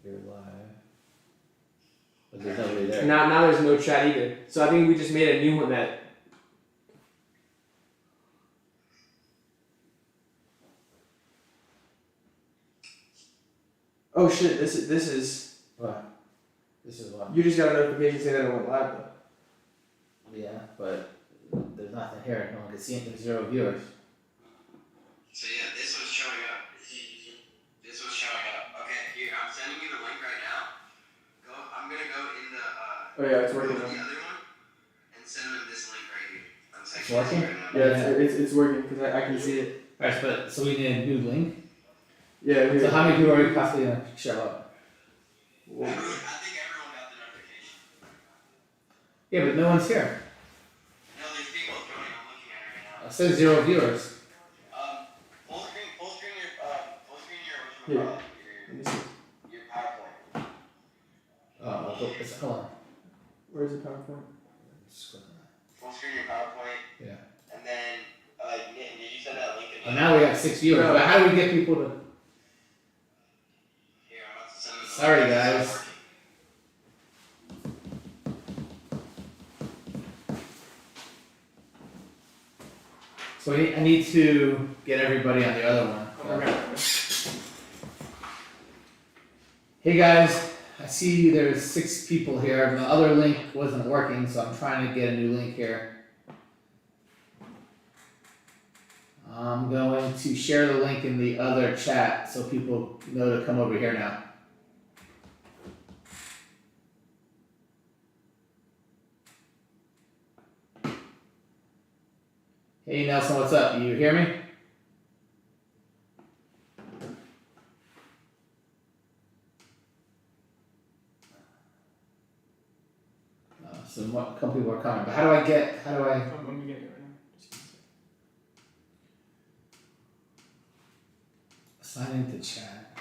You're live. But there's nobody there. Now there's no chat either. So I think we just made a new one that. Oh shit! This is. What? This is what? You just got a notification saying that it went live though. Yeah, but there's nothing here. No one can see it. There's 0 viewers. So yeah, this was showing up. This was showing up. Okay, here, I'm sending you the link right now. I'm gonna go in the Oh yeah, it's working the now. other one and send them this link right here. I'm It's working? Right now. Yeah, it's working because I can see it. Alright, but so we need a new link. Yeah. So how many people are possibly gonna show up? I think everyone got the notification. Yeah, but no one's here. No, there's people joining. I'm looking at it right now. It says 0 viewers. Full screen your Here. whatchamacallit, Let me see. your PowerPoint. Oh, hold on. Where's the PowerPoint? Just click on that. Full screen your PowerPoint. Yeah. And then, did you send that link in? Oh, now we have 6 viewers. But how do we get people to? Here, I'm about to send them the Sorry, link. guys. It's not working. So I need to get everybody on the other one. Hey guys, I see there's 6 people here. The other link wasn't working, so I'm trying to get a new link here. I'm going to share the link in the other chat so people know to come over here now. Hey Nelson, what's up? You hear me? So a couple people are coming, but how do I? I'm getting it right now. Sign into chat.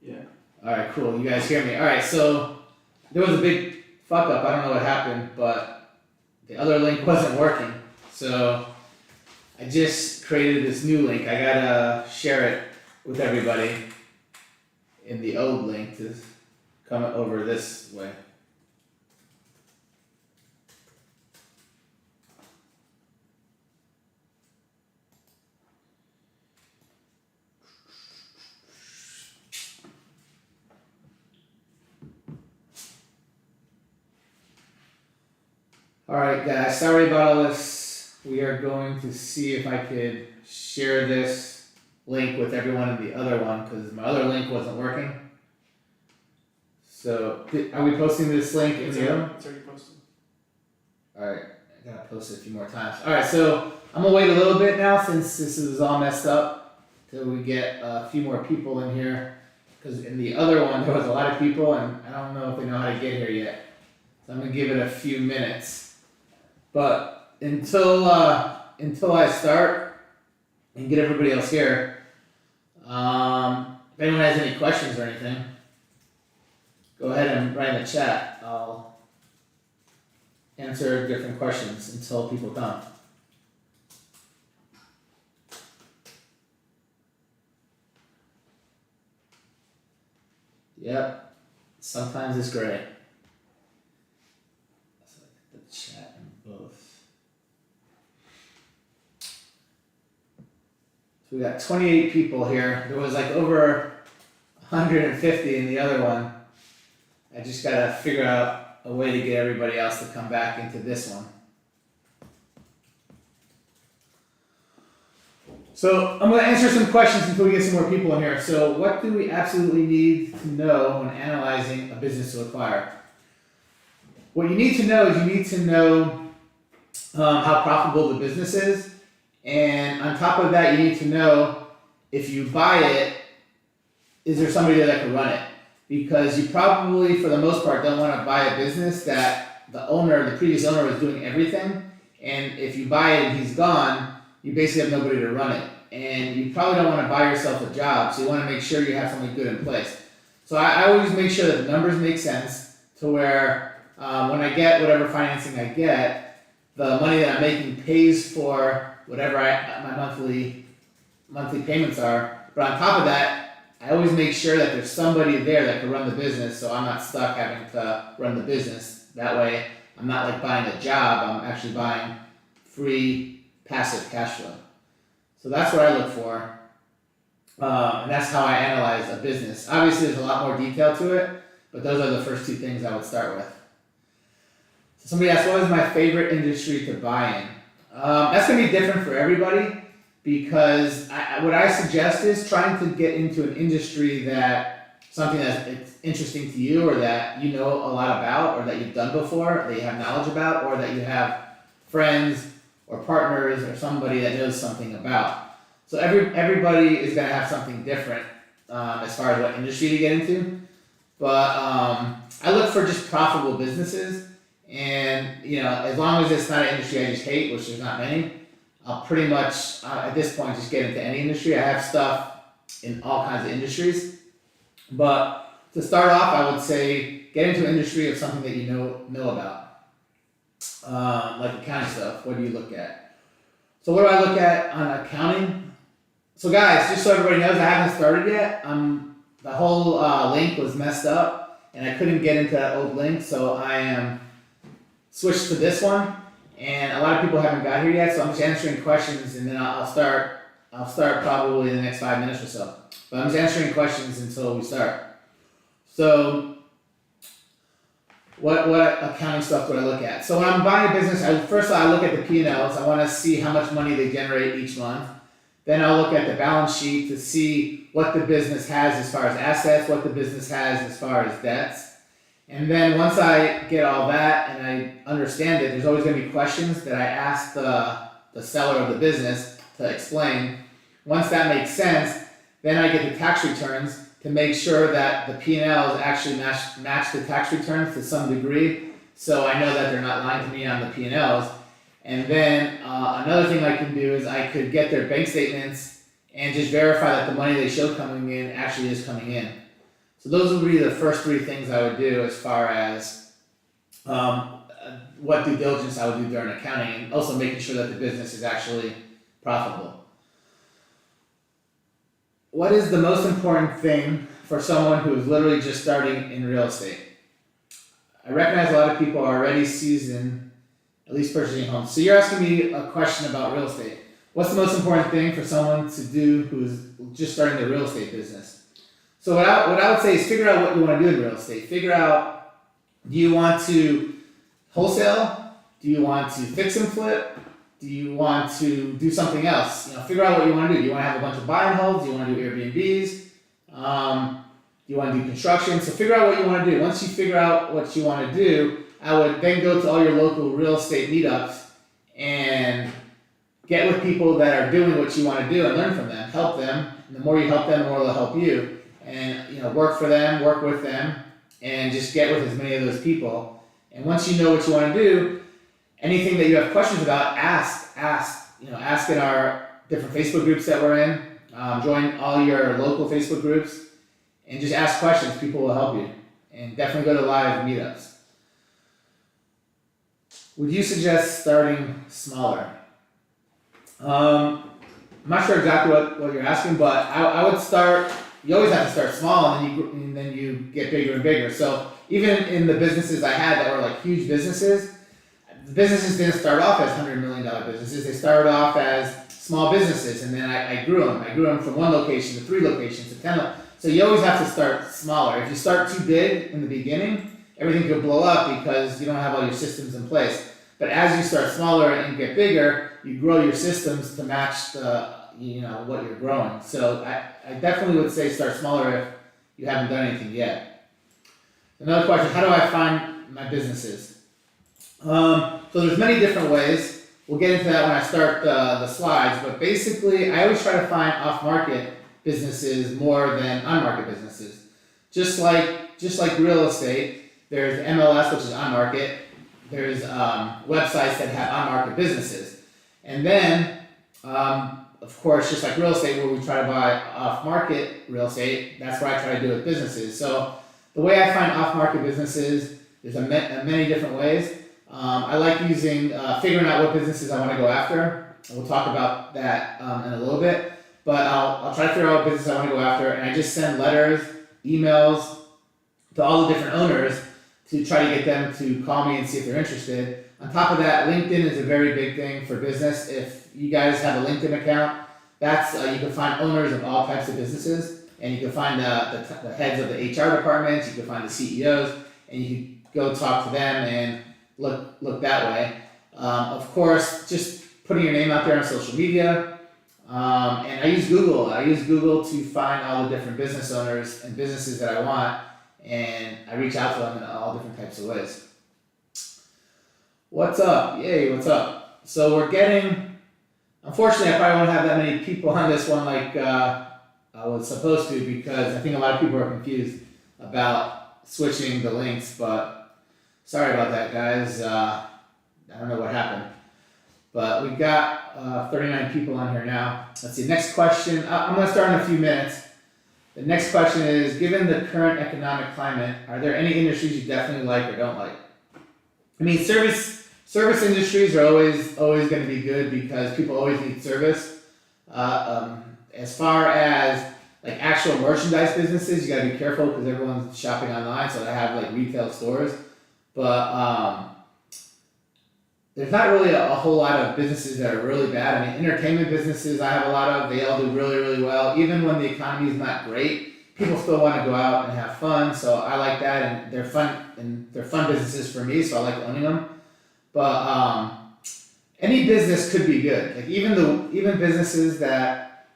Yeah. Alright, cool. You guys hear me? Alright, so there was a big fuck up. I don't know what happened, but the other link wasn't working. So I just created this new link. I gotta share it with everybody in the old link to come over this way. Alright guys, sorry about all this. We are going to see if I could share this link with everyone in the other one because my other link wasn't working. So, are we posting this link in the other one? It's already posted. Alright, I gotta post it a few more times. Alright, so I'm gonna wait a little bit now since this is all messed up till we get a few more people in here. Because in the other one there was a lot of people and I don't know if they know how to get here yet. So I'm gonna give it a few minutes. But until I start and get everybody else here, if anyone has any questions or anything, go ahead and write in the chat. I'll answer different questions until people come. Yep, sometimes it's great. So I get the chat in both. So we got 28 people here. There was like over 150 in the other one. I just gotta figure out a way to get everybody else to come back into this one. So I'm gonna answer some questions until we get some more people in here. So what do we absolutely need to know when analyzing a business to acquire? What you need to know is you need to know how profitable the business is. And on top of that, you need to know if you buy it, is there somebody there that can run it? Because you probably, for the most part, don't want to buy a business that the previous owner was doing everything. And if you buy it and he's gone, you basically have nobody to run it. And you probably don't want to buy yourself a job, so you want to make sure you have something good in place. So I always make sure that the numbers make sense to where when I get whatever financing I get, the money that I'm making pays for whatever my monthly payments are. But on top of that, I always make sure that there's somebody there that can run the business, so I'm not stuck having to run the business. That way, I'm not like buying a job, I'm actually buying free passive cash flow. So that's what I look for, and that's how I analyze a business. Obviously, there's a lot more detail to it, but those are the first two things I would start with. So somebody asked, what is my favorite industry to buy in? That's going to be different for everybody, because what I suggest is trying to get into an industry that something that's interesting to you, or that you know a lot about, or that you've done before, that you have knowledge about, or that you have friends or partners or somebody that knows something about. So everybody is going to have something different as far as what industry to get into. But I look for just profitable businesses, and as long as it's not an industry I just hate, which there's not many, I'll pretty much at this point just get into any industry. I have stuff in all kinds of industries, but to start off, I would say get into an industry of something that you know about. Like accounting stuff. What do you look at? So what do I look at on accounting? So guys, just so everybody knows, I haven't started yet. The whole link was messed up, and I couldn't get into that old link, so I am switched to this one. And a lot of people haven't got here yet, so I'm just answering questions, and then I'll start probably in the next 5 minutes or so. But I'm just answering questions until we start. So what accounting stuff do I look at? So when I'm buying a business, first of all, I look at the P&Ls. I want to see how much money they generate each month. Then I'll look at the balance sheet to see what the business has as far as assets, what the business has as far as debts. And then once I get all that and I understand it, there's always going to be questions that I ask the seller of the business to explain. Once that makes sense, then I get the tax returns to make sure that the P&Ls actually match the tax returns to some degree, so I know that they're not lying to me on the P&Ls. And then another thing I can do is I could get their bank statements and just verify that the money they show coming in actually is coming in. So those would be the first three things I would do as far as what due diligence I would do during accounting, and also making sure that the business is actually profitable. What is the most important thing for someone who is literally just starting in real estate? I recognize a lot of people are already seasoned, at least purchasing homes. So you're asking me a question about real estate. What's the most important thing for someone to do who's just starting their real estate business? So what I would say is figure out what you want to do in real estate. Figure out, do you want to wholesale? Do you want to fix and flip? Do you want to do something else? Figure out what you want to do. Do you want to have a bunch of buy and holds? Do you want to do Airbnbs? Do you want to do construction? So figure out what you want to do. Once you figure out what you want to do, I would then go to all your local real estate meetups and get with people that are doing what you want to do and learn from them. Help them. And the more you help them, the more they'll help you. And work for them, work with them, and just get with as many of those people. And once you know what you want to do, anything that you have questions about, ask in our different Facebook groups that we're in. Join all your local Facebook groups and just ask questions. People will help you. And definitely go to live meetups. Would you suggest starting smaller? I'm not sure exactly what you're asking, but I would start. You always have to start small, and then you get bigger and bigger. So even in the businesses I had that were like huge businesses, the businesses didn't start off as $100 million businesses. They started off as small businesses, and then I grew them. I grew them from 1 location to 3 locations to 10. So you always have to start smaller. If you start too big in the beginning, everything could blow up because you don't have all your systems in place. But as you start smaller and get bigger, you grow your systems to match what you're growing. So I definitely would say start smaller if you haven't done anything yet. Another question, how do I find my businesses? So there's many different ways. We'll get into that when I start the slides, but basically I always try to find off-market businesses more than on-market businesses. Just like real estate, there's MLS, which is on-market. There's websites that have on-market businesses. And then, of course, just like real estate, where we try to buy off-market real estate, that's what I try to do with businesses. So the way I find off-market businesses, there's many different ways. I like using, figuring out what businesses I want to go after. And we'll talk about that in a little bit. But I'll try to figure out what business I want to go after, and I just send letters, emails to all the different owners to try to get them to call me and see if they're interested. On top of that, LinkedIn is a very big thing for business. If you guys have a LinkedIn account, that's you can find owners of all types of businesses, and you can find the heads of the HR departments. You can find the CEOs, and you can go talk to them and look that way. Of course, just putting your name out there on social media, and I use Google. I use Google to find all the different business owners and businesses that I want, and I reach out to them in all different types of ways. What's up? Yay, what's up? So we're getting, unfortunately, I probably won't have that many people on this one like I was supposed to, because I think a lot of people are confused about switching the links, but sorry about that, guys. I don't know what happened. But we've got 39 people on here now. Let's see, next question. I'm going to start in a few minutes. The next question is, given the current economic climate, are there any industries you definitely like or don't like? I mean, service industries are always going to be good because people always need service. As far as like actual merchandise businesses, you got to be careful because everyone's shopping online, so I have like retail stores. But there's not really a whole lot of businesses that are really bad. I mean, entertainment businesses I have a lot of. They all do really, really well. Even when the economy is not great, people still want to go out and have fun. So I like that, and they're fun businesses for me. So I like owning them. But any business could be good. Like even businesses that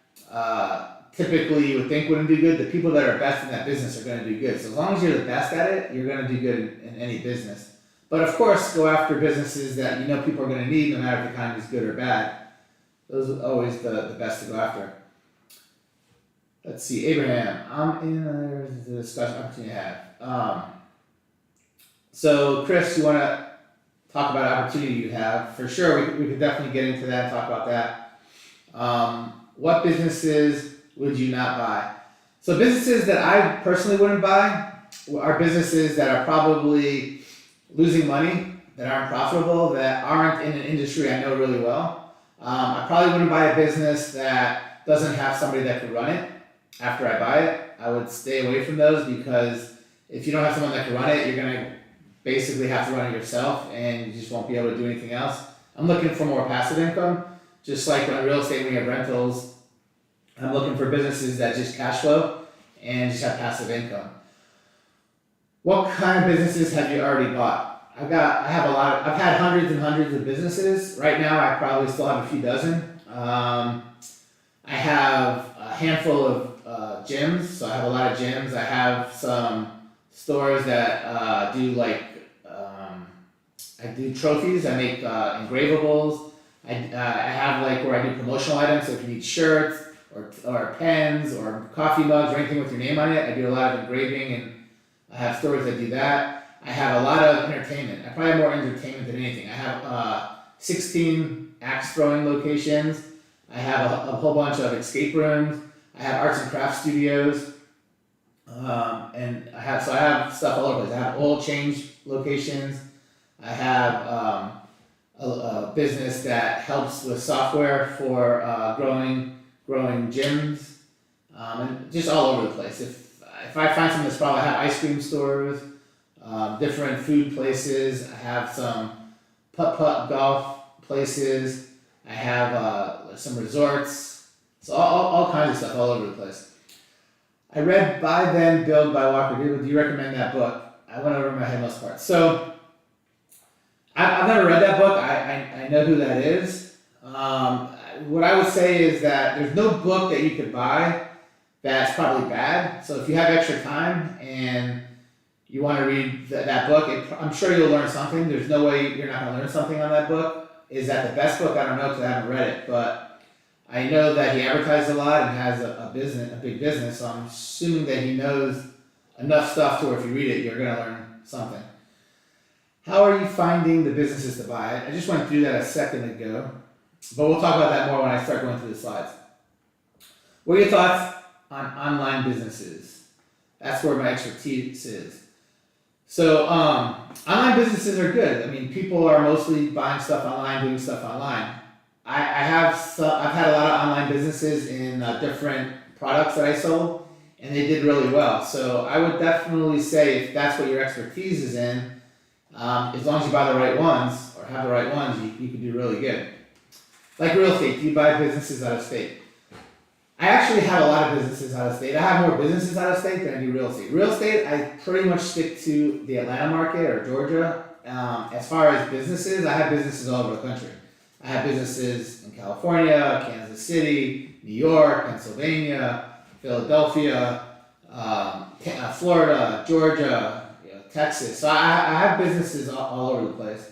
typically you would think wouldn't do good, the people that are best in that business are going to do good. So as long as you're the best at it, you're going to do good in any business. But of course, go after businesses that you know people are going to need, no matter if the economy is good or bad. Those are always the best to go after. Let's see, Abraham. I'm in the discussion opportunity I have. So Chris, you want to talk about opportunity you have? For sure, we could definitely get into that and talk about that. What businesses would you not buy? So businesses that I personally wouldn't buy are businesses that are probably losing money, that aren't profitable, that aren't in an industry I know really well. I probably wouldn't buy a business that doesn't have somebody that could run it after I buy it. I would stay away from those because if you don't have someone that can run it, you're going to basically have to run it yourself and you just won't be able to do anything else. I'm looking for more passive income, just like on real estate when you have rentals. I'm looking for businesses that just cash flow and just have passive income. What kind of businesses have you already bought? I've had hundreds and hundreds of businesses. Right now, I probably still have a few dozen. I have a handful of gyms, so I have a lot of gyms. I have some stores that do like, I do trophies. I make engravables. I have like where I do promotional items, so if you need shirts or pens or coffee mugs or anything with your name on it, I do a lot of engraving, and I have stores that do that. I have a lot of entertainment. I probably have more entertainment than anything. I have 16 axe throwing locations. I have a whole bunch of escape rooms. I have arts and crafts studios. And I have stuff all over the place. I have oil change locations. I have a business that helps with software for growing gyms, and just all over the place. If I find something that's probably, I have ice cream stores, different food places. I have some putt-putt golf places. I have some resorts. So all kinds of stuff all over the place. I read Buy Then Build by Walker. Do you recommend that book? I went over my head most parts. So I've never read that book. I know who that is. What I would say is that there's no book that you could buy that's probably bad. So if you have extra time and you want to read that book, I'm sure you'll learn something. There's no way you're not going to learn something on that book. Is that the best book? I don't know because I haven't read it, but I know that he advertised a lot and has a big business. So I'm assuming that he knows enough stuff to where if you read it, you're going to learn something. How are you finding the businesses to buy? I just went through that a second ago, but we'll talk about that more when I start going through the slides. What are your thoughts on online businesses? That's where my expertise is. So online businesses are good. I mean, people are mostly buying stuff online, doing stuff online. I've had a lot of online businesses in different products that I sold, and they did really well. So I would definitely say if that's what your expertise is in, as long as you buy the right ones or have the right ones, you can do really good. Like real estate, do you buy businesses out of state? I actually have a lot of businesses out of state. I have more businesses out of state than I do real estate. Real estate, I pretty much stick to the Atlanta market or Georgia. As far as businesses, I have businesses all over the country. I have businesses in California, Kansas City, New York, Pennsylvania, Philadelphia, Florida, Georgia, Texas. So I have businesses all over the place.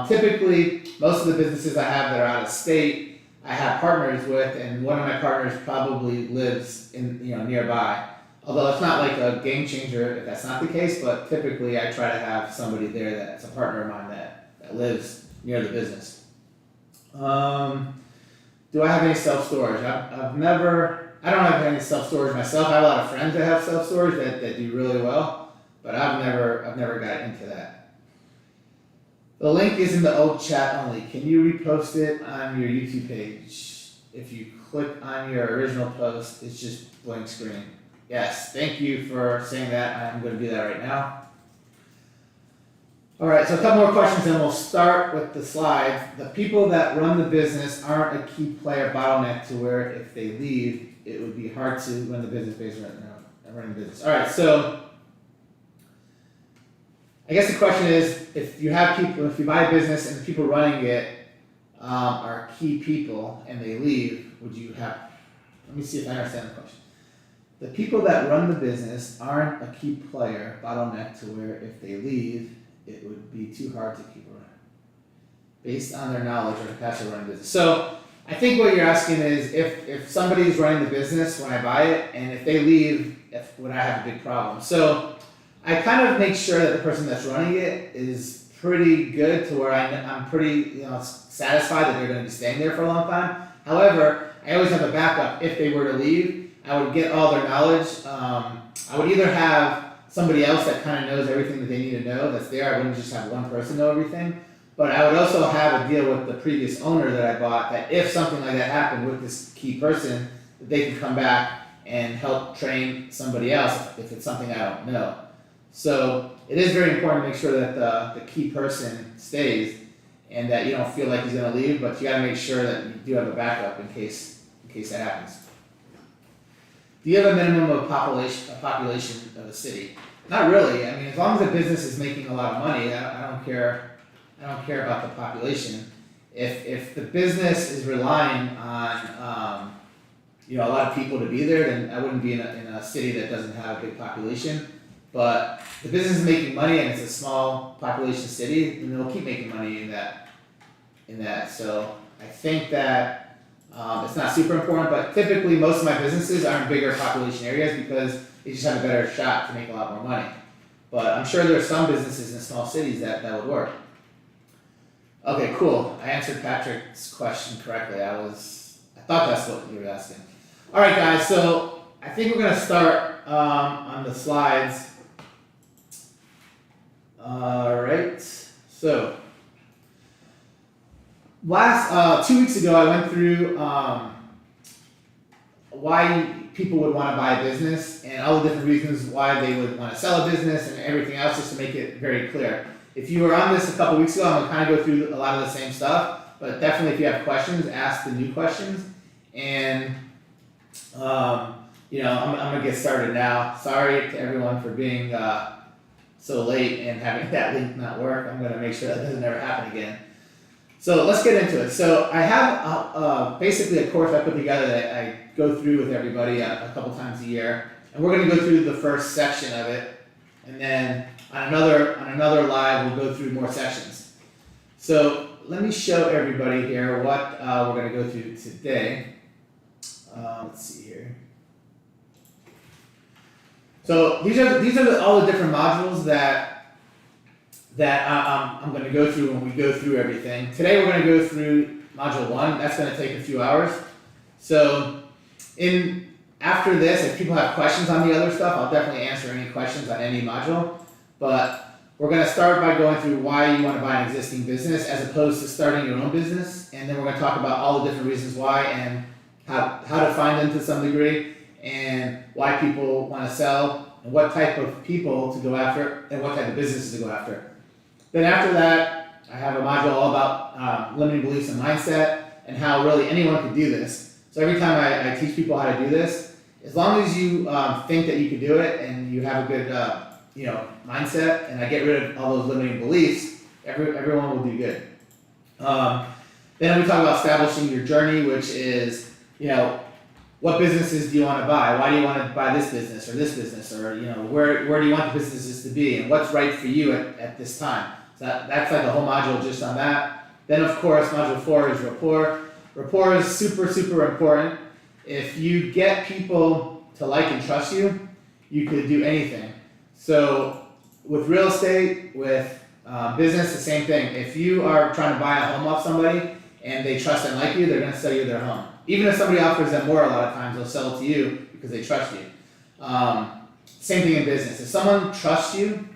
Typically, most of the businesses I have that are out of state, I have partners with, and one of my partners probably lives in nearby. Although it's not like a game changer if that's not the case, but typically I try to have somebody there that's a partner of mine that lives near the business. Do I have any self-storage? I don't have any self-storage myself. I have a lot of friends that have self-storage that do really well, but I've never got into that. The link is in the old chat only. Can you repost it on your YouTube page? If you click on your original post, it's just blank screen. Yes, thank you for saying that. I'm going to do that right now. All right, so a couple more questions and we'll start with the slides. The people that run the business aren't a key player bottleneck to where if they leave, it would be hard to run the business based on running the business. All right, so I guess the question is, if you buy a business and the people running it are key people and they leave, would you have, let me see if I understand the question. The people that run the business aren't a key player, bottleneck to where if they leave, it would be too hard to keep running, based on their knowledge or capacity of running business. So I think what you're asking is if somebody's running the business when I buy it, and if they leave, would I have a big problem? So I kind of make sure that the person that's running it is pretty good to where I'm pretty satisfied that they're going to be staying there for a long time. However, I always have a backup if they were to leave. I would get all their knowledge. I would either have somebody else that kind of knows everything that they need to know that's there. I wouldn't just have one person know everything. But I would also have a deal with the previous owner that I bought that if something like that happened with this key person, that they could come back and help train somebody else if it's something I don't know. So it is very important to make sure that the key person stays and that you don't feel like he's going to leave, but you got to make sure that you do have a backup in case that happens. Do you have a minimum of population of a city? Not really. I mean, as long as the business is making a lot of money, I don't care. I don't care about the population. If the business is relying on a lot of people to be there, then I wouldn't be in a city that doesn't have a big population. But if the business is making money and it's a small population city, then they'll keep making money in that. So I think that it's not super important, but typically most of my businesses are in bigger population areas because they just have a better shot to make a lot more money. But I'm sure there are some businesses in small cities that would work. Okay, cool. I answered Patrick's question correctly. I thought that's what you were asking. All right, guys. So I think we're gonna start on the slides. All right. So last 2 weeks ago, I went through why people would want to buy a business and all the different reasons why they would want to sell a business and everything else, just to make it very clear. If you were on this a couple weeks ago, I'm gonna kind of go through a lot of the same stuff, but definitely if you have questions, ask the new questions. And I'm gonna get started now. Sorry to everyone for being so late and having that link not work. I'm gonna make sure that doesn't ever happen again. So let's get into it. So I have basically a course I put together that I go through with everybody a couple times a year, and we're going to go through the first section of it, and then on another live we'll go through more sections. So let me show everybody here what we're going to go through today. Let's see here. So these are all the different modules that I'm going to go through when we go through everything. Today we're going to go through module 1. That's going to take a few hours. So after this, if people have questions on the other stuff, I'll definitely answer any questions on any module. but we're gonna start by going through why you wanna buy an existing business as opposed to starting your own business, and then we're gonna talk about all the different reasons why and how to find them to some degree, and why people wanna sell, and what type of people to go after, and what type of businesses to go after. Then after that, I have a module all about limiting beliefs and mindset, and how really anyone can do this. So every time I teach people how to do this, as long as you think that you can do it, and you have a good mindset, and I get rid of all those limiting beliefs, everyone will do good. Then we talk about establishing your journey, which is, what businesses do you want to buy? Why do you want to buy this business, or where do you want the businesses to be, and what's right for you at this time? So that's like a whole module just on that. Then of course, module 4 is rapport. Rapport is super, super important. If you get people to like and trust you, you could do anything. So with real estate, with business, the same thing. If you are trying to buy a home off somebody and they trust and like you, they're going to sell you their home. Even if somebody offers them more, a lot of times they'll sell it to you because they trust you. Same thing in business. If someone trusts you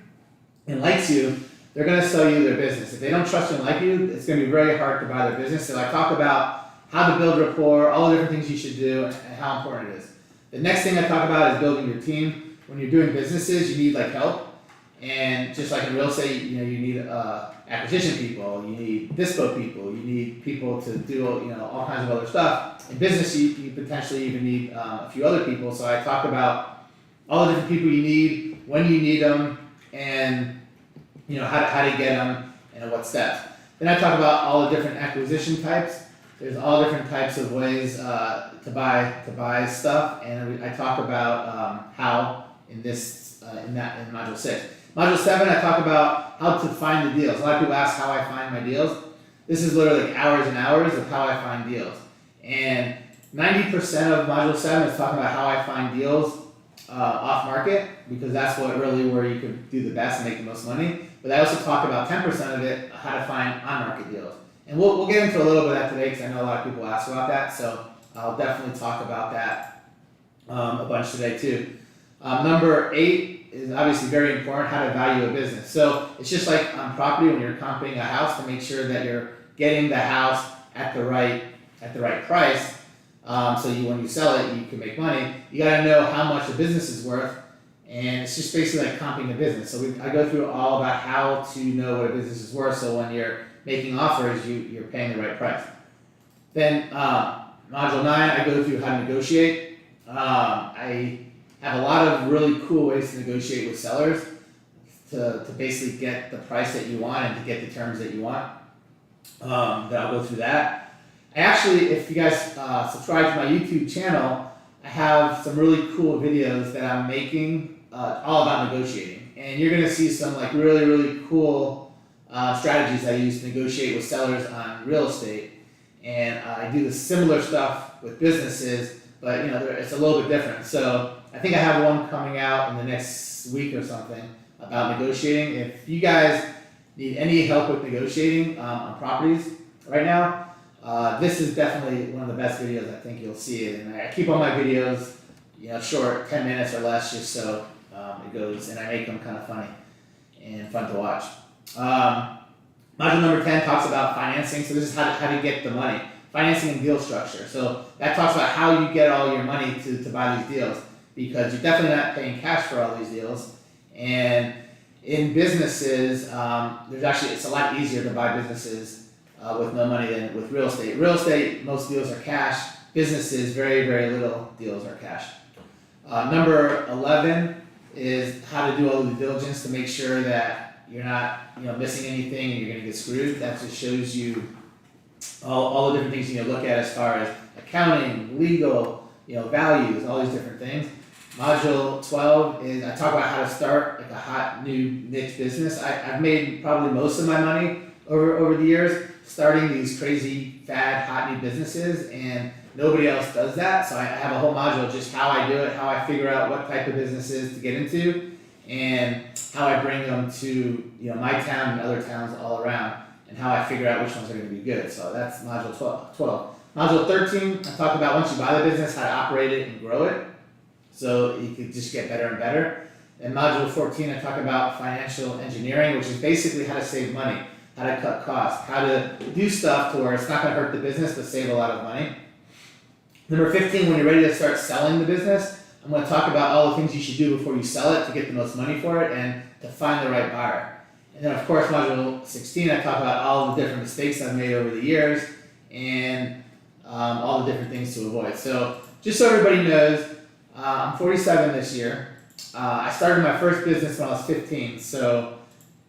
and likes you, they're going to sell you their business. If they don't trust you and like you, it's going to be very hard to buy their business. So I talk about how to build rapport, all the different things you should do, and how important it is. The next thing I talk about is building your team. When you're doing businesses, you need help. And just like in real estate, you need acquisition people, you need dispo people, you need people to do all kinds of other stuff. In business, you potentially even need a few other people. So I talk about all the different people you need, when you need them, and how to get them, and what steps. Then I talk about all the different acquisition types. There's all different types of ways to buy stuff, and I talk about how in module 6. Module 7, I talk about how to find the deals. A lot of people ask how I find my deals. This is literally hours and hours of how I find deals. And 90% of module 7 is talking about how I find deals off market, because that's where you can do the best and make the most money. But I also talk about 10% of it, how to find on market deals. And we'll get into a little bit of that today, because I know a lot of people ask about that. So I'll definitely talk about that a bunch today too. Number 8 is obviously very important, how to value a business. So it's just like on property, when you're comping a house, to make sure that you're getting the house at the right price. So when you sell it, you can make money. You got to know how much the business is worth, and it's just basically like comping the business. So I go through all about how to know what a business is worth. So when you're making offers, you're paying the right price. Then module 9, I go through how to negotiate. I have a lot of really cool ways to negotiate with sellers to basically get the price that you want and to get the terms that you want. Then I'll go through that. I actually, if you guys subscribe to my YouTube channel, I have some really cool videos that I'm making all about negotiating. And you're going to see some really, really cool strategies I use to negotiate with sellers on real estate. And I do the similar stuff with businesses, but it's a little bit different. So I think I have one coming out in the next week or something about negotiating. If you guys need any help with negotiating on properties right now, this is definitely one of the best videos I think you'll see it. And I keep all my videos, short, 10 minutes or less, just so it goes, and I make them kind of funny and fun to watch. Module number 10 talks about financing. So this is how to get the money. Financing and deal structure. So that talks about how you get all your money to buy these deals, because you're definitely not paying cash for all these deals. And in businesses, it's a lot easier to buy businesses with no money than with real estate. Real estate, most deals are cash. Businesses, very, very little deals are cash. Number 11 is how to do all the diligence to make sure that you're not missing anything and you're going to get screwed. That just shows you all the different things you look at as far as accounting, legal, values, all these different things. Module 12 is I talk about how to start a hot new niche business. I've made probably most of my money over the years starting these crazy fad hot new businesses, and nobody else does that. So I have a whole module just how I do it, how I figure out what type of businesses to get into, and how I bring them to my town and other towns all around, and how I figure out which ones are going to be good. So that's module 12. Module 13, I talk about once you buy the business, how to operate it and grow it, so you could just get better and better. In module 14, I talk about financial engineering, which is basically how to save money, how to cut costs, how to do stuff to where it's not gonna hurt the business, but save a lot of money. Number 15, when you're ready to start selling the business, I'm gonna talk about all the things you should do before you sell it to get the most money for it and to find the right buyer. And then of course, module 16, I talk about all the different mistakes I've made over the years and all the different things to avoid. So just so everybody knows, I'm 47 this year. I started my first business when I was 15, so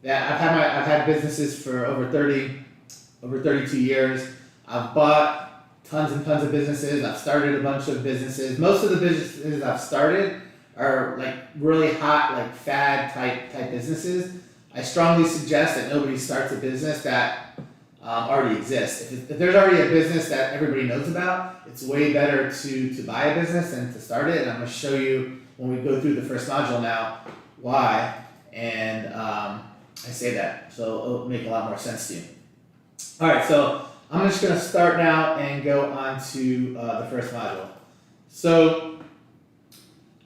that I've had businesses for over 32 years. I've bought tons and tons of businesses. I've started a bunch of businesses. Most of the businesses I've started are like really hot, like fad type businesses. I strongly suggest that nobody starts a business that already exists. If there's already a business that everybody knows about, it's way better to buy a business than to start it. And I'm going to show you when we go through the first module now why, and I say that, so it'll make a lot more sense to you. All right, so I'm just going to start now and go on to the first module. So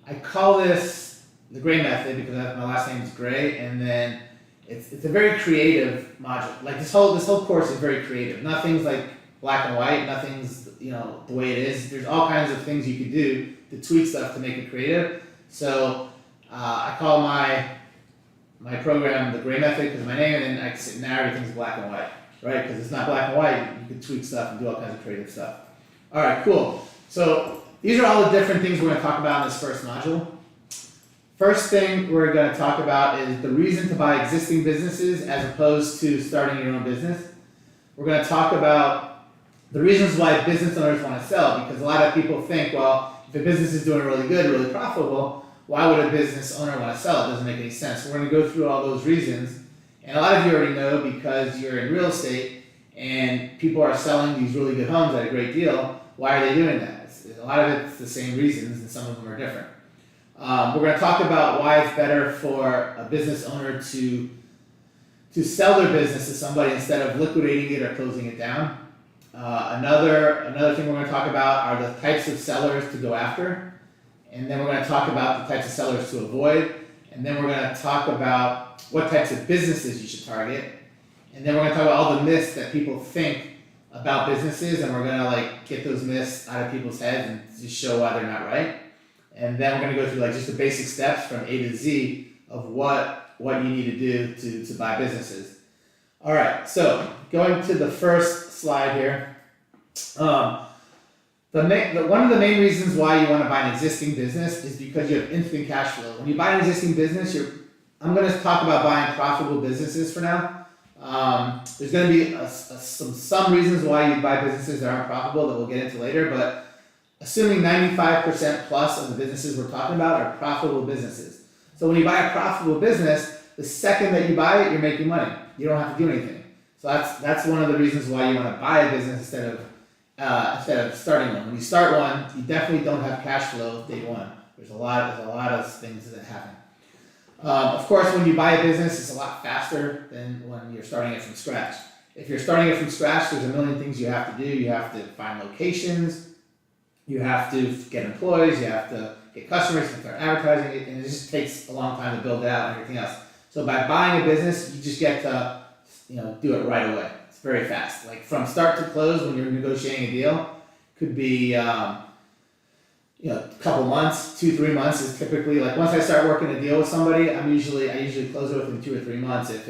I call this the Gray method because my last name is Gray, and then it's a very creative module. Like this whole course is very creative. Nothing's like black and white. Nothing's the way it is. There's all kinds of things you could do to tweak stuff to make it creative. So I call my program the Gray method because of my name, and then I can say now everything's black and white, right? Because it's not black and white. You can tweak stuff and do all kinds of creative stuff. All right, cool. So these are all the different things we're going to talk about in this first module. First thing we're going to talk about is the reason to buy existing businesses as opposed to starting your own business. We're going to talk about the reasons why business owners want to sell, because a lot of people think, well, if a business is doing really good, really profitable, why would a business owner want to sell? It doesn't make any sense. So we're going to go through all those reasons. And a lot of you already know because you're in real estate and people are selling these really good homes at a great deal. Why are they doing that? A lot of it's the same reasons and some of them are different. We're going to talk about why it's better for a business owner to sell their business to somebody instead of liquidating it or closing it down. Another thing we're going to talk about are the types of sellers to go after. And then we're going to talk about the types of sellers to avoid. And then we're going to talk about what types of businesses you should target. And then we're going to talk about all the myths that people think about businesses, and we're going to get those myths out of people's heads and just show why they're not right. And then we're going to go through just the basic steps from A to Z of what you need to do to buy businesses. All right, so going to the first slide here. One of the main reasons why you want to buy an existing business is because you have instant cash flow. When you buy an existing business, I'm going to talk about buying profitable businesses for now. There's going to be some reasons why you buy businesses that aren't profitable that we'll get into later, but assuming 95% plus of the businesses we're talking about are profitable businesses. So when you buy a profitable business, the second that you buy it, you're making money. You don't have to do anything. So that's one of the reasons why you want to buy a business instead of starting one. When you start one, you definitely don't have cash flow day one. There's a lot of things that happen. Of course, when you buy a business, it's a lot faster than when you're starting it from scratch. If you're starting it from scratch, there's a million things you have to do. You have to find locations. You have to get employees, you have to get customers, you have to start advertising it, and it just takes a long time to build it out and everything else. So by buying a business, you just get to do it right away. It's very fast. Like from start to close when you're negotiating a deal, could be a couple months, 2-3 months is typically once I start working a deal with somebody, I usually close it within 2 or 3 months. If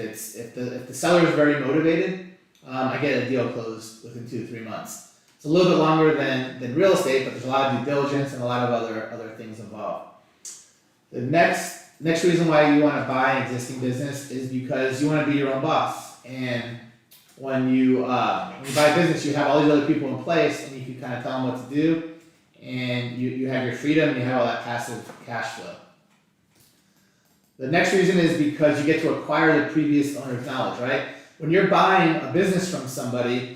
the seller is very motivated, I get a deal closed within 2 or 3 months. It's a little bit longer than real estate, but there's a lot of due diligence and a lot of other things involved. The next reason why you want to buy an existing business is because you want to be your own boss. And when you buy a business, you have all these other people in place, and you can kind of tell them what to do, and you have your freedom, and you have all that passive cash flow. The next reason is because you get to acquire the previous owner's knowledge, right? When you're buying a business from somebody,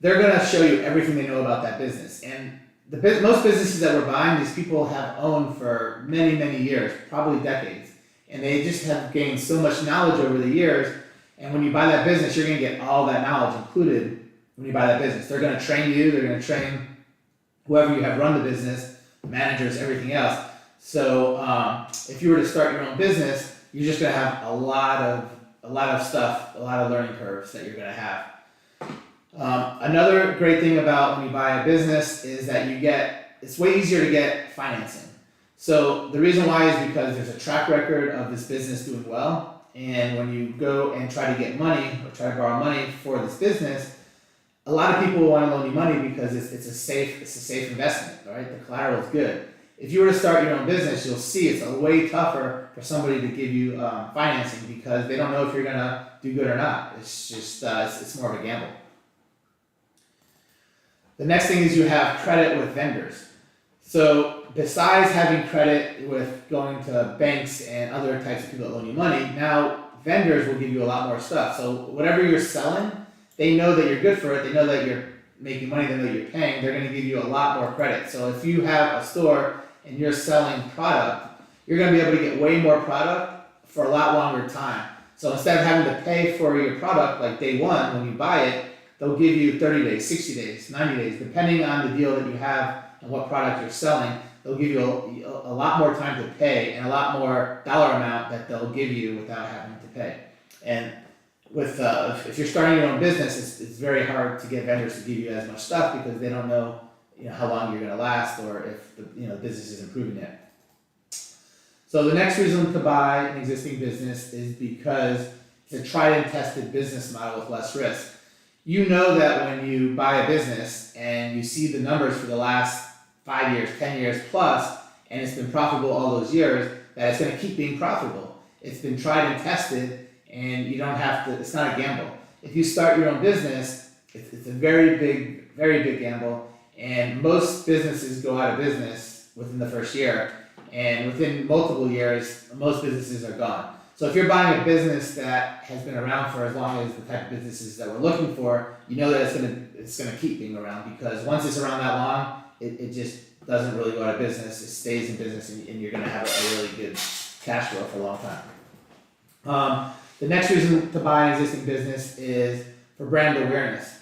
they're going to show you everything they know about that business. And most businesses that we're buying, these people have owned for many, many years, probably decades. And they just have gained so much knowledge over the years. And when you buy that business, you're going to get all that knowledge included when you buy that business. They're going to train you. They're going to train whoever you have run the business, managers, everything else. So if you were to start your own business, you're just gonna have a lot of stuff, a lot of learning curves that you're gonna have. Another great thing about when you buy a business is that it's way easier to get financing. So the reason why is because there's a track record of this business doing well, and when you go and try to get money or try to borrow money for this business, a lot of people want to loan you money because it's a safe investment, right? The collateral is good. If you were to start your own business, you'll see it's way tougher for somebody to give you financing because they don't know if you're gonna do good or not. It's just it's more of a gamble. The next thing is you have credit with vendors. So besides having credit with going to banks and other types of people that loan you money, now vendors will give you a lot more stuff. So whatever you're selling, they know that you're good for it. They know that you're making money. They know that you're paying. They're going to give you a lot more credit. So if you have a store and you're selling product, you're going to be able to get way more product for a lot longer time. So instead of having to pay for your product like day one when you buy it, they'll give you 30 days, 60 days, 90 days, depending on the deal that you have and what product you're selling. They'll give you a lot more time to pay and a lot more dollar amount that they'll give you without having to pay. And with if you're starting your own business, it's very hard to get vendors to give you as much stuff because they don't know how long you're going to last or if the business is improving yet. So the next reason to buy an existing business is because it's a tried and tested business model with less risk. You know that when you buy a business and you see the numbers for the last 5 years, 10 years plus, and it's been profitable all those years, that it's going to keep being profitable. It's been tried and tested, and you don't have to, it's not a gamble. If you start your own business, it's a very big gamble, and most businesses go out of business within the first year, and within multiple years, most businesses are gone. So if you're buying a business that has been around for as long as the type of businesses that we're looking for, you know that it's gonna keep being around because once it's around that long, it just doesn't really go out of business. It stays in business, and you're gonna have a really good cash flow for a long time. The next reason to buy an existing business is for brand awareness.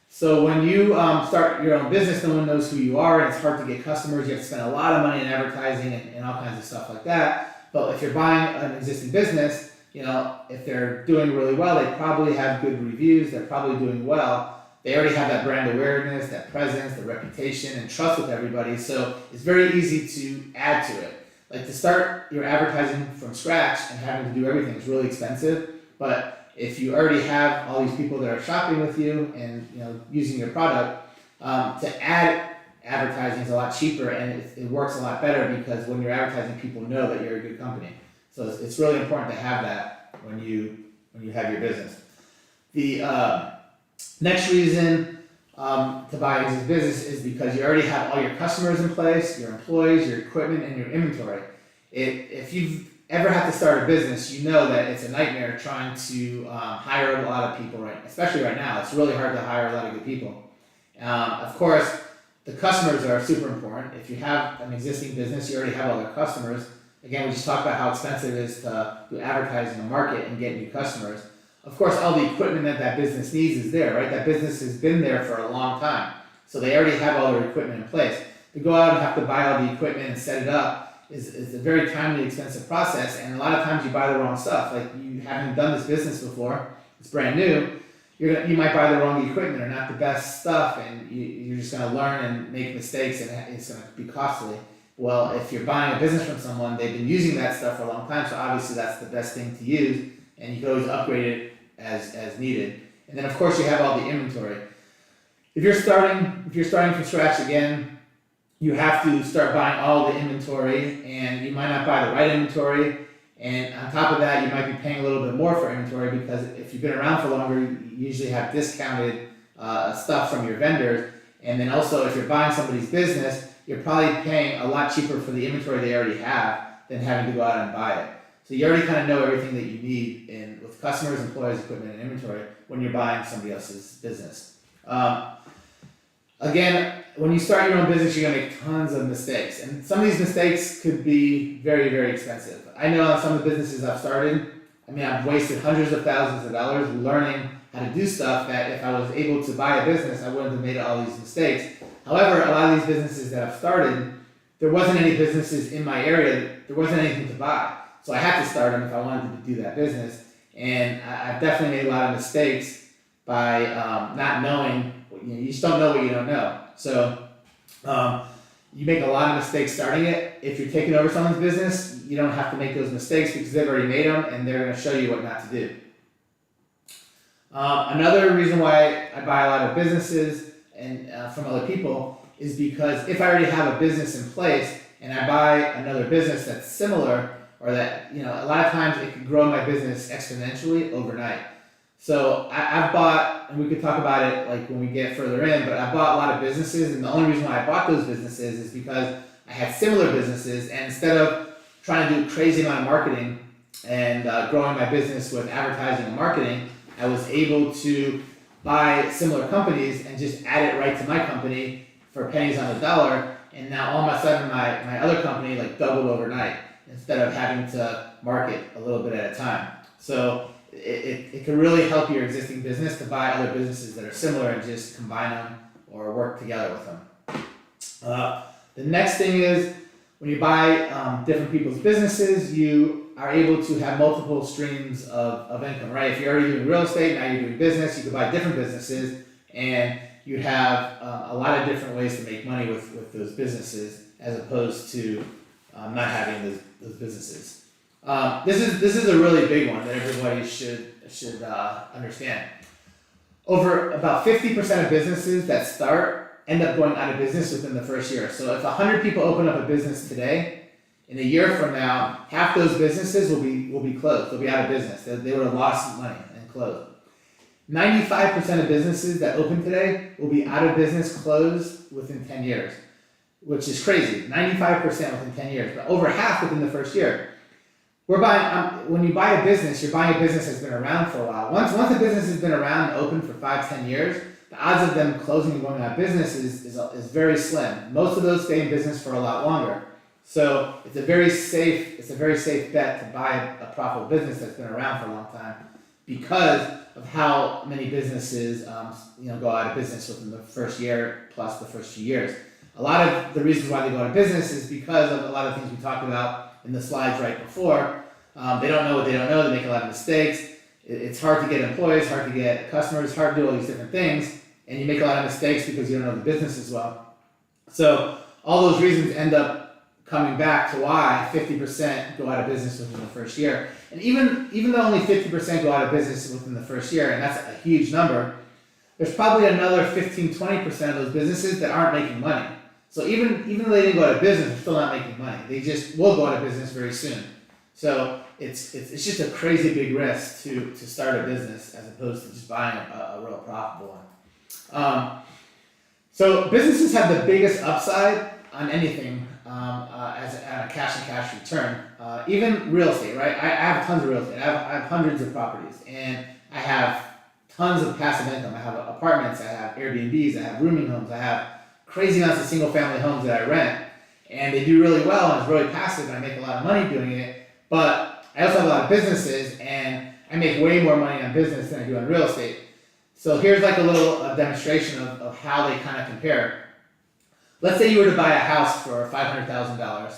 So when you start your own business, no one knows who you are, and it's hard to get customers. You have to spend a lot of money in advertising and all kinds of stuff like that. But if you're buying an existing business, if they're doing really well, they probably have good reviews. They're probably doing well. They already have that brand awareness, that presence, the reputation, and trust with everybody. So it's very easy to add to it. Like to start your advertising from scratch and having to do everything is really expensive. But if you already have all these people that are shopping with you and using your product, to add advertising is a lot cheaper and it works a lot better because when you're advertising, people know that you're a good company. So it's really important to have that when you have your business. The next reason to buy a business is because you already have all your customers in place, your employees, your equipment, and your inventory. If you've ever had to start a business, you know that it's a nightmare trying to hire a lot of people, especially right now. It's really hard to hire a lot of good people. Of course, the customers are super important. If you have an existing business, you already have all their customers. Again, we just talked about how expensive it is to do advertising and market and get new customers. Of course, all the equipment that business needs is there, right? That business has been there for a long time. So they already have all their equipment in place. To go out and have to buy all the equipment and set it up is a very timely, expensive process. And a lot of times you buy the wrong stuff. Like you haven't done this business before, it's brand new. You might buy the wrong equipment or not the best stuff, and you're just going to learn and make mistakes, and it's going to be costly. Well, if you're buying a business from someone, they've been using that stuff for a long time, so obviously that's the best thing to use, and you can always upgrade it as needed. And then of course you have all the inventory. If you're starting from scratch again, you have to start buying all the inventory, and you might not buy the right inventory. And on top of that, you might be paying a little bit more for inventory because if you've been around for longer, you usually have discounted stuff from your vendors. And then also, if you're buying somebody's business, you're probably paying a lot cheaper for the inventory they already have than having to go out and buy it. So you already kind of know everything that you need with customers, employees, equipment, and inventory when you're buying somebody else's business. Again, when you start your own business, you're going to make tons of mistakes. And some of these mistakes could be very, very expensive. I know on some of the businesses I've started, I've wasted hundreds of thousands of dollars learning how to do stuff that if I was able to buy a business, I wouldn't have made all these mistakes. However, a lot of these businesses that I've started, there wasn't any businesses in my area, there wasn't anything to buy. So I had to start them if I wanted to do that business. And I've definitely made a lot of mistakes by not knowing, you just don't know what you don't know. So you make a lot of mistakes starting it. If you're taking over someone's business, you don't have to make those mistakes because they've already made them and they're going to show you what not to do. Another reason why I buy a lot of businesses and from other people is because if I already have a business in place and I buy another business that's similar, or that, a lot of times it can grow my business exponentially overnight. So I've bought, and we could talk about it like when we get further in, but I bought a lot of businesses, and the only reason why I bought those businesses is because I had similar businesses, and instead of trying to do a crazy amount of marketing and growing my business with advertising and marketing, I was able to buy similar companies and just add it right to my company for pennies on the dollar, and now all of a sudden my other company like doubled overnight instead of having to market a little bit at a time. So it can really help your existing business to buy other businesses that are similar and just combine them or work together with them. The next thing is when you buy different people's businesses, you are able to have multiple streams of income, right? If you're already doing real estate, now you're doing business, you can buy different businesses and you have a lot of different ways to make money with those businesses as opposed to not having those businesses. This is a really big one that everybody should understand. Over about 50% of businesses that start end up going out of business within the first year. So if 100 people open up a business today, in a year from now, half those businesses will be closed. They'll be out of business. They would have lost money and closed. 95% of businesses that open today will be out of business, closed within 10 years. Which is crazy, 95% within 10 years, but over half within the first year. We're buying, when you buy a business, you're buying a business that's been around for a while. Once a business has been around and open for 5-10 years, the odds of them closing and going out of business is very slim. Most of those stay in business for a lot longer. So it's a very safe bet to buy a profitable business that's been around for a long time because of how many businesses go out of business within the first year plus the first few years. A lot of the reasons why they go out of business is because of a lot of things we talked about in the slides right before. They don't know what they don't know, they make a lot of mistakes. It's hard to get employees, hard to get customers, hard to do all these different things, and you make a lot of mistakes because you don't know the business as well. So all those reasons end up coming back to why 50% go out of business within the first year. And even though only 50% go out of business within the first year, and that's a huge number, there's probably another 15-20% of those businesses that aren't making money. So even though they didn't go out of business, they're still not making money. They just will go out of business very soon. So it's just a crazy big risk to start a business as opposed to just buying a real profitable one. So businesses have the biggest upside on anything as a cash return. Even real estate, right? I have tons of real estate. I have hundreds of properties, and I have tons of passive income. I have apartments. I have Airbnbs. I have rooming homes. I have crazy amounts of single family homes that I rent, and they do really well, and it's really passive, and I make a lot of money doing it. But I also have a lot of businesses, and I make way more money on business than I do on real estate. So here's like a little demonstration of how they kind of compare. Let's say you were to buy a house for $500,000,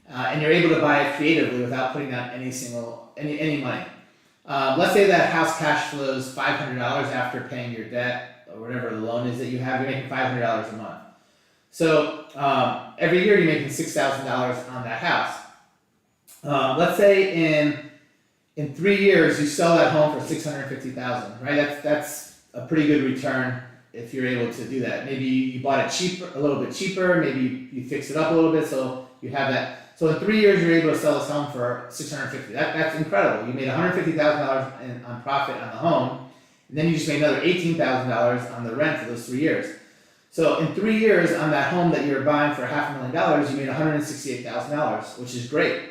and you're able to buy it creatively without putting down any money. Let's say that house cash flows $500 after paying your debt or whatever the loan is that you have. You're making $500 a month. So every year you're making $6,000 on that house. Let's say in 3 years you sell that home for $650,000, right? That's a pretty good return if you're able to do that. Maybe you bought it a little bit cheaper. Maybe you fix it up a little bit so you have that. So in 3 years you're able to sell this home for $650,000. That's incredible. You made $150,000 on profit on the home. And then you just made another $18,000 on the rent for those 3 years. So in 3 years on that home that you're buying for $500,000, you made $168,000, which is great.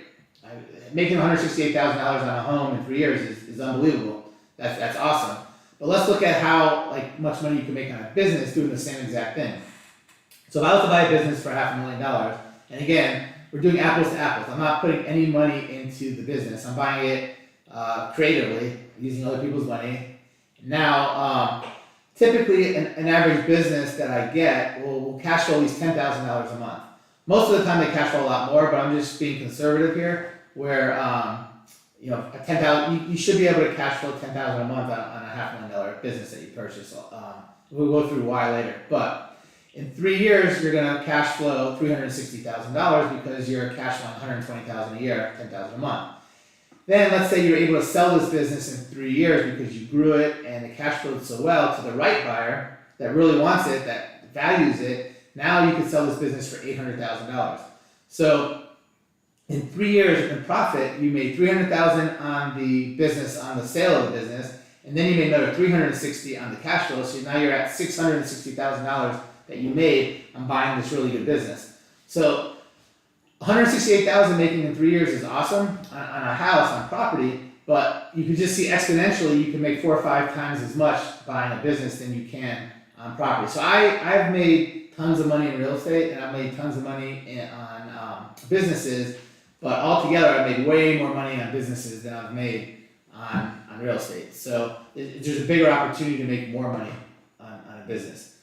Making $168,000 on a home in 3 years is unbelievable. That's awesome. But let's look at how much money you can make on a business doing the same exact thing. So if I was to buy a business for $500,000, and again, we're doing apples to apples. I'm not putting any money into the business. I'm buying it creatively, using other people's money. Now, typically an average business that I get will cash flow at least $10,000 a month. Most of the time they cash flow a lot more, but I'm just being conservative here, where, you know, a 10,000, you should be able to cash flow 10,000 a month on a $500,000 business that you purchase. We'll go through why later, but in 3 years, you're gonna cash flow $360,000 because you're cash flowing $120,000 a year, 10,000 a month. Then let's say you're able to sell this business in 3 years because you grew it and it cash flowed so well to the right buyer that really wants it, that values it. Now you can sell this business for $800,000. So in 3 years in profit, you made $300,000 on the business, on the sale of the business, and then you made another $360,000 on the cash flow. So now you're at $660,000 that you made on buying this really good business. So $168,000 making in 3 years is awesome on a house, on property, but you can just see exponentially you can make 4 or 5 times as much buying a business than you can on property. So I've made tons of money in real estate and I've made tons of money on businesses, but altogether I've made way more money on businesses than I've made on real estate. So there's a bigger opportunity to make more money on a business.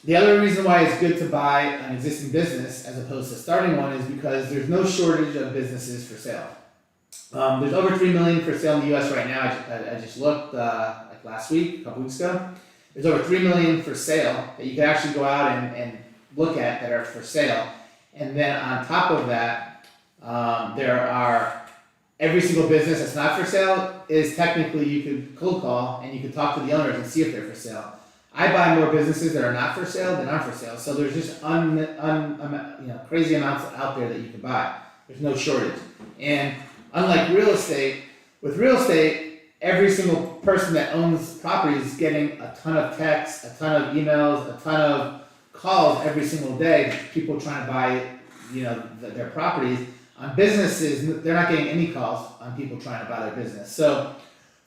The other reason why it's good to buy an existing business as opposed to starting one is because there's no shortage of businesses for sale. There's over 3 million for sale in the US right now. I just looked like last week, a couple weeks ago. There's over 3 million for sale that you can actually go out and look at that are for sale. And then on top of that, there are every single business that's not for sale is technically you could cold call and you could talk to the owners and see if they're for sale. I buy more businesses that are not for sale than are for sale. So there's just crazy amounts out there that you can buy. There's no shortage. And unlike real estate, with real estate, every single person that owns property is getting a ton of texts, a ton of emails, a ton of calls every single day. People trying to buy, their properties. On businesses, they're not getting any calls on people trying to buy their business. So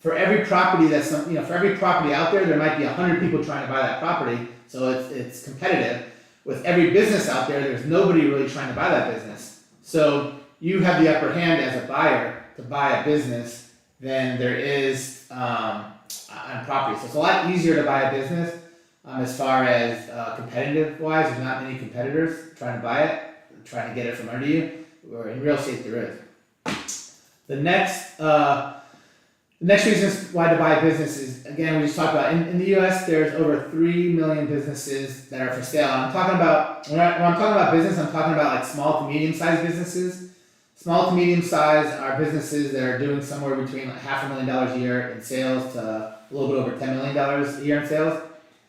for every property for every property out there might be 100 people trying to buy that property. So it's competitive. With every business out there, there's nobody really trying to buy that business. So you have the upper hand as a buyer to buy a business than there is on property. So it's a lot easier to buy a business as far as competitive wise. There's not many competitors trying to buy it, trying to get it from under you. Or in real estate there is. The next reason why to buy a business is, again, we just talked about, in the US, there's over 3 million businesses that are for sale. I'm talking about, when I'm talking about business, I'm talking about like small to medium sized businesses. Small to medium size are businesses that are doing somewhere between like $500,000 a year in sales to a little bit over $10 million a year in sales.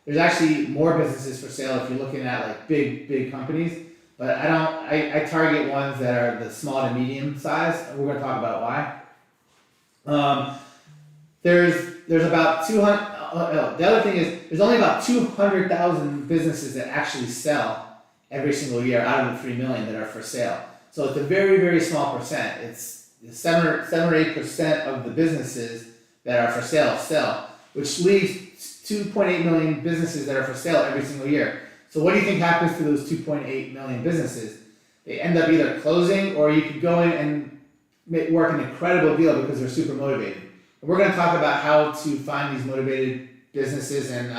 There's actually more businesses for sale if you're looking at like big companies. But I target ones that are the small to medium size, and we're going to talk about why. There's about 200, the other thing is, there's only about 200,000 businesses that actually sell every single year out of the 3 million that are for sale. So it's a very, very small percent. It's 7 or 8% of the businesses that are for sale sell, which leaves 2.8 million businesses that are for sale every single year. So what do you think happens to those 2.8 million businesses? They end up either closing, or you could go in and work an incredible deal because they're super motivated. And we're going to talk about how to find these motivated businesses and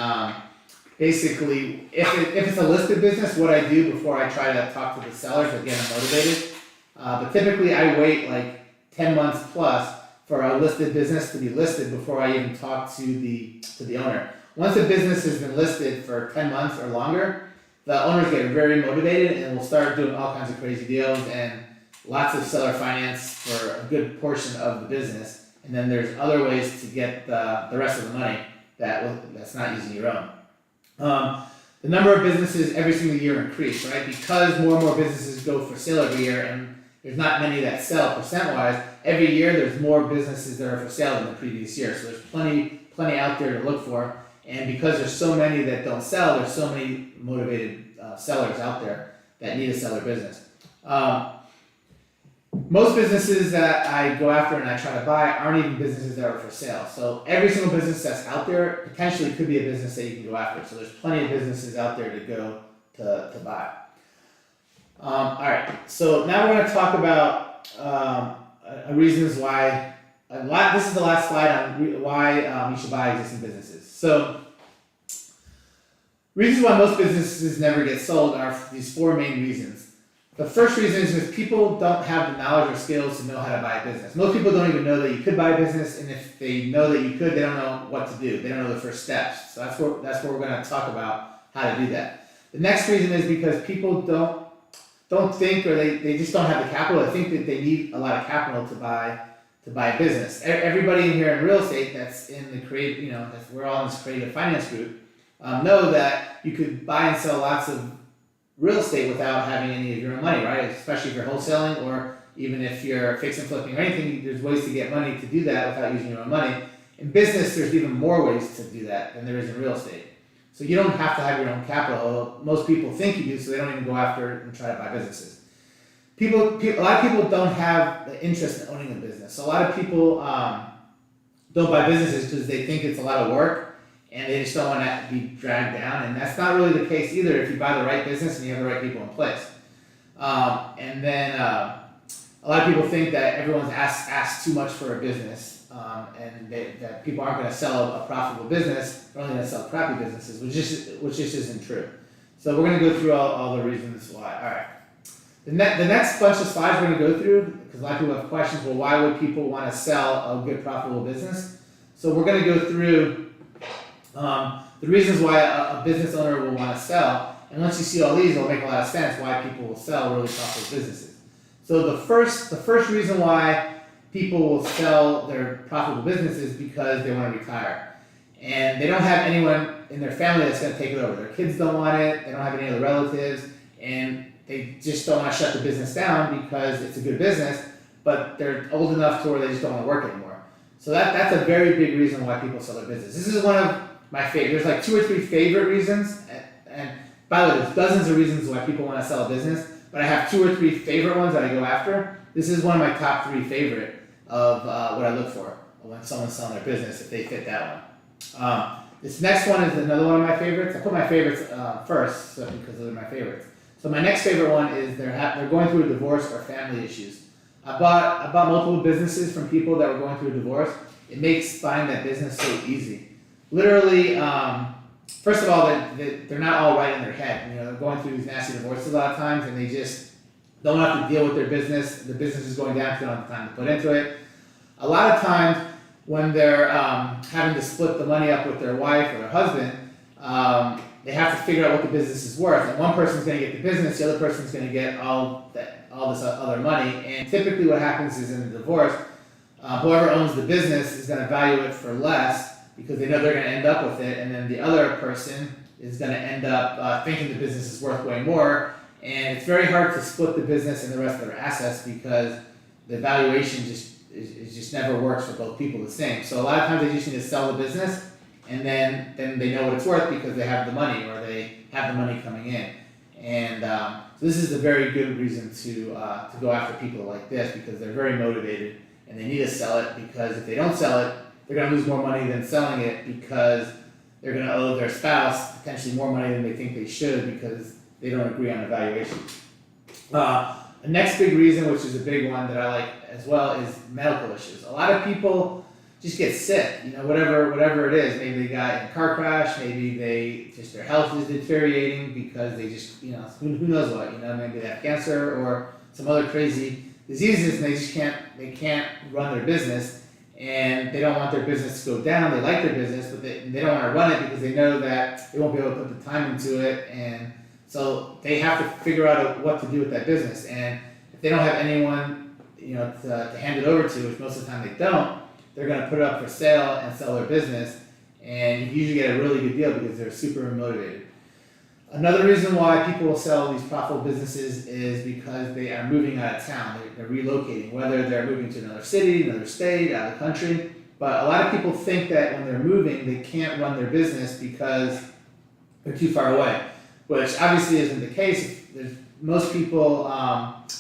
basically, if it's a listed business, what I do before I try to talk to the seller to get them motivated. But typically I wait like 10 months plus for a listed business to be listed before I even talk to the owner. Once a business has been listed for 10 months or longer, the owners get very motivated and will start doing all kinds of crazy deals and lots of seller finance for a good portion of the business. And then there's other ways to get the rest of the money that's not using your own. The number of businesses every single year increase, right? Because more and more businesses go for sale every year and there's not many that sell percent-wise, every year there's more businesses that are for sale than the previous year. So there's plenty out there to look for. And because there's so many that don't sell, there's so many motivated sellers out there that need to sell their business. Most businesses that I go after and I try to buy aren't even businesses that are for sale. So every single business that's out there potentially could be a business that you can go after. So there's plenty of businesses out there to go to buy. All right, so now we're going to talk about reasons why. This is the last slide on why you should buy existing businesses. So Reasons why most businesses never get sold are these four main reasons. The first reason is because people don't have the knowledge or skills to know how to buy a business. Most people don't even know that you could buy a business, and if they know that you could, they don't know what to do. They don't know the first steps. So that's what we're going to talk about, how to do that. The next reason is because people don't think, or they just don't have the capital. They think that they need a lot of capital to buy a business. Everybody in here in real estate that's in the creative, we're all in this creative finance group, know that you could buy and sell lots of real estate without having any of your own money, right? Especially if you're wholesaling, or even if you're fix and flipping or anything, there's ways to get money to do that without using your own money. In business, there's even more ways to do that than there is in real estate. So you don't have to have your own capital, although most people think you do, so they don't even go after it and try to buy businesses. A lot of people don't have the interest in owning a business. So a lot of people don't buy businesses because they think it's a lot of work, and they just don't want to be dragged down, and that's not really the case either if you buy the right business and you have the right people in place. And then a lot of people think that everyone's asked too much for a business, and that people aren't going to sell a profitable business, they're only going to sell crappy businesses, which just isn't true. So we're going to go through all the reasons why. All right. The next bunch of slides we're going to go through, because a lot of people have questions, well, why would people want to sell a good profitable business? So we're going to go through the reasons why a business owner will want to sell, and once you see all these, it'll make a lot of sense why people will sell really profitable businesses. So the first reason why people will sell their profitable businesses is because they want to retire, and they don't have anyone in their family that's going to take it over. Their kids don't want it, they don't have any other relatives, and they just don't want to shut the business down because it's a good business, but they're old enough to where they just don't want to work anymore. So that's a very big reason why people sell their business. This is one of my favorite. There's like 2 or 3 favorite reasons, and by the way, there's dozens of reasons why people want to sell a business, but I have 2 or 3 favorite ones that I go after. This is one of my top 3 favorite of what I look for when someone's selling their business, if they fit that one. This next one is another one of my favorites. I put my favorites first because those are my favorites. So my next favorite one is they're going through a divorce or family issues. I bought multiple businesses from people that were going through a divorce. It makes buying that business so easy. Literally, first of all, they're not all right in their head. They're going through these nasty divorces a lot of times, and they just don't have to deal with their business. The business is going down, so they don't have time to put into it. A lot of times, when they're having to split the money up with their wife or their husband, they have to figure out what the business is worth. And one person's going to get the business, the other person's going to get all this other money. And typically, what happens is in a divorce, whoever owns the business is going to value it for less, because they know they're going to end up with it, and then the other person is going to end up thinking the business is worth way more, and it's very hard to split the business and the rest of their assets because the valuation just never works for both people the same. So a lot of times they just need to sell the business, and then they know what it's worth because they have the money, or they have the money coming in. And so this is a very good reason to go after people like this, because they're very motivated and they need to sell it, because if they don't sell it, they're going to lose more money than selling it, because they're going to owe their spouse potentially more money than they think they should because they don't agree on the valuation. The next big reason, which is a big one that I like as well, is medical issues. A lot of people just get sick, whatever it is. Maybe they got in a car crash, maybe their health is deteriorating because they just, who knows what, maybe they have cancer or some other crazy diseases, and they can't run their business. And they don't want their business to go down. They like their business, but they don't want to run it because they know that they won't be able to put the time into it. And so they have to figure out what to do with that business. And if they don't have anyone, to hand it over to, which most of the time they don't, they're going to put it up for sale and sell their business. And you usually get a really good deal because they're super motivated. Another reason why people will sell these profitable businesses is because they are moving out of town. They're relocating, whether they're moving to another city, another state, out of the country. But a lot of people think that when they're moving, they can't run their business because they're too far away, which obviously isn't the case. Most people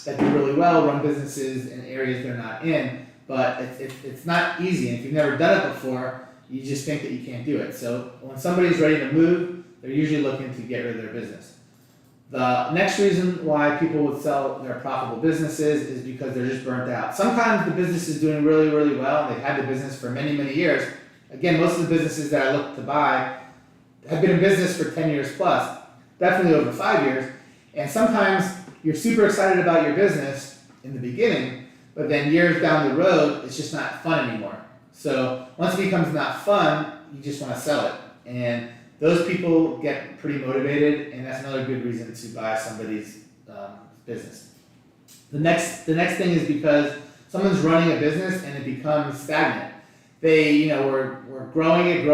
that do really well run businesses in areas they're not in, but it's not easy. And if you've never done it before, you just think that you can't do it. So when somebody's ready to move, they're usually looking to get rid of their business. The next reason why people would sell their profitable businesses is because they're just burnt out. Sometimes the business is doing really, really well, and they've had the business for many, many years. Again, most of the businesses that I look to buy have been in business for 10 years plus, definitely over 5 years, and sometimes you're super excited about your business in the beginning, but then years down the road, it's just not fun anymore. So once it becomes not fun, you just want to sell it. And those people get pretty motivated, and that's another good reason to buy somebody's business. The next thing is because someone's running a business and it becomes stagnant. We're growing it, and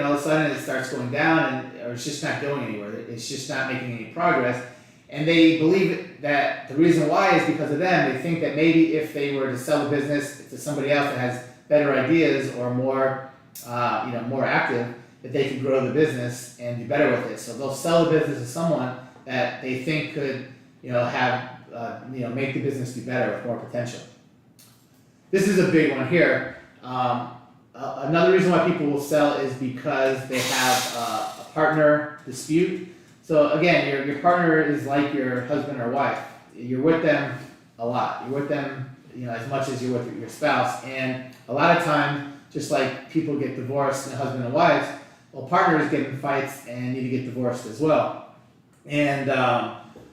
all of a sudden it starts going down, or it's just not going anywhere. It's just not making any progress. And they believe that the reason why is because of them. They think that maybe if they were to sell the business to somebody else that has better ideas or more active, that they could grow the business and do better with it. So they'll sell the business to someone that they think could, make the business do better with more potential. This is a big one here. Another reason why people will sell is because they have a partner dispute. So again, your partner is like your husband or wife. You're with them a lot. You're with them, as much as you're with your spouse. And a lot of times, just like people get divorced and husband and wife, well, partners get in fights and need to get divorced as well. And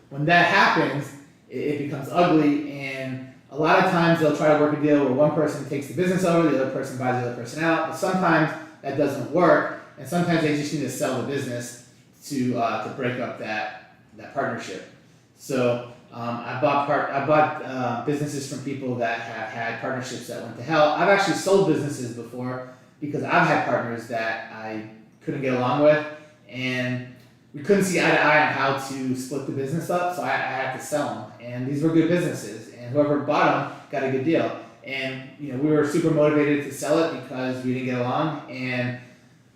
when that happens, it becomes ugly. And a lot of times they'll try to work a deal where one person takes the business over, the other person buys the other person out. But sometimes that doesn't work, and sometimes they just need to sell the business to break up that partnership. So I bought businesses from people that have had partnerships that went to hell. I've actually sold businesses before because I've had partners that I couldn't get along with, and we couldn't see eye to eye on how to split the business up, so I had to sell them. And these were good businesses, and whoever bought them got a good deal. And we were super motivated to sell it because we didn't get along, and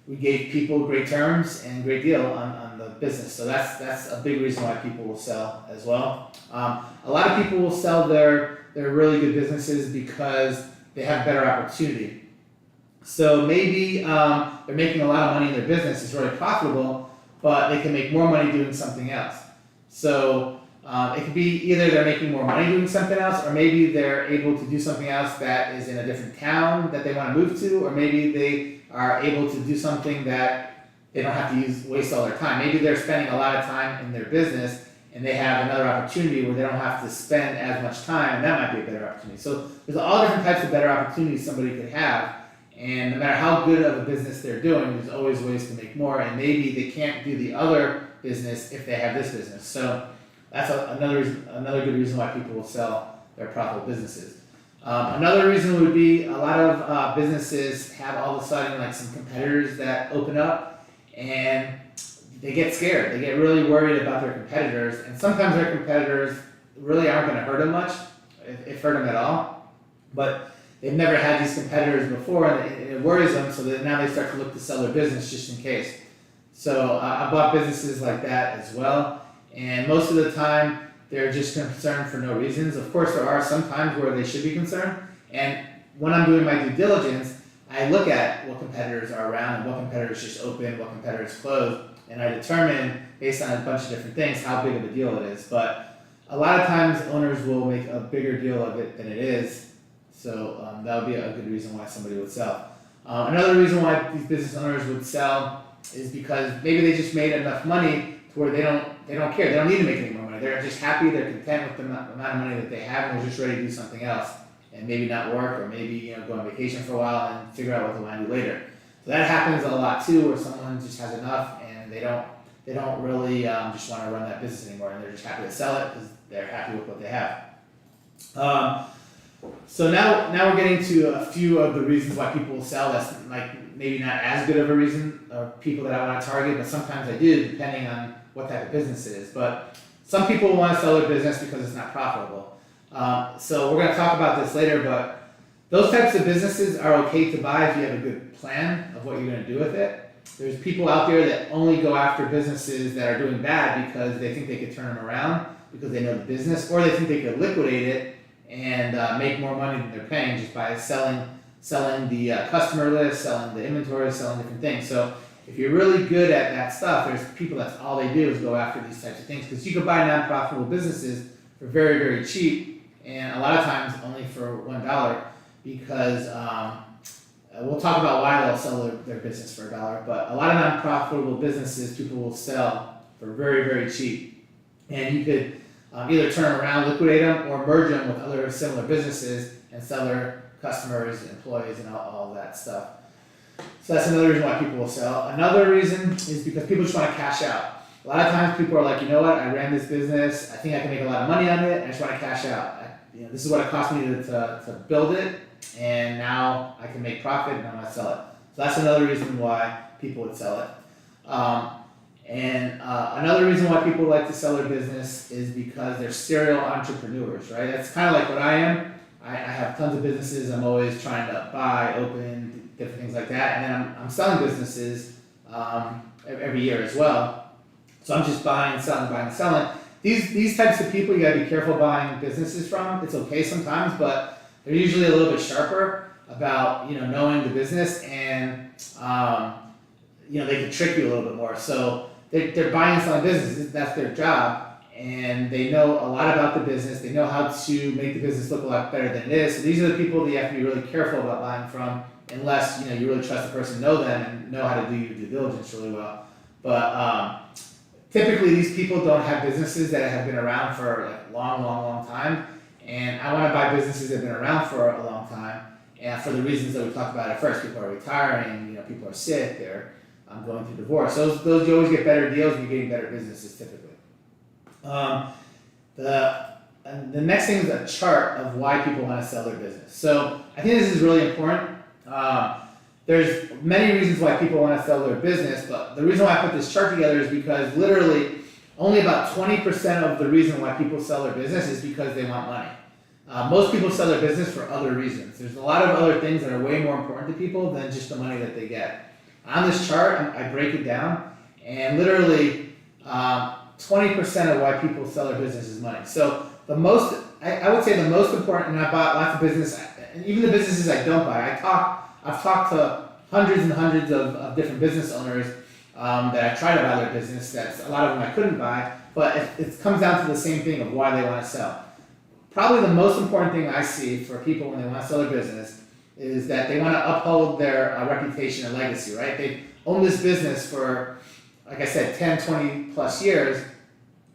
we gave people great terms and great deal on the business. So that's a big reason why people will sell as well. A lot of people will sell their really good businesses because they have better opportunity. So maybe they're making a lot of money in their business, it's really profitable, but they can make more money doing something else. So it could be either they're making more money doing something else, or maybe they're able to do something else that is in a different town that they want to move to, or maybe they are able to do something that they don't have to waste all their time. Maybe they're spending a lot of time in their business and they have another opportunity where they don't have to spend as much time, and that might be a better opportunity. So there's all different types of better opportunities somebody could have, and no matter how good of a business they're doing, there's always ways to make more, and maybe they can't do the other business if they have this business. So that's another good reason why people will sell their profitable businesses. Another reason would be a lot of businesses have all of a sudden like some competitors that open up, and they get scared. They get really worried about their competitors, and sometimes their competitors really aren't going to hurt them much, if hurt them at all. But they've never had these competitors before, and it worries them, so that now they start to look to sell their business just in case. So I bought businesses like that as well, and most of the time they're just concerned for no reasons. Of course, there are some times where they should be concerned, and when I'm doing my due diligence, I look at what competitors are around and what competitors just open, what competitors close, and I determine based on a bunch of different things how big of a deal it is. But a lot of times owners will make a bigger deal of it than it is, so that would be a good reason why somebody would sell. Another reason why these business owners would sell is because maybe they just made enough money to where they don't care. They don't need to make any more money. They're just happy. They're content with the amount of money that they have, and they're just ready to do something else, and maybe not work, or maybe go on vacation for a while and figure out what they want to do later. So that happens a lot too, where someone just has enough and they don't really just want to run that business anymore, and they're just happy to sell it because they're happy with what they have. So now we're getting to a few of the reasons why people will sell. That's like maybe not as good of a reason, or people that I want to target, but sometimes I do, depending on what type of business it is. But some people want to sell their business because it's not profitable. So we're going to talk about this later, but those types of businesses are okay to buy if you have a good plan of what you're going to do with it. There's people out there that only go after businesses that are doing bad because they think they could turn them around because they know the business, or they think they could liquidate it and make more money than they're paying just by selling the customer list, selling the inventory, selling different things. So if you're really good at that stuff, there's people that's all they do is go after these types of things, because you can buy non-profitable businesses for very, very cheap, and a lot of times only for $1, because we'll talk about why they'll sell their business for $1, but a lot of non-profitable businesses, people will sell for very, very cheap. And you could either turn them around, liquidate them, or merge them with other similar businesses and sell their customers, employees, and all that stuff. So that's another reason why people will sell. Another reason is because people just want to cash out. A lot of times people are like, you know what, I ran this business, I think I can make a lot of money on it, I just want to cash out. This is what it cost me to build it, and now I can make profit and I'm going to sell it. So that's another reason why people would sell it. Another reason why people like to sell their business is because they're serial entrepreneurs, right? That's kind of like what I am. I have tons of businesses. I'm always trying to buy, open, different things like that. And then I'm selling businesses every year as well. So I'm just buying and selling. These types of people, you gotta be careful buying businesses from. It's okay sometimes, but they're usually a little bit sharper about, knowing the business, and they can trick you a little bit more. So they're buying and selling businesses. That's their job. And they know a lot about the business. They know how to make the business look a lot better than it is. So these are the people that you have to be really careful about buying from, unless you really trust the person, know them, and know how to do your due diligence really well. But typically, these people don't have businesses that have been around for like long time. And I want to buy businesses that have been around for a long time, and for the reasons that we talked about at first. People are retiring. People are sick. They're going through divorce. Those you always get better deals, and you're getting better businesses typically. The next thing is a chart of why people want to sell their business. So I think this is really important. There's many reasons why people want to sell their business, but the reason why I put this chart together is because literally only about 20% of the reason why people sell their business is because they want money. Most people sell their business for other reasons. There's a lot of other things that are way more important to people than just the money that they get. On this chart, I break it down, and literally 20% of why people sell their business is money. So I would say the most important, and I bought lots of business, and even the businesses I don't buy, I've talked to hundreds and hundreds of different business owners that I try to buy their business. That's a lot of them I couldn't buy, but it comes down to the same thing of why they want to sell. Probably the most important thing I see for people when they want to sell their business is that they want to uphold their reputation and legacy, right? They've owned this business for, like I said, 10, 20 plus years,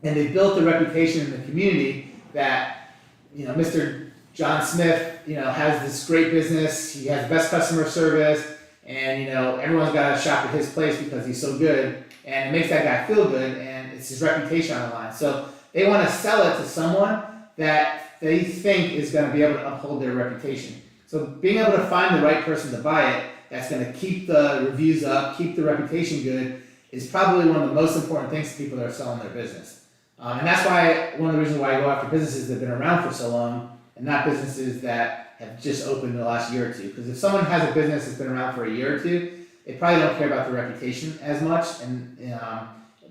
and they've built a reputation in the community that, Mr. John Smith, has this great business, he has the best customer service, and, everyone's got to shop at his place because he's so good, and it makes that guy feel good, and it's his reputation on the line. So they want to sell it to someone that they think is going to be able to uphold their reputation. So being able to find the right person to buy it, that's going to keep the reviews up, keep the reputation good, is probably one of the most important things to people that are selling their business. And that's why, one of the reasons why I go after businesses that have been around for so long, and not businesses that have just opened in the last year or two. Because if someone has a business that's been around for a year or two, they probably don't care about the reputation as much. And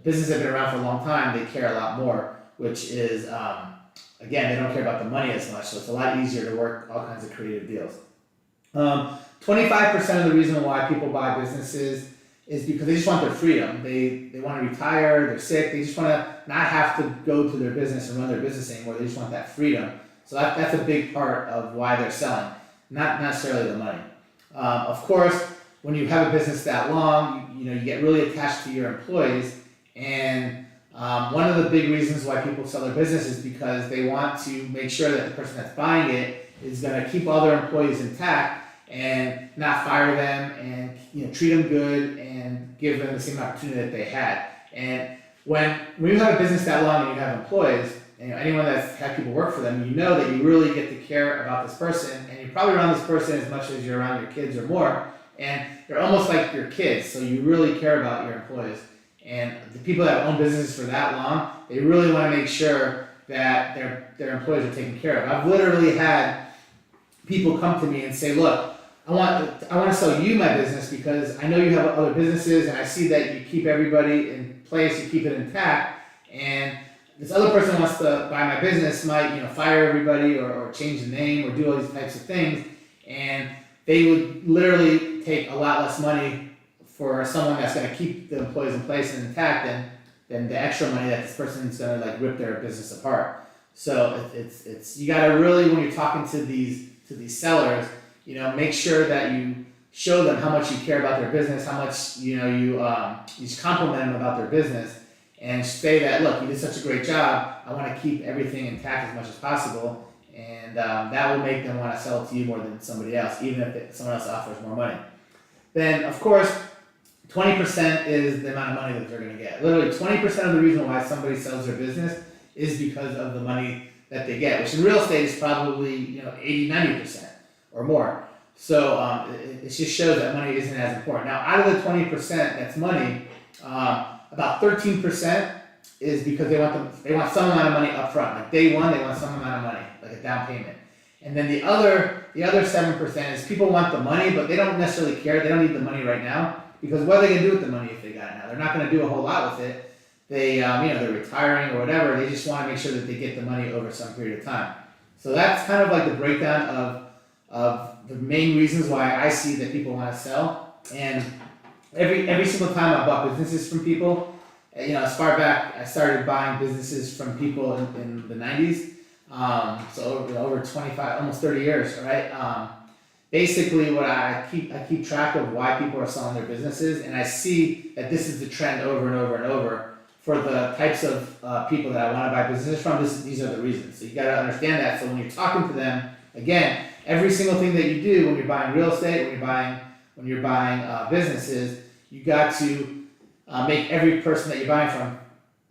businesses that have been around for a long time, they care a lot more, which is, again, they don't care about the money as much. So it's a lot easier to work all kinds of creative deals. 25% of the reason why people buy businesses is because they just want their freedom. They want to retire, they're sick, they just want to not have to go to their business and run their business anymore. They just want that freedom. So that's a big part of why they're selling, not necessarily the money. Of course, when you have a business that long, you get really attached to your employees, and one of the big reasons why people sell their business is because they want to make sure that the person that's buying it is going to keep all their employees intact and not fire them, and treat them good and give them the same opportunity that they had. And when you have a business that long and you have employees, and anyone that's had people work for them, you know that you really get to care about this person, and you're probably around this person as much as you're around your kids or more, and they're almost like your kids, so you really care about your employees. And the people that own businesses for that long, they really want to make sure that their employees are taken care of. I've literally had people come to me and say, look, I want to sell you my business because I know you have other businesses, and I see that you keep everybody in place, you keep it intact, and this other person wants to buy my business, might fire everybody or change the name or do all these types of things, and they would literally take a lot less money for someone that's going to keep the employees in place and intact than the extra money that this person's going to rip their business apart. So it's you got to really, when you're talking to these sellers, make sure that you show them how much you care about their business, how much you just compliment them about their business, and say that, look, you did such a great job. I want to keep everything intact as much as possible, and that will make them want to sell it to you more than somebody else, even if someone else offers more money. Then, of course, 20% is the amount of money that they're going to get. Literally, 20% of the reason why somebody sells their business is because of the money that they get, which in real estate is probably 80, 90% or more. So it just shows that money isn't as important. Now, out of the 20% that's money, about 13% is because they want some amount of money up front. Like day one, they want some amount of money, like a down payment. And then the other 7% is people want the money, but they don't necessarily care. They don't need the money right now, because what are they going to do with the money if they got it now? They're not going to do a whole lot with it. They're retiring or whatever. They just want to make sure that they get the money over some period of time. So that's kind of like the breakdown of the main reasons why I see that people want to sell. And every single time I bought businesses from people, as far back, I started buying businesses from people in the 90s. So over 25, almost 30 years, right? Basically what I keep track of why people are selling their businesses, and I see that this is the trend over and over and over for the types of people that I want to buy businesses from. These are the reasons. So you got to understand that. So when you're talking to them, again, every single thing that you do when you're buying real estate, when you're buying businesses, you got to make every person that you're buying from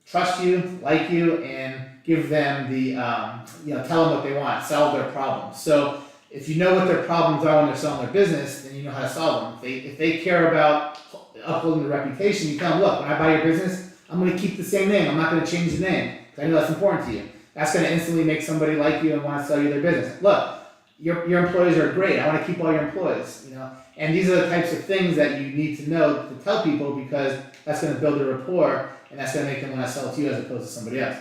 trust you, like you, and give them the tell them what they want, solve their problems. So if you know what their problems are when they're selling their business, then you know how to solve them. If they care about upholding their reputation, you tell them, look, when I buy your business, I'm going to keep the same name. I'm not going to change the name, because I know that's important to you. That's going to instantly make somebody like you and want to sell you their business. Look, your employees are great. I want to keep all your employees. And these are the types of things that you need to know to tell people, because that's going to build a rapport, and that's going to make them want to sell to you as opposed to somebody else.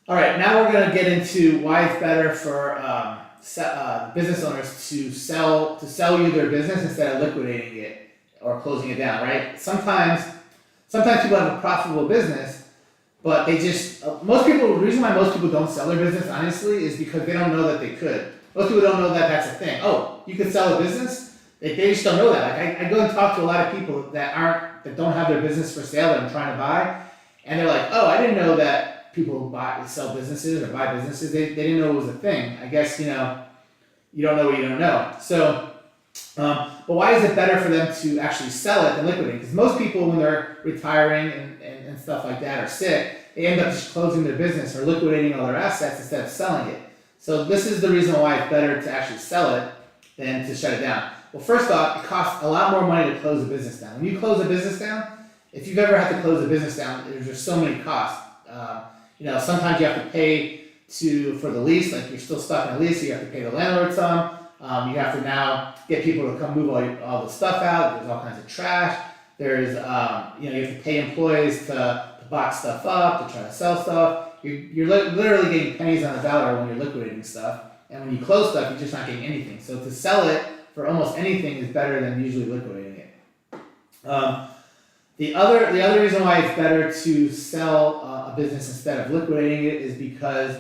All right, now we're going to get into why it's better for business owners to sell you their business instead of liquidating it or closing it down, right? Sometimes people have a profitable business, but they just, the reason why most people don't sell their business, honestly, is because they don't know that they could. Most people don't know that that's a thing. Oh, you could sell a business? They just don't know that. Like I go and talk to a lot of people that don't have their business for sale that I'm trying to buy, and they're like, oh, I didn't know that people sell businesses or buy businesses. They didn't know it was a thing. I guess, you don't know what you don't know. So, but why is it better for them to actually sell it than liquidate? Because most people, when they're retiring and stuff like that, or sick, they end up just closing their business or liquidating all their assets instead of selling it. So this is the reason why it's better to actually sell it than to shut it down. Well, first off, it costs a lot more money to close a business down. When you close a business down, if you've ever had to close a business down, there's just so many costs. Sometimes you have to pay for the lease, like you're still stuck in a lease, so you have to pay the landlord some. You have to now get people to come move all the stuff out. There's all kinds of trash. There's, you have to pay employees to box stuff up, to try to sell stuff. You're literally getting pennies on the dollar when you're liquidating stuff. And when you close stuff, you're just not getting anything. So to sell it for almost anything is better than usually liquidating it. The other reason why it's better to sell a business instead of liquidating it is because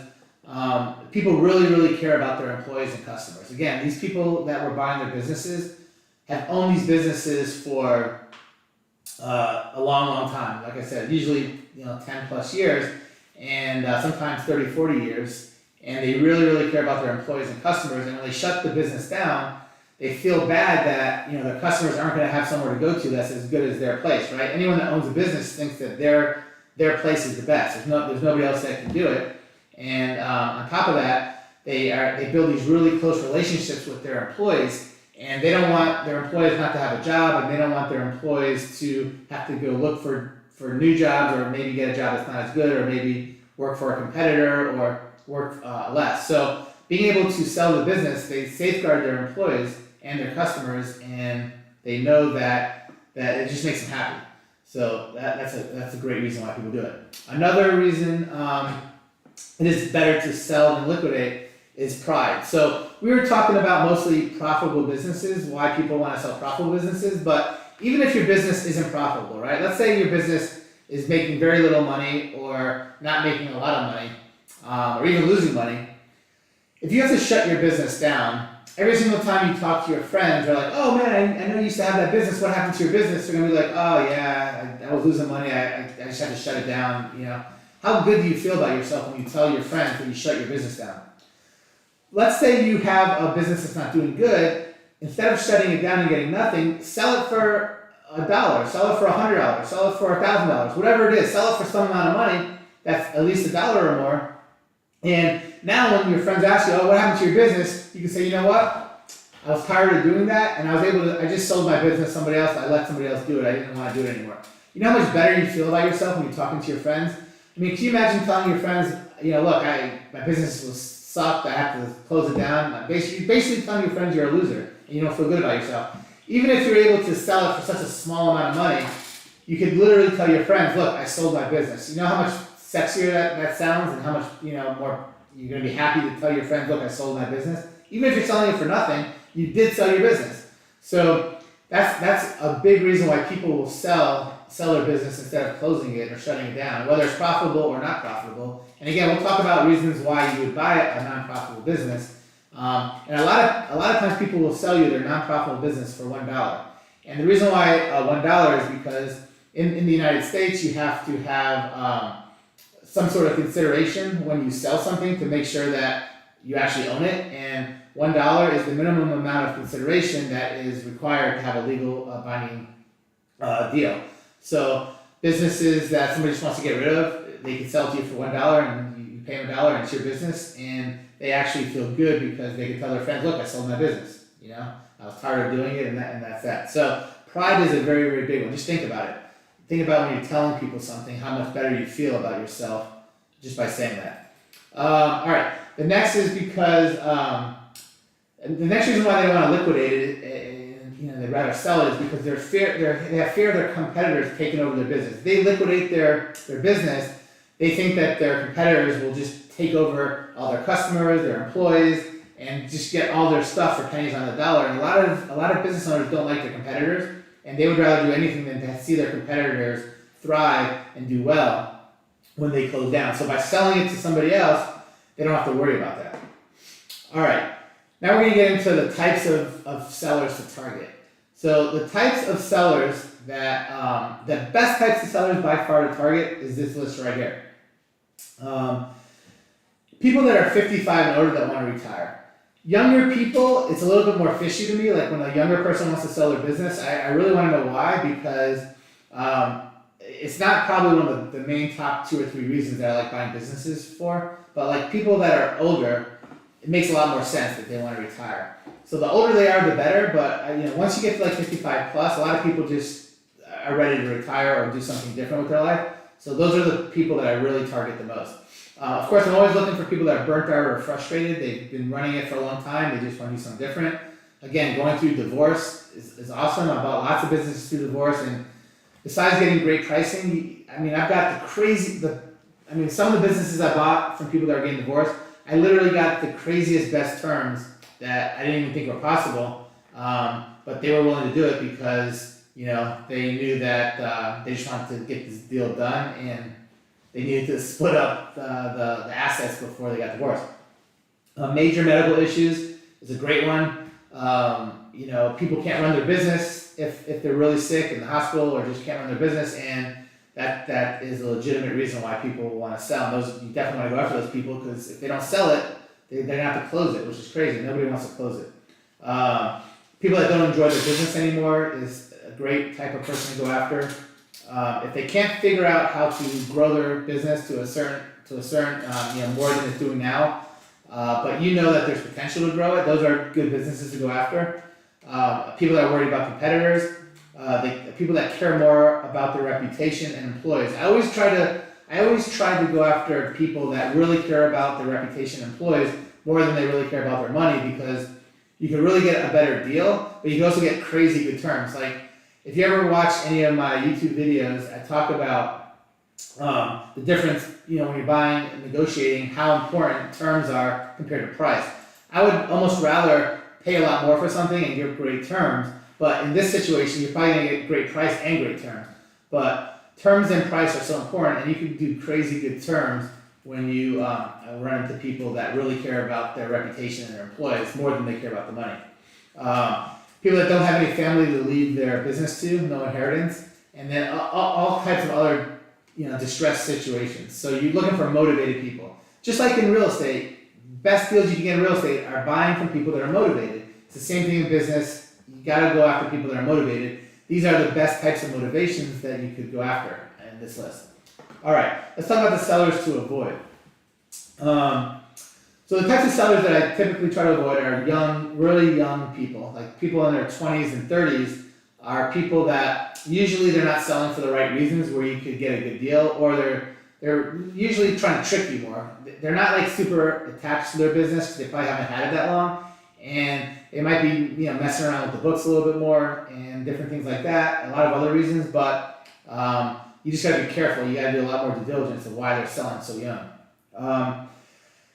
people really, really care about their employees and customers. Again, these people that were buying their businesses have owned these businesses for a long, long time. Like I said, usually 10 plus years, and sometimes 30, 40 years. And they really, really care about their employees and customers. And when they shut the business down, they feel bad that their customers aren't going to have somewhere to go to that's as good as their place, right? Anyone that owns a business thinks that their place is the best. There's nobody else that can do it. And on top of that, they build these really close relationships with their employees, and they don't want their employees not to have a job, and they don't want their employees to have to go look for new jobs, or maybe get a job that's not as good, or maybe work for a competitor, or work less. So being able to sell the business, they safeguard their employees and their customers, and they know that it just makes them happy. So that's a great reason why people do it. Another reason it is better to sell than liquidate is pride. So we were talking about mostly profitable businesses, why people want to sell profitable businesses, but even if your business isn't profitable, right? Let's say your business is making very little money, or not making a lot of money, or even losing money. If you have to shut your business down, every single time you talk to your friends, they're like, oh man, I know you used to have that business, what happened to your business? They're gonna be like, oh yeah, I was losing money, I just had to shut it down, you know. How good do you feel about yourself when you tell your friends that you shut your business down? Let's say you have a business that's not doing good, instead of shutting it down and getting nothing, sell it for $1, sell it for $100, sell it for $1,000, whatever it is, sell it for some amount of money that's at least $1 or more. And now when your friends ask you, oh, what happened to your business? You can say, you know what? I was tired of doing that and I just sold my business to somebody else. I let somebody else do it. I didn't want to do it anymore. You know how much better you feel about yourself when you're talking to your friends? I mean, can you imagine telling your friends, you know, look, my business was sucked. I have to close it down. Basically telling your friends you're a loser and you don't feel good about yourself. Even if you're able to sell it for such a small amount of money, you could literally tell your friends, look, I sold my business. You know how much sexier that sounds and how much, you know, more you're going to be happy to tell your friends, look, I sold my business. Even if you're selling it for nothing, you did sell your business. So that's a big reason why people will sell their business instead of closing it or shutting it down, whether it's profitable or not profitable. And again, we'll talk about reasons why you would buy a non-profitable business. And a lot of times people will sell you their non-profitable business for $1. And the reason why $1 is because in the United States you have to have some sort of consideration when you sell something to make sure that you actually own it, and $1 is the minimum amount of consideration that is required to have a legal binding deal. So businesses that somebody just wants to get rid of, they can sell it to you for $1 and you pay them $1 and it's your business, and they actually feel good because they can tell their friends, look, I sold my business, you know, I was tired of doing it, and that's that. So pride is a very, very big one. Just think about it. Think about when you're telling people something, how much better you feel about yourself just by saying that. All right. The next is because the next reason why they want to liquidate it, and you know they'd rather sell it, is because they have fear of their competitors taking over their business. If they liquidate their business, they think that their competitors will just take over all their customers, their employees, and just get all their stuff for pennies on the dollar. And a lot of business owners don't like their competitors, and they would rather do anything than to see their competitors thrive and do well when they close down. So by selling it to somebody else, they don't have to worry about that. All right, now we're going to get into the types of sellers to target. So the types of sellers that, the best types of sellers by far to target is this list right here. People that are 55 and older that want to retire. Younger people, it's a little bit more fishy to me. Like when a younger person wants to sell their business, I really want to know why, because it's not probably one of the main top 2 or 3 reasons that I like buying businesses for. But like people that are older, it makes a lot more sense that they want to retire. So the older they are, the better. But you know, once you get to like 55 plus, a lot of people just are ready to retire or do something different with their life. So those are the people that I really target the most. Of course, I'm always looking for people that are burnt out or frustrated. They've been running it for a long time. They just want to do something different. Again, going through divorce is awesome. I bought lots of businesses through divorce, and besides getting great pricing, I mean, I've got some of the businesses I bought from people that are getting divorced, I literally got the craziest, best terms that I didn't even think were possible. But they were willing to do it because, you know, they knew that they just wanted to get this deal done, and they needed to split up the assets before they got divorced. Major medical issues is a great one. You know, people can't run their business if they're really sick in the hospital, or just can't run their business, and that is a legitimate reason why people want to sell. And those, you definitely want to go after those people, because if they don't sell it, they're going to have to close it, which is crazy. Nobody wants to close it. People that don't enjoy their business anymore is a great type of person to go after. If they can't figure out how to grow their business to a certain you know, more than it's doing now, but you know that there's potential to grow it, those are good businesses to go after. People that are worried about competitors, people that care more about their reputation and employees. I always try to go after people that really care about their reputation and employees more than they really care about their money, because you can really get a better deal, but you can also get crazy good terms. Like, if you ever watch any of my YouTube videos, I talk about the difference, you know, when you're buying and negotiating, how important terms are compared to price. I would almost rather pay a lot more for something and give great terms, but in this situation, you're probably going to get great price and great terms. But terms and price are so important, and you can do crazy good terms when you run into people that really care about their reputation and their employees more than they care about the money. People that don't have any family to leave their business to, no inheritance, and then all types of other, distressed situations. So you're looking for motivated people. Just like in real estate, best deals you can get in real estate are buying from people that are motivated. It's the same thing in business. You gotta go after people that are motivated. These are the best types of motivations that you could go after in this list. All right, let's talk about the sellers to avoid. So the types of sellers that I typically try to avoid are young, really young people, like people in their 20s and 30s are people that usually they're not selling for the right reasons where you could get a good deal, or they're usually trying to trick you more. They're not like super attached to their business because they probably haven't had it that long, and they might be messing around with the books a little bit more and different things like that. A lot of other reasons, but you just gotta be careful. You gotta do a lot more due diligence of why they're selling so young.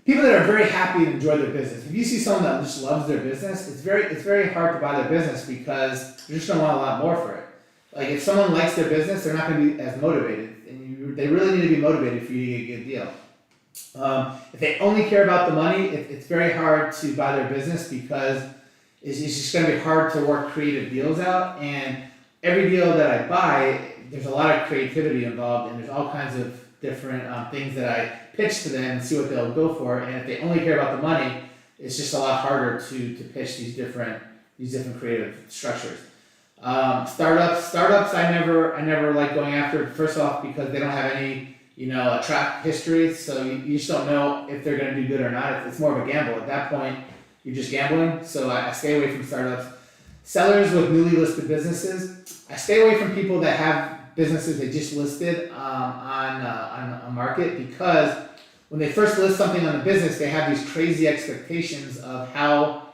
People that are very happy and enjoy their business. If you see someone that just loves their business, it's very hard to buy their business because you're just gonna want a lot more for it. Like if someone likes their business, they're not gonna be as motivated, and they really need to be motivated for you to get a good deal. If they only care about the money, it's very hard to buy their business because it's just gonna be hard to work creative deals out. And every deal that I buy, there's a lot of creativity involved, and there's all kinds of different things that I pitch to them and see what they'll go for. And if they only care about the money, it's just a lot harder to pitch these different creative structures. Startups I never like going after, first off because they don't have any track history, so you just don't know if they're going to do good or not. It's more of a gamble. At that point you're just gambling, so I stay away from startups. Sellers with newly listed businesses, I stay away from people that have businesses they just listed on a market, because when they first list something on the business, they have these crazy expectations of how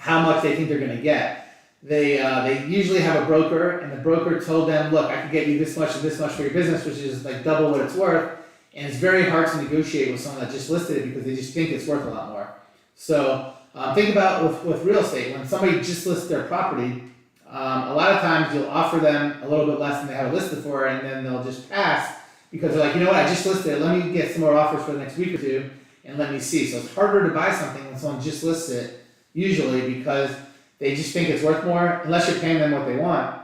much they think they're going to get. They usually have a broker, and the broker told them, look, I can get you this much and this much for your business, which is like double what it's worth, and it's very hard to negotiate with someone that just listed it because they just think it's worth a lot more. So think about with real estate, when somebody just lists their property, a lot of times you'll offer them a little bit less than they have it listed for, and then they'll just pass because they're like, you know what, I just listed it, let me get some more offers for the next week or two and let me see. So it's harder to buy something when someone just lists it, usually because they just think it's worth more, unless you're paying them what they want.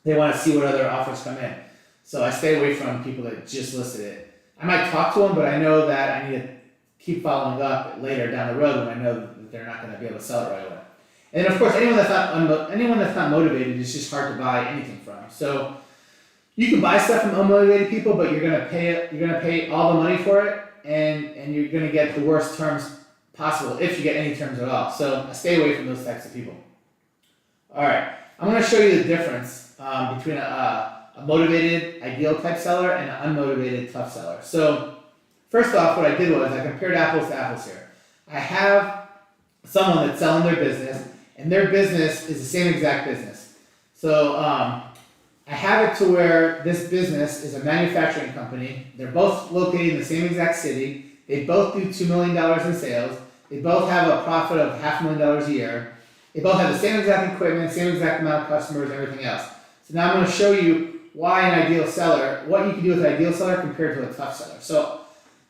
They want to see what other offers come in. So I stay away from people that just listed it. I might talk to them, but I know that I need to keep following up later down the road when I know that they're not going to be able to sell it right away. And then of course, anyone that's not motivated is just hard to buy anything from. So you can buy stuff from unmotivated people, but you're gonna pay all the money for it, and you're gonna get the worst terms possible if you get any terms at all. So stay away from those types of people. All right, I'm gonna show you the difference between a motivated ideal type seller and an unmotivated tough seller. So first off, what I did was I compared apples to apples here. I have someone that's selling their business, and their business is the same exact business. So I have it to where this business is a manufacturing company. They're both located in the same exact city. They both do $2 million in sales. They both have a profit of $500,000 a year. They both have the same exact equipment, same exact amount of customers, everything else. So now I'm going to show you why an ideal seller, what you can do with an ideal seller compared to a tough seller. So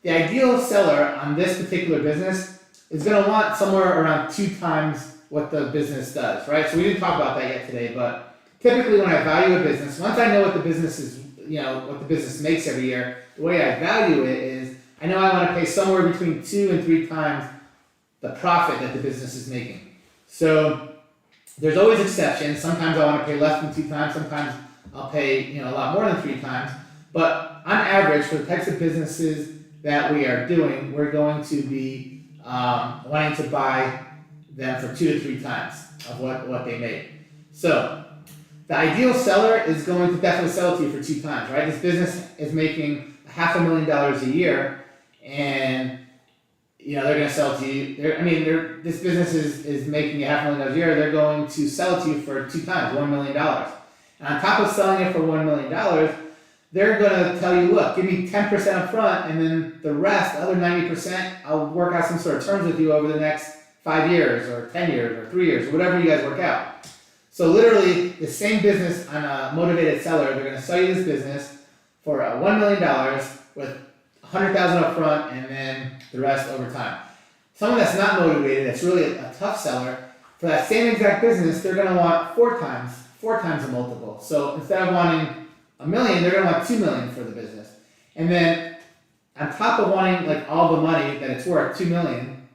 the ideal seller on this particular business is going to want somewhere around 2 times what the business does, right? So we didn't talk about that yet today, but typically when I value a business, once I know what the business is, what the business makes every year, the way I value it is, I know I want to pay somewhere between 2 and 3 times the profit that the business is making. So there's always exceptions. Sometimes I want to pay less than 2 times, sometimes I'll pay a lot more than 3 times. But on average, for the types of businesses that we are doing, we're going to be wanting to buy them for 2 to 3 times of what they make. So the ideal seller is going to definitely sell it to you for 2 times, right? This business is making $500,000 a year, and they're going to sell it to you. This business is making $500,000 a year. They're going to sell it to you for 2 times, $1 million. And on top of selling it for $1 million, they're going to tell you, look, give me 10% up front, and then the rest, the other 90%, I'll work out some sort of terms with you over the next 5 years or 10 years or 3 years or whatever you guys work out. So literally, the same business on a motivated seller, they're going to sell you this business for $1 million with 100,000 up front and then the rest over time. Someone that's not motivated, that's really a tough seller, for that same exact business, they're gonna want four times the multiple. So instead of wanting $1 million, they're gonna want $2 million for the business. And then on top of wanting like all the money that it's worth, $2 million,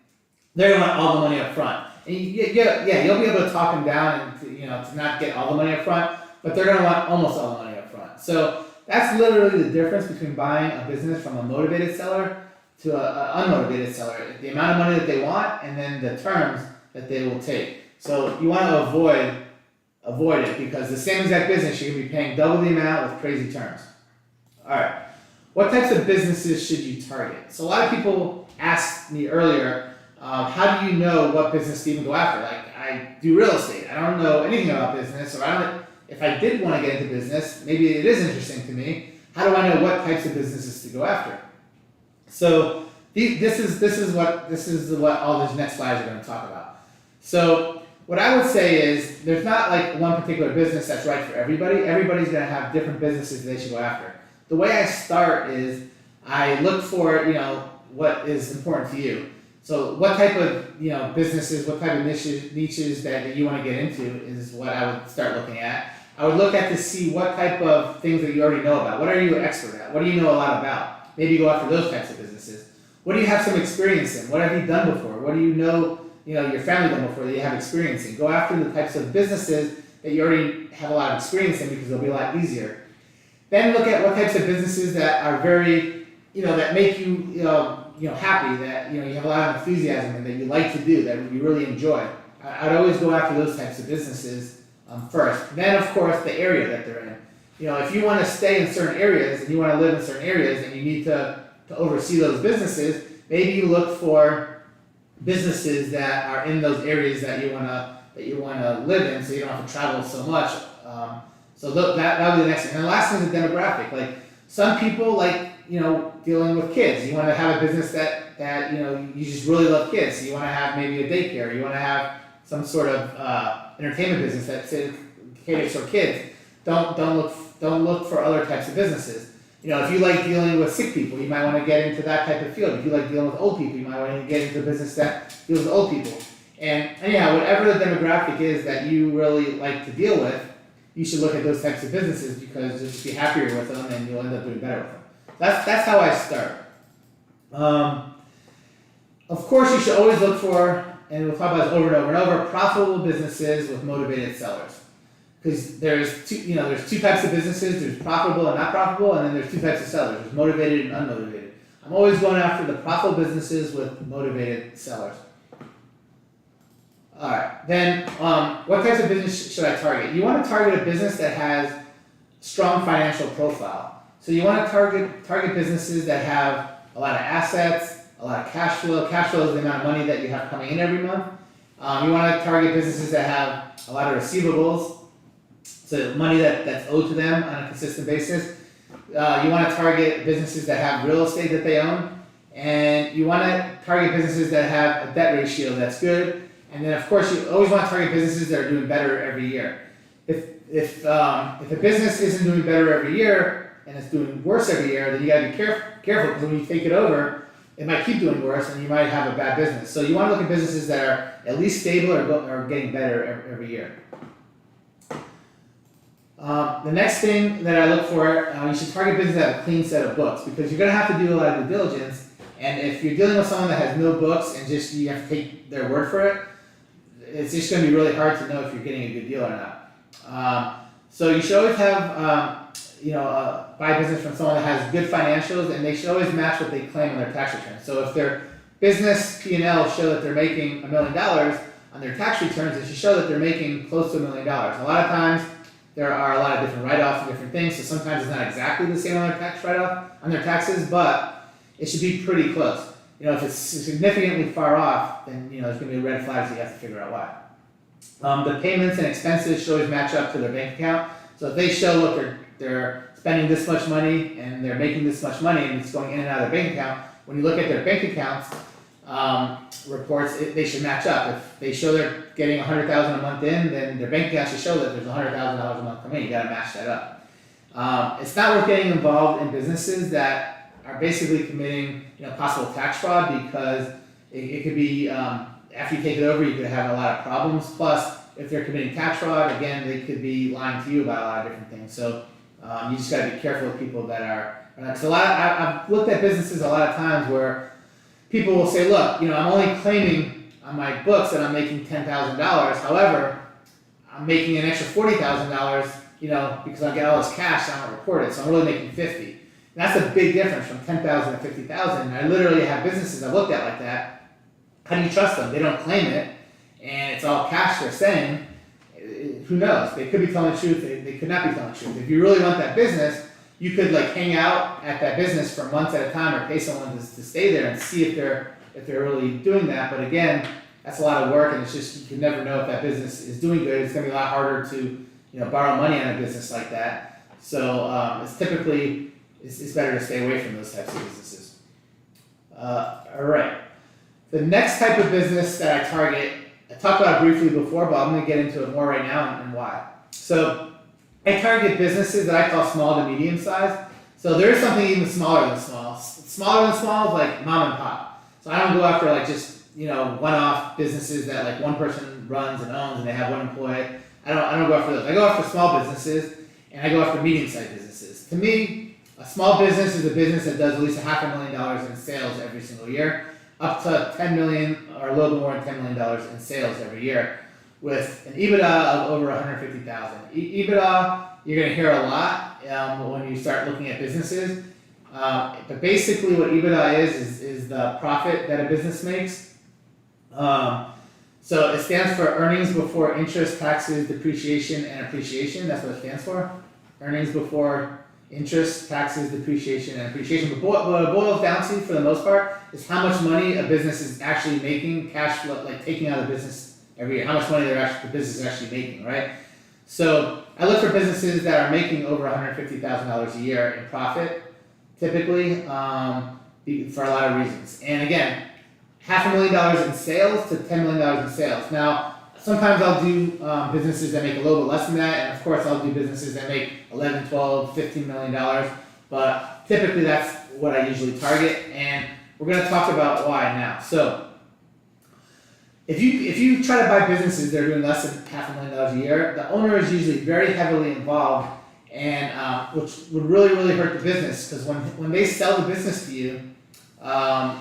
they're gonna want all the money up front. And you'll be able to talk them down and to not get all the money up front, but they're gonna want almost all the money up front. So that's literally the difference between buying a business from a motivated seller to an unmotivated seller. The amount of money that they want and then the terms that they will take. So you want to avoid it because the same exact business you're gonna be paying double the amount with crazy terms. Alright. What types of businesses should you target? So a lot of people asked me earlier, how do you know what business to even go after? Like, I do real estate. I don't know anything about business, or if I did want to get into business, maybe it is interesting to me. How do I know what types of businesses to go after? So this is what all these next slides are going to talk about. So what I would say is there's not like one particular business that's right for everybody. Everybody's going to have different businesses they should go after. The way I start is I look for what is important to you. So what type of businesses, what type of niches that you want to get into is what I would start looking at. I would look at to see what type of things that you already know about. What are you an expert at? What do you know a lot about? Maybe go after those types of businesses. What do you have some experience in? What have you done before? What do you know your family done before that you have experience in? Go after the types of businesses that you already have a lot of experience in because they'll be a lot easier. Then look at what types of businesses that are very, that make you, happy, that, you have a lot of enthusiasm and that you like to do, that you really enjoy. I'd always go after those types of businesses first. Then, of course, the area that they're in. If you want to stay in certain areas and you want to live in certain areas and you need to oversee those businesses, maybe you look for businesses that are in those areas that you want to live in, so you don't have to travel so much. So that would be the next thing. And the last thing is the demographic. Like some people like dealing with kids. You want to have a business that you just really love kids. So you want to have maybe a daycare. You want to have some sort of entertainment business that caters for kids. Don't look for other types of businesses. If you like dealing with sick people, you might want to get into that type of field. If you like dealing with old people, you might want to get into a business that deals with old people. And anyhow, whatever the demographic is that you really like to deal with, you should look at those types of businesses because you'll just be happier with them and you'll end up doing better with them. That's how I start. Of course, you should always look for, and we'll talk about this over and over and over, profitable businesses with motivated sellers. Because there's two types of businesses. There's profitable and not profitable, and then there's two types of sellers. There's motivated and unmotivated. I'm always going after the profitable businesses with motivated sellers. All right. Then, what types of business should I target? You want to target a business that has strong financial profile. So you want to target businesses that have a lot of assets, a lot of cash flow. Cash flow is the amount of money that you have coming in every month. You want to target businesses that have a lot of receivables. So money that's owed to them on a consistent basis. You want to target businesses that have real estate that they own, and you want to target businesses that have a debt ratio that's good. And then, of course, you always want to target businesses that are doing better every year. If a business isn't doing better every year and it's doing worse every year, then you got to be careful because when you think it over, it might keep doing worse and you might have a bad business. So you want to look at businesses that are at least stable or getting better every year. The next thing that I look for, you should target businesses that have a clean set of books because you're going to have to do a lot of due diligence. And if you're dealing with someone that has no books and just you have to take their word for it, it's just going to be really hard to know if you're getting a good deal or not. So you should always have, buy business from someone that has good financials, and they should always match what they claim on their tax return. So if their business P&L show that they're making $1 million on their tax returns, it should show that they're making close to $1 million. A lot of times, there are a lot of different write-offs and different things, so sometimes it's not exactly the same on their tax write-off, on their taxes, but it should be pretty close. If it's significantly far off, then there's going to be red flags that you have to figure out why. The payments and expenses should always match up to their bank account. So if they show, look, they're spending this much money and they're making this much money and it's going in and out of their bank account, when you look at their bank accounts reports, they should match up. If they show they're getting $100,000 a month in, then their bank account should show that there's $100,000 a month coming in. You got to match that up. It's not worth getting involved in businesses that are basically committing, possible tax fraud because it could be, after you take it over, you could have a lot of problems. Plus, if they're committing tax fraud, again, they could be lying to you about a lot of different things. So you just got to be careful of people that are. So I've looked at businesses a lot of times where people will say, look, I'm only claiming on my books that I'm making $10,000. However, I'm making an extra $40,000, because I get all this cash, I don't report it. So I'm really making 50. That's a big difference from 10,000 to 50,000. I literally have businesses I've looked at like that. How do you trust them? They don't claim it, and it's all cash they're saying. Who knows? They could be telling the truth. They could not be telling the truth. If you really want that business, you could hang out at that business for months at a time, or pay someone to stay there and see if they're really doing that. But again, that's a lot of work, and it's just you can never know if that business is doing good. It's going to be a lot harder to borrow money on a business like that. So it's typically it's better to stay away from those types of businesses. All right. The next type of business that I target, I talked about it briefly before, but I'm going to get into it more right now and why. So I target businesses that I call small to medium size. So there is something even smaller than small. Smaller than small is like mom and pop. So I don't go after just one-off businesses that one person runs and owns and they have one employee. I don't go after those. I go after small businesses and I go after medium-sized businesses. To me, a small business is a business that does at least $500,000 in sales every single year, up to $10 million or a little bit more than $10 million in sales every year, with an EBITDA of over $150,000. EBITDA, you're going to hear a lot when you start looking at businesses. But basically, what EBITDA is the profit that a business makes. So it stands for earnings before interest, taxes, depreciation, and appreciation. That's what it stands for. Earnings before interest, taxes, depreciation, and appreciation. But what it boils down to, for the most part, is how much money a business is actually making, cash flow, taking out of the business every year. How much money the business is actually making, right? So I look for businesses that are making over $150,000 a year in profit, typically, for a lot of reasons. And again, $500,000 in sales to $10 million in sales. Now, sometimes I'll do businesses that make a little bit less than that, and of course I'll do businesses that make $11, $12, $15 million, but typically that's what I usually target, and we're going to talk about why now. So, if you try to buy businesses that are doing less than $500,000 a year, the owner is usually very heavily involved, and which would really hurt the business, because when they sell the business to you,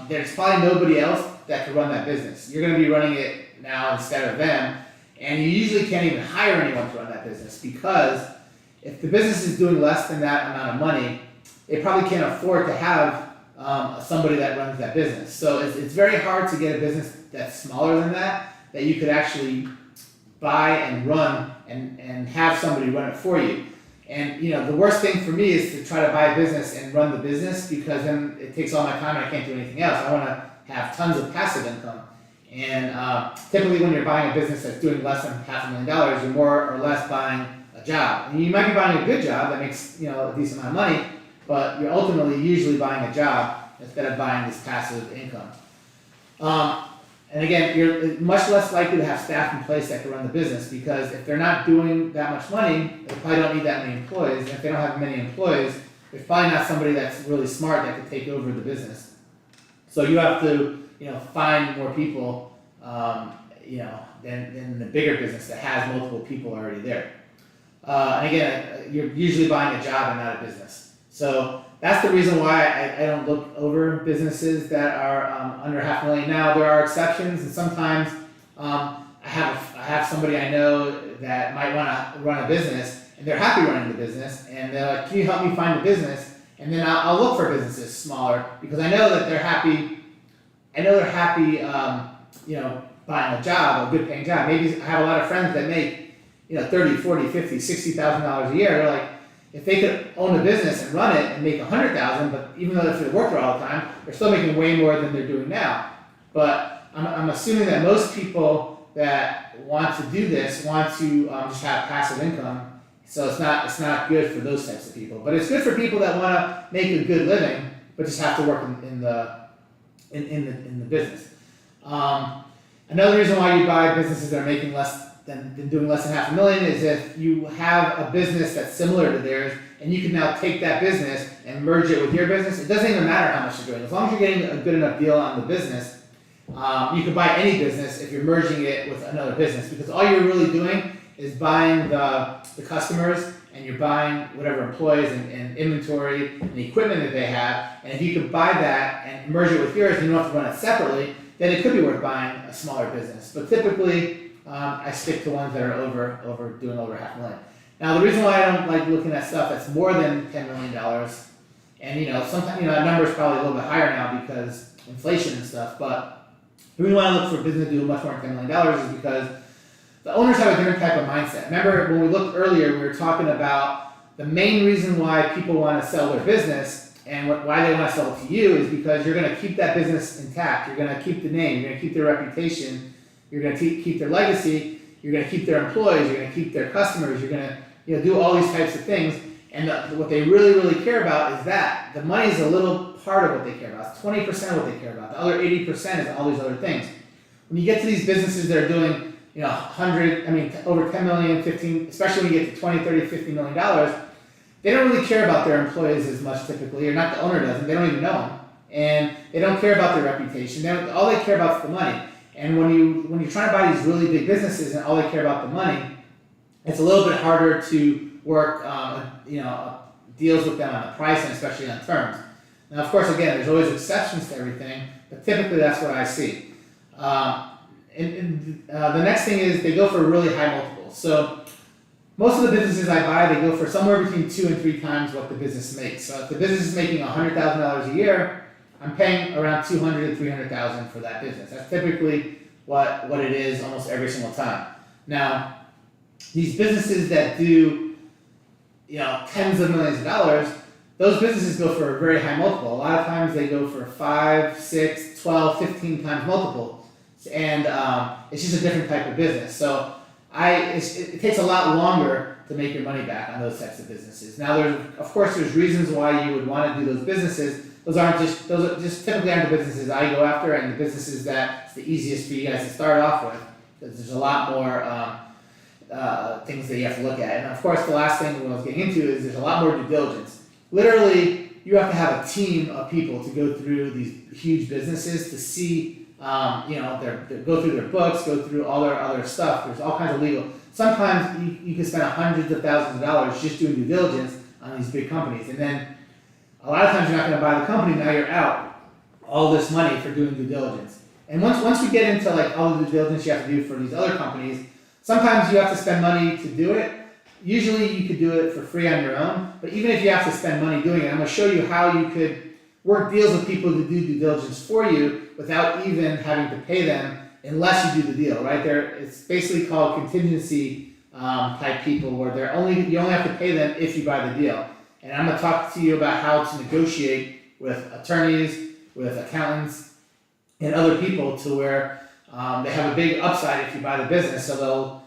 there's probably nobody else that could run that business. You're going to be running it now instead of them, and you usually can't even hire anyone to run that business, because if the business is doing less than that amount of money, they probably can't afford to have somebody that runs that business. So it's very hard to get a business that's smaller than that you could actually buy and run and have somebody run it for you. And the worst thing for me is to try to buy a business and run the business, because then it takes all my time and I can't do anything else. I want to have tons of passive income. And typically when you're buying a business that's doing less than $500,000, you're more or less buying a job. And you might be buying a good job that makes a decent amount of money, but you're ultimately usually buying a job instead of buying this passive income. And again, you're much less likely to have staff in place that can run the business, because if they're not doing that much money, they probably don't need that many employees. And if they don't have many employees, there's probably not somebody that's really smart that could take over the business. So you have to, find more people, than the bigger business that has multiple people already there. And again, you're usually buying a job and not a business. So that's the reason why I don't look over businesses that are under $500,000. Now there are exceptions, and sometimes I have somebody I know that might want to run a business, and they're happy running the business, and they're like, "Can you help me find a business?" And then I'll look for businesses smaller, because I know that they're happy. I know they're happy, buying a job, a good paying job. Maybe I have a lot of friends that make, $30, $40, $50, $60,000 a year. They're like, if they could own a business and run it and make $100,000, but even though they work there all the time, they're still making way more than they're doing now. But I'm assuming that most people that want to do this want to just have passive income. So it's not good for those types of people. But it's good for people that want to make a good living, but just have to work in the business. Another reason why you buy businesses that are making less than doing less than $500,000 is if you have a business that's similar to theirs, and you can now take that business and merge it with your business, it doesn't even matter how much you're doing. As long as you're getting a good enough deal on the business, you can buy any business if you're merging it with another business, because all you're really doing is buying the customers, and you're buying whatever employees and inventory and the equipment that they have. And if you could buy that and merge it with yours, and you don't have to run it separately, then it could be worth buying a smaller business. But typically, I stick to ones that are doing over $500,000. Now, the reason why I don't like looking at stuff that's more than $10 million, and sometimes that number is probably a little bit higher now because inflation and stuff, but the reason why I look for a business to do much more than $10 million is because the owners have a different type of mindset. Remember, when we looked earlier, we were talking about the main reason why people want to sell their business and why they want to sell it to you is because you're going to keep that business intact. You're going to keep the name. You're going to keep their reputation. You're going to keep their legacy. You're going to keep their employees. You're going to keep their customers. You're going to do all these types of things. And what they really, really care about is that. The money is a little part of what they care about. It's 20% of what they care about. The other 80% is all these other things. When you get to these businesses that are doing over 10 million, 15, especially when you get to 20, 30, 50 million dollars, they don't really care about their employees as much typically, or not the owner doesn't, they don't even know them. And they don't care about their reputation. All they care about is the money. And when you're trying to buy these really big businesses and all they care about the money, it's a little bit harder to work, deals with them on the price and especially on terms. Now, of course, again, there's always exceptions to everything, but typically that's what I see. The next thing is they go for really high multiples. So most of the businesses I buy, they go for somewhere between 2 and 3 times what the business makes. So if the business is making $100,000 a year, I'm paying around $200,000 to $300,000 for that business. That's typically what it is almost every single time. Now, these businesses that do tens of millions of dollars, those businesses go for a very high multiple. A lot of times they go for 5, 6, 12, 15 times multiple. And it's just a different type of business. So it takes a lot longer to make your money back on those types of businesses. Now, there's reasons why you would want to do those businesses. Those are just typically aren't the businesses I go after, and the businesses that's the easiest for you guys to start off with, because there's a lot more things that you have to look at. And of course, the last thing I was getting into is there's a lot more due diligence. Literally, you have to have a team of people to go through these huge businesses to see. Go through their books, go through all their other stuff. There's all kinds of legal. Sometimes you can spend hundreds of thousands of dollars just doing due diligence on these big companies, and then a lot of times you're not going to buy the company. Now you're out all this money for doing due diligence. And once we get into like all the due diligence you have to do for these other companies, sometimes you have to spend money to do it. Usually you could do it for free on your own, but even if you have to spend money doing it, I'm going to show you how you could work deals with people to do due diligence for you without even having to pay them unless you do the deal, right? It's basically called contingency type people where you only have to pay them if you buy the deal. And I'm going to talk to you about how to negotiate with attorneys, with accountants, and other people to where they have a big upside if you buy the business. So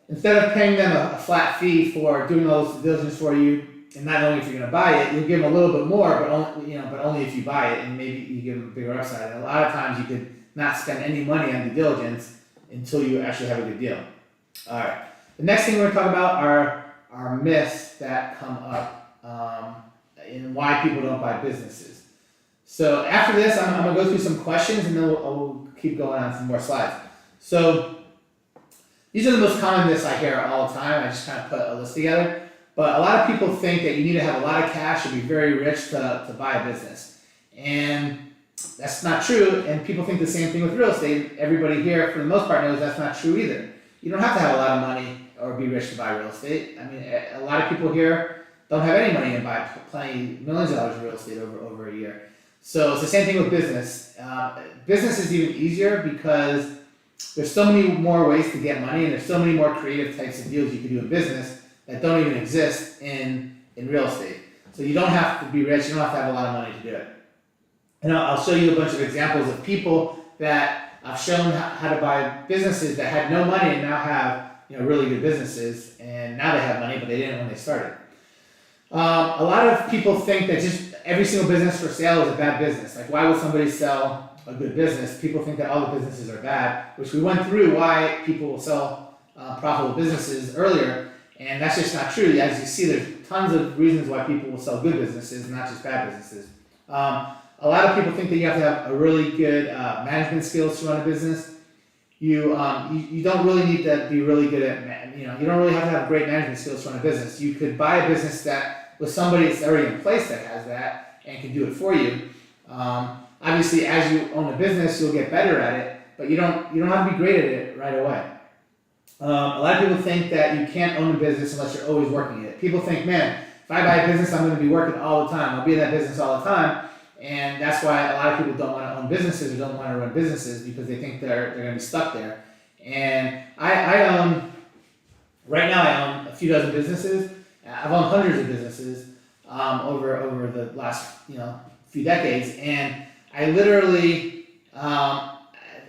instead of paying them a flat fee for doing all this due diligence for you, and not only if you're going to buy it, you'll give them a little bit more, but only if you buy it, and maybe you give them a bigger upside. And a lot of times you could not spend any money on due diligence until you actually have a good deal. All right. The next thing we're going to talk about are myths that come up in why people don't buy businesses. So after this, I'm going to go through some questions, and then we'll keep going on some more slides. So these are the most common myths I hear all the time. I just kind of put a list together. But a lot of people think that you need to have a lot of cash or be very rich to buy a business. And that's not true, and people think the same thing with real estate. Everybody here, for the most part, knows that's not true either. You don't have to have a lot of money or be rich to buy real estate. I mean, a lot of people here don't have any money and buy millions of dollars of real estate over a year. So it's the same thing with business. Business is even easier because there's so many more ways to get money, and there's so many more creative types of deals you can do in business that don't even exist in real estate. So you don't have to be rich, you don't have to have a lot of money to do it. And I'll show you a bunch of examples of people that I've shown how to buy businesses that had no money and now have really good businesses, and now they have money, but they didn't when they started. A lot of people think that just every single business for sale is a bad business. Like, why would somebody sell a good business? People think that all the businesses are bad, which we went through why people will sell profitable businesses earlier. And that's just not true. As you see, there's tons of reasons why people will sell good businesses, not just bad businesses. A lot of people think that you have to have a really good management skills to run a business. You don't really need to be really good at, you don't really have to have great management skills to run a business. You could buy a business that with somebody that's already in place that has that and can do it for you. Obviously, as you own a business, you'll get better at it, but you don't have to be great at it right away. A lot of people think that you can't own a business unless you're always working it. People think, man, if I buy a business, I'm going to be working all the time. I'll be in that business all the time. And that's why a lot of people don't want to own businesses or don't want to run businesses because they think they're going to be stuck there. And I own, right now I own a few dozen businesses. I've owned hundreds of businesses over the last few decades. And I literally,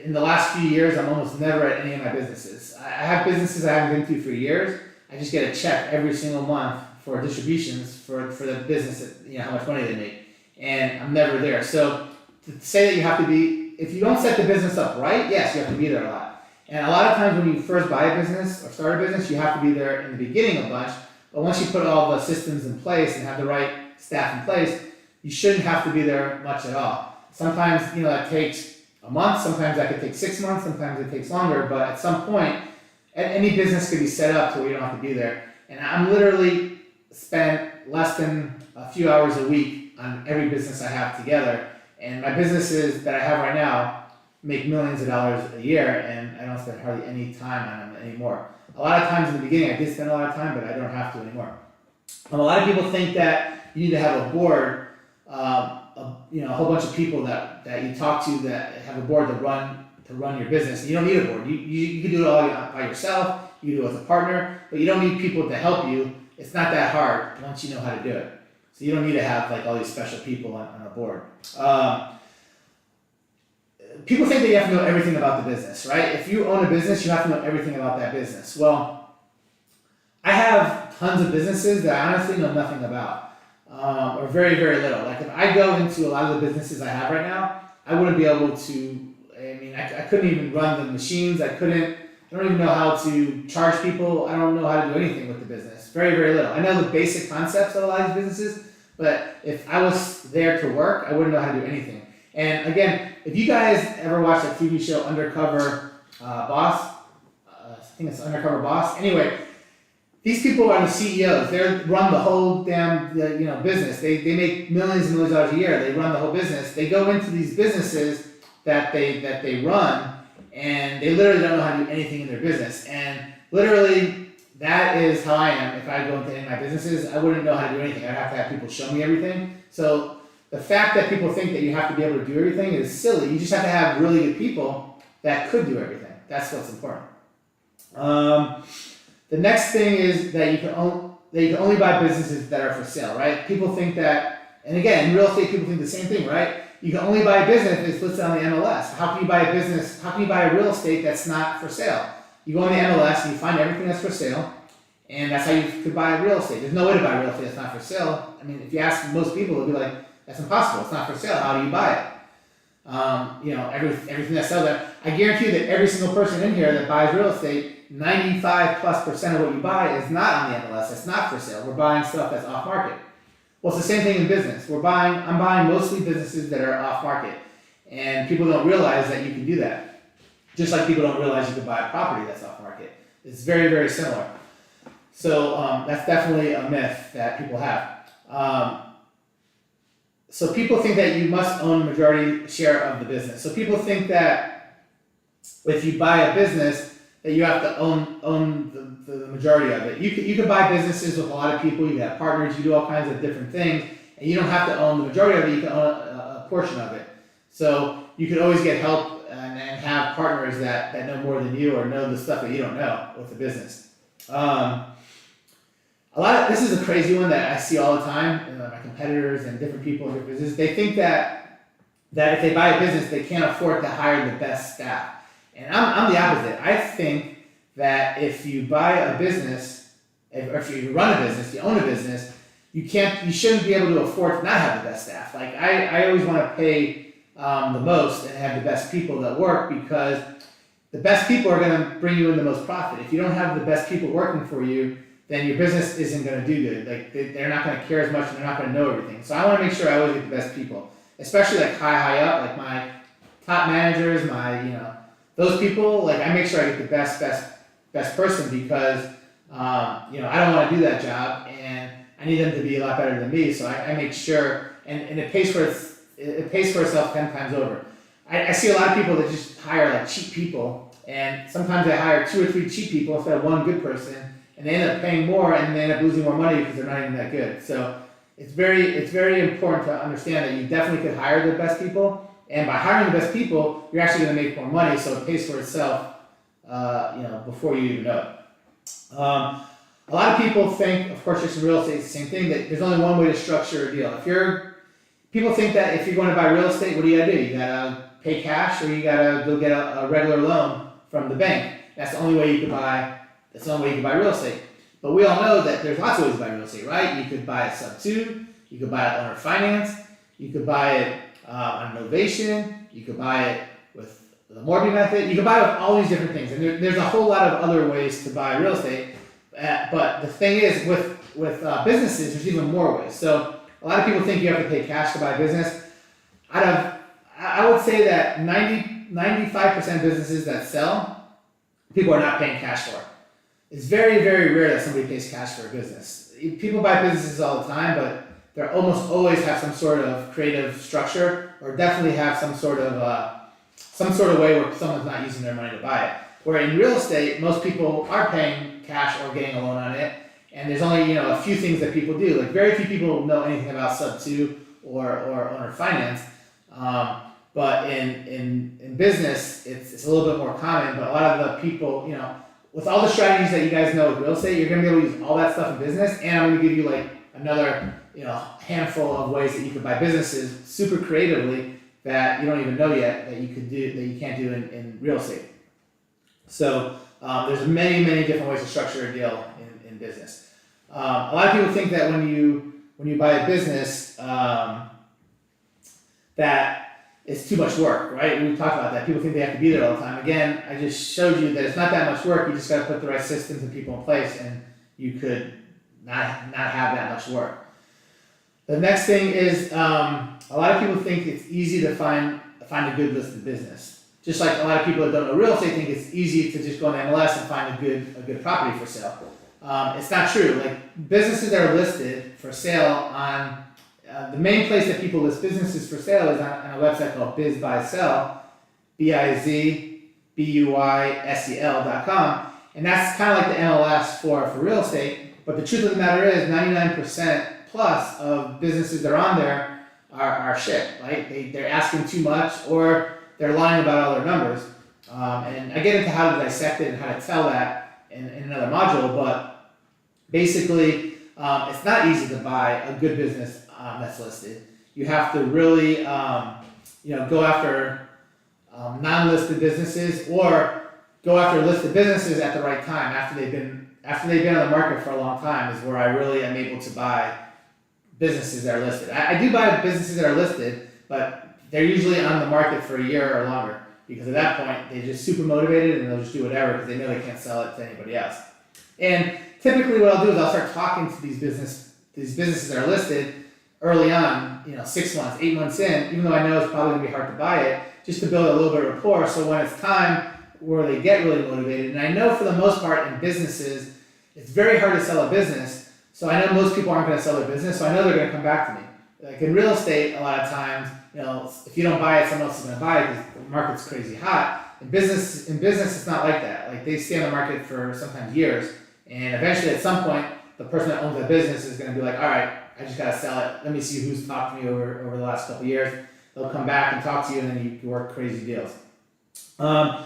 in the last few years, I'm almost never at any of my businesses. I have businesses I haven't been to for years. I just get a check every single month for distributions for the business, how much money they make. And I'm never there. So to say that you have to be, if you don't set the business up right, yes, you have to be there a lot. And a lot of times when you first buy a business or start a business, you have to be there in the beginning a bunch. But once you put all the systems in place and have the right staff in place, you shouldn't have to be there much at all. Sometimes, that takes a month, sometimes that could take 6 months, sometimes it takes longer, but at some point, any business could be set up to where you don't have to be there. And I'm literally spent less than a few hours a week on every business I have together. And my businesses that I have right now make millions of dollars a year, and I don't spend hardly any time on them anymore. A lot of times in the beginning I did spend a lot of time, but I don't have to anymore. A lot of people think that you need to have a board, a whole bunch of people that you talk to that have a board to run your business. You don't need a board. You can do it all by yourself. You can do it with a partner, but you don't need people to help you. It's not that hard once you know how to do it. So you don't need to have all these special people on a board. People think that you have to know everything about the business, right? If you own a business, you have to know everything about that business. Well, I have tons of businesses that I honestly know nothing about, or very, very little. Like if I go into a lot of the businesses I have right now, I wouldn't be able to, I couldn't even run the machines. I don't even know how to charge people. I don't know how to do anything with the business. Very, very little. I know the basic concepts of a lot of these businesses, but if I was there to work, I wouldn't know how to do anything. And again, if you guys ever watch that TV show Undercover Boss, I think it's Undercover Boss. Anyway, these people are the CEOs. They run the whole damn business. They make millions and millions of dollars a year. They run the whole business. They go into these businesses that they run, and they literally don't know how to do anything in their business. And literally, that is how I am. If I go into any of my businesses, I wouldn't know how to do anything. I'd have to have people show me everything. So the fact that people think that you have to be able to do everything is silly. You just have to have really good people that could do everything. That's what's important. The next thing is that you can only buy businesses that are for sale, right? People think that, and again, in real estate, people think the same thing, right? You can only buy a business if it's listed on the MLS. How can you buy a business? How can you buy a real estate that's not for sale? You go on the MLS and you find everything that's for sale, and that's how you could buy real estate. There's no way to buy real estate that's not for sale. If you ask most people, they'll be like, that's impossible. It's not for sale. How do you buy it? Everything that's sells there. I guarantee you that every single person in here that buys real estate, 95+% of what you buy is not on the MLS. It's not for sale. We're buying stuff that's off market. Well, it's the same thing in business. I'm buying mostly businesses that are off market, and people don't realize that you can do that. Just like people don't realize you can buy a property that's off market. It's very, very similar. So that's definitely a myth that people have. So people think that you must own a majority share of the business. So people think that if you buy a business, that you have to own the majority of it. You can buy businesses with a lot of people. You have partners. You do all kinds of different things, and you don't have to own the majority of it. You can own a portion of it. So you can always get help and have partners that know more than you or know the stuff that you don't know with the business. This is a crazy one that I see all the time. My competitors and different people in their business, they think that if they buy a business, they can't afford to hire the best staff. And I'm the opposite. I think that if you buy a business, or if you run a business, you own a business, you shouldn't be able to afford to not have the best staff. Like I always want to pay the most and have the best people that work, because the best people are going to bring you in the most profit. If you don't have the best people working for you, then your business isn't going to do good. Like they're not going to care as much, and they're not going to know everything. So I want to make sure I always get the best people, especially like high up, like my top managers, my those people. Like I make sure I get the best person because I don't want to do that job, and I need them to be a lot better than me. So I make sure, and it pays for itself 10 times over. I see a lot of people that just hire like cheap people, and sometimes they hire 2 or 3 cheap people instead of 1 good person, and they end up paying more, and they end up losing more money because they're not even that good. So it's very important to understand that you definitely could hire the best people, and by hiring the best people, you're actually going to make more money. So it pays for itself, before you even know it. A lot of people think, of course, just in real estate, it's the same thing, that there's only one way to structure a deal. People think that if you're going to buy real estate, what do? You gotta pay cash, or you gotta go get a regular loan from the bank. That's the only way you can buy. That's the only way you can buy real estate. But we all know that there's lots of ways to buy real estate, right? You could buy it sub 2. You could buy it owner finance. You could buy it on novation. You could buy it with the mortgage method. You could buy it with all these different things, and there's a whole lot of other ways to buy real estate. But the thing is, with businesses, there's even more ways. So a lot of people think you have to pay cash to buy a business. I would say that 95% of businesses that sell, people are not paying cash for. It's very, very rare that somebody pays cash for a business. People buy businesses all the time, but they almost always have some sort of creative structure, or definitely have some sort of way where someone's not using their money to buy it. Where in real estate, most people are paying cash or getting a loan on it, and there's only a few things that people do. Like very few people know anything about sub 2 or owner finance. But in business, it's a little bit more common. But a lot of the people, with all the strategies that you guys know with real estate, you're going to be able to use all that stuff in business. And I'm going to give you like another handful of ways that you could buy businesses super creatively that you don't even know yet that you could do that you can't do in real estate. So there's many different ways to structure a deal in business. A lot of people think that when you buy a business that it's too much work, right? We talked about that. People think they have to be there all the time. Again, I just showed you that it's not that much work. You just got to put the right systems and people in place, and you could not have that much work. The next thing is a lot of people think it's easy to find a good listed business. Just like a lot of people that don't know real estate think it's easy to just go on MLS and find a good property for sale. It's not true. Like businesses that are listed for sale on the main place that people list businesses for sale is on a website called BizBuySell, BizBuySel.com, and that's kind of like the MLS for real estate. But the truth of the matter is, 99% plus of businesses that are on there are shit. Right? They're asking too much, or they're lying about all their numbers. And I get into how to dissect it and how to tell that in another module. But basically, it's not easy to buy a good business that's listed. You have to really, go after non-listed businesses, or go after listed businesses at the right time after they've been on the market for a long time. Is where I really am able to buy businesses that are listed. I do buy businesses that are listed, but they're usually on the market for a year or longer, because at that point they're just super motivated and they'll just do whatever because they know they can't sell it to anybody else. And typically, what I'll do is I'll start talking to these businesses that are listed early on, 6 months, 8 months in, even though I know it's probably gonna be hard to buy it, just to build a little bit of rapport. So when it's time where they get really motivated, and I know for the most part in businesses, it's very hard to sell a business. So I know most people aren't gonna sell their business, so I know they're gonna come back to me. Like in real estate, a lot of times, if you don't buy it, someone else is gonna buy it because the market's crazy hot. In business, it's not like that. Like they stay on the market for sometimes years, and eventually at some point, the person that owns that business is gonna be like, all right, I just gotta sell it. Let me see who's talked to me over the last couple of years. They'll come back and talk to you, and then you can work crazy deals. A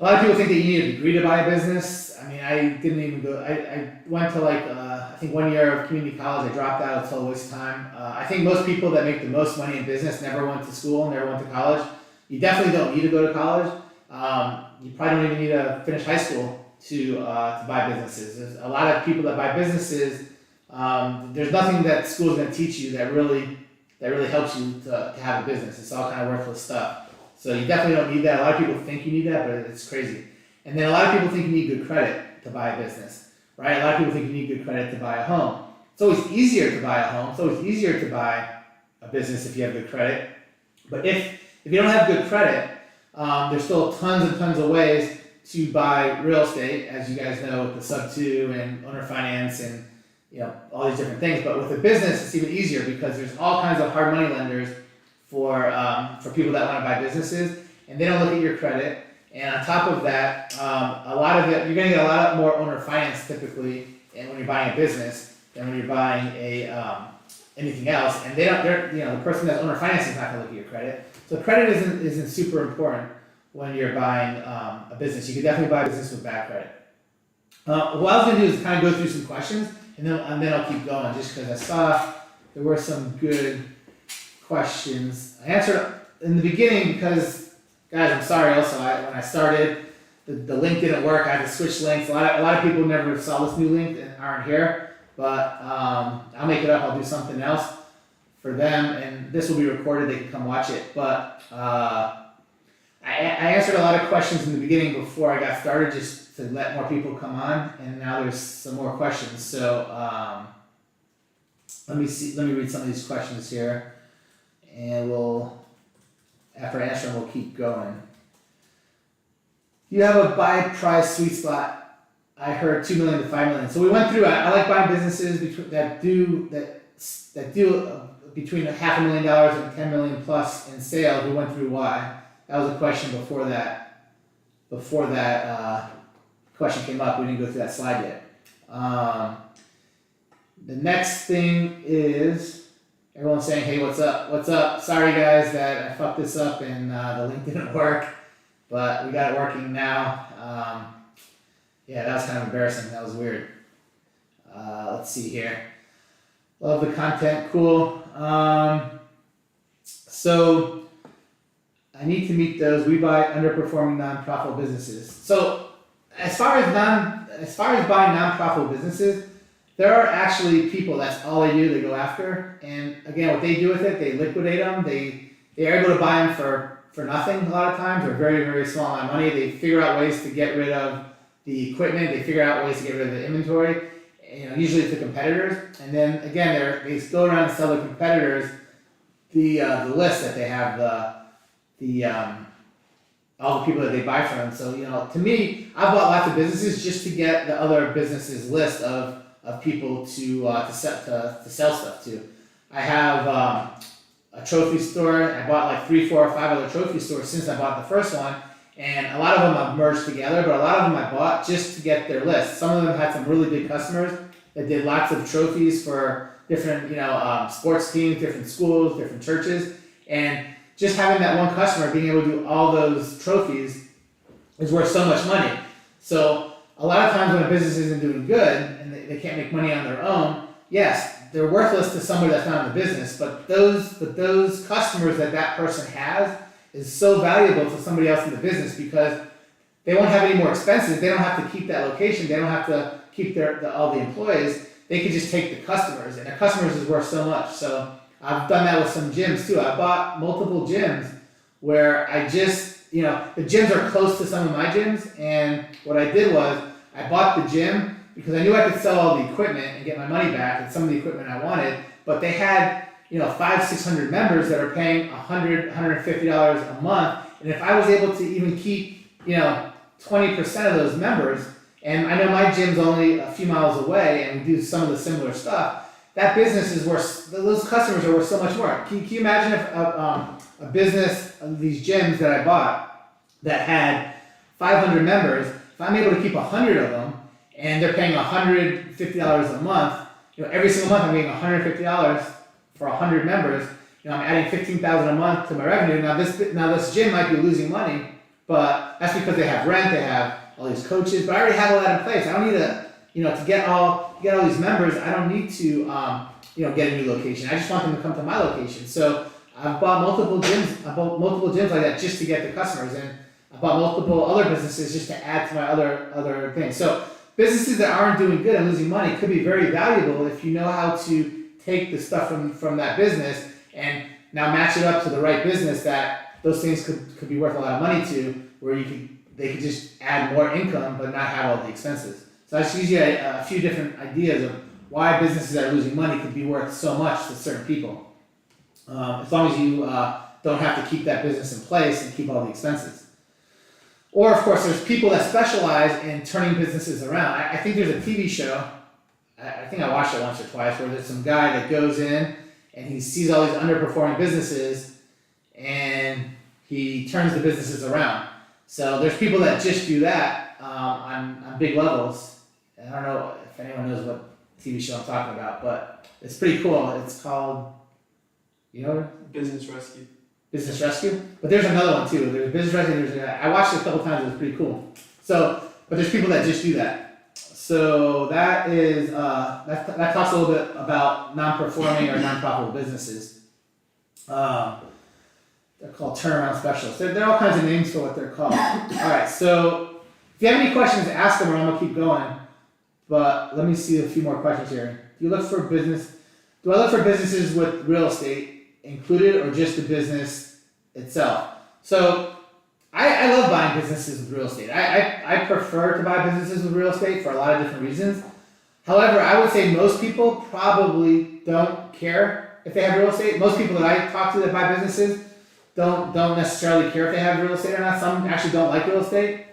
lot of people think that you need a degree to buy a business. I mean, I didn't even go. I went to I think 1 year of community college. I dropped out. It's a waste of time. I think most people that make the most money in business never went to school, never went to college. You definitely don't need to go to college. You probably don't even need to finish high school to buy businesses. There's a lot of people that buy businesses. There's nothing that school is going to teach you that really helps you to have a business. It's all kind of worthless stuff. So you definitely don't need that. A lot of people think you need that, but it's crazy. And then a lot of people think you need good credit to buy a business, right? A lot of people think you need good credit to buy a home. It's always easier to buy a home. It's always easier to buy a business if you have good credit. But if you don't have good credit, there's still tons and tons of ways to buy real estate, as you guys know, with the sub 2 and owner finance and all these different things. But with a business, it's even easier because there's all kinds of hard money lenders for people that want to buy businesses, and they don't look at your credit. And on top of that, a lot of it, you're going to get a lot more owner finance typically, and when you're buying a business than when you're buying anything else. And the person that's owner finance is not going to look at your credit. So credit isn't super important when you're buying a business. You can definitely buy a business with bad credit. What I was going to do is kind of go through some questions, and then I'll keep going, just because I saw there were some good questions. I answered in the beginning because, guys, I'm sorry. Also, when I started, the link didn't work. I had to switch links. A lot of people never saw this new link and aren't here. But I'll make it up. I'll do something else for them, and this will be recorded. They can come watch it. But I answered a lot of questions in the beginning before I got started, just to let more people come on. And now there's some more questions. So let me read some of these questions here, and after answering, we'll keep going. You have a buy price sweet spot. I heard 2 million to 5 million. So we went through. I like buying businesses that do between $500,000 and $10 million plus in sales. We went through why. That was a question before that. Before that question came up, we didn't go through that slide yet. The next thing is everyone's saying, "Hey, what's up? What's up? Sorry guys that I fucked this up and the link didn't work, but we got it working now." Yeah, that was kind of embarrassing. That was weird. Let's see here. Love the content. Cool. So I need to meet those. We buy underperforming non-profitable businesses. So as far as buying non-profitable businesses, there are actually people that's all they do. They go after, and again, what they do with it, they liquidate them. They are able to buy them for nothing a lot of times, or very, very small amount of money. They figure out ways to get rid of the equipment. They figure out ways to get rid of the inventory. Usually it's the competitors, and then again, they go around and sell the competitors the list that they have, all the people that they buy from. So to me, I bought lots of businesses just to get the other businesses list of people to sell stuff to. I have a trophy store. I bought like 3, 4, or 5 other trophy stores since I bought the first one. And a lot of them I've merged together, but a lot of them I bought just to get their list. Some of them had some really big customers that did lots of trophies for different, sports teams, different schools, different churches. And just having that one customer being able to do all those trophies is worth so much money. So a lot of times when a business isn't doing good and they can't make money on their own, yes, they're worthless to somebody that's not in the business. But those customers that person has is so valuable to somebody else in the business because they won't have any more expenses. They don't have to keep that location. They don't have to keep all the employees. They can just take the customers, and the customers is worth so much. So I've done that with some gyms too. I bought multiple gyms where I just, the gyms are close to some of my gyms, and what I did was I bought the gym because I knew I could sell all the equipment and get my money back and some of the equipment I wanted, but they had 500-600 members that are paying $150 a month. And if I was able to even keep, 20% of those members, and I know my gym's only a few miles away and we do some of the similar stuff, that business is worth, those customers are worth so much more. Can you imagine if a business, these gyms that I bought that had 500 members, if I'm able to keep 100 of them and they're paying $150 a month, every single month I'm getting $150 for 100 members, I'm adding $15,000 a month to my revenue. Now this gym might be losing money, but that's because they have rent, they have all these coaches, but I already have all that in place. I don't need to get all these members. I don't need to get a new location. I just want them to come to my location. So I've bought multiple gyms. I bought multiple gyms like that just to get the customers, and I bought multiple other businesses just to add to my other things. So businesses that aren't doing good and losing money could be very valuable if you know how to take the stuff from that business and now match it up to the right business that those things could be worth a lot of money to, where they could just add more income but not have all the expenses. So I just gives you a few different ideas of why businesses that are losing money could be worth so much to certain people. As long as you don't have to keep that business in place and keep all the expenses. Or, of course, there's people that specialize in turning businesses around. I think there's a TV show, I think I watched it once or twice, where there's some guy that goes in and he sees all these underperforming businesses and he turns the businesses around. So there's people that just do that on big levels. And I don't know if anyone knows what TV show I'm talking about, but it's pretty cool. It's called, you know, Business rescue. Business Rescue. But there's another one too. There's Business Rescue. I watched it a couple times. It was pretty cool. So, but there's people that just do that. So that is that talks a little bit about non-performing or non-profitable businesses. They're called turnaround specialists. There are all kinds of names for what they're called. All right. So if you have any questions, ask them, or I'm gonna keep going. But let me see a few more questions here. Do you look for business? Do I look for businesses with real estate included, or just the business itself? So I love buying businesses with real estate. I prefer to buy businesses with real estate for a lot of different reasons. However, I would say most people probably don't care if they have real estate. Most people that I talk to that buy businesses don't necessarily care if they have real estate or not. Some actually don't like real estate.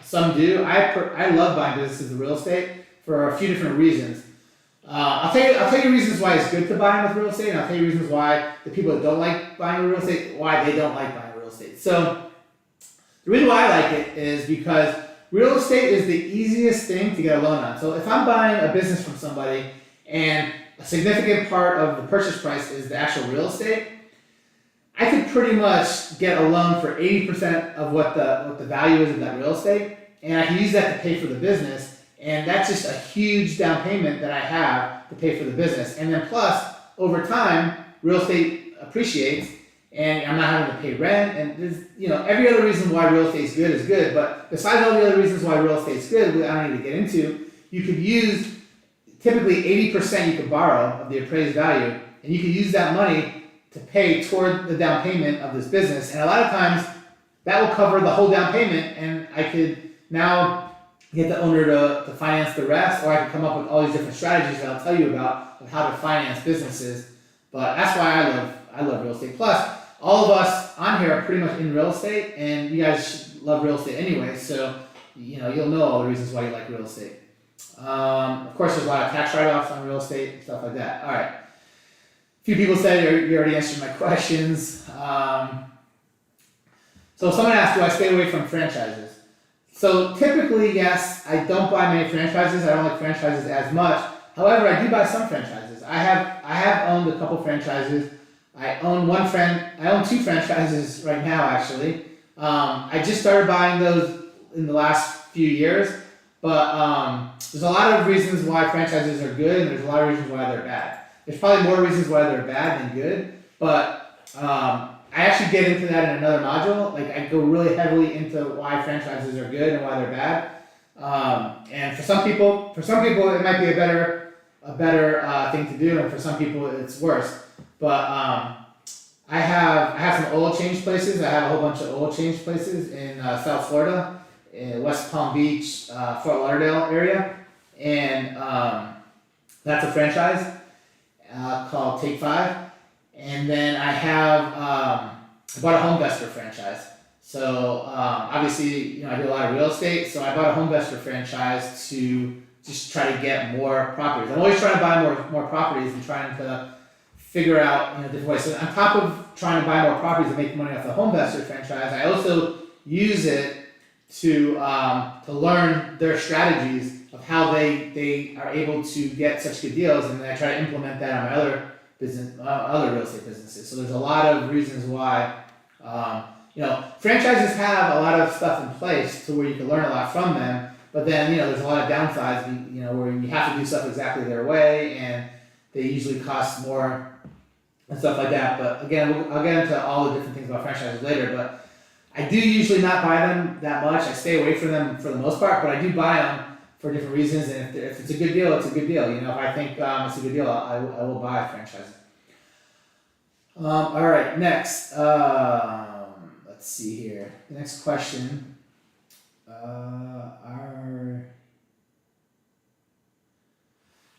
Some do. I love buying businesses with real estate for a few different reasons. I'll tell you reasons why it's good to buy with real estate, and I'll tell you reasons why the people that don't like buying with real estate, why they don't like buying real estate. So the reason why I like it is because real estate is the easiest thing to get a loan on. So if I'm buying a business from somebody and a significant part of the purchase price is the actual real estate, I could pretty much get a loan for 80% of what the value is of that real estate, and I can use that to pay for the business. And that's just a huge down payment that I have to pay for the business. And then plus, over time, real estate appreciates, and I'm not having to pay rent. And there's, every other reason why real estate is good. But besides all the other reasons why real estate is good, I don't need to get into, you could use, typically 80% you could borrow of the appraised value, and you could use that money to pay toward the down payment of this business. And a lot of times, that will cover the whole down payment, and I could now get the owner to finance the rest, or I can come up with all these different strategies that I'll tell you about of how to finance businesses. But that's why I love real estate. Plus, all of us on here are pretty much in real estate, and you guys love real estate anyway, so you'll know all the reasons why you like real estate. Of course, there's a lot of tax write-offs on real estate and stuff like that. All right. A few people said you already answered my questions. So someone asked, do I stay away from franchises? So typically, yes, I don't buy many franchises. I don't like franchises as much. However, I do buy some franchises. I have owned a couple franchises. I own two franchises right now, actually. I just started buying those in the last few years, but there's a lot of reasons why franchises are good, and there's a lot of reasons why they're bad. There's probably more reasons why they're bad than good, but I actually get into that in another module. Like, I go really heavily into why franchises are good and why they're bad. And for some people, it might be a better thing to do, and for some people, it's worse. But I have some oil change places. I have a whole bunch of oil change places in South Florida, in West Palm Beach, Fort Lauderdale area, and that's a franchise called Take 5. And then I bought a Homevestor franchise. So obviously, I do a lot of real estate, so I bought a Homevestor franchise to just try to get more properties. I'm always trying to buy more properties and trying to figure out different ways. So on top of trying to buy more properties and make money off the Homevestor franchise, I also use it to learn their strategies of how they are able to get such good deals, and then I try to implement that on my other real estate businesses. So there's a lot of reasons why, franchises have a lot of stuff in place to where you can learn a lot from them, but then, there's a lot of downsides, where you have to do stuff exactly their way, and they usually cost more and stuff like that. But again, I'll get into all the different things about franchises later, but I do usually not buy them that much. I stay away from them for the most part, but I do buy them for different reasons, and if it's a good deal, it's a good deal. If I think it's a good deal, I will buy a franchise. All right, next. Let's see here. The next question.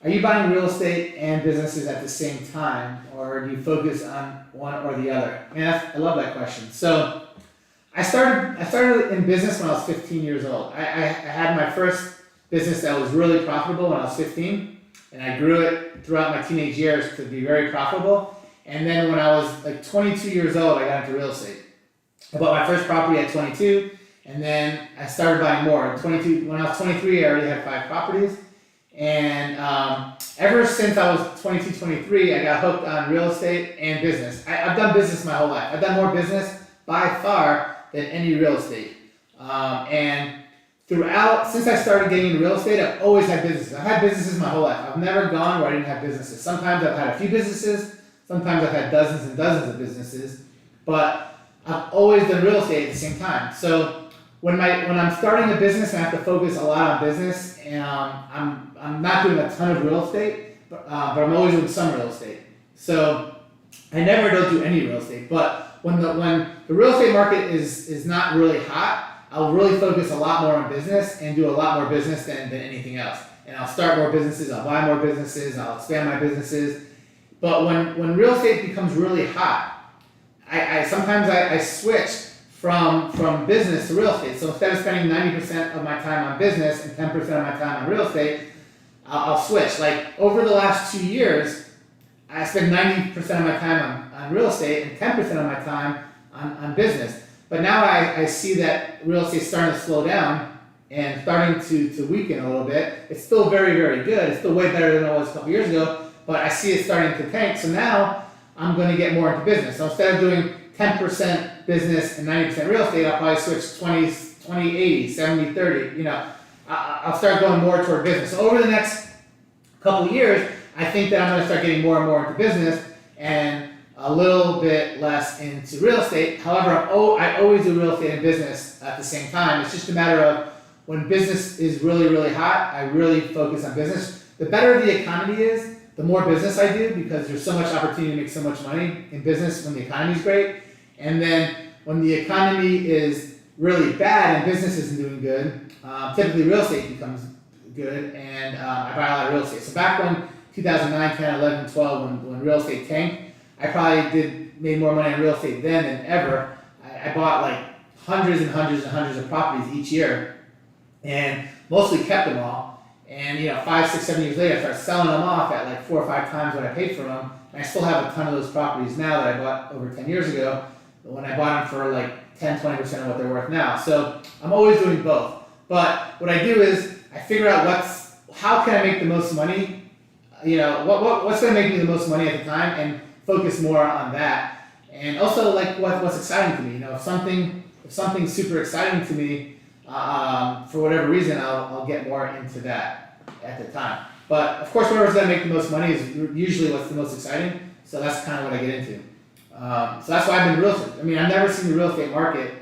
are you buying real estate and businesses at the same time, or do you focus on one or the other? I love that question. So I started in business when I was 15 years old. I had my first business that was really profitable when I was 15, and I grew it throughout my teenage years to be very profitable. And then when I was like 22 years old, I got into real estate. I bought my first property at 22, and then I started buying more. When I was 23, I already had 5 properties. And ever since I was 22, 23, I got hooked on real estate and business. I've done business my whole life. I've done more business by far than any real estate. And since I started getting into real estate, I've always had businesses. I've had businesses my whole life. I've never gone where I didn't have businesses. Sometimes I've had a few businesses. Sometimes I've had dozens and dozens of businesses. But I've always done real estate at the same time. So when I'm starting a business and I have to focus a lot on business, and I'm not doing a ton of real estate, but I'm always doing some real estate. So I never don't do any real estate. But when the real estate market is not really hot, I'll really focus a lot more on business and do a lot more business than anything else. And I'll start more businesses, I'll buy more businesses, I'll expand my businesses. But when real estate becomes really hot, I sometimes switch from business to real estate. So instead of spending 90% of my time on business and 10% of my time on real estate, I'll switch. Like over the last 2 years, I spend 90% of my time on real estate and 10% of my time on business. But now I see that real estate's starting to slow down and starting to weaken a little bit. It's still very, very good. It's still way better than it was a couple years ago, but I see it starting to tank. So now I'm going to get more into business. So instead of doing 10% business and 90% real estate, I'll probably switch 20, 80, 70, 30. I'll start going more toward business. So over the next couple of years, I think that I'm going to start getting more and more into business and a little bit less into real estate. However, I always do real estate and business at the same time. It's just a matter of when business is really, really hot, I really focus on business. The better the economy is, the more business I do, because there's so much opportunity to make so much money in business when the economy is great. And then when the economy is really bad and business isn't doing good, typically real estate becomes good, and I buy a lot of real estate. So back when 2009, 10, 11, 12, when real estate tanked, I probably made more money on real estate then than ever. I bought like hundreds and hundreds and hundreds of properties each year, and mostly kept them all. And 5, 6, 7 years later, I started selling them off at like 4 or 5 times what I paid for them. And I still have a ton of those properties now that I bought over 10 years ago, when I bought them for like 10, 20% of what they're worth now. So I'm always doing both. But what I do is I figure out how can I make the most money, what's going to make me the most money at the time, and focus more on that. And also like what's exciting to me. If something's super exciting to me, for whatever reason, I'll get more into that at the time. But of course, whatever's going to make the most money is usually what's the most exciting. So that's kind of what I get into. So that's why I've been in real estate. I mean, I've never seen the real estate market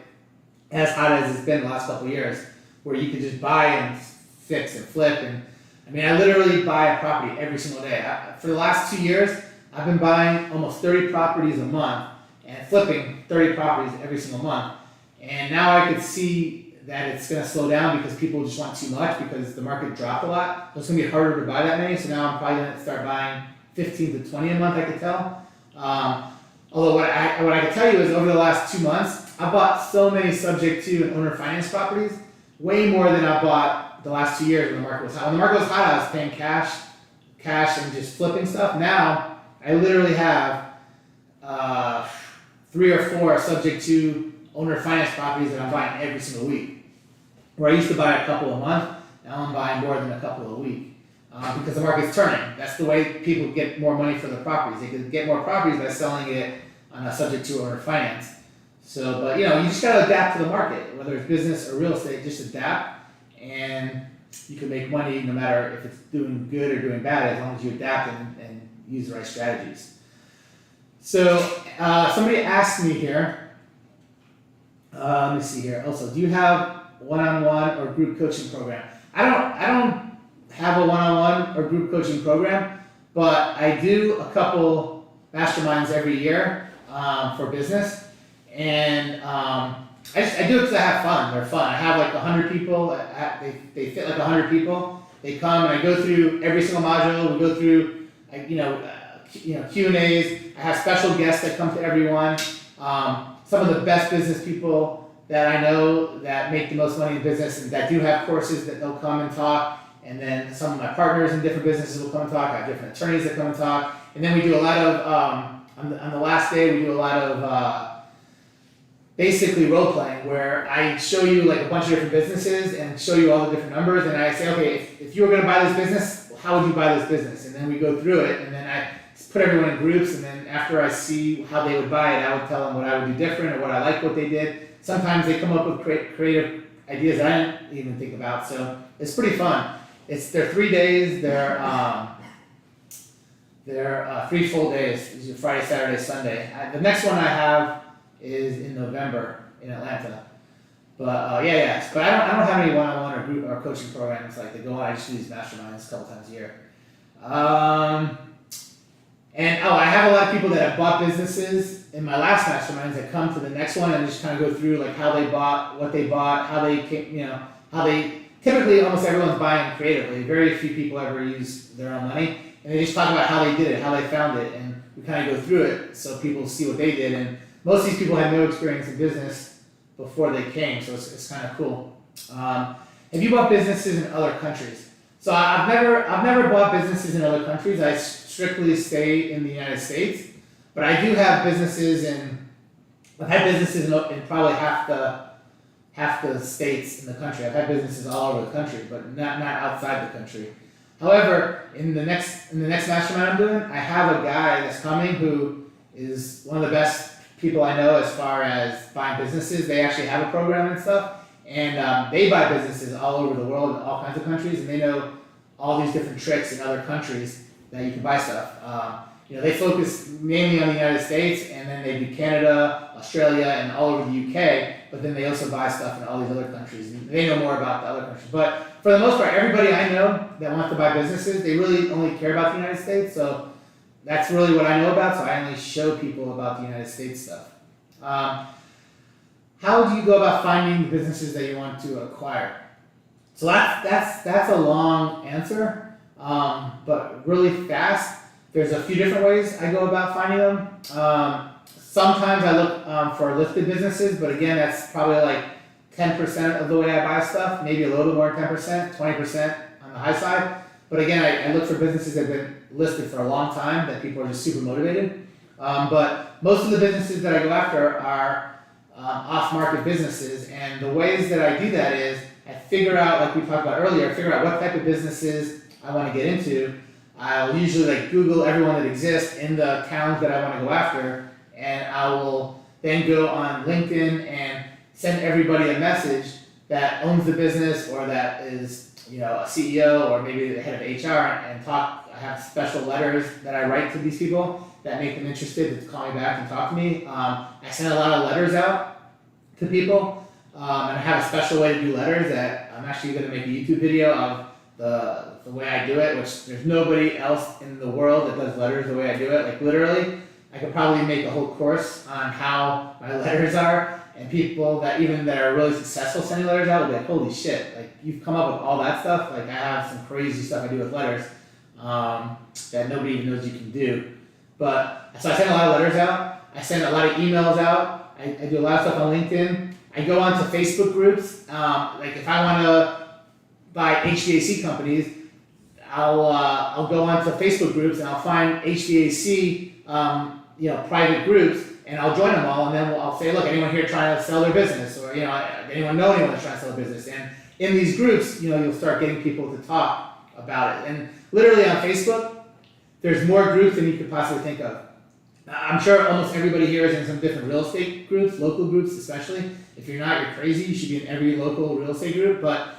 as hot as it's been the last couple of years, where you could just buy and fix and flip. And I mean, I literally buy a property every single day. For the last 2 years, I've been buying almost 30 properties a month and flipping 30 properties every single month. And now I could see that it's going to slow down because people just want too much because the market dropped a lot. So it's going to be harder to buy that many. So now I'm probably going to start buying 15 to 20 a month, I could tell. Although what I can tell you is over the last 2 months, I bought so many subject to and owner finance properties, way more than I bought the last 2 years when the market was hot. When the market was hot, I was paying cash and just flipping stuff. Now I literally have 3 or 4 subject to owner finance properties that I'm buying every single week. Where I used to buy a couple a month, now I'm buying more than a couple a week. Because the market's turning. That's the way people get more money for their properties. They can get more properties by selling it on a subject to owner finance. So, but you just gotta adapt to the market, whether it's business or real estate, just adapt, and you can make money no matter if it's doing good or doing bad, as long as you adapt and use the right strategies. So, somebody asked me here, let me see here. Also, do you have one-on-one or group coaching program? I don't have a one-on-one or group coaching program, but I do a couple masterminds every year for business, and I do it because I have fun. They're fun. I have like 100 people. They fit like 100 people, They come and I go through every single module. We go through, Q&As. I have special guests that come to everyone. Some of the best business people that I know that make the most money in business and that do have courses that they'll come and talk. And then some of my partners in different businesses will come and talk. I have different attorneys that come and talk. And then we do a lot of, on the last day, we do a lot of basically role playing where I show you like a bunch of different businesses and show you all the different numbers. And I say, okay, if you were going to buy this business, how would you buy this business? And then we go through it. And then I put everyone in groups. And then after I see how they would buy it, I would tell them what I would do different or what I like what they did. Sometimes they come up with creative ideas I didn't even think about. So it's pretty fun. They're 3 days. They're 3 full days. Usually Friday, Saturday, Sunday. The next one I have is in November in Atlanta. But But I don't have any one-on-one or group or coaching programs like they go on. I just do these masterminds a couple times a year. I have a lot of people that have bought businesses in my last masterminds that come to the next one and just kind of go through like how they bought, what they bought, how they came, how they. Typically, almost everyone's buying creatively. Very few people ever use their own money, and they just talk about how they did it, how they found it, and we kind of go through it so people see what they did. And most of these people had no experience in business before they came, so it's kind of cool. Have you bought businesses in other countries? So I've never bought businesses in other countries. I strictly stay in the United States, but I do have businesses I've had businesses in probably half the states in the country. I've had businesses all over the country, but not outside the country. However, in the next mastermind I'm doing, I have a guy that's coming who is one of the best people I know as far as buying businesses. They actually have a program and stuff, and they buy businesses all over the world in all kinds of countries, and they know all these different tricks in other countries that you can buy stuff. They focus mainly on the United States, and then they do Canada, Australia, and all over the UK, but then they also buy stuff in all these other countries, and they know more about the other countries. But for the most part, everybody I know that wants to buy businesses, they really only care about the United States, so that's really what I know about, so I only show people about the United States stuff. How do you go about finding the businesses that you want to acquire? So that's a long answer, but really fast. There's a few different ways I go about finding them. Sometimes I look for listed businesses, but again, that's probably like 10% of the way I buy stuff, maybe a little bit more than 10%, 20% on the high side. But again, I look for businesses that have been listed for a long time that people are just super motivated. But most of the businesses that I go after are off-market businesses, and the ways that I do that is I figure out, like we talked about earlier, figure out what type of businesses I want to get into. I'll usually like Google everyone that exists in the towns that I want to go after, and I will then go on LinkedIn and send everybody a message that owns the business or that is a CEO or maybe the head of HR and talk. I have special letters that I write to these people that make them interested to call me back and talk to me. I send a lot of letters out to people, and I have a special way to do letters that I'm actually going to make a YouTube video of the way I do it, which there's nobody else in the world that does letters the way I do it. Like literally, I could probably make a whole course on how my letters are, and people that are really successful sending letters out will be like, holy shit, like you've come up with all that stuff. Like I have some crazy stuff I do with letters that nobody even knows you can do. But so I send a lot of letters out. I send a lot of emails out. I do a lot of stuff on LinkedIn. I go onto Facebook groups. Like if I want to buy HVAC companies, I'll go onto Facebook groups and I'll find HVAC private groups, and I'll join them all, and then I'll say, look, anyone here trying to sell their business, or anyone know anyone that's trying to sell their business? And in these groups, you'll start getting people to talk about it. And literally on Facebook, there's more groups than you could possibly think of. I'm sure almost everybody here is in some different real estate groups, local groups especially. If you're not, you're crazy. You should be in every local real estate group. But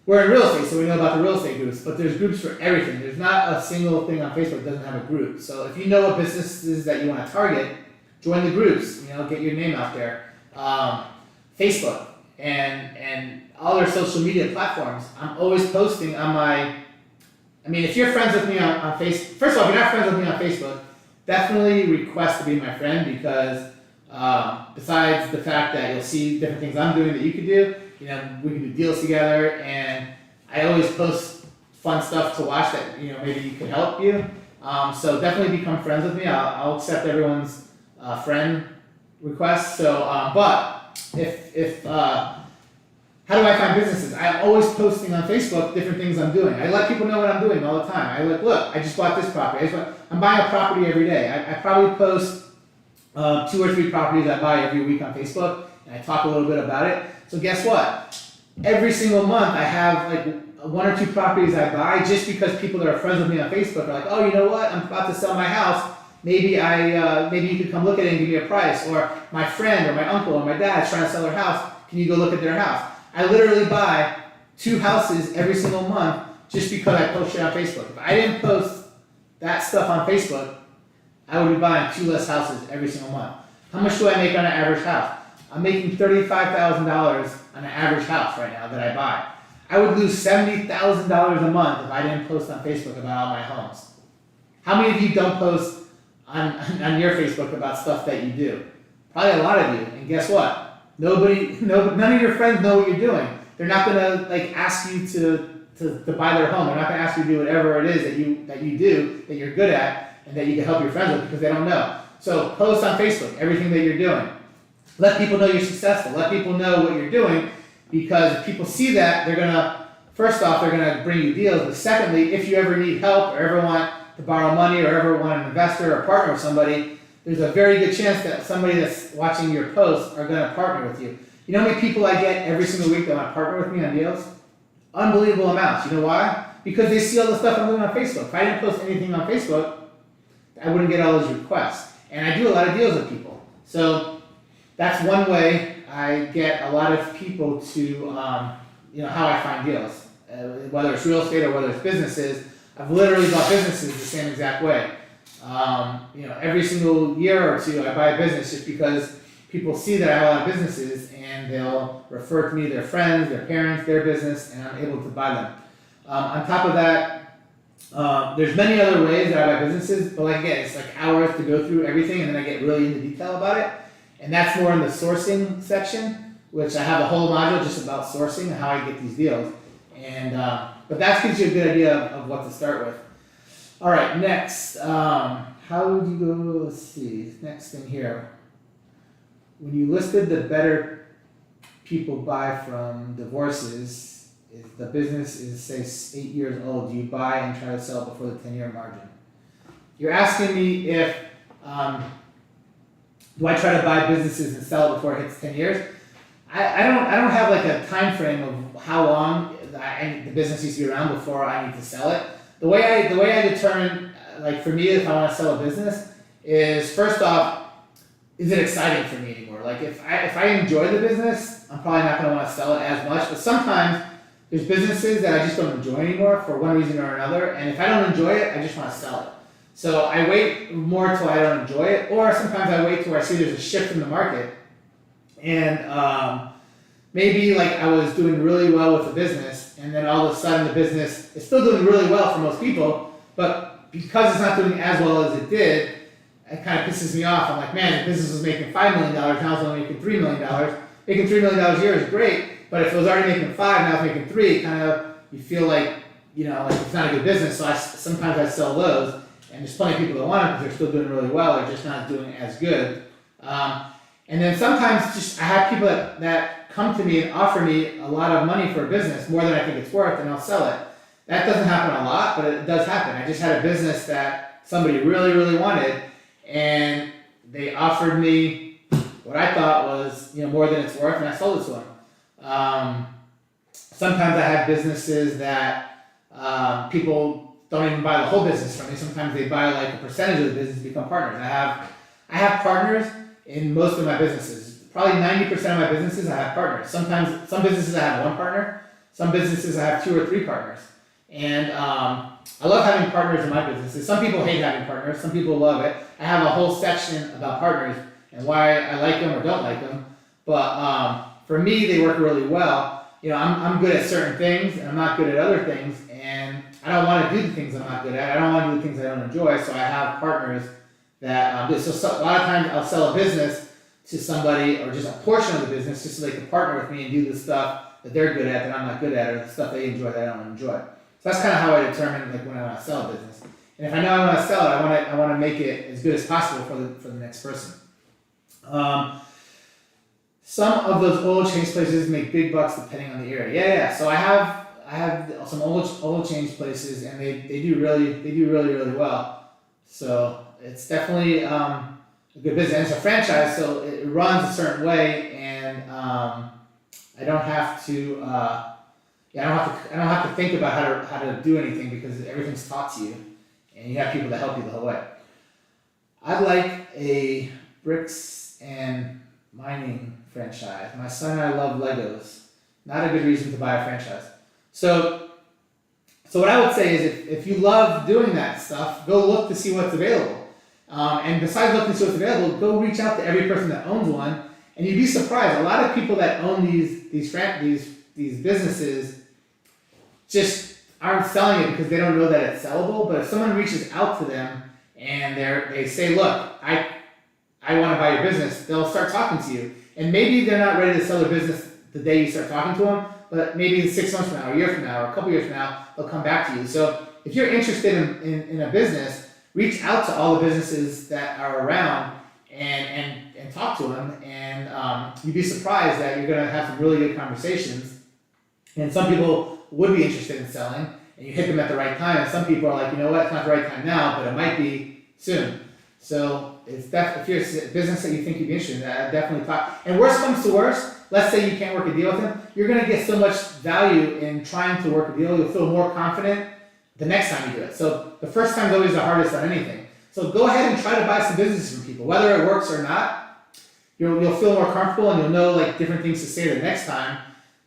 we're in real estate, so we know about the real estate groups. But there's groups for everything. There's not a single thing on Facebook that doesn't have a group. So if you know what businesses that you want to target, join the groups. Get your name out there. Facebook and other social media platforms. I'm always posting on my. If you're friends with me on Facebook, first of all, if you're not friends with me on Facebook, definitely request to be my friend, because besides the fact that you'll see different things I'm doing that you could do, we can do deals together, and I always post fun stuff to watch that, maybe you could help you. So definitely become friends with me. I'll accept everyone's friend requests. So, but if how do I find businesses? I'm always posting on Facebook different things I'm doing. I let people know what I'm doing all the time. Look, I just bought this property. I'm buying a property every day. I probably post 2 or 3 properties I buy every week on Facebook, and I talk a little bit about it. So guess what? Every single month I have like 1 or 2 properties I buy just because people that are friends with me on Facebook are like, oh, you know what? I'm about to sell my house. Maybe you could come look at it and give me a price. Or my friend or my uncle or my dad's trying to sell their house. Can you go look at their house? I literally buy 2 houses every single month just because I post it on Facebook. If I didn't post that stuff on Facebook, I would be buying 2 less houses every single month. How much do I make on an average house? I'm making $35,000 on an average house right now that I buy. I would lose $70,000 a month if I didn't post on Facebook about all my homes. How many of you don't post on your Facebook about stuff that you do? Probably a lot of you. And guess what? None of your friends know what you're doing. They're not gonna ask you to buy their home. They're not gonna ask you to do whatever it is that you do that you're good at and that you can help your friends with because they don't know. So post on Facebook everything that you're doing. Let people know you're successful. Let people know what you're doing, because if people see that, first off, they're gonna bring you deals. But secondly, if you ever need help or ever want to borrow money or ever want an investor or partner with somebody, there's a very good chance that somebody that's watching your posts are gonna partner with you. You know how many people I get every single week that want to partner with me on deals? Unbelievable amounts. You know why? Because they see all the stuff I'm doing on Facebook. If I didn't post anything on Facebook, I wouldn't get all those requests. And I do a lot of deals with people. So that's one way I get a lot of people to, how I find deals. Whether it's real estate or whether it's businesses, I've literally bought businesses the same exact way. Every single year or 2, I buy a business just because people see that I have a lot of businesses and they'll refer to me their friends, their parents, their business, and I'm able to buy them. On top of that, there's many other ways that I buy businesses, but it's like hours to go through everything, and then I get really into detail about it. And that's more in the sourcing section, which I have a whole module just about sourcing and how I get these deals. And but that gives you a good idea of what to start with. All right, next, how would you go? Let's see. Next thing here. When you listed the better people buy from divorces, if the business is say 8 years old, do you buy and try to sell before the 10-year margin? You're asking me if do I try to buy businesses and sell it before it hits 10 years? I don't have a time frame of how long the business needs to be around before I need to sell it. The way I determine, for me, if I want to sell a business, is first off, is it exciting for me anymore? If I enjoy the business, I'm probably not going to want to sell it as much. But sometimes there's businesses that I just don't enjoy anymore for one reason or another, and if I don't enjoy it, I just want to sell it. So I wait more till I don't enjoy it, or sometimes I wait till I see there's a shift in the market, and maybe I was doing really well with the business, and then all of a sudden the business is still doing really well for most people, but because it's not doing as well as it did, it kind of pisses me off. I'm like, man, the business was making $5 million, now it's only making $3 million. Making $3 million a year is great, but if it was already making 5, now it's making 3, you feel like it's not a good business. So sometimes I sell those, and there's plenty of people that want it because they're still doing really well, they're just not doing as good. And then sometimes I have people that come to me and offer me a lot of money for a business, more than I think it's worth, and I'll sell it. That doesn't happen a lot, but it does happen. I just had a business that somebody really, really wanted, and they offered me what I thought was more than it's worth, and I sold it to them. Sometimes I have businesses that people don't even buy the whole business from me. Sometimes they buy a percentage of the business to become partners. I have partners in most of my businesses. Probably 90% of my businesses I have partners. Sometimes some businesses I have 1 partner. Some businesses I have 2 or 3 partners. And I love having partners in my businesses. Some people hate having partners. Some people love it. I have a whole section about partners and why I like them or don't like them. But for me, they work really well. I'm good at certain things and I'm not good at other things. And I don't want to do the things I'm not good at. I don't want to do the things I don't enjoy. So I have partners that do. So a lot of times I'll sell a business to somebody or just a portion of the business just so they can partner with me and do the stuff that they're good at that I'm not good at, or the stuff they enjoy that I don't enjoy. So that's kind of how I determine like when I want to sell a business. And if I know I want to sell it, I want to make it as good as possible for the next person. Some of those oil change places make big bucks depending on the area. Yeah. So I have some oil change places, and they do really well. So it's definitely a good business. And it's a franchise, so it runs a certain way, and I don't have to. I don't have to think about how to do anything because everything's taught to you, and you have people to help you the whole way. I'd like a bricks and mining franchise. My son and I love Legos. Not a good reason to buy a franchise. So what I would say is if you love doing that stuff, go look to see what's available. And besides looking to see what's available, go reach out to every person that owns one, and you'd be surprised. A lot of people that own these businesses just aren't selling it because they don't know that it's sellable. But if someone reaches out to them and they say, look, I want to buy your business, they'll start talking to you. And maybe they're not ready to sell their business the day you start talking to them, but maybe 6 months from now, a year from now, or a couple years from now, they'll come back to you. So if you're interested in a business, reach out to all the businesses that are around and talk to them. And you'd be surprised that you're going to have some really good conversations. And some people would be interested in selling, and you hit them at the right time. And some people are like, you know what, it's not the right time now, but it might be soon. So if you're a business that you think you'd be interested in, I'd definitely talk. And worst comes to worst, let's say you can't work a deal with them, you're going to get so much value in trying to work a deal, you'll feel more confident the next time you do it. So the first time is always the hardest on anything. So go ahead and try to buy some businesses from people. Whether it works or not, you'll feel more comfortable and you'll know like different things to say the next time.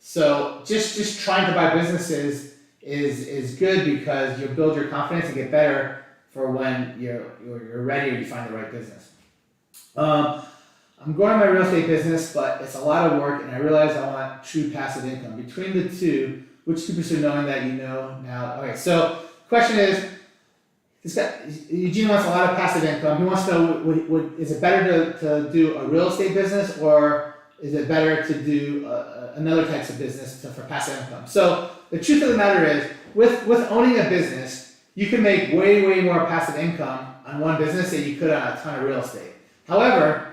So just trying to buy businesses is good because you'll build your confidence and get better for when you're ready or you find the right business. I'm growing my real estate business, but it's a lot of work, and I realize I want true passive income. Between the two, which two percent knowing that you know now? Okay, so question is, Eugene wants a lot of passive income. He wants to know, is it better to do a real estate business, or is it better to do another types of business for passive income? So the truth of the matter is, with owning a business, you can make way more passive income on one business than you could on a ton of real estate. However,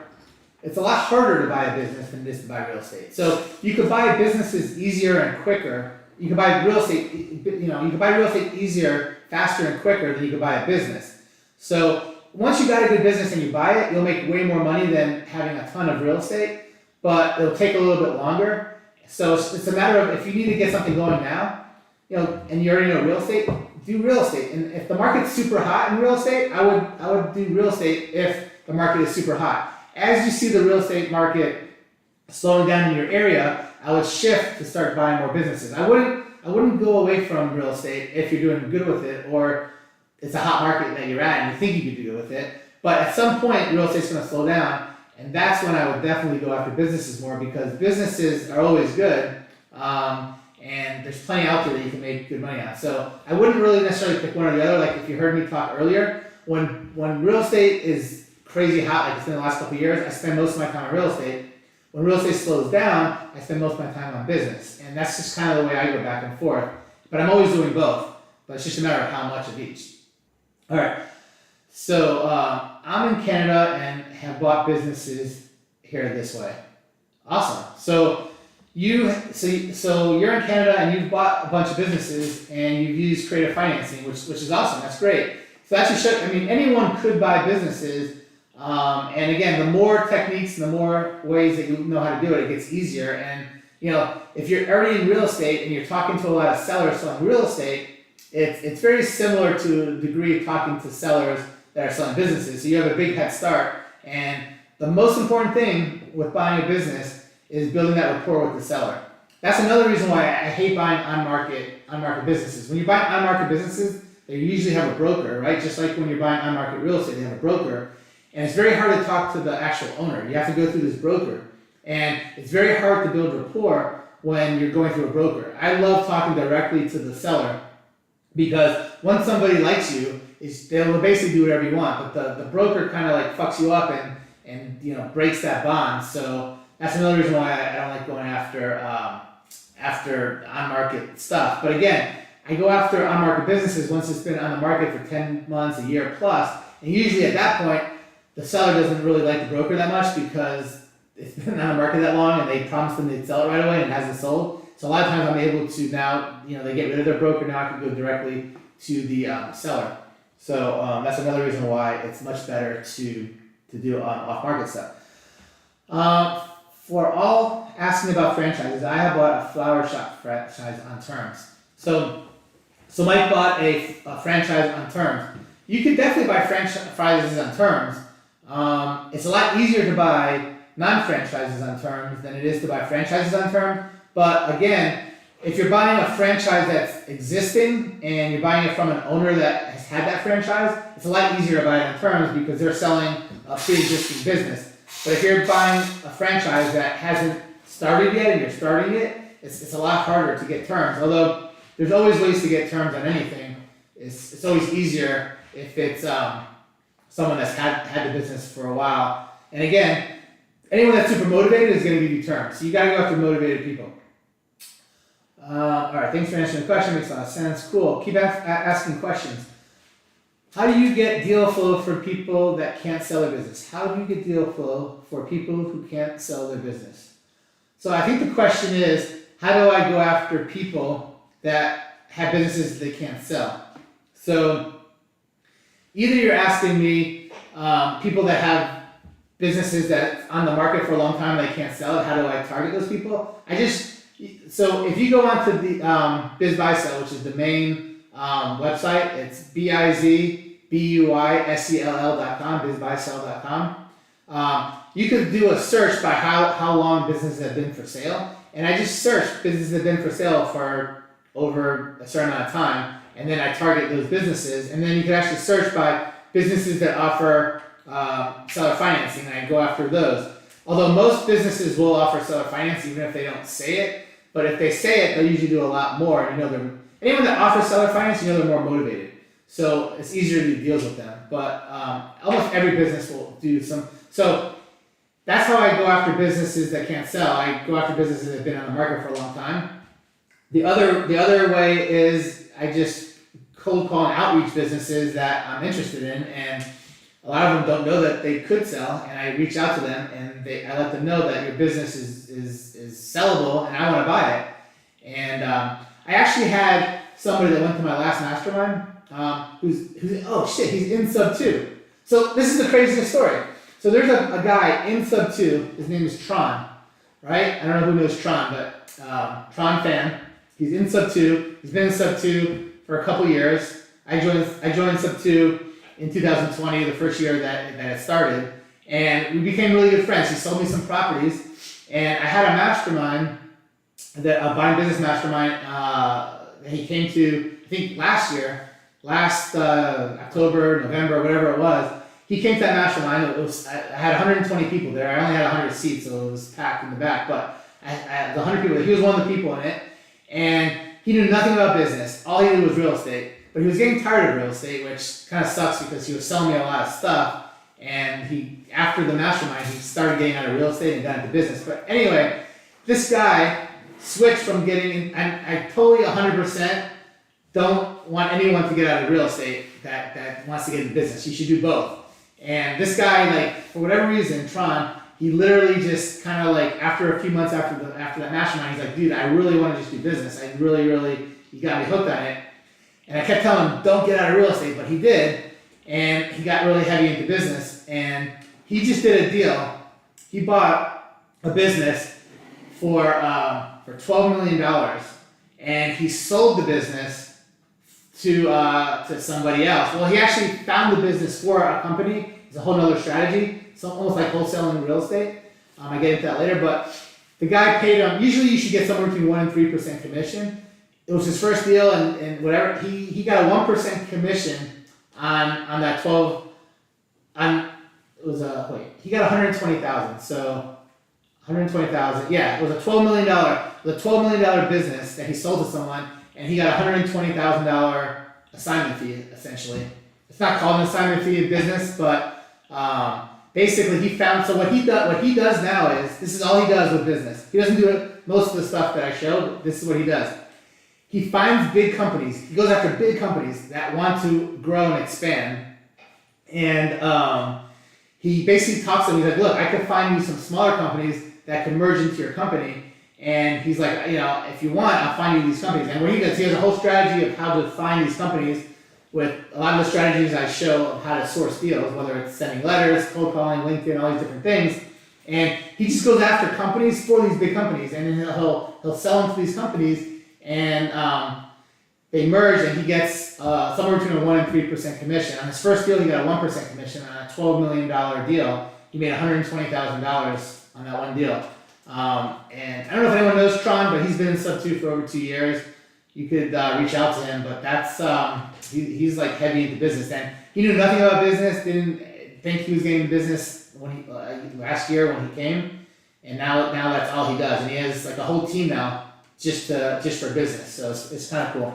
it's a lot harder to buy a business than it is to buy real estate. So you could buy businesses easier and quicker. You can buy real estate, you can buy real estate easier, faster, and quicker than you could buy a business. So once you got a good business and you buy it, you'll make way more money than having a ton of real estate, but it'll take a little bit longer. So it's a matter of, if you need to get something going now, and you already know real estate, do real estate. And if the market's super hot in real estate, I would do real estate if the market is super hot. As you see the real estate market slowing down in your area, I would shift to start buying more businesses. I wouldn't go away from real estate if you're doing good with it, or it's a hot market that you're at and you think you could do good with it. But at some point, real estate's going to slow down, and that's when I would definitely go after businesses more, because businesses are always good, and there's plenty out there that you can make good money on. So I wouldn't really necessarily pick one or the other. Like if you heard me talk earlier, when real estate is crazy hot, like it's been the last couple of years, I spend most of my time on real estate. When real estate slows down, I spend most of my time on business. And that's just kind of the way I go back and forth. But I'm always doing both. But it's just a matter of how much of each. All right. So I'm in Canada and have bought businesses here this way. Awesome. So you're in Canada and you've bought a bunch of businesses and you've used creative financing, which is awesome. That's great. So that should show, anyone could buy businesses. And again, the more techniques and the more ways that you know how to do it, it gets easier. And if you're already in real estate and you're talking to a lot of sellers selling real estate, it's very similar to a degree of talking to sellers that are selling businesses. So you have a big head start. And the most important thing with buying a business is building that rapport with the seller. That's another reason why I hate buying on-market businesses. When you buy on-market businesses, they usually have a broker, right? Just like when you're buying on-market real estate, they have a broker. And it's very hard to talk to the actual owner. You have to go through this broker. And it's very hard to build rapport when you're going through a broker. I love talking directly to the seller, because once somebody likes you, they'll basically do whatever you want. But the broker kind of like fucks you up and breaks that bond. So that's another reason why I don't like going after on-market stuff. But again, I go after on-market businesses once it's been on the market for 10 months, a year plus, and usually at that point, the seller doesn't really like the broker that much because it's been on the market that long and they promised them they'd sell it right away and it hasn't sold. So a lot of times I'm able to now, they get rid of their broker, now I can go directly to the seller. So that's another reason why it's much better to do off-market stuff. For all asking about franchises, I have bought a flower shop franchise on terms. So Mike bought a franchise on terms. You could definitely buy franchises on terms. It's a lot easier to buy non-franchises on terms than it is to buy franchises on terms. But again, if you're buying a franchise that's existing and you're buying it from an owner that has had that franchise, it's a lot easier to buy it on terms because they're selling a pre-existing business. But if you're buying a franchise that hasn't started yet and you're starting it, it's a lot harder to get terms. Although there's always ways to get terms on anything. It's always easier if it's someone that's had the business for a while. And again, anyone that's super motivated is going to give you terms. So you got to go after motivated people. All right, thanks for answering the question. Makes a lot of sense. Cool. Keep asking questions. How do you get deal flow for people that can't sell their business? How do you get deal flow for people who can't sell their business? So I think the question is, how do I go after people that have businesses they can't sell? So either you're asking me people that have businesses that on the market for a long time they can't sell it, how do I target those people? So if you go onto the BizBuySell, which is the main website, it's bizbuysell.com, bizbuysell.com. You could do a search by how long businesses have been for sale, and I just searched businesses that have been for sale for over a certain amount of time, and then I target those businesses, and then you can actually search by businesses that offer seller financing, and I go after those. Although most businesses will offer seller financing even if they don't say it, but if they say it, they'll usually do a lot more. Anyone that offers seller financing, they're more motivated. So it's easier to do deals with them. But almost every business will do some. So that's how I go after businesses that can't sell. I go after businesses that have been on the market for a long time. The other way is I just cold call and outreach businesses that I'm interested in, and a lot of them don't know that they could sell, and I reach out to them and I let them know that your business is sellable and I want to buy it. And I actually had somebody that went to my last mastermind who's he's in sub 2. So this is the craziest story. So there's a guy in sub 2, his name is Tron, right? I don't know who knows Tron, but Tron fan. He's in sub 2. He's been in sub 2 for a couple years. I joined sub 2 in 2020, the first year that it started, and we became really good friends. He sold me some properties, and I had a mastermind, a buying business mastermind, that he came to, I think last October, November, whatever it was. He came to that mastermind. I had 120 people there. I only had 100 seats, so it was packed in the back, but I had 100 people there. He was one of the people in it, and he knew nothing about business. All he did was real estate. But he was getting tired of real estate, which kind of sucks because he was selling me a lot of stuff. And after the mastermind, he started getting out of real estate and got into business. But anyway, this guy switched from getting, and I totally 100% don't want anyone to get out of real estate that wants to get into business. You should do both. And this guy, for whatever reason, Tron, he literally just kind of after a few months after that mastermind, he's like, dude, I really want to just do business. I really, you got me hooked on it. And I kept telling him, don't get out of real estate, but he did, and he got really heavy into business, and he just did a deal. He bought a business for $12 million, and he sold the business to somebody else. Well, he actually found the business for a company. It's a whole other strategy. It's almost like wholesaling real estate. I get into that later, but the guy paid him, usually you should get somewhere between 1% and 3% commission. It was his first deal, and whatever he got a 1% commission on that 12. He got 120,000. So 120,000. Yeah, it was a $12 million business that he sold to someone, and he got a $120,000 assignment fee. Essentially, it's not called an assignment fee in business, but basically he found. So what he does now is this is all he does with business. He doesn't do most of the stuff that I showed. This is what he does. he finds big companies. He goes after big companies that want to grow and expand, and he basically talks to them. He's like, look, I could find you some smaller companies that can merge into your company. And he's like, if you want, I'll find you these companies. And what he does, he has a whole strategy of how to find these companies with a lot of the strategies I show of how to source deals, whether it's sending letters, cold calling, LinkedIn, all these different things. And he just goes after companies for these big companies, and then he'll sell them to these companies, and they merge, and he gets somewhere between a 1% and 3% commission. On his first deal, he got a 1% commission. On a $12 million deal, he made $120,000 on that one deal. And I don't know if anyone knows Tron, but he's been in sub 2 for over 2 years. You could reach out to him, but that's he's like heavy into business, and he knew nothing about business. Didn't think he was getting into business when he last year when he came, and now that's all he does, and he has like a whole team now just for business. So it's kind of cool.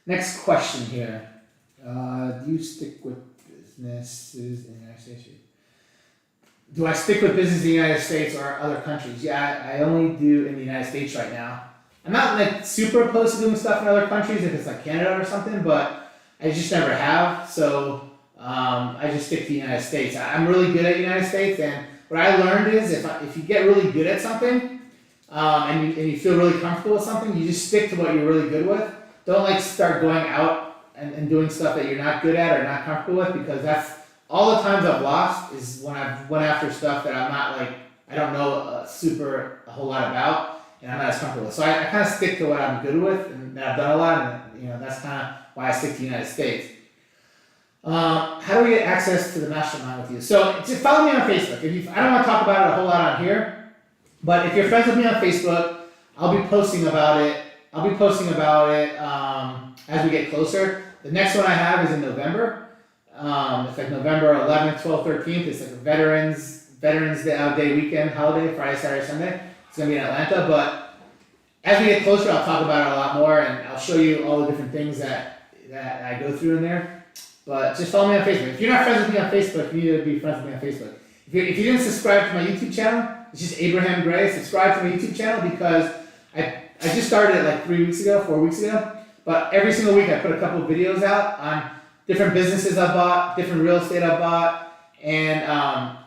Next question here: do you stick with businesses in the United States? Do I stick with business in the United States or other countries? Yeah, I only do in the United States right now. I'm not like super opposed to doing stuff in other countries if it's like Canada or something, but I just never have. So I just stick to the United States. I'm really good at the United States, and what I learned is if you get really good at something and you feel really comfortable with something, you just stick to what you're really good with. Don't like start going out and doing stuff that you're not good at or not comfortable with, because that's all the times I've lost is when I've went after stuff that I'm not like, I don't know a whole lot about, and I'm not as comfortable with. So I kind of stick to what I'm good with and that I've done a lot, and that's kind of why I stick to the United States. How do we get access to the mastermind with you? So just follow me on Facebook. I don't want to talk about it a whole lot on here, but if you're friends with me on Facebook, I'll be posting about it. As we get closer. The next one I have is in November. It's like November 11th, 12th, 13th. It's like a Veterans Day weekend holiday, Friday, Saturday, Sunday. It's going to be in Atlanta, but as we get closer, I'll talk about it a lot more, and I'll show you all the different things that I go through in there. But just follow me on Facebook. If you're not friends with me on Facebook, you need to be friends with me on Facebook. If you didn't subscribe to my YouTube channel, it's just Abraham Gray. Subscribe to my YouTube channel, because I just started it like 4 weeks ago. But every single week I put a couple of videos out on different businesses I bought, different real estate I bought, and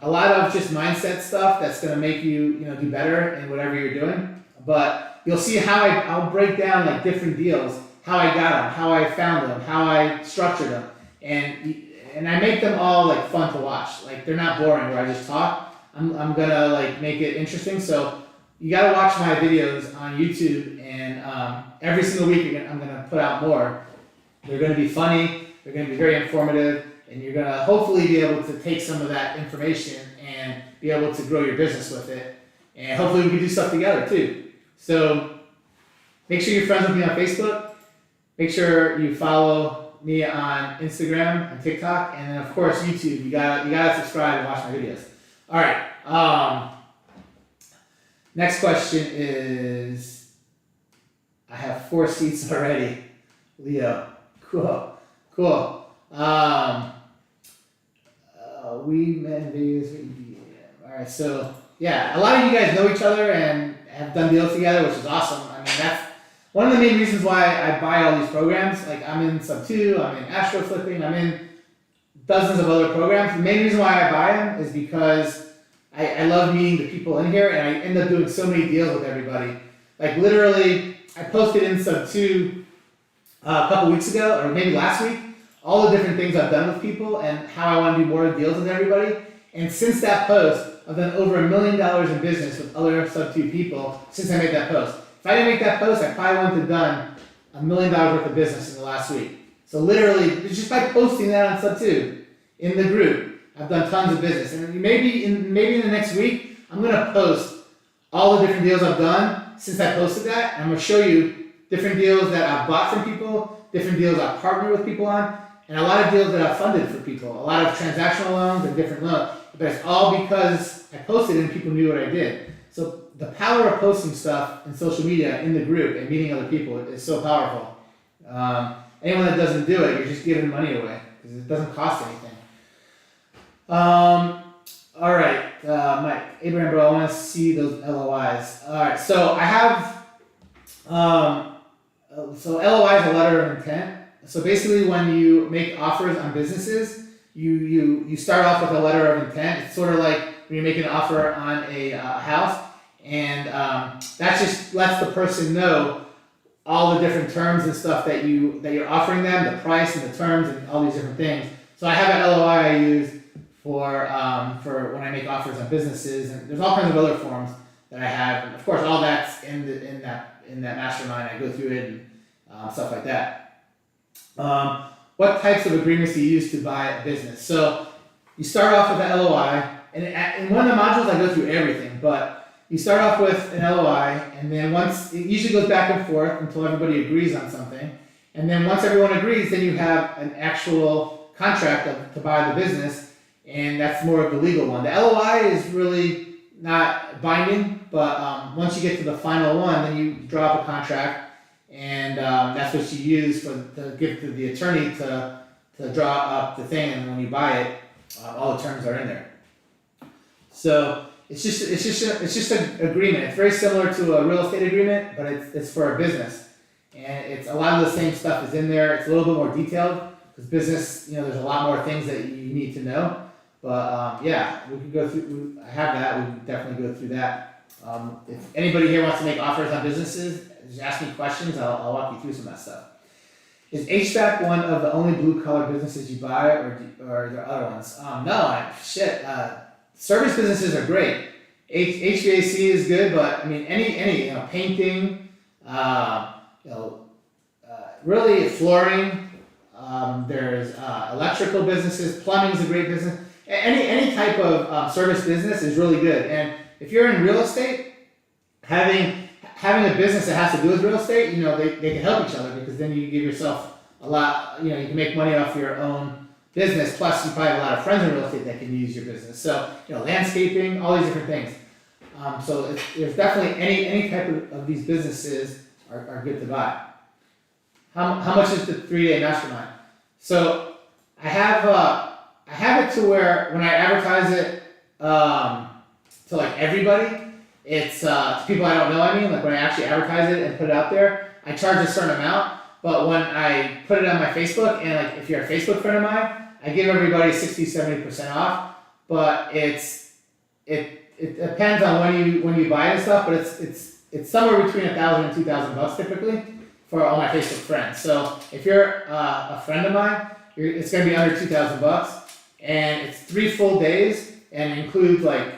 a lot of just mindset stuff that's going to make you do better in whatever you're doing. But you'll see how I'll break down like different deals, how I got them, how I found them, how I structured them, and I make them all like fun to watch. Like they're not boring where I just talk. I'm gonna like make it interesting. So you gotta watch my videos on YouTube, and every single week I'm gonna put out more. They're gonna be funny. They're gonna be very informative, and you're gonna hopefully be able to take some of that information and be able to grow your business with it. And hopefully we can do stuff together too. So make sure you're friends with me on Facebook. Make sure you follow me on Instagram and TikTok, and then of course YouTube. You gotta subscribe and watch my videos. All right. Next question is, I have 4 seats already. Leo, cool. We met in Vegas. All right, so yeah, a lot of you guys know each other and have done deals together, which is awesome. I mean, that's one of the main reasons why I buy all these programs. Like I'm in Sub 2, I'm in Astro Flipping, I'm in dozens of other programs. The main reason why I buy them is because I love meeting the people in here, and I end up doing so many deals with everybody. Like literally, I posted in Sub 2 a couple weeks ago, or maybe last week, all the different things I've done with people and how I want to do more deals with everybody. And since that post, I've done over $1 million in business with other Sub 2 people since I made that post. If I didn't make that post, I probably wouldn't have done $1 million worth of business in the last week. So literally, just by posting that on Sub 2 in the group, I've done tons of business. And maybe in the next week, I'm gonna post all the different deals I've done since I posted that. And I'm gonna show you different deals that I've bought from people, different deals I've partnered with people on, and a lot of deals that I've funded for people, a lot of transactional loans and different loans. But it's all because I posted and people knew what I did. So the power of posting stuff in social media in the group and meeting other people is so powerful. Anyone that doesn't do it, you're just giving money away because it doesn't cost anything. All right, Mike, Abraham, bro, I want to see those LOIs. All right, so I have So LOI is a letter of intent. So basically, when you make offers on businesses, you start off with a letter of intent. It's sort of like when you make an offer on a house, and that just lets the person know all the different terms and stuff that you're offering them, the price and the terms and all these different things. So I have an LOI I use for when I make offers on businesses, and there's all kinds of other forms that I have. And of course, all that's in that mastermind. I go through it and stuff like that. What types of agreements do you use to buy a business? So you start off with an LOI, and in one of the modules I go through everything, but you start off with an LOI, and then once it usually goes back and forth until everybody agrees on something, and then once everyone agrees, then you have an actual contract to buy the business, and that's more of the legal one. The LOI is really not binding, but once you get to the final one, then you draw up a contract, and that's what you use to give to the attorney to draw up the thing, and when you buy it, all the terms are in there. So it's just an agreement. It's very similar to a real estate agreement, but it's for a business, and it's a lot of the same stuff is in there. It's a little bit more detailed because business, there's a lot more things that you need to know. But yeah, we could go through. I have that. We can definitely go through that. If anybody here wants to make offers on businesses, just ask me questions. I'll walk you through some of that stuff. Is HVAC one of the only blue-collar businesses you buy, or are there other ones? No, service businesses are great. HVAC is good, but I mean any painting, really flooring. There's electrical businesses. Plumbing's a great business. Any type of service business is really good. And if you're in real estate, having a business that has to do with real estate, they can help each other, because then you give yourself a lot. You can make money off your own business. Plus, you probably have a lot of friends in real estate that can use your business. So, landscaping, all these different things. So there's definitely any type of these businesses are good to buy. How much is the 3-day mastermind? So I have it to where when I advertise it to like everybody, it's to people I don't know. Like when I actually advertise it and put it out there, I charge a certain amount. But when I put it on my Facebook, and like if you're a Facebook friend of mine, I give everybody 60-70% off. But it depends on when you buy it and stuff. But it's somewhere between $1,000 and $2,000 typically for all my Facebook friends. So if you're a friend of mine, it's gonna be under $2,000, and it's 3 full days, and it includes like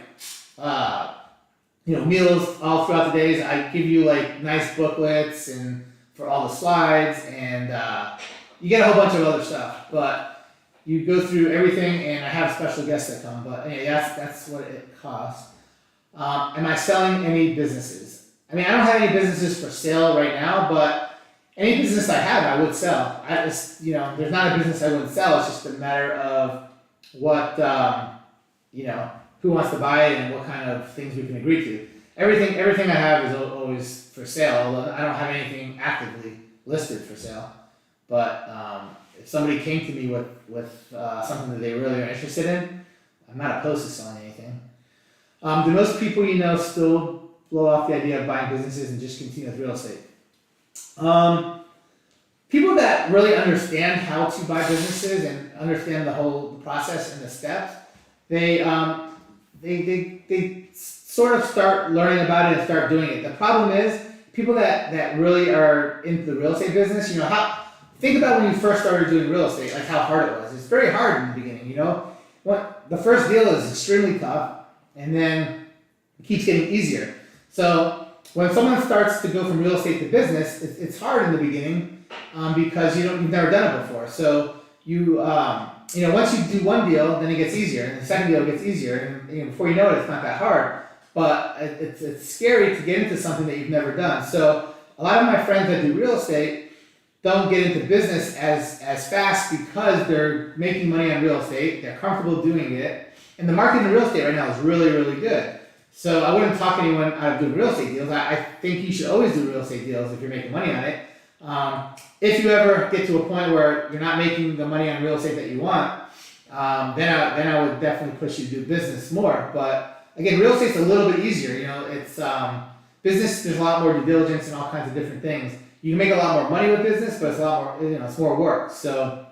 meals all throughout the days. I give you like nice booklets and for all the slides, and you get a whole bunch of other stuff. But you go through everything, and I have special guests that come. But anyway, that's what it costs. Am I selling any businesses? I don't have any businesses for sale right now, but any business I have, I would sell. There's not a business I wouldn't sell. It's just a matter of what, who wants to buy it and what kind of things we can agree to. Everything I have is always for sale, although I don't have anything actively listed for sale. But if somebody came to me with something that they really are interested in, I'm not opposed to selling anything. Do most people still blow off the idea of buying businesses and just continue with real estate? People that really understand how to buy businesses and understand the whole process and the steps, they sort of start learning about it and start doing it. The problem is people that really are into the real estate business. Think about when you first started doing real estate, like how hard it was. It's very hard in the beginning. The first deal is extremely tough, and then it keeps getting easier. So when someone starts to go from real estate to business, it's hard in the beginning because you've never done it before. So once you do one deal, then it gets easier, and the second deal gets easier, and before you know it, it's not that hard. But it's scary to get into something that you've never done. So a lot of my friends that do real estate don't get into business as fast because they're making money on real estate. They're comfortable doing it, and the market in real estate right now is really, really good. So I wouldn't talk anyone out of doing real estate deals. I think you should always do real estate deals if you're making money on it. If you ever get to a point where you're not making the money on real estate that you want, then I would definitely push you to do business more. But again, real estate's a little bit easier. The business, there's a lot more due diligence and all kinds of different things. You can make a lot more money with business, but it's a lot more, it's more work. So,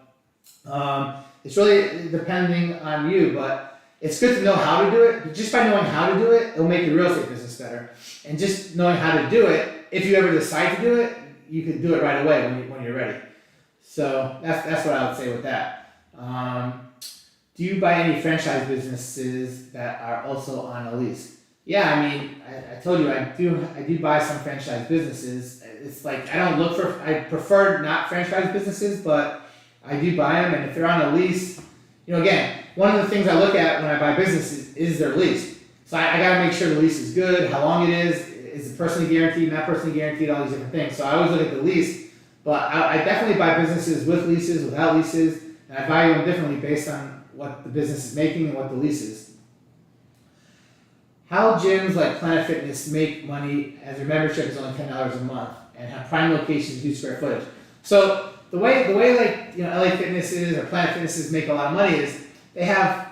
it's really depending on you, but it's good to know how to do it. But just by knowing how to do it, it'll make your real estate business better. And just knowing how to do it, if you ever decide to do it, you can do it right away when you're ready. So that's what I would say with that. Do you buy any franchise businesses that are also on a lease? Yeah, I mean, I told you I do buy some franchise businesses. It's like I prefer not franchise businesses, but I do buy them, and if they're on a lease, again, one of the things I look at when I buy businesses is their lease. So I gotta make sure the lease is good, how long it is it personally guaranteed, not personally guaranteed, all these different things. So I always look at the lease, but I definitely buy businesses with leases, without leases, and I value them differently based on what the business is making and what the lease is. How gyms like Planet Fitness make money as their membership is only $10 a month and have prime locations, huge square footage. So the way like LA Fitnesses or Planet Fitnesses make a lot of money is they have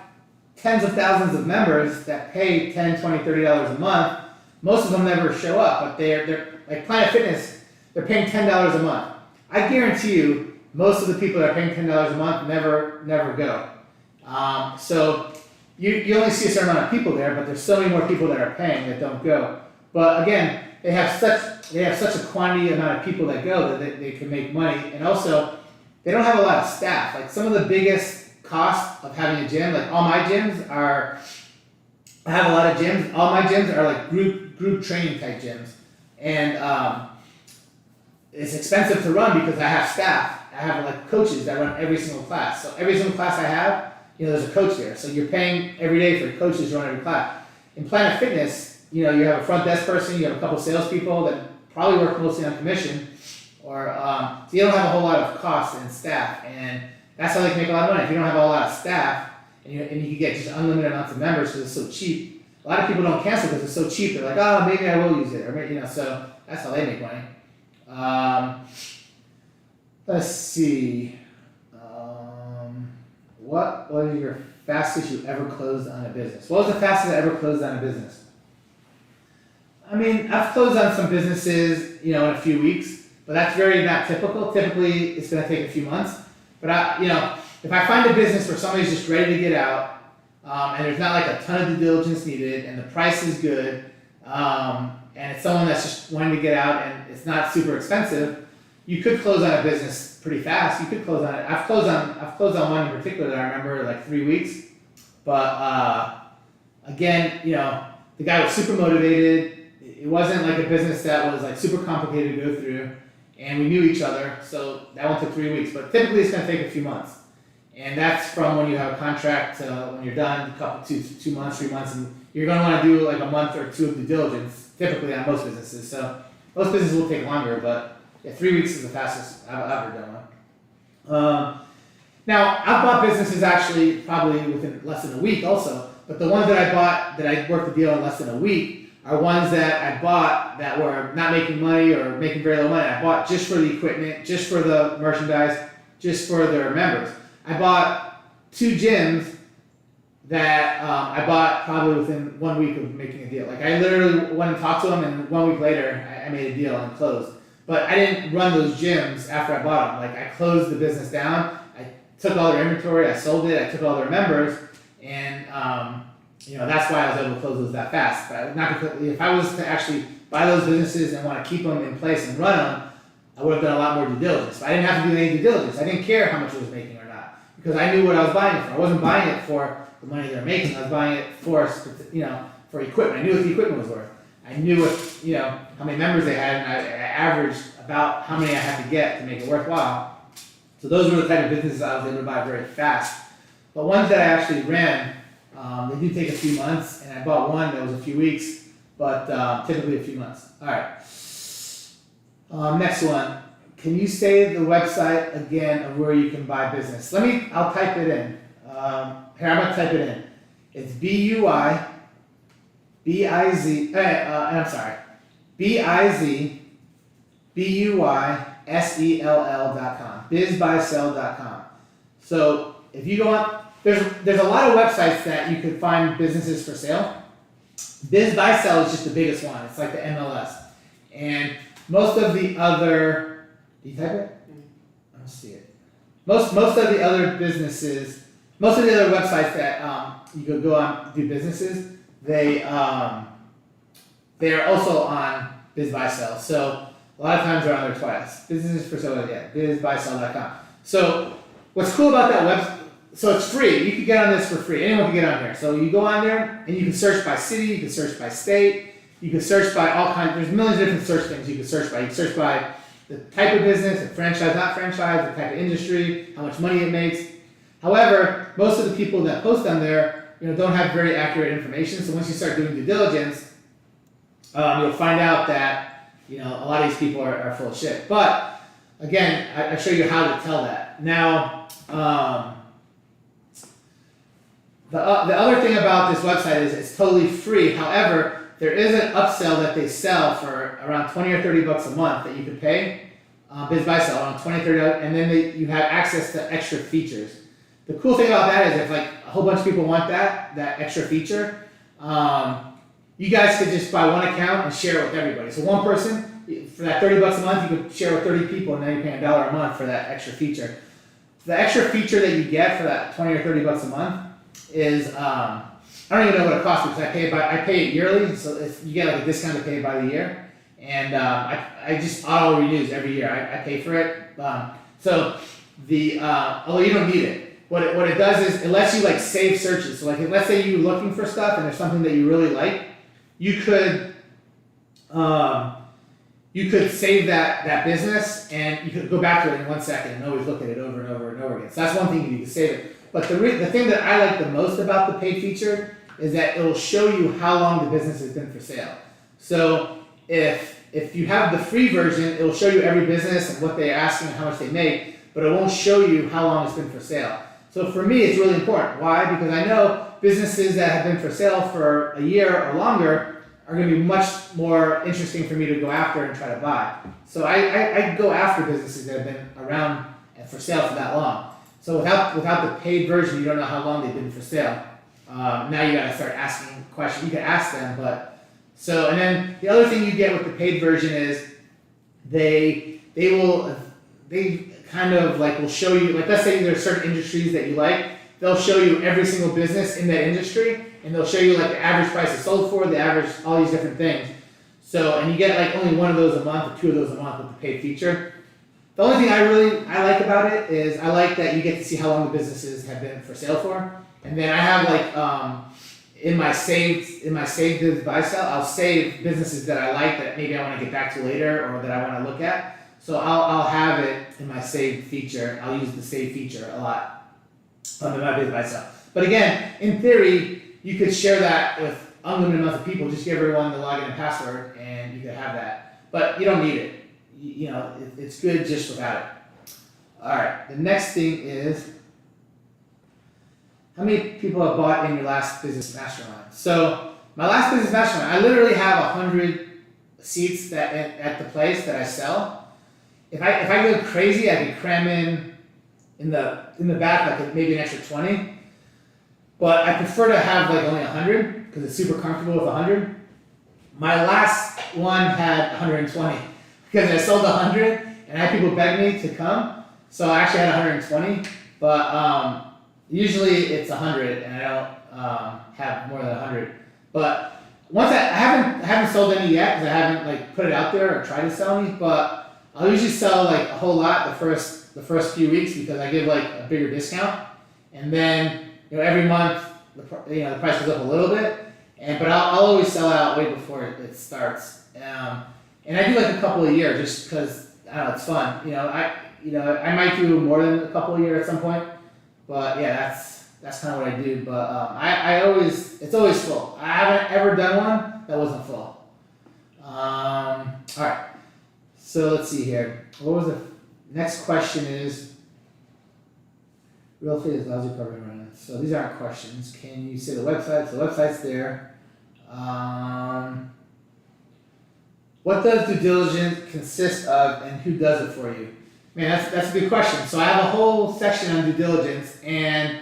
tens of thousands of members that pay $10, $20, $30 a month. Most of them never show up, but they're like Planet Fitness, they're paying $10 a month. I guarantee you, most of the people that are paying $10 a month never go. So you only see a certain amount of people there, but there's so many more people that are paying that don't go. But again, they have such a quantity amount of people that go that they can make money, and also they don't have a lot of staff. Like some of the biggest costs of having a gym, like all my gyms are. I have a lot of gyms. All my gyms are like group training type gyms, and it's expensive to run because I have staff. I have like coaches that run every single class. So every single class I have, there's a coach there. So you're paying every day for coaches to run every class. In Planet Fitness, you have a front desk person, you have a couple salespeople that probably work mostly on commission, or so you don't have a whole lot of costs and staff, and that's how they can make a lot of money. If you don't have a lot of staff, and you can get just unlimited amounts of members because it's so cheap. A lot of people don't cancel because it's so cheap. They're like, oh, maybe I will use it, or maybe, so that's how they make money. Let's see. What was your fastest you ever closed on a business? What was the fastest I ever closed on a business? I mean, I've closed on some businesses, in a few weeks, but that's very not typical. Typically, it's going to take a few months. But if I find a business where somebody's just ready to get out, and there's not like a ton of due diligence needed, and the price is good, and it's someone that's just wanting to get out, and it's not super expensive, you could close on a business pretty fast. You could close on it. I've closed on one in particular that I remember like 3 weeks, but again, the guy was super motivated. It wasn't like a business that was like super complicated to go through, and we knew each other, so that one took 3 weeks. But typically, it's going to take a few months, and that's from when you have a contract to when you're done, two months, 3 months, and you're going to want to do like a month or two of due diligence. Typically, on most businesses, so most businesses will take longer, but 3 weeks is the fastest I've ever done one. Now, I've bought businesses actually probably within less than a week, also. But the ones that I bought that I worked the deal in less than a week are ones that I bought that were not making money or making very little money. I bought just for the equipment, just for the merchandise, just for their members. I bought 2 gyms that I bought probably within 1 week of making a deal. Like I literally went and talked to them, and 1 week later I made a deal and closed. But I didn't run those gyms after I bought them. Like I closed the business down. I took all their inventory. I sold it. I took all their members, and that's why I was able to close those that fast. But not because if I was to actually buy those businesses and want to keep them in place and run them, I would have done a lot more due diligence. But I didn't have to do any due diligence. I didn't care how much it was making or not because I knew what I was buying it for. I wasn't buying it for the money they were making. I was buying it for equipment. I knew what the equipment was worth. I knew how many members they had, and I averaged about how many I had to get to make it worthwhile. So those were the type of businesses I was able to buy very fast. But ones that I actually ran, they do take a few months, and I bought one that was a few weeks, but typically a few months. All right. Next one. Can you say the website again of where you can buy business? I'll type it in. Here, I'm gonna type it in. It's BizBuysell.com. BizBuysell.com. So if you go on, there's a lot of websites that you could find businesses for sale. Biz buy sell is just the biggest one. It's like the MLS. And most of the other, do you type it? I don't see it. Most of the other businesses, most of the other websites that you could go on do businesses, they are also on biz buy sell. So a lot of times they're on there twice. Businesses for sale, yeah, bizbuysell.com. So what's cool about that website? So it's free. You can get on this for free. Anyone can get on here. So you go on there and you can search by city, you can search by state, you can search by all kinds. There's millions of different search things you can search by. You can search by the type of business, the franchise, not franchise, the type of industry, how much money it makes. However, most of the people that post on there, don't have very accurate information. So once you start doing due diligence, you'll find out that a lot of these people are full of shit. But again, I show you how to tell that. Now, the other thing about this website is it's totally free. However, there is an upsell that they sell for around 20 or 30 bucks a month that you can pay. Biz buy sell around 20, 30, and then you have access to extra features. The cool thing about that is if like a whole bunch of people want that extra feature, you guys could just buy one account and share it with everybody. So one person, for that 30 bucks a month, you could share with 30 people, and then you're paying $1 a month for that extra feature. The extra feature that you get for that 20 or 30 bucks a month is, I don't even know what it costs because I pay it yearly, so you get like a discount to pay by the year, and I just auto renews every year. I pay for it, so although you don't need it, what it does is it lets you like save searches. So like let's say you're looking for stuff and there's something that you really like, you could save that business and you could go back to it in 1 second and always look at it over and over and over again. So that's one thing you can save it. But the thing that I like the most about the paid feature is that it will show you how long the business has been for sale. So if you have the free version, it will show you every business and what they're asking and how much they make, but it won't show you how long it's been for sale. So for me, it's really important. Why? Because I know businesses that have been for sale for a year or longer are going to be much more interesting for me to go after and try to buy. So I go after businesses that have been around and for sale for that long. So without the paid version, you don't know how long they've been for sale. Now you got to start asking questions. You can ask them, and then the other thing you get with the paid version is they kind of like will show you, like let's say there's certain industries that you like, they'll show you every single business in that industry, and they'll show you like the average price it's sold for, the average, all these different things. So, and you get like only one of those a month or two of those a month with the paid feature. The only thing I like about it is I like that you get to see how long the businesses have been for sale for. And then I have like in my saved biz buy sell, I'll save businesses that I like that maybe I want to get back to later or that I want to look at. So I'll have it in my saved feature. I'll use the save feature a lot on my biz buy sell. But again, in theory, you could share that with unlimited amounts of people. Just give everyone the login and password, and you could have that. But you don't need it. It's good just without it. All right. The next thing is how many people have bought in your last business mastermind. So my last business mastermind, I literally have 100 seats that at the place that I sell. If I go crazy, I can cram in the back like maybe an extra 20. But I prefer to have like only 100 because it's super comfortable with 100. My last one had 120 because I sold 100 and I had people beg me to come. So I actually had 120, but usually it's 100 and I don't have more than 100. But once I haven't sold any yet because I haven't like put it out there or tried to sell any, but I'll usually sell like a whole lot the first few weeks because I give like a bigger discount, and then every month the price goes up a little bit, but I'll always sell out way before it starts, and I do like a couple a year just because I don't know, it's fun. I might do more than a couple a year at some point, but yeah, that's kind of what I do. But it's always full. I haven't ever done one that wasn't full. All right. So let's see here. What was the next question is, real estate is lousy covering rent. So these aren't questions. Can you say the website? So the website's there. What does due diligence consist of and who does it for you? Man, that's a good question. So I have a whole section on due diligence, and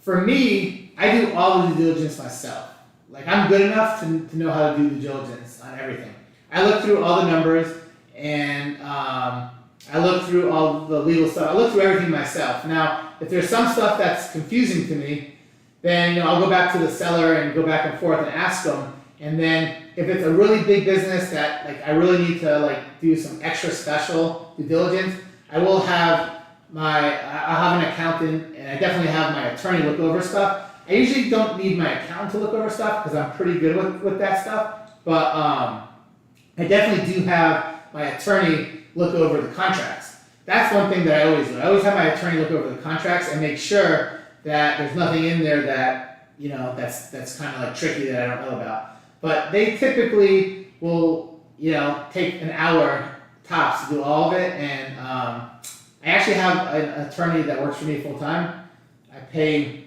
for me, I do all the due diligence myself. like I'm good enough to know how to do the diligence on everything. I look through all the numbers and I look through all the legal stuff. I look through everything myself. Now, if there's some stuff that's confusing to me, then I'll go back to the seller and go back and forth and ask them. And then if it's a really big business that like I really need to like do some extra special due diligence, I'll have an accountant and I definitely have my attorney look over stuff. I usually don't need my accountant to look over stuff because I'm pretty good with that stuff. But I definitely do have my attorney look over the contracts. That's one thing that I always do. I always have my attorney look over the contracts and make sure that there's nothing in there that, that's kind of like tricky that I don't know about. But they typically will, take an hour tops to do all of it. And I actually have an attorney that works for me full time. I pay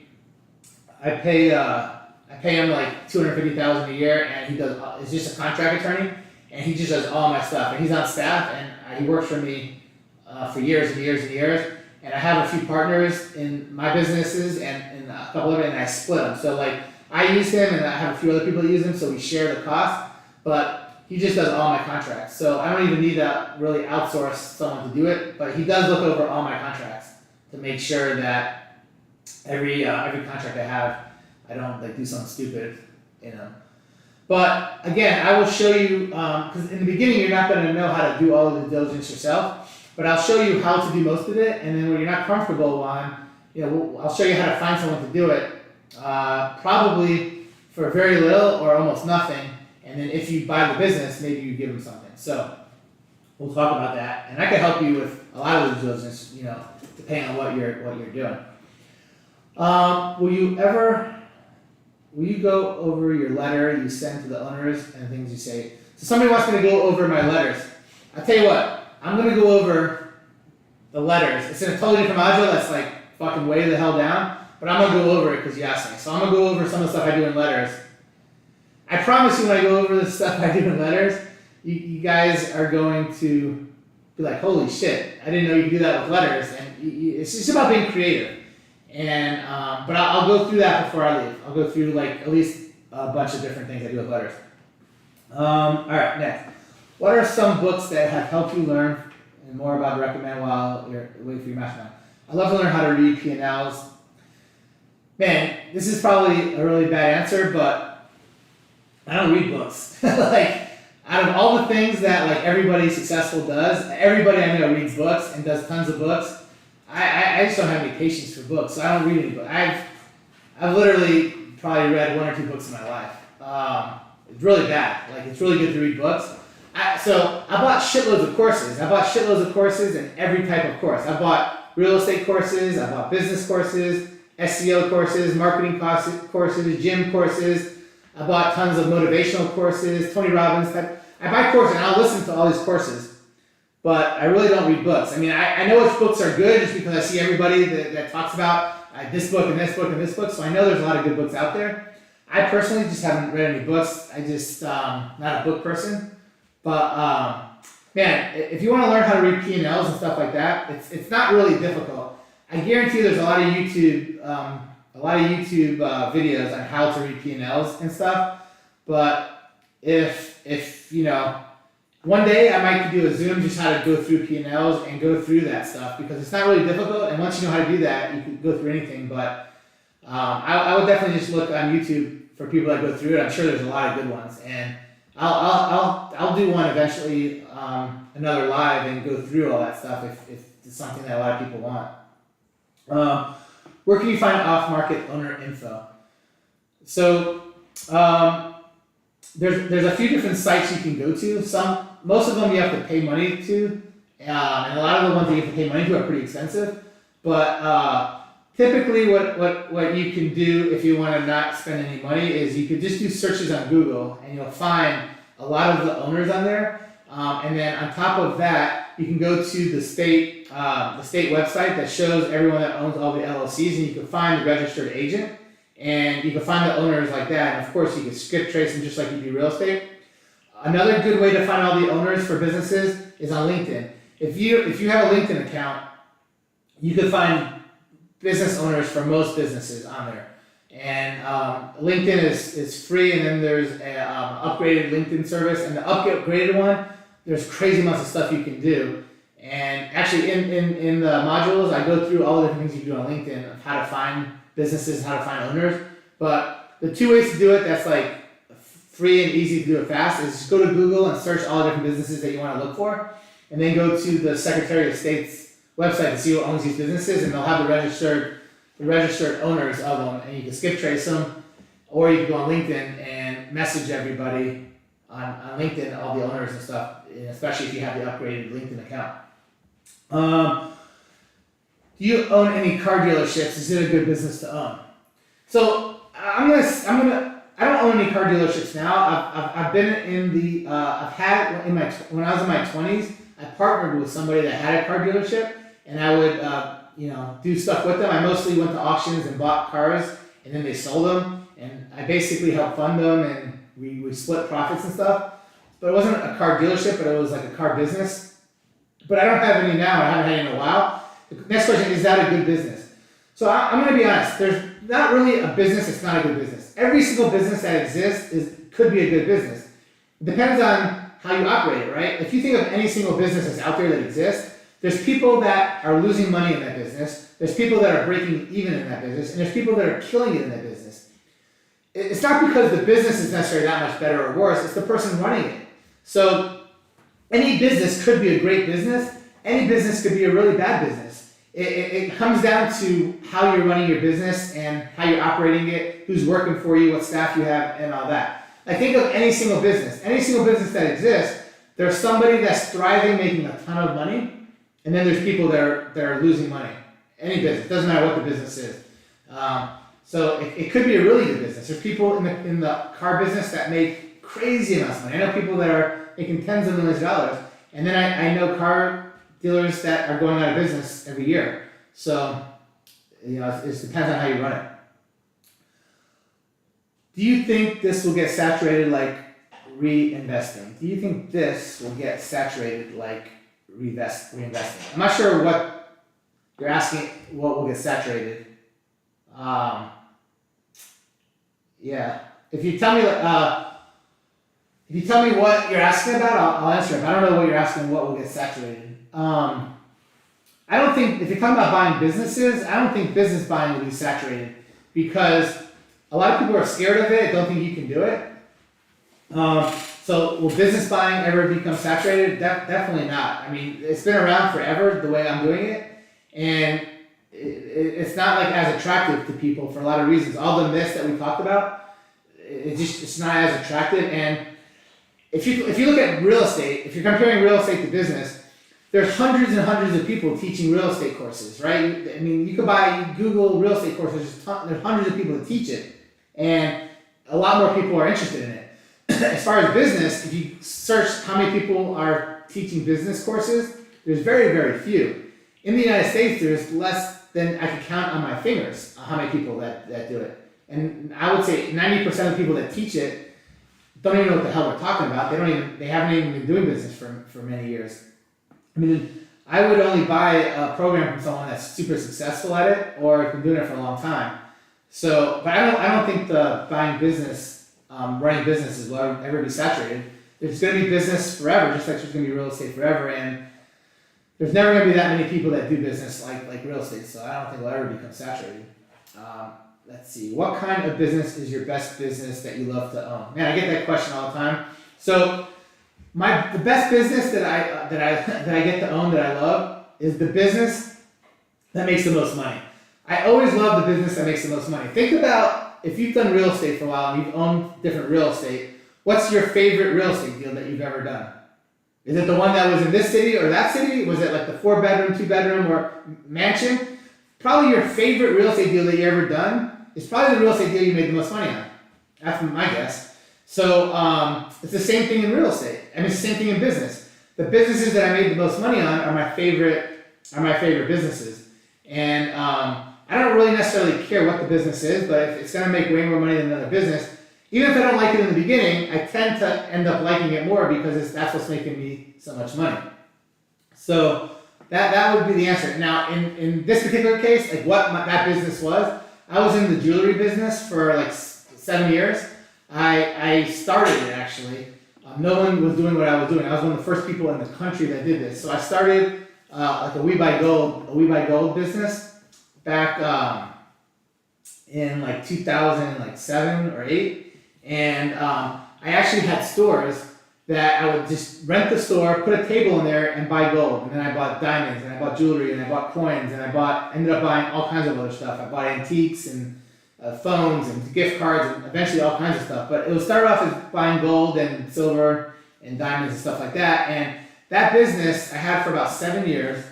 him like $250,000 a year, and he does. It's just a contract attorney, and he just does all my stuff. And he's on staff, and he works for me for years and years and years. And I have a few partners in my businesses and a couple of it, and I split them. So like I use him, and I have a few other people that use him, so we share the cost. But he just does all my contracts, so I don't even need to really outsource someone to do it. But he does look over all my contracts to make sure that every contract I have, I don't like do something stupid, But again, I will show you because in the beginning you're not going to know how to do all of the diligence yourself. But I'll show you how to do most of it, and then when you're not comfortable on, I'll show you how to find someone to do it, probably for very little or almost nothing. And then if you buy the business, maybe you give them something. So we'll talk about that, and I can help you with a lot of the diligence, depending on what you're doing. Will you go over your letter you send to the owners and things you say? So somebody wants me to go over my letters. I'll tell you what. I'm going to go over the letters. It's in a totally different module that's like fucking way the hell down, but I'm going to go over it because you asked me. So I'm going to go over some of the stuff I do in letters. I promise you when I go over the stuff I do in letters, you guys are going to be like, holy shit, I didn't know you could do that with letters. And it's just about being creative. And but I'll go through that before I leave. I'll go through like at least a bunch of different things I do with letters. All right, next. What are some books that have helped you learn and more about recommend while you're waiting for your mastermind? I love to learn how to read P&Ls. Man, this is probably a really bad answer, but I don't read books. Like, out of all the things that like everybody successful does, everybody I know reads books and does tons of books. I just don't have any patience for books, so I don't read any books. I've literally probably read 1 or 2 books in my life. It's really bad. Like, it's really good to read books. So I bought shitloads of courses. I bought shitloads of courses in every type of course. I bought real estate courses, I bought business courses, SEO courses, marketing courses, gym courses. I bought tons of motivational courses, Tony Robbins type. I buy courses and I'll listen to all these courses, but I really don't read books. I mean, I know which books are good just because I see everybody that talks about this book and this book and this book, so I know there's a lot of good books out there. I personally just haven't read any books. I just not a book person. But man, if you want to learn how to read P&Ls and stuff like that, it's not really difficult. I guarantee you there's a lot of YouTube videos on how to read P&Ls and stuff. But if one day I might do a Zoom just how to go through P&Ls and go through that stuff because it's not really difficult. And once you know how to do that, you can go through anything. But I would definitely just look on YouTube for people that go through it. I'm sure there's a lot of good ones, and I'll do one eventually, another live and go through all that stuff if it's something that a lot of people want. Where can you find off-market owner info? So there's a few different sites you can go to. Most of them you have to pay money to, and a lot of the ones that you have to pay money to are pretty expensive. But typically what you can do if you want to not spend any money is you could just do searches on Google and you'll find a lot of the owners on there. And then on top of that, you can go to the state website that shows everyone that owns all the LLCs, and you can find the registered agent, and you can find the owners like that. And of course, you can skip trace them just like you do real estate. Another good way to find all the owners for businesses is on LinkedIn. If you have a LinkedIn account, you can find business owners for most businesses on there. And LinkedIn is free, and then there's a upgraded LinkedIn service, and the upgraded one, there's crazy amounts of stuff you can do. And actually, in the modules, I go through all the different things you can do on LinkedIn of how to find businesses, how to find owners. But the two ways to do it that's like free and easy to do it fast is just go to Google and search all the different businesses that you want to look for, and then go to the Secretary of State's website to see who owns these businesses, and they'll have the registered owners of them, and you can skip trace them, or you can go on LinkedIn and message everybody on LinkedIn, all the owners and stuff, and especially if you have the upgraded LinkedIn account. Do you own any car dealerships? Is it a good business to own? So I don't own any car dealerships now. I've been in the when I was in my 20s, I partnered with somebody that had a car dealership, and I would do stuff with them. I mostly went to auctions and bought cars, and then they sold them, and I basically helped fund them, and we split profits and stuff. But it wasn't a car dealership, but it was like a car business. But I don't have any now. I haven't had any in a while. The next question is that a good business? So I'm going to be honest. There's not really a business that's not a good business. Every single business that exists could be a good business. It depends on how you operate it, right? If you think of any single business that's out there that exists, there's people that are losing money in that business. There's people that are breaking even in that business, and there's people that are killing it in that business. It's not because the business is necessarily that much better or worse. It's the person running it. So any business could be a great business. Any business could be a really bad business. It comes down to how you're running your business and how you're operating it, who's working for you, what staff you have, and all that. Like think of any single business. Any single business that exists, there's somebody that's thriving, making a ton of money, and then there's people that are losing money. Any business, doesn't matter what the business is. So it could be a really good business. There's people in the car business that make crazy amounts of money. I know people that are making tens of millions of dollars, and then I know car dealers that are going out of business every year. So it depends on how you run it. Do you think this will get saturated like reinvesting? Do you think this will get saturated like reinvesting? I'm not sure what you're asking. What will get saturated? Yeah. If you tell me what you're asking about, I'll answer it. If I don't know what you're asking, what will get saturated? I don't think, if you're talking about buying businesses, I don't think business buying will be saturated because a lot of people are scared of it, don't think you can do it. So will business buying ever become saturated? Definitely not. I mean, it's been around forever the way I'm doing it, and it's not like as attractive to people for a lot of reasons. All the myths that we talked about, it's not as attractive. And if you look at real estate, if you're comparing real estate to business, there's hundreds and hundreds of people teaching real estate courses, right? I mean, you Google real estate courses, there's hundreds of people that teach it, and a lot more people are interested in it. As far as business, if you search how many people are teaching business courses, there's very, very few. In the United States, there's less than I can count on my fingers how many people that do it. And I would say 90% of people that teach it don't even know what the hell they're talking about. They haven't even been doing business for many years. I mean, I would only buy a program from someone that's super successful at it or has been doing it for a long time. So, but I don't think the running businesses will ever be saturated. There's going to be business forever, just like there's going to be real estate forever, and there's never going to be that many people that do business like real estate. So I don't think it'll ever become saturated. Let's see. What kind of business is your best business that you love to own? Man, I get that question all the time. So the best business that I get to own that I love is the business that makes the most money. I always love the business that makes the most money. Think about if you've done real estate for a while and you've owned different real estate. What's your favorite real estate deal that you've ever done? Is it the one that was in this city or that city? Was it like the 4-bedroom, 2-bedroom, or mansion? Probably your favorite real estate deal that you ever done is probably the real estate deal you made the most money on. That's my guess. So it's the same thing in real estate. I mean, it's the same thing in business. The businesses that I made the most money on are my favorite businesses. And I don't really necessarily care what the business is, but if it's going to make way more money than another business, even if I don't like it in the beginning, I tend to end up liking it more because that's what's making me so much money. So that would be the answer. Now, in this particular case, like what that business was, I was in the jewelry business for like 7 years. I started it actually. No one was doing what I was doing. I was one of the first people in the country that did this. So I started like a We Buy Gold business back in like 2007 or 8, and I actually had stores that I would just rent the store, put a table in there, and buy gold. And then I bought diamonds, and I bought jewelry, and I bought coins, and ended up buying all kinds of other stuff. I bought antiques and phones and gift cards, and eventually all kinds of stuff. But it would start off as buying gold and silver and diamonds and stuff like that. And that business I had for about 7 years,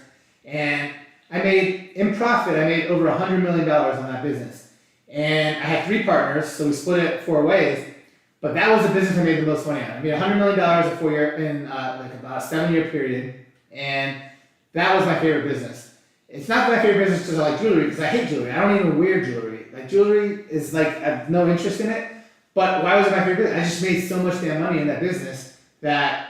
and I made over $100 million on that business. And I had 3 partners, so we split it 4 ways. But that was the business I made the most money on. I made $100 million in like about a 7-year period, and that was my favorite business. It's not my favorite business because I like jewelry, because I hate jewelry. I don't even wear jewelry. Like jewelry is like, I have no interest in it. But why was it my favorite business? I just made so much damn money in that business that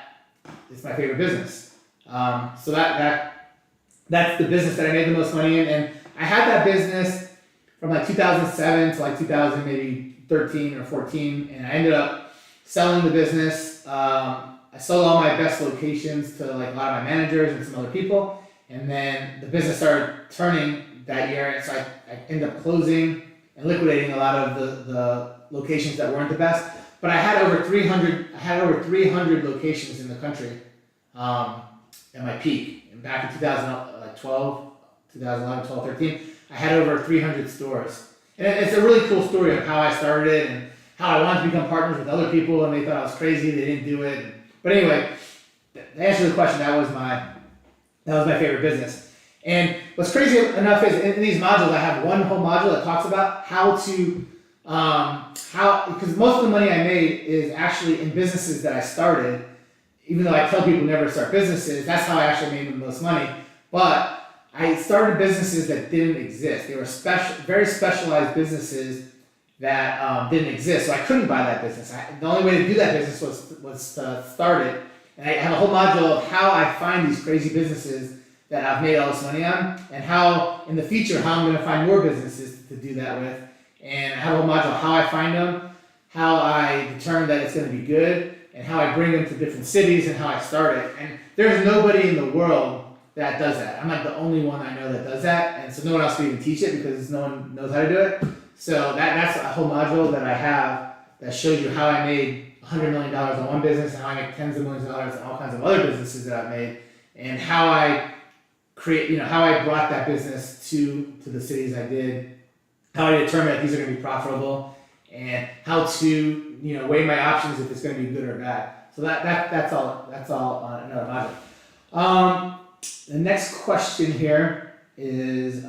it's my favorite business. So that's the business that I made the most money in, and I had that business from like 2007 to like 2000 maybe 13 or 14, and I ended up selling the business. I sold all my best locations to like a lot of my managers and some other people, and then the business started turning that year, and so I ended up closing and liquidating a lot of the locations that weren't the best. But I had over 300 locations in the country at my peak. And back in 2011, 12, 13, I had over 300 stores. And it's a really cool story of how I started it and how I wanted to become partners with other people, and they thought I was crazy, they didn't do it. But anyway, to answer the question, that was my favorite business. And what's crazy enough is in these modules, I have one whole module that talks about because most of the money I made is actually in businesses that I started. Even though I tell people never start businesses, that's how I actually made the most money. But I started businesses that didn't exist. They were very specialized businesses that didn't exist. So I couldn't buy that business. The only way to do that business was to start it. And I have a whole module of how I find these crazy businesses that I've made all this money on, and how in the future, how I'm going to find more businesses to do that with. And I have a whole module of how I find them, how I determine that it's going to be good, and how I bring them to different cities, and how I start it. And there's nobody in the world that does that. I'm like the only one I know that does that, and so no one else can even teach it because no one knows how to do it. So that's a whole module that I have that shows you how I made $100 million on one business, and how I make tens of millions of dollars on all kinds of other businesses that I've made, and how I how I brought that business to the cities I did, how I determined that these are going to be profitable, and how to weigh my options if it's going to be good or bad. So that's all on another module. The next question here is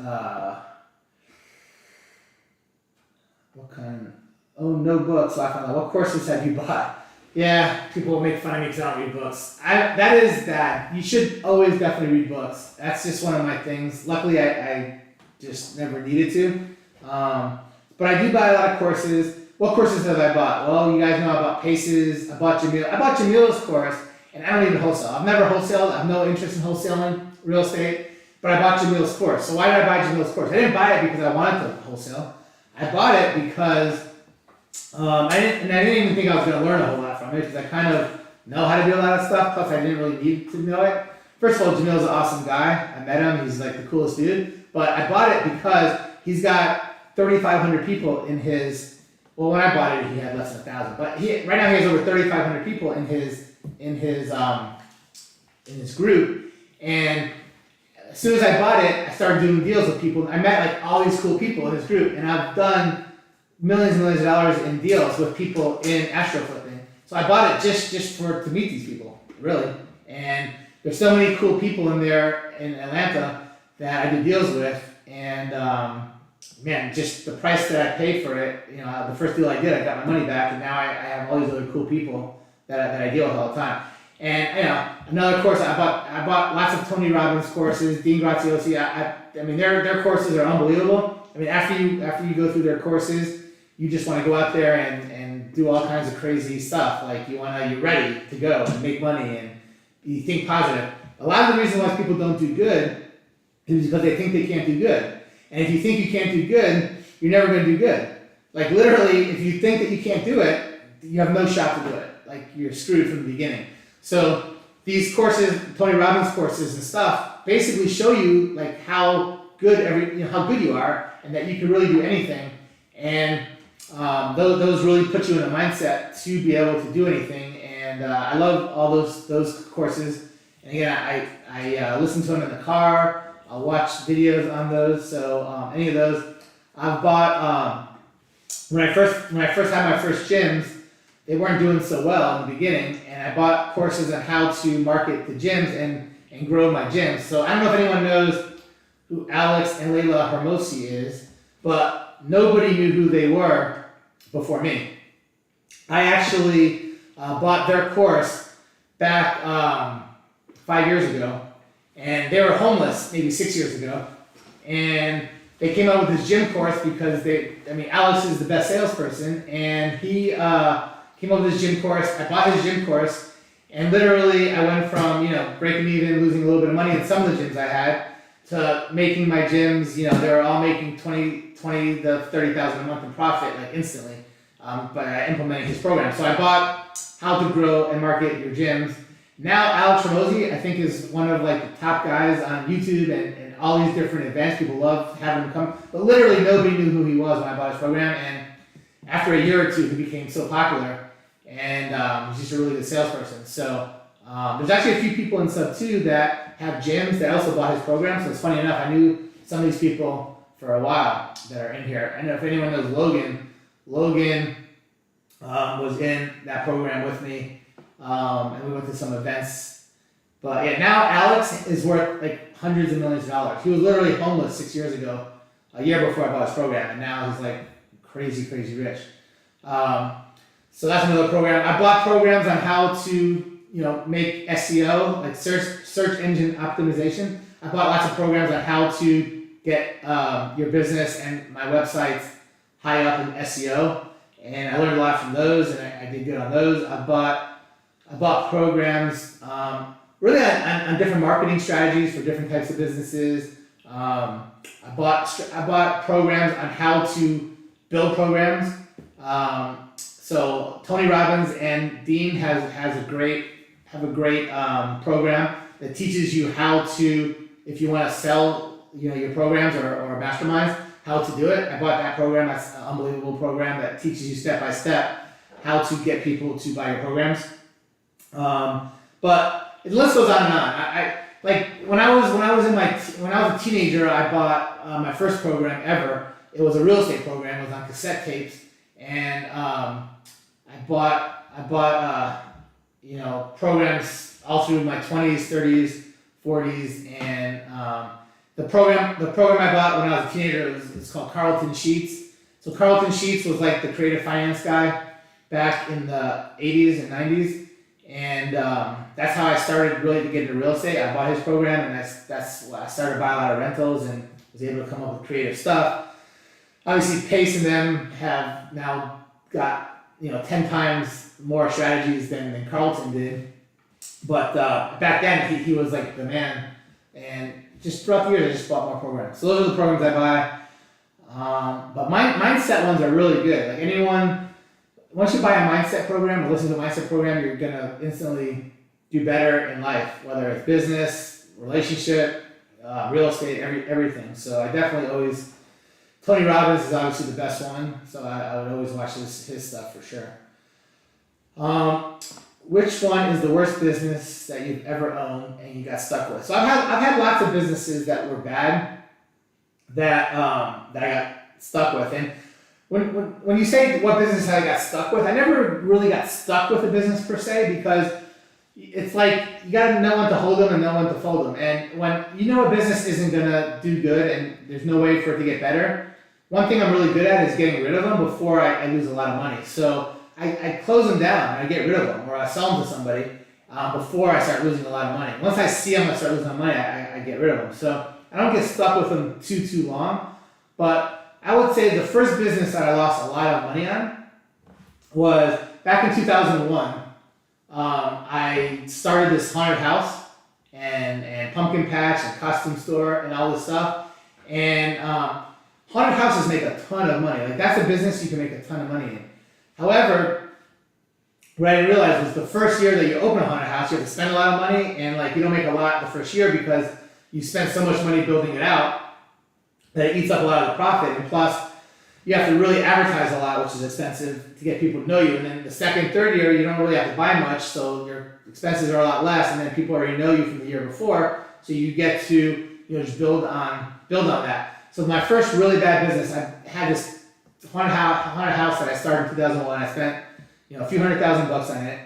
what kind? Oh, no books. I found out. What courses have you bought? Yeah, people will make fun of me because I don't read books. That is that. You should always definitely read books. That's just one of my things. Luckily, I just never needed to. But I do buy a lot of courses. What courses have I bought? Well, you guys know I bought Paces. I bought Jamil's course, and I don't even wholesale. I've never wholesaled. I have no interest in wholesaling real estate, but I bought Jamil's course. So why did I buy Jamil's course? I didn't buy it because I wanted to wholesale. I bought it because I didn't even think I was going to learn a whole lot from it, because I kind of know how to do a lot of stuff, plus I didn't really need to know it. First of all, Jamil's an awesome guy. I met him. He's like the coolest dude. But I bought it because he's got 3,500 people in his, well, when I bought it, he had less than 1,000. But right now he has over 3,500 people in his group. And as soon as I bought it, I started doing deals with people. I met like all these cool people in his group, and I've done millions and millions of dollars in deals with people in astro flipping. So I bought it just to meet these people, really. And there's so many cool people in there in Atlanta that I do deals with, and man, just the price that I paid for it, the first deal I did, I got my money back, and now I have all these other cool people that I deal with all the time. And another course I bought lots of Tony Robbins courses, Dean Graziosi. I mean their courses are unbelievable. I mean after you go through their courses, you just want to go out there and do all kinds of crazy stuff. Like you're ready to go and make money, and you think positive. A lot of the reason why people don't do good is because they think they can't do good. And if you think you can't do good, you're never going to do good. Like literally, if you think that you can't do it, you have no shot to do it. Like you're screwed from the beginning. So these courses, Tony Robbins courses and stuff, basically show you like how good how good you are, and that you can really do anything. And those really put you in a mindset to be able to do anything. And I love all those courses. And again, I listen to them in the car. I'll watch videos on those. So any of those, I've bought. When I first had my first gyms, they weren't doing so well in the beginning, and I bought courses on how to market the gyms and grow my gyms. So I don't know if anyone knows who Alex and Layla Hermosi is, but nobody knew who they were before me. I actually bought their course back 5 years ago, and they were homeless maybe 6 years ago, and they came out with this gym course because Alex is the best salesperson, and he came up with this gym course. I bought his gym course, and literally I went from, breaking even, losing a little bit of money in some of the gyms I had, to making my gyms, they were all making 20 to 30,000 a month in profit, like instantly, by implementing his program. So I bought How to Grow and Market Your Gyms. Now Alex Ramosi, I think, is one of like the top guys on YouTube and all these different events. People love having him come, but literally nobody knew who he was when I bought his program. And after a year or two, he became so popular, and he's just a really good salesperson. So there's actually a few people in Sub 2 that have gyms that also bought his program. So it's funny enough, I knew some of these people for a while that are in here. I know if anyone knows Logan. Logan was in that program with me, and we went to some events. But yeah, now Alex is worth like hundreds of millions of dollars. He was literally homeless 6 years ago, a year before I bought his program, and now he's like crazy rich. So that's another program. I bought programs on how to make SEO, like search engine optimization. I bought lots of programs on how to get your business and my websites high up in SEO, and I learned a lot from those, and I did good on those. I bought programs really on different marketing strategies for different types of businesses. I bought programs on how to build programs. So Tony Robbins and Dean have a great program that teaches you how to, if you want to sell your programs or masterminds, how to do it. I bought that program. That's an unbelievable program that teaches you step by step how to get people to buy your programs. But the list goes on and on. I like when I was a teenager, I bought my first program ever. It was a real estate program. It was on cassette tapes, and I bought programs all through my 20s, 30s, 40s, and the program I bought when I was a teenager it's called Carlton Sheets. So Carlton Sheets was like the creative finance guy back in the 80s and 90s, and that's how I started really to get into real estate. I bought his program, and that's I started buying a lot of rentals and was able to come up with creative stuff. Obviously, Pace and them have now got 10 times more strategies than Carlton did, but back then he was like the man, and just throughout the years I just bought more programs. So those are the programs I buy. But my mindset ones are really good. Like anyone, once you buy a mindset program or listen to a mindset program, you're gonna instantly do better in life, whether it's business, relationship, real estate, everything. So I definitely always. Tony Robbins is obviously the best one, so I would always watch his stuff for sure. Which one is the worst business that you've ever owned and you got stuck with? So I've had lots of businesses that were bad that I got stuck with. And when you say what business I got stuck with, I never really got stuck with a business per se, because it's like you gotta know when to hold them and know when to fold them. And when a business isn't gonna do good and there's no way for it to get better, one thing I'm really good at is getting rid of them before I lose a lot of money. So I close them down, I get rid of them, or I sell them to somebody before I start losing a lot of money. Once I see them, I start losing money, I get rid of them. So I don't get stuck with them too long. But I would say the first business that I lost a lot of money on was back in 2001. I started this haunted house and pumpkin patch and costume store and all this stuff. And haunted houses make a ton of money. Like that's a business you can make a ton of money in. However, what I didn't realize was the first year that you open a haunted house, you have to spend a lot of money, and like you don't make a lot the first year because you spend so much money building it out that it eats up a lot of the profit. And plus, you have to really advertise a lot, which is expensive to get people to know you. And then the second, third year, you don't really have to buy much, so your expenses are a lot less. And then people already know you from the year before, so you get to just build on that. So my first really bad business, I had this haunted house that I started in 2001. I spent a few $100,000 on it,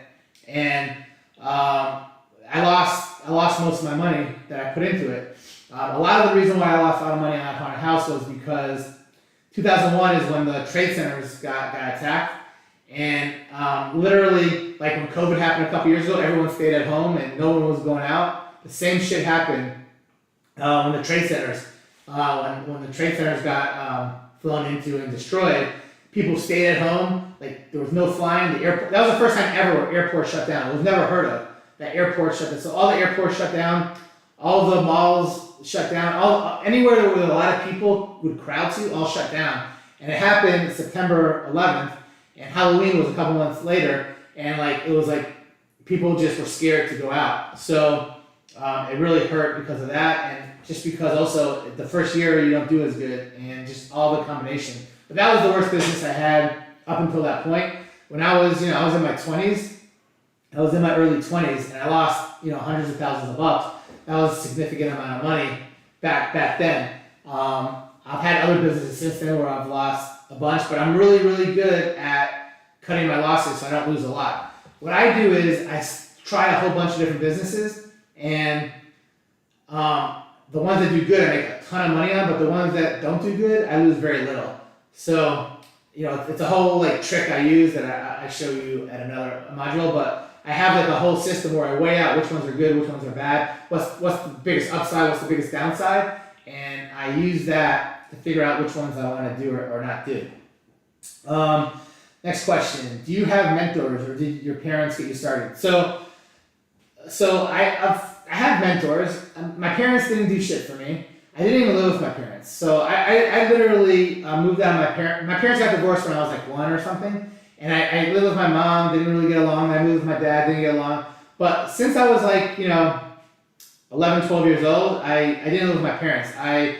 and I lost most of my money that I put into it. A lot of the reason why I lost a lot of money on that haunted house was because 2001 is when the trade centers got attacked, and literally, like when COVID happened a couple years ago, everyone stayed at home and no one was going out. The same shit happened when the trade centers got flown into and destroyed. People stayed at home. Like there was no flying. The airport. That was the first time ever where airports shut down. It was never heard of. That airport shut down. So all the airports shut down. All the malls shut down. Anywhere there were a lot of people would crowd to, all shut down. And it happened September 11th, and Halloween was a couple months later. And like it was like people just were scared to go out. So it really hurt because of that, and just because also the first year you don't do as good, and just all the combination. But that was the worst business I had up until that point. When I was in my 20s, I was in my early 20s, and I lost hundreds of thousands of bucks. That was a significant amount of money back then. I've had other businesses since then where I've lost a bunch, but I'm really, really good at cutting my losses so I don't lose a lot. What I do is I try a whole bunch of different businesses, and the ones that do good I make a ton of money on, but the ones that don't do good I lose very little. So it's a whole like trick I use that I show you at another module, but I have like a whole system where I weigh out which ones are good, which ones are bad, what's the biggest upside, what's the biggest downside, and I use that to figure out which ones I want to do or not do. Next question: do you have mentors, or did your parents get you started? So I have mentors. My parents didn't do shit for me. I didn't even live with my parents. So I literally moved out of my parents. My parents got divorced when I was like 1 or something. And I lived with my mom, didn't really get along. I moved with my dad, didn't get along. But since I was like, 11, 12 years old, I didn't live with my parents. I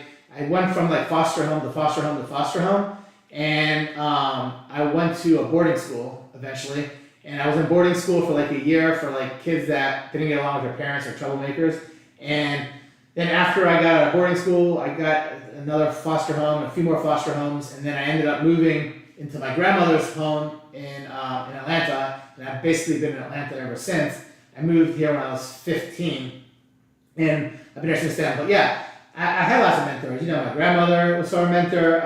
went from like foster home to foster home to foster home. And I went to a boarding school eventually. And I was in boarding school for like a year for like kids that didn't get along with their parents or troublemakers. And then after I got out of boarding school, I got another foster home, a few more foster homes, and then I ended up moving into my grandmother's home in Atlanta, and I've basically been in Atlanta ever since. I moved here when I was 15, and I've been here since then. But yeah, I had lots of mentors. My grandmother was sort of a mentor.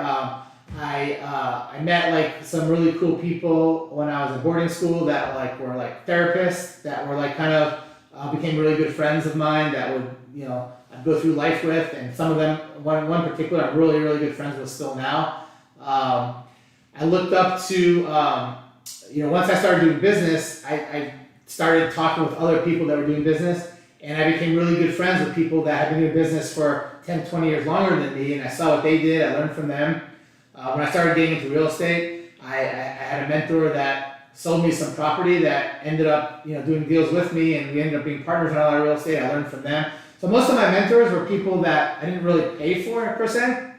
I met like some really cool people when I was in boarding school that like were like therapists that were like kind of became really good friends of mine that would I'd go through life with, and some of them, one particular I'm really, really good friends with still now. I looked up to, once I started doing business, I started talking with other people that were doing business, and I became really good friends with people that had been doing business for 10, 20 years longer than me, and I saw what they did, I learned from them. When I started getting into real estate, I had a mentor that sold me some property that ended up, doing deals with me, and we ended up being partners in a lot of real estate. I learned from them. So most of my mentors were people that I didn't really pay for per se,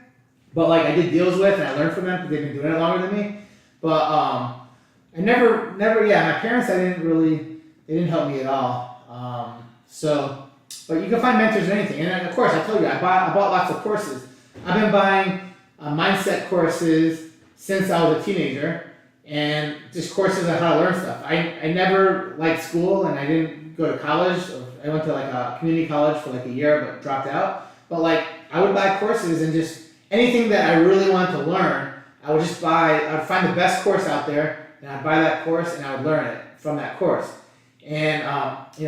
but like I did deals with, and I learned from them because they've been doing it longer than me. But I never, my parents, they didn't help me at all. But you can find mentors in anything. And of course, I told you, I bought lots of courses. I've been buying mindset courses since I was a teenager, and just courses on how to learn stuff. I never liked school, and I didn't go to college. I went to like a community college for like a year, but dropped out. But like I would buy courses, and just anything that I really wanted to learn, I would just buy. I would find the best course out there, and I'd buy that course, and I would learn it from that course. And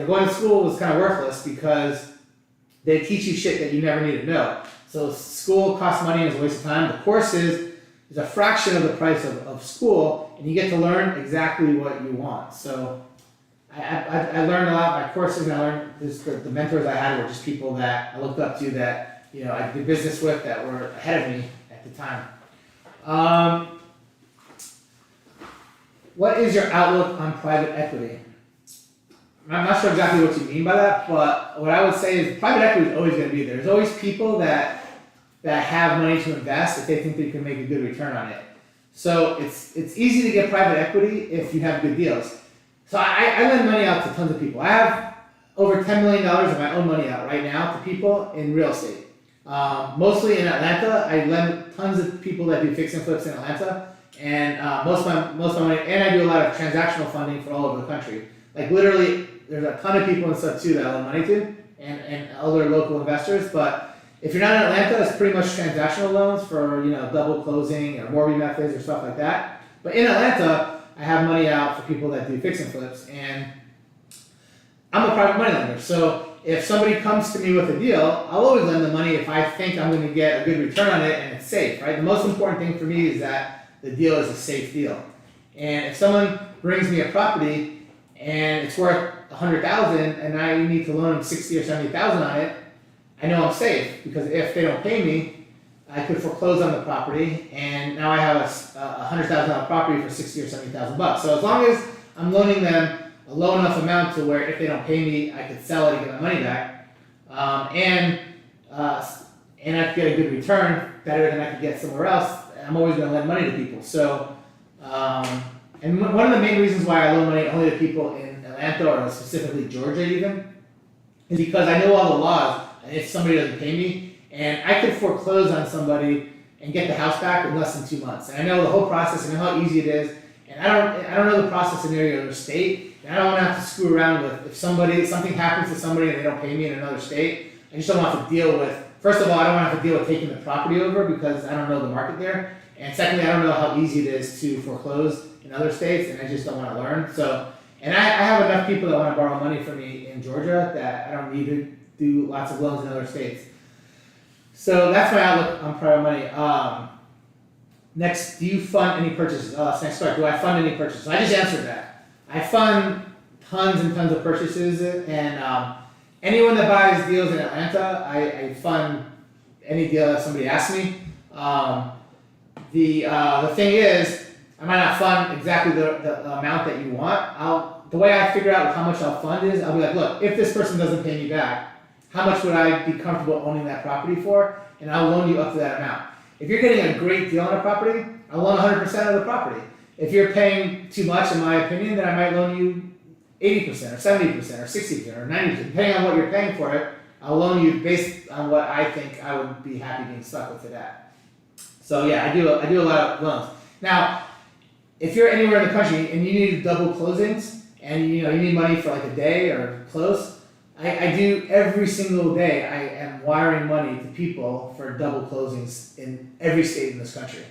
going to school was kind of worthless because they teach you shit that you never need to know. So school costs money and is a waste of time. The courses is a fraction of the price of school, and you get to learn exactly what you want. So I learned a lot. My courses, and I learned the mentors I had were just people that I looked up to, that I did business with, that were ahead of me at the time. What is your outlook on private equity? I'm not sure exactly what you mean by that, but what I would say is private equity is always going to be there. There's always people that have money to invest if they think they can make a good return on it. So it's easy to get private equity if you have good deals. So I lend money out to tons of people. I have over $10 million of my own money out right now to people in real estate. Mostly in Atlanta. I lend tons of people that do fix and flips in Atlanta, and most of my money. And I do a lot of transactional funding for all over the country. Like literally, there's a ton of people and stuff too that I lend money to, and other local investors. But if you're not in Atlanta, it's pretty much transactional loans for double closing or mortgage methods or stuff like that. But in Atlanta, I have money out for people that do fix and flips, and I'm a private money lender. So if somebody comes to me with a deal, I'll always lend the money if I think I'm going to get a good return on it and it's safe, right? The most important thing for me is that the deal is a safe deal. And if someone brings me a property and it's worth $100,000 and I need to loan them $60,000 or $70,000 on it, I know I'm safe, because if they don't pay me, I could foreclose on the property, and now I have a $100,000 property for $60,000 or $70,000. So as long as I'm loaning them a low enough amount to where if they don't pay me, I could sell it and get my money back, and I could get a good return, better than I could get somewhere else, I'm always going to lend money to people. So, and one of the main reasons why I loan money only to people in Atlanta, or specifically Georgia even, is because I know all the laws. And if somebody doesn't pay me, and I could foreclose on somebody and get the house back in less than 2 months. And I know the whole process, and I know how easy it is. And I don't know the process in every other state. And I don't want to have to screw around with if something happens to somebody and they don't pay me in another state. I just don't want to deal with. First of all, I don't want to have to deal with taking the property over because I don't know the market there. And secondly, I don't know how easy it is to foreclose in other states, and I just don't want to learn. So, and I have enough people that want to borrow money from me in Georgia that I don't need to do lots of loans in other states. So that's my outlook on private money. Next, do you fund any purchases? That's next question. Do I fund any purchases? I just answered that. I fund tons and tons of purchases, and anyone that buys deals in Atlanta, I fund any deal that somebody asks me. The thing is, I might not fund exactly the amount that you want. The way I figure out how much I'll fund is, I'll be like, look, if this person doesn't pay me back, how much would I be comfortable owning that property for? And I'll loan you up to that amount. If you're getting a great deal on a property, I'll loan 100% of the property. If you're paying too much, in my opinion, then I might loan you 80% or 70% or 60% or 90%, depending on what you're paying for it. I'll loan you based on what I think I would be happy being stuck with it at. So yeah, I do a lot of loans. Now, if you're anywhere in the country and you need double closings and you need money for like a day or close, I do every single day. I am wiring money to people for double closings in every state in this country.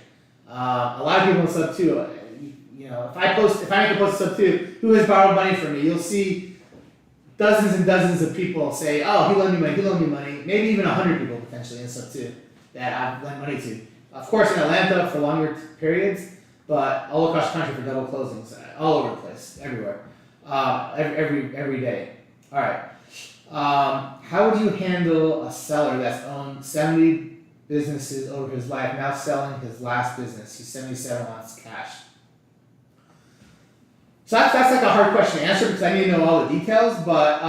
A lot of people in sub 2, if I make a post in sub 2, who has borrowed money from me, you'll see dozens and dozens of people say, oh, he loaned me money, maybe even 100 people potentially in sub 2 that I've lent money to. Of course in Atlanta for longer periods, but all across the country for double closings, all over the place, everywhere, every day. All right. How would you handle a seller that's owned 70 businesses over his life, now selling his last business? He's 77, wants cash. So that's like a hard question to answer because I need to know all the details, but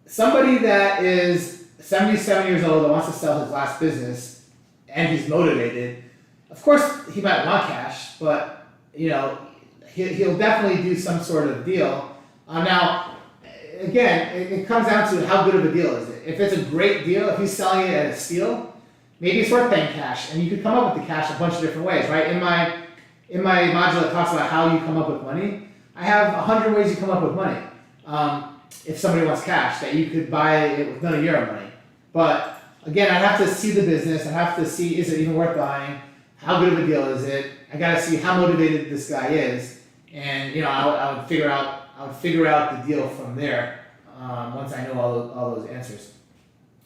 somebody that is 77 years old that wants to sell his last business and he's motivated, of course he might want cash, but he'll definitely do some sort of deal. Now, again, it comes down to how good of a deal is it. If it's a great deal, if he's selling it at a steal, maybe it's worth paying cash, and you could come up with the cash a bunch of different ways, right? In my module that talks about how you come up with money, I have 100 ways you come up with money. If somebody wants cash, that you could buy it with none of your own money. But again, I have to see the business. I have to see, is it even worth buying? How good of a deal is it? I got to see how motivated this guy is, and I would figure out the deal from there once I know all those answers.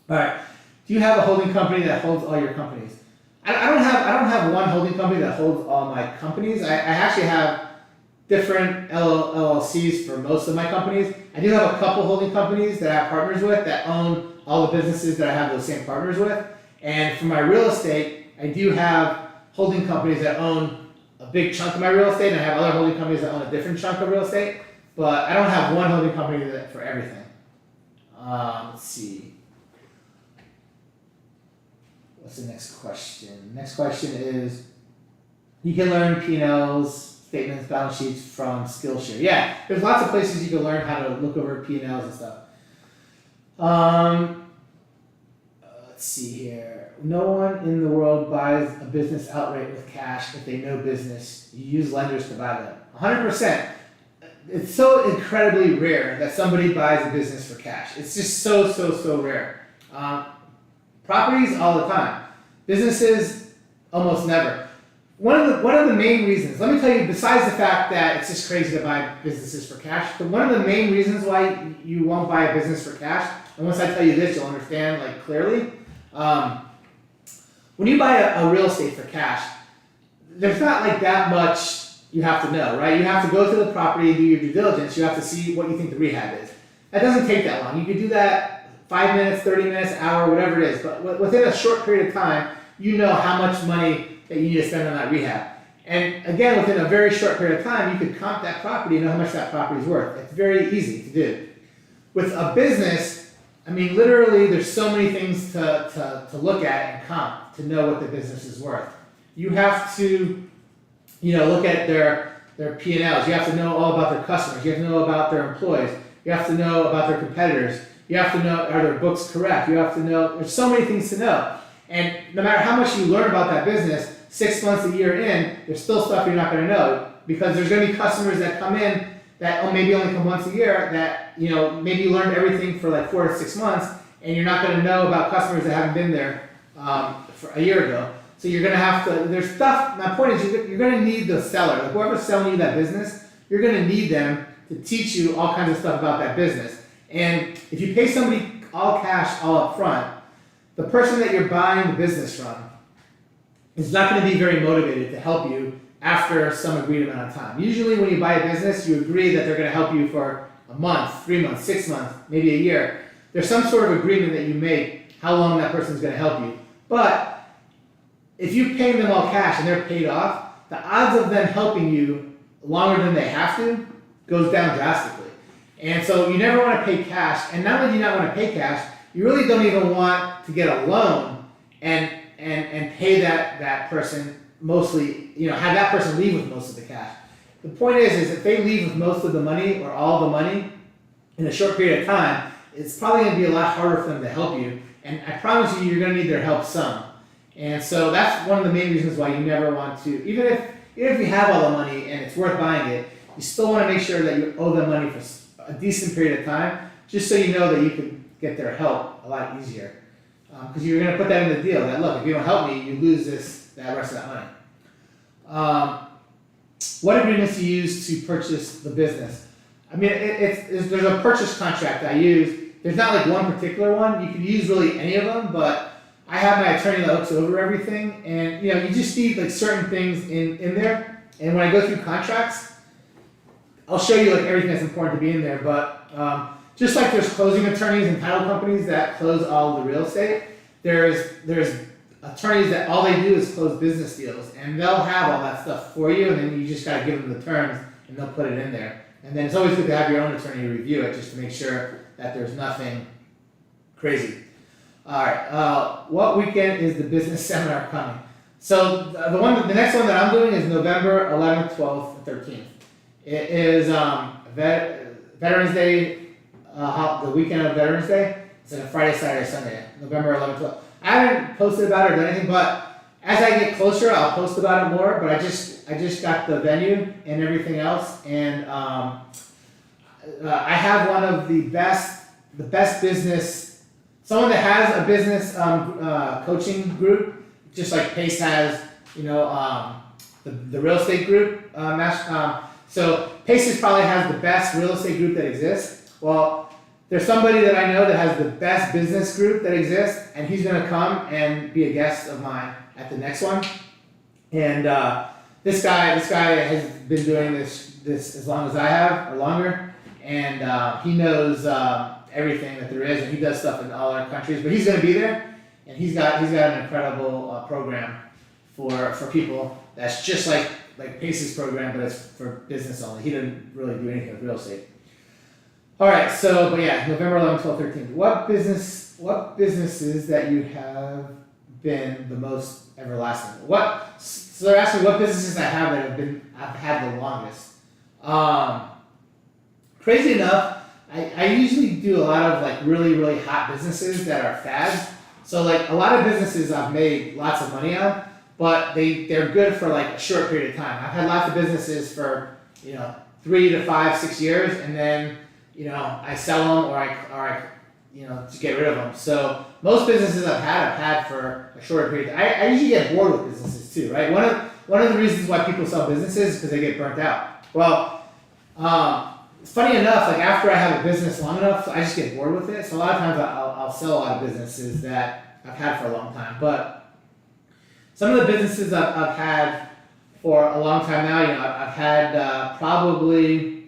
All right. Do you have a holding company that holds all your companies? I don't have one holding company that holds all my companies. I actually have different LLCs for most of my companies. I do have a couple holding companies that I have partners with that own all the businesses that I have those same partners with. And for my real estate, I do have holding companies that own a big chunk of my real estate, and I have other holding companies that own a different chunk of real estate, but I don't have one holding company for everything. Let's see. What's the next question? Next question is, you can learn P&Ls, statements, balance sheets from Skillshare. Yeah, there's lots of places you can learn how to look over P&Ls and stuff. Let's see here. No one in the world buys a business outright with cash if they know business. You use lenders to buy them. 100%. It's so incredibly rare that somebody buys a business for cash. It's just so rare. Properties all the time. Businesses almost never. One of the main reasons, let me tell you, besides the fact that it's just crazy to buy businesses for cash, but one of the main reasons why you won't buy a business for cash, and once I tell you this, you'll understand like clearly. When you buy a real estate for cash, there's not like that much you have to know, right? You have to go to the property and do your due diligence. You have to see what you think the rehab is. That doesn't take that long. You could do that 5 minutes, 30 minutes, an hour, whatever it is. But within a short period of time, you know how much money that you need to spend on that rehab. And again, within a very short period of time, you could comp that property and know how much that property is worth. It's very easy to do. With a business, I mean, literally, there's so many things to look at and comp to know what the business is worth. You have to, look at their P&Ls. You have to know all about their customers. You have to know about their employees. You have to know about their competitors. You have to know, are their books correct? You have to know, there's so many things to know. And no matter how much you learn about that business, 6 months, a year in, there's still stuff you're not going to know, because there's going to be customers that come in that maybe only come once a year, that, maybe you learned everything for like 4 to 6 months, and you're not going to know about customers that haven't been there for a year ago. So you're going to have to, there's stuff, my point is you're going to need the seller, like whoever's selling you that business, you're going to need them to teach you all kinds of stuff about that business. And if you pay somebody all cash, all up front, the person that you're buying the business from is not going to be very motivated to help you after some agreed amount of time. Usually when you buy a business, you agree that they're going to help you for a month, 3 months, 6 months, maybe a year. There's some sort of agreement that you make how long that person's going to help you. But if you pay them all cash and they're paid off, the odds of them helping you longer than they have to goes down drastically. And so you never want to pay cash. And not only do you not want to pay cash, you really don't even want to get a loan and pay that person mostly, have that person leave with most of the cash. The point is if they leave with most of the money or all the money in a short period of time, it's probably going to be a lot harder for them to help you. And I promise you, you're going to need their help some. And so that's one of the main reasons why you never want to, even if you have all the money and it's worth buying it, you still want to make sure that you owe them money for a decent period of time, just so you know that you can get their help a lot easier. Because you're going to put that in the deal, that look, if you don't help me, you lose that rest of that money. What agreements do you use to purchase the business? I mean, there's a purchase contract I use. There's not like one particular one. You can use really any of them, but I have my attorney that looks over everything, and you just need like certain things in there. And when I go through contracts, I'll show you like everything that's important to be in there. But just like there's closing attorneys and title companies that close all the real estate, there's attorneys that all they do is close business deals, and they'll have all that stuff for you, and then you just gotta give them the terms, and they'll put it in there. And then it's always good to have your own attorney review it just to make sure that there's nothing crazy. All right, what weekend is the business seminar coming? So the next one that I'm doing is November 11th, 12th, and 13th. It is Veterans Day, the weekend of Veterans Day. It's like a Friday, Saturday, Sunday, November 11th, 12th. I haven't posted about it or done anything, but as I get closer, I'll post about it more. But I just got the venue and everything else, and I have one of the best business. Someone that has a business coaching group, just like Pace has, the real estate group. So Pace probably has the best real estate group that exists. Well, there's somebody that I know that has the best business group that exists, and he's going to come and be a guest of mine at the next one. And this guy has been doing this as long as I have, or longer, and he knows everything that there is, and he does stuff in all our countries. But he's going to be there, and he's got an incredible program for people that's just like Pace's program, but it's for business only. He didn't really do anything with real estate. All right, so but yeah, November 11th, 12th, 13th. What businesses that you have been the most everlasting? So they're asking what businesses I have that I've had the longest. Crazy enough, I usually do a lot of like really, really hot businesses that are fads. So like a lot of businesses I've made lots of money on, but they're good for like a short period of time. I've had lots of businesses for 3 to 5, 6 years, and then I sell them or I just get rid of them. So most businesses I've had for a shorter period. I usually get bored with businesses too, right? One of the reasons why people sell businesses is because they get burnt out. Well, funny enough, like after I have a business long enough, I just get bored with it. So a lot of times I'll sell a lot of businesses that I've had for a long time. But some of the businesses I've had for a long time now, I've had probably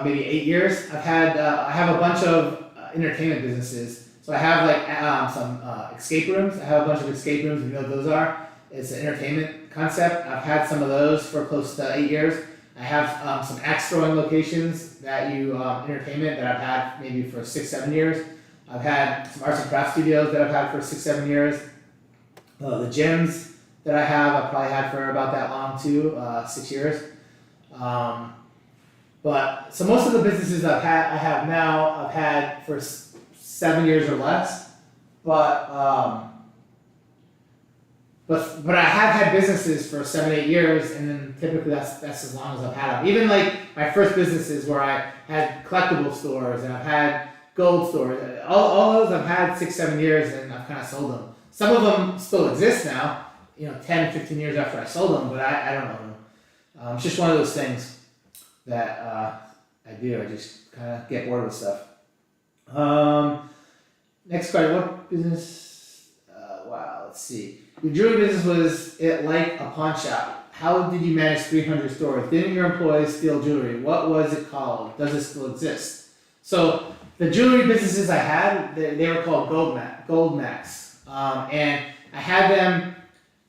maybe 8 years. I have a bunch of entertainment businesses. So I have like some escape rooms. I have a bunch of escape rooms. If you know what those are. It's an entertainment concept. I've had some of those for close to 8 years. I have some axe throwing locations that entertainment that I've had maybe for 6, 7 years. I've had some arts and crafts studios that I've had for 6, 7 years. The gyms that I have, I've probably had for about that long too, 6 years. But so most of the businesses I have now, I've had for 7 years or less. But I have had businesses for 7, 8 years, and then typically that's as long as I've had them. Even like my first businesses where I had collectible stores and I've had gold stores, all those I've had 6, 7 years, and I've kind of sold them. Some of them still exist now, 10, 15 years after I sold them, but I don't know them. It's just one of those things that I do. I just kind of get bored with stuff. Next question, what business, wow, let's see. Your jewelry business, was it like a pawn shop? How did you manage 300 stores? Didn't your employees steal jewelry? What was it called? Does it still exist? So the jewelry businesses I had, they were called Gold Max. And I had them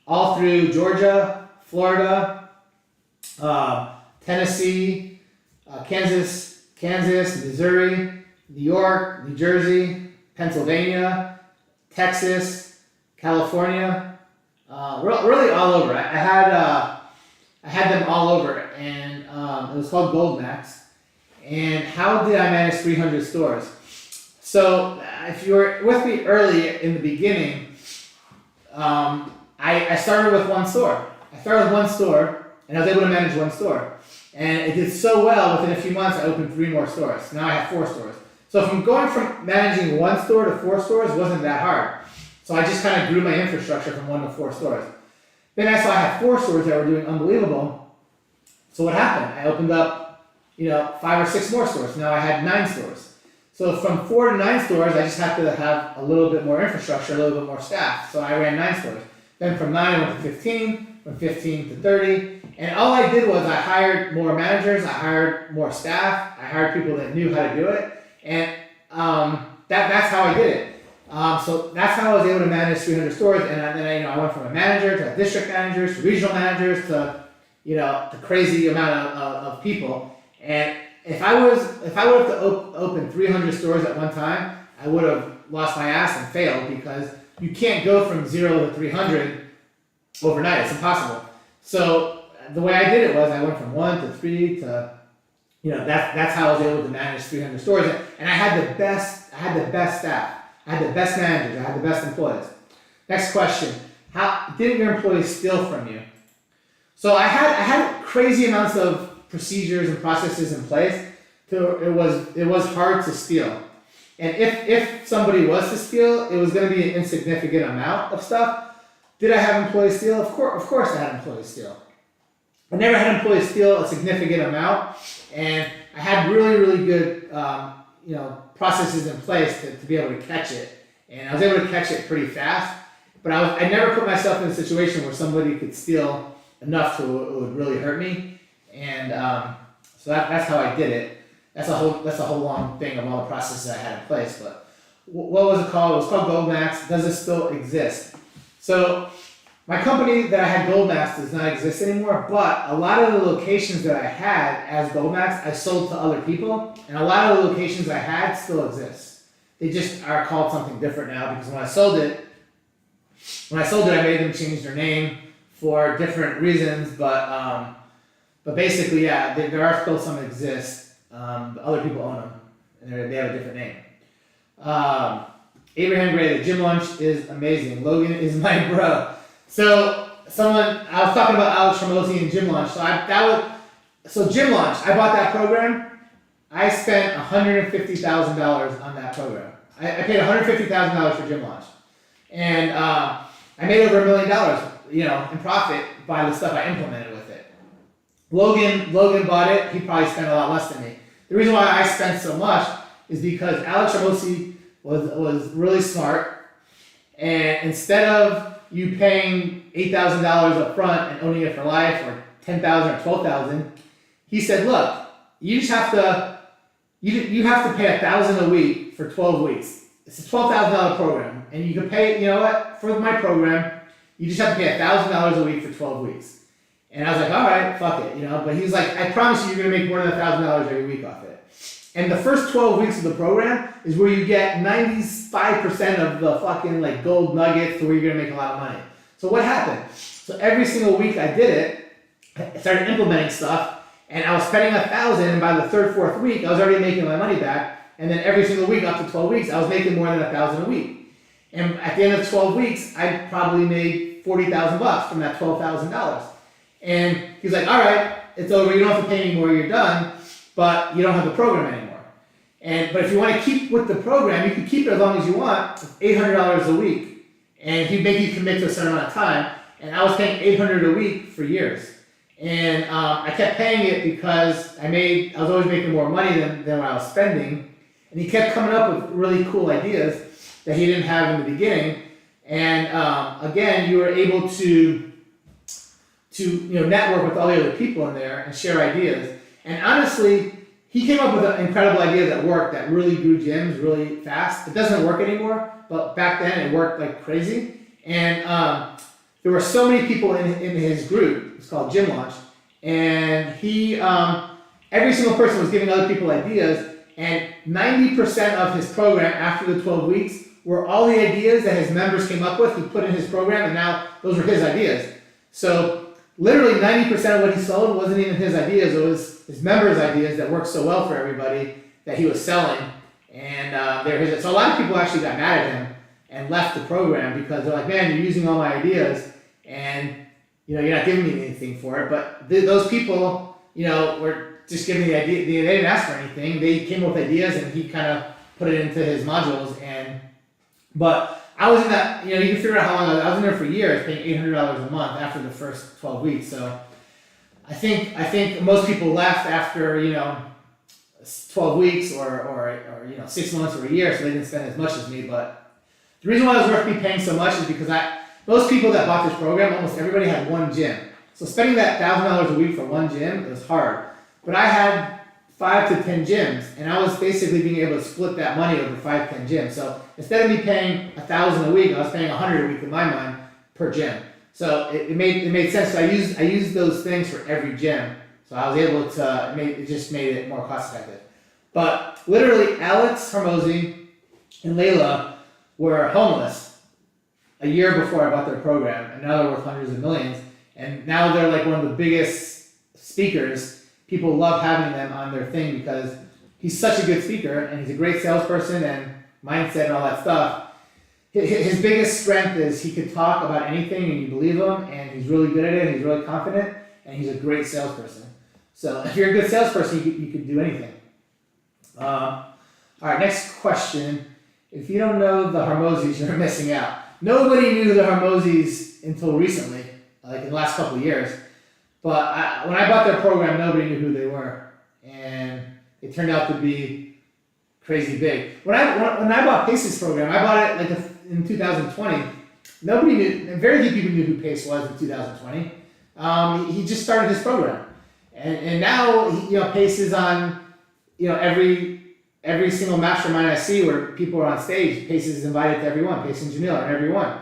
all through Georgia, Florida, Tennessee, Kansas, Missouri, New York, New Jersey, Pennsylvania, Texas, California, really all over. I had them all over, and it was called Gold Max. And how did I manage 300 stores? So if you were with me early in the beginning, I started with one store. And I was able to manage one store. And it did so well, within a few months I opened 3 more stores. Now I have 4 stores. So from going from managing 1 store to 4 stores wasn't that hard. So I just kind of grew my infrastructure from 1 to 4 stores. Then I saw I had 4 stores that were doing unbelievable. So what happened? I opened up, 5 or 6 more stores. Now I had 9 stores. So from 4 to 9 stores, I just had to have a little bit more infrastructure, a little bit more staff. So I ran 9 stores. Then from 9 I went to 15, from 15 to 30. And all I did was I hired more managers, I hired more staff, I hired people that knew how to do it. And that's how I did it. So that's how I was able to manage 300 stores. And then I went from a manager to district managers to regional managers to the crazy amount of people. And if I would have to open 300 stores at one time, I would have lost my ass and failed, because you can't go from 0 to 300 overnight. It's impossible. So the way I did it was I went from 1 to 3 to that's how I was able to manage 300 stores. And I had the best staff. I had the best managers. I had the best employees. Next question. How didn't your employees steal from you? So I had crazy amounts of procedures and processes in place. So it was hard to steal. And if somebody was to steal, it was going to be an insignificant amount of stuff. Did I have employees steal? Of course I had employees steal. I never had employees steal a significant amount, and I had really, really good processes in place to be able to catch it. And I was able to catch it pretty fast, but I never put myself in a situation where somebody could steal enough so it would really hurt me. And so that's how I did it. That's a whole long thing of all the processes I had in place. But what was it called? It was called Goldmax. Does it still exist? So my company that I had Goldmax does not exist anymore, but a lot of the locations that I had as Goldmax, I sold to other people, and a lot of the locations I had still exist. They just are called something different now because when I sold it, I made them change their name for different reasons, but basically, yeah, there are still some that exist. Other people own them, and they have a different name. Abraham Gray, the gym lunch is amazing. Logan is my bro. So I was talking about Alex Hormozy and gym lunch. So gym lunch, I bought that program. I spent $150,000 on that program. I paid $150,000 for gym lunch, and I made over $1 million, in profit by the stuff I implemented with it. Logan bought it. He probably spent a lot less than me. The reason why I spent so much is because Alex Hormozy was really smart, and instead of you paying $8,000 up front and owning it for life, or $10,000 or $12,000, he said, look, you just have to you have to pay $1,000 a week for 12 weeks. It's a $12,000 program, and you can pay. You know what? For my program, you just have to pay $1,000 a week for 12 weeks. And I was like, all right, fuck it, But he's like, I promise you, you're gonna make more than $1,000 every week off it. And the first 12 weeks of the program is where you get 95% of the fucking gold nuggets to where you're gonna make a lot of money. So what happened? So every single week I did it, I started implementing stuff, and I was spending $1,000, and by the third, fourth week, I was already making my money back. And then every single week up to 12 weeks, I was making more than $1,000 a week. And at the end of 12 weeks, I probably made $40,000 from that $12,000. And he's like, all right, it's over. You don't have to pay anymore. You're done. But you don't have the program anymore. But if you want to keep with the program, you can keep it as long as you want. It's $800 a week, and he'd make you commit to a certain amount of time. And I was paying $800 a week for years, and I kept paying it because I was always making more money than what I was spending. And he kept coming up with really cool ideas that he didn't have in the beginning. And again, you were able to network with all the other people in there and share ideas. And honestly, he came up with an incredible idea that worked, that really grew gyms really fast. It doesn't work anymore, but back then it worked like crazy. And there were so many people in his group. It's called Gym Launch. And he, every single person was giving other people ideas. And 90% of his program after the 12 weeks were all the ideas that his members came up with. He put in his program, and now those were his ideas. So literally 90% of what he sold wasn't even his ideas. It was his members' ideas that worked so well for everybody that he was selling. And they're his. So a lot of people actually got mad at him and left the program because they're like, man, you're using all my ideas, and you're not giving me anything for it. But those people, were just giving the idea. They didn't ask for anything. They came up with ideas, and he kind of put it into his modules. But I was in that. You can figure out how long I was in there for years, paying $800 a month after the first 12 weeks. So I think most people left after 12 weeks or 6 months or a year, so they didn't spend as much as me. But the reason why it was worth me paying so much is because most people that bought this program, almost everybody had one gym. So spending that $1,000 a week for one gym, it was hard. But I had 5 to 10 gyms, and I was basically being able to split that money over 5 to 10 gyms. So instead of me paying $1,000 a week, I was paying $100 a week in my mind per gym. So it made sense. So I used those things for every gym. So I was able to it just made it more cost effective. But literally, Alex Hormozy and Layla were homeless a year before I bought their program, and now they're worth hundreds of millions. And now they're like one of the biggest speakers. People love having them on their thing because he's such a good speaker, and he's a great salesperson and mindset and all that stuff. His biggest strength is he could talk about anything and you believe him, and he's really good at it, and he's really confident, and he's a great salesperson. So if you're a good salesperson, you could do anything. All right, next question. If you don't know the Hormozys, you're missing out. Nobody knew the Hormozys until recently, like in the last couple of years. But when I bought their program, nobody knew who they were, and it turned out to be crazy big. When I bought Pace's program, I bought it in 2020. Nobody knew, very few people knew who Pace was in 2020. He just started his program, and now Pace is on every every single mastermind I see where people are on stage, Pace is invited to everyone. Pace and Jamil and everyone.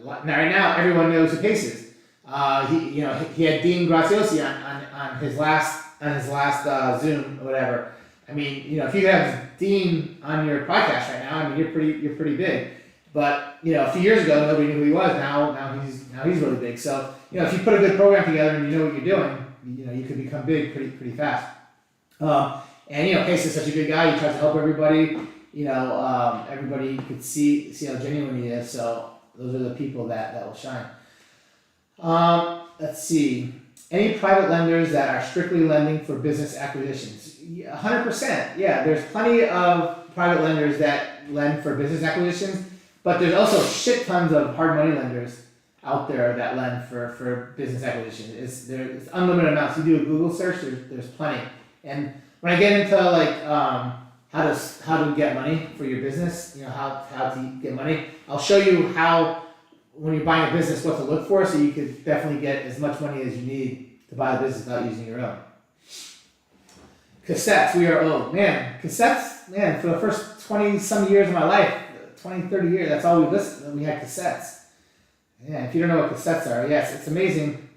Now, right now, everyone knows who Pace is. He had Dean Graziosi on his last Zoom or whatever. I mean, if you have Dean on your podcast right now, I mean, you're pretty big. But a few years ago, nobody knew who he was. Now he's really big. So if you put a good program together and you know what you're doing, you could become big pretty fast. Pace is such a good guy. He tries to help everybody. Everybody could see how genuine he is. So those are the people that will shine. Let's see. Any private lenders that are strictly lending for business acquisitions? 100%. Yeah, there's plenty of private lenders that lend for business acquisitions, but there's also shit tons of hard money lenders out there that lend for business acquisitions. It's unlimited amounts. You do a Google search, there's plenty. And when I get into how to get money for your business, how to get money, I'll show you how, when you're buying a business, what to look for, so you could definitely get as much money as you need to buy the business without using your own. Cassettes, we are old. Cassettes, for the first 20 some years of my life, 20, 30 years, that's all we listened. We had cassettes. Yeah, if you don't know what cassettes are, yes, it's amazing.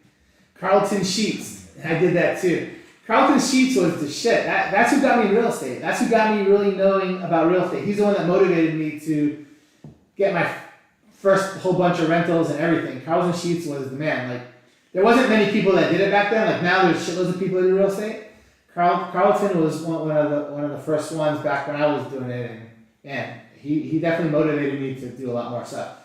Carlton Sheets, I did that too. Carlton Sheets was the shit. That's who got me in real estate. That's who got me really knowing about real estate. He's the one that motivated me to get my first whole bunch of rentals and everything. Carlton Sheets was the man. Like, there wasn't many people that did it back then. Like, now there's shitloads of people that do real estate. Carlton was one of the first ones back when I was doing it, and man, he definitely motivated me to do a lot more stuff.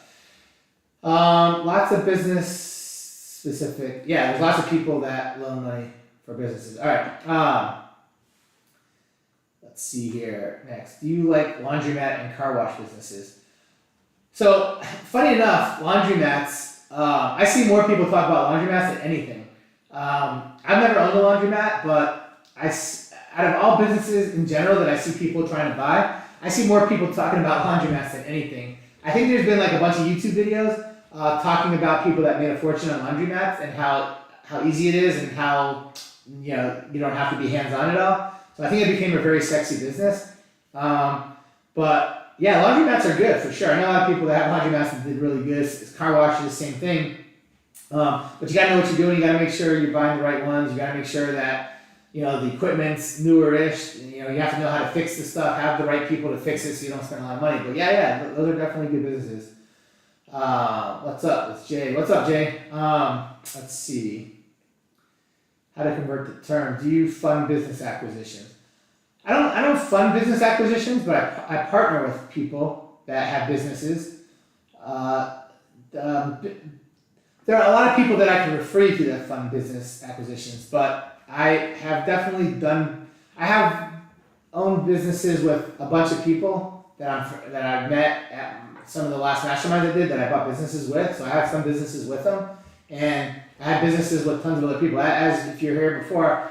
Lots of business specific. Yeah, there's lots of people that loan money for businesses. All right. Let's see here. Next, do you like laundromat and car wash businesses? So, funny enough, laundromats, I see more people talk about laundromats than anything. I've never owned a laundromat, but out of all businesses in general that I see people trying to buy, I see more people talking about laundromats than anything. I think there's been like a bunch of YouTube videos talking about people that made a fortune on laundromats and how easy it is and how you don't have to be hands-on at all. So I think it became a very sexy business. But yeah, laundromats are good for sure. I know a lot of people that have laundromats that did really good. Car wash is the same thing. But you gotta know what you're doing. You gotta make sure you're buying the right ones. You gotta make sure that the equipment's newer-ish. You have to know how to fix the stuff, have the right people to fix it so you don't spend a lot of money. But yeah, those are definitely good businesses. What's up? It's Jay. What's up, Jay? Let's see. How to convert the term. Do you fund business acquisitions? I don't fund business acquisitions, but I partner with people that have businesses. There are a lot of people that I can refer you to that fund business acquisitions, but I have owned businesses with a bunch of people that I've met at some of the last masterminds I did that I bought businesses with. So I have some businesses with them, and I have businesses with tons of other people. As if you're here before,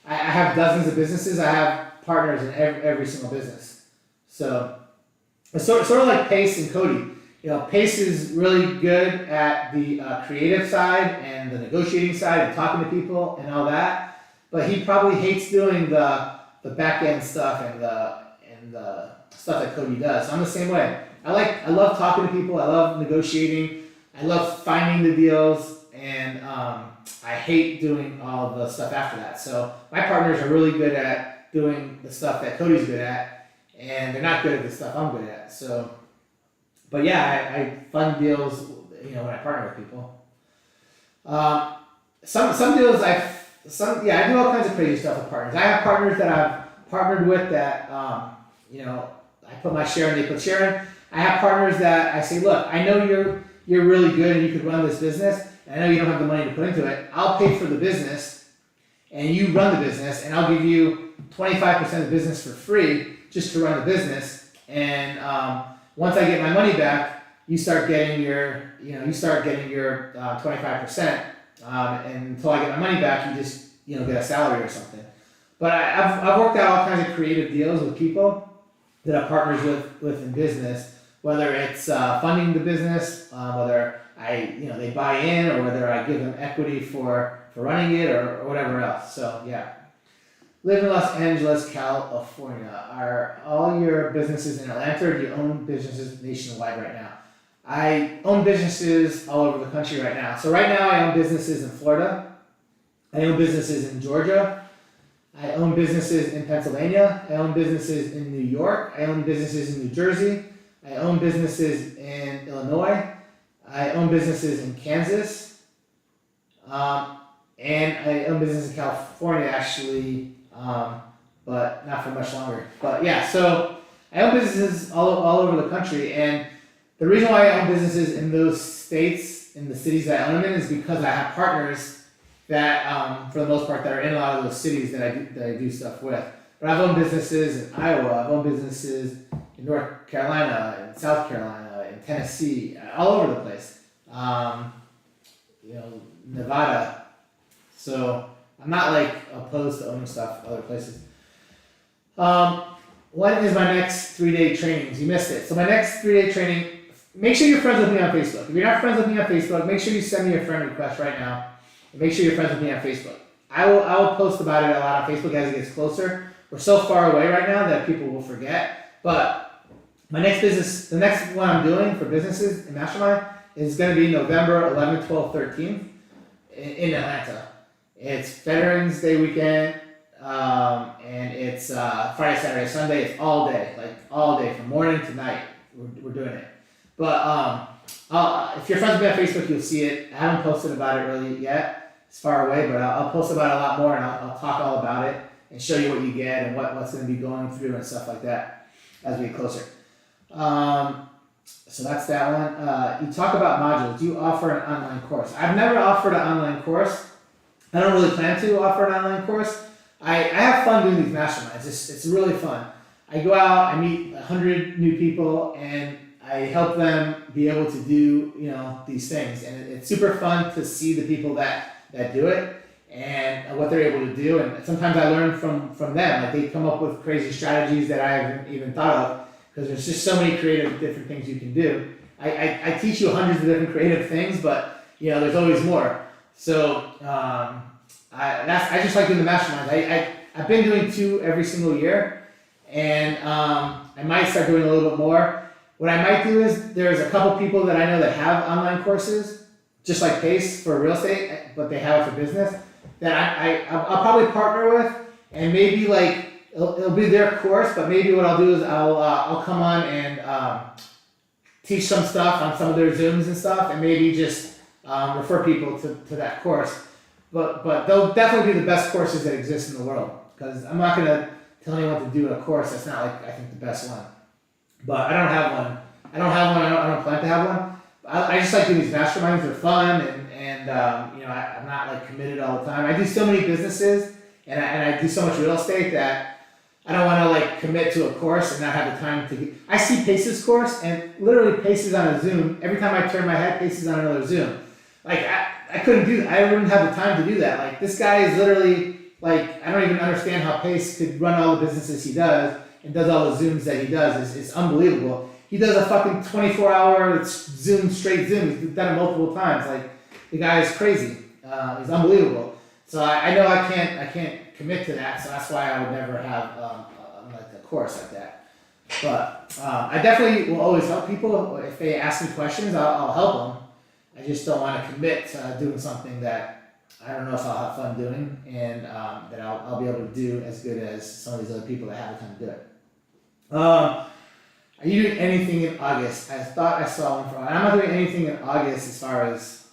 I have dozens of businesses. I have partners in every single business. So it's sort of like Pace and Cody. Pace is really good at the creative side and the negotiating side and talking to people and all that. But he probably hates doing the back end stuff and the stuff that Cody does. So I'm the same way. I love talking to people. I love negotiating. I love finding the deals, and I hate doing all the stuff after that. So my partners are really good at doing the stuff that Cody's good at, and they're not good at the stuff I'm good at. So, but yeah, I fund deals. When I partner with people. Some deals I do all kinds of crazy stuff with partners. I have partners that I've partnered with that, I put my share in, they put share in. I have partners that I say, look, I know you're really good and you could run this business, and I know you don't have the money to put into it. I'll pay for the business, and you run the business, and I'll give you 25% of the business for free just to run the business. And once I get my money back, you start getting your 25%. And until I get my money back, you just get a salary or something. But I've worked out all kinds of creative deals with people that I'm partners with in business, whether it's funding the business, whether they buy in, or whether I give them equity for running it, or whatever else. So yeah. live in Los Angeles, California. Are all your businesses in Atlanta, or do you own businesses nationwide right now? I own businesses all over the country right now. So right now I own businesses in Florida. I own businesses in Georgia. I own businesses in Pennsylvania. I own businesses in New York. I own businesses in New Jersey. I own businesses in Illinois. I own businesses in Kansas. And I own business in California actually, but not for much longer. But yeah, so I own businesses all over the country, and the reason why I own businesses in those states, in the cities that I own them in, is because I have partners that, for the most part, that are in a lot of those cities that I do stuff with. But I've owned businesses in Iowa, I've owned businesses in North Carolina, in South Carolina, in Tennessee, all over the place. Nevada. So I'm not like opposed to owning stuff other places. When is my next 3-day trainings? You missed it. So my next 3-day training, make sure you're friends with me on Facebook. If you're not friends with me on Facebook, make sure you send me a friend request right now. And make sure you're friends with me on Facebook. I will post about it a lot on Facebook as it gets closer. We're so far away right now that people will forget. But my next business, the next one I'm doing for businesses in Mastermind is going to be November 11th, 12th, 13th in Atlanta. It's Veterans Day weekend, and it's Friday, Saturday, Sunday. It's all day from morning to night. We're doing it. But if you're friends with me on Facebook, you'll see it. I haven't posted about it really yet. It's far away, but I'll post about it a lot more, and I'll talk all about it and show you what you get and what's going to be going through and stuff like that as we get closer. So that's that one. You talk about modules. Do you offer an online course? I've never offered an online course. I don't really plan to offer an online course. I have fun doing these masterminds. It's really fun. I go out, I meet 100 new people, and I help them be able to do, these things. And it's super fun to see the people that do it and what they're able to do. And sometimes I learn from them. Like they come up with crazy strategies that I haven't even thought of, because there's just so many creative different things you can do. I teach you hundreds of different creative things, but there's always more. So I just like doing the masterminds. I've been doing 2 every single year, and I might start doing a little bit more. What I might do is there's a couple people that I know that have online courses, just like Pace for real estate, but they have it for business, that I'll probably partner with, and maybe like it'll be their course, but maybe what I'll do is I'll come on and teach some stuff on some of their Zooms and stuff, and maybe just refer people to that course. But they'll definitely be the best courses that exist in the world, because I'm not going to tell anyone to do a course that's not like I think the best one. But I don't have one. I don't plan to have one. I just like doing these masterminds. They're fun, and I'm not like committed all the time. I do so many businesses, and I do so much real estate that I don't want to like commit to a course and not have the time to. I see Pace's course, and literally Pace is on a Zoom. Every time I turn my head, Pace is on another Zoom. Like I couldn't do that. I wouldn't have the time to do that. Like this guy is literally like, I don't even understand how Pace could run all the businesses he does and does all the Zooms that he does. It's unbelievable. He does a fucking 24-hour Zoom, straight Zoom. He's done it multiple times. Like the guy is crazy. He's unbelievable. So I know I can't commit to that. So that's why I would never have like a course like that. But I definitely will always help people. If they ask me questions, I'll help them. I just don't want to commit to doing something that I don't know if I'll have fun doing, and that I'll be able to do as good as some of these other people that have the time to do it. Are you doing anything in August? I thought I saw one I'm not doing anything in August as far as,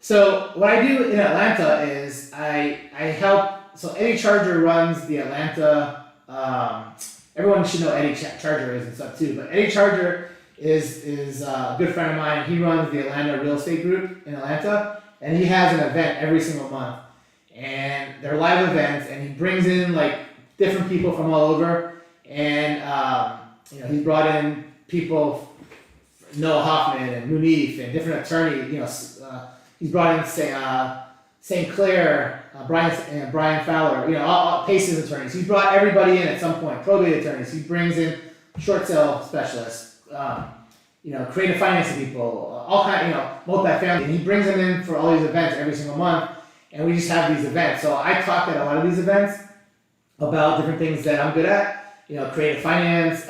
so what I do in Atlanta is I help, so Eddie Charger runs the Atlanta, everyone should know Eddie Charger is and stuff too, but Eddie Charger is a good friend of mine. He runs the Atlanta Real Estate Group in Atlanta, and he has an event every single month, and they're live events, and he brings in like different people from all over, and he's brought in people, Noah Hoffman and Munif and different attorneys. He's brought in St. Clair, Brian Fowler, all Pace's attorneys. He's brought everybody in at some point, probate attorneys. He brings in short sale specialists, creative financing people, all kind, multifamily. And he brings them in for all these events every single month. and we just have these events. So I talk at a lot of these events about different things that I'm good at, creative finance,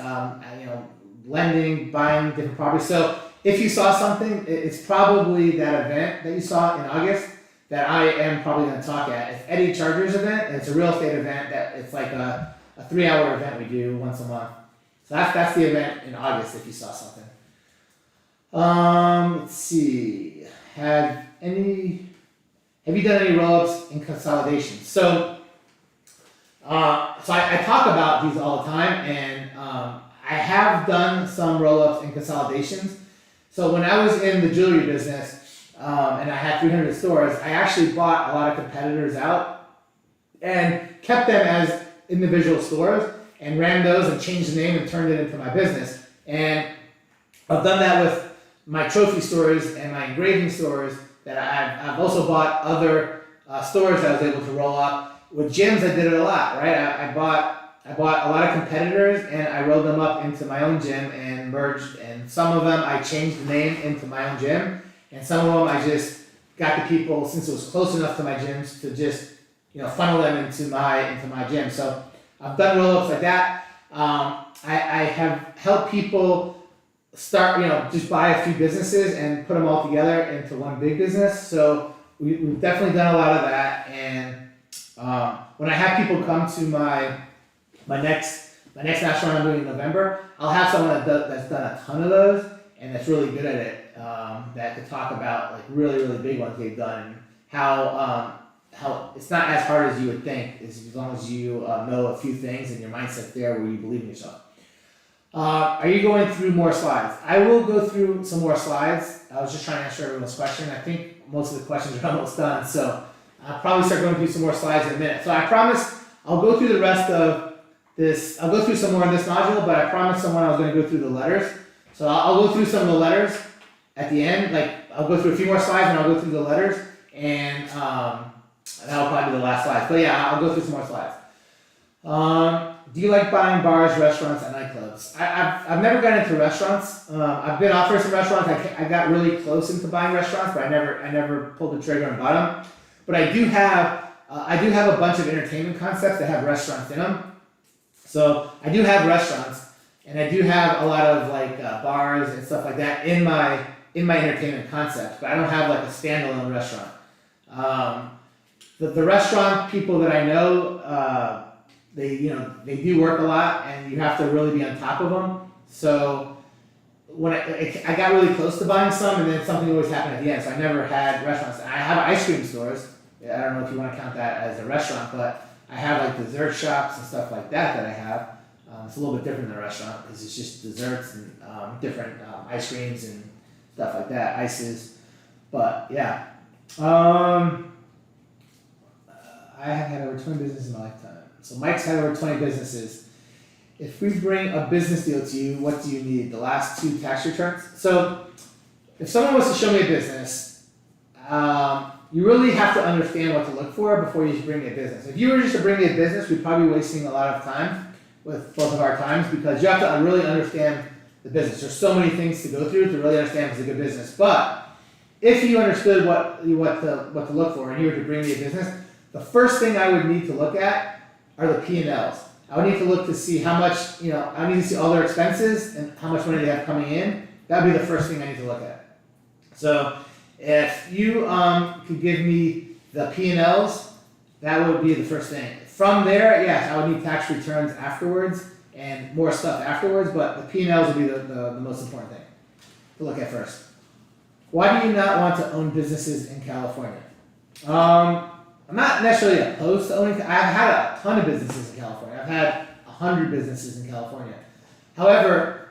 lending, buying different properties. So if you saw something, it's probably that event that you saw in August that I am probably going to talk at. It's Eddie Charger's event, and it's a real estate event that it's like a 3-hour event we do once a month. So that's the event in August if you saw something. Let's see. Have you done any roll-ups in consolidation? So I talk about these all the time, and I have done some roll-ups and consolidations. So when I was in the jewelry business, and I had 300 stores, I actually bought a lot of competitors out and kept them as individual stores and ran those and changed the name and turned it into my business. And I've done that with my trophy stores and my engraving stores. That I've also bought other stores that I was able to roll up. With gyms, I did it a lot, right? I bought a lot of competitors and I rolled them up into my own gym and merged. And some of them I changed the name into my own gym, and some of them I just got the people, since it was close enough to my gyms, to just funnel them into my gym. So I've done roll-ups like that. I have helped people start, just buy a few businesses and put them all together into one big business. So we've definitely done a lot of that. And when I have people come to my next national I'm doing in November, I'll have someone that's done a ton of those and that's really good at it. That could talk about like really, really big ones they've done, and how it's not as hard as you would think, as long as you know a few things and your mindset's there where you believe in yourself. Are you going through more slides? I will go through some more slides. I was just trying to answer everyone's question. I think most of the questions are almost done, so I'll probably start going through some more slides in a minute. So I promise I'll go through the rest of this. I'll go through some more in this module, but I promised someone I was going to go through the letters. So I'll go through some of the letters at the end. Like I'll go through a few more slides and I'll go through the letters, and that'll probably be the last slide. But yeah, I'll go through some more slides. Do you like buying bars, restaurants, and nightclubs? I've never gotten into restaurants. I've been offered some restaurants. I got really close into buying restaurants, but I never pulled the trigger and bought them. But I do have a bunch of entertainment concepts that have restaurants in them. So I do have restaurants, and I do have a lot of like bars and stuff like that in my entertainment concepts. But I don't have like a standalone restaurant. The restaurant people that I know, they do work a lot, and you have to really be on top of them. So when I got really close to buying some, and then something always happened at the end. So I never had restaurants. I have ice cream stores. I don't know if you want to count that as a restaurant, but I have like dessert shops and stuff like that I have. It's a little bit different than a restaurant because it's just desserts and different ice creams and stuff like that, ices. But yeah, I have had over 20 businesses in my lifetime. So Mike's had over 20 businesses. If we bring a business deal to you, what do you need? The last 2 tax returns? So if someone wants to show me a business, you really have to understand what to look for before you bring me a business. If you were just to bring me a business, we'd probably be wasting a lot of time with both of our times, because you have to really understand the business. There's so many things to go through to really understand if it's a good business. But if you understood what to look for and you were to bring me a business, the first thing I would need to look at are the P&Ls. I would need to look to see how much, I need to see all their expenses and how much money they have coming in. That would be the first thing I need to look at. So if you could give me the P&Ls, that would be the first thing. From there, yes, I would need tax returns afterwards and more stuff afterwards, but the P&Ls would be the most important thing to look at first. Why do you not want to own businesses in California? I'm not necessarily opposed to owning. I've had a ton of businesses in California. I've had 100 businesses in California. However,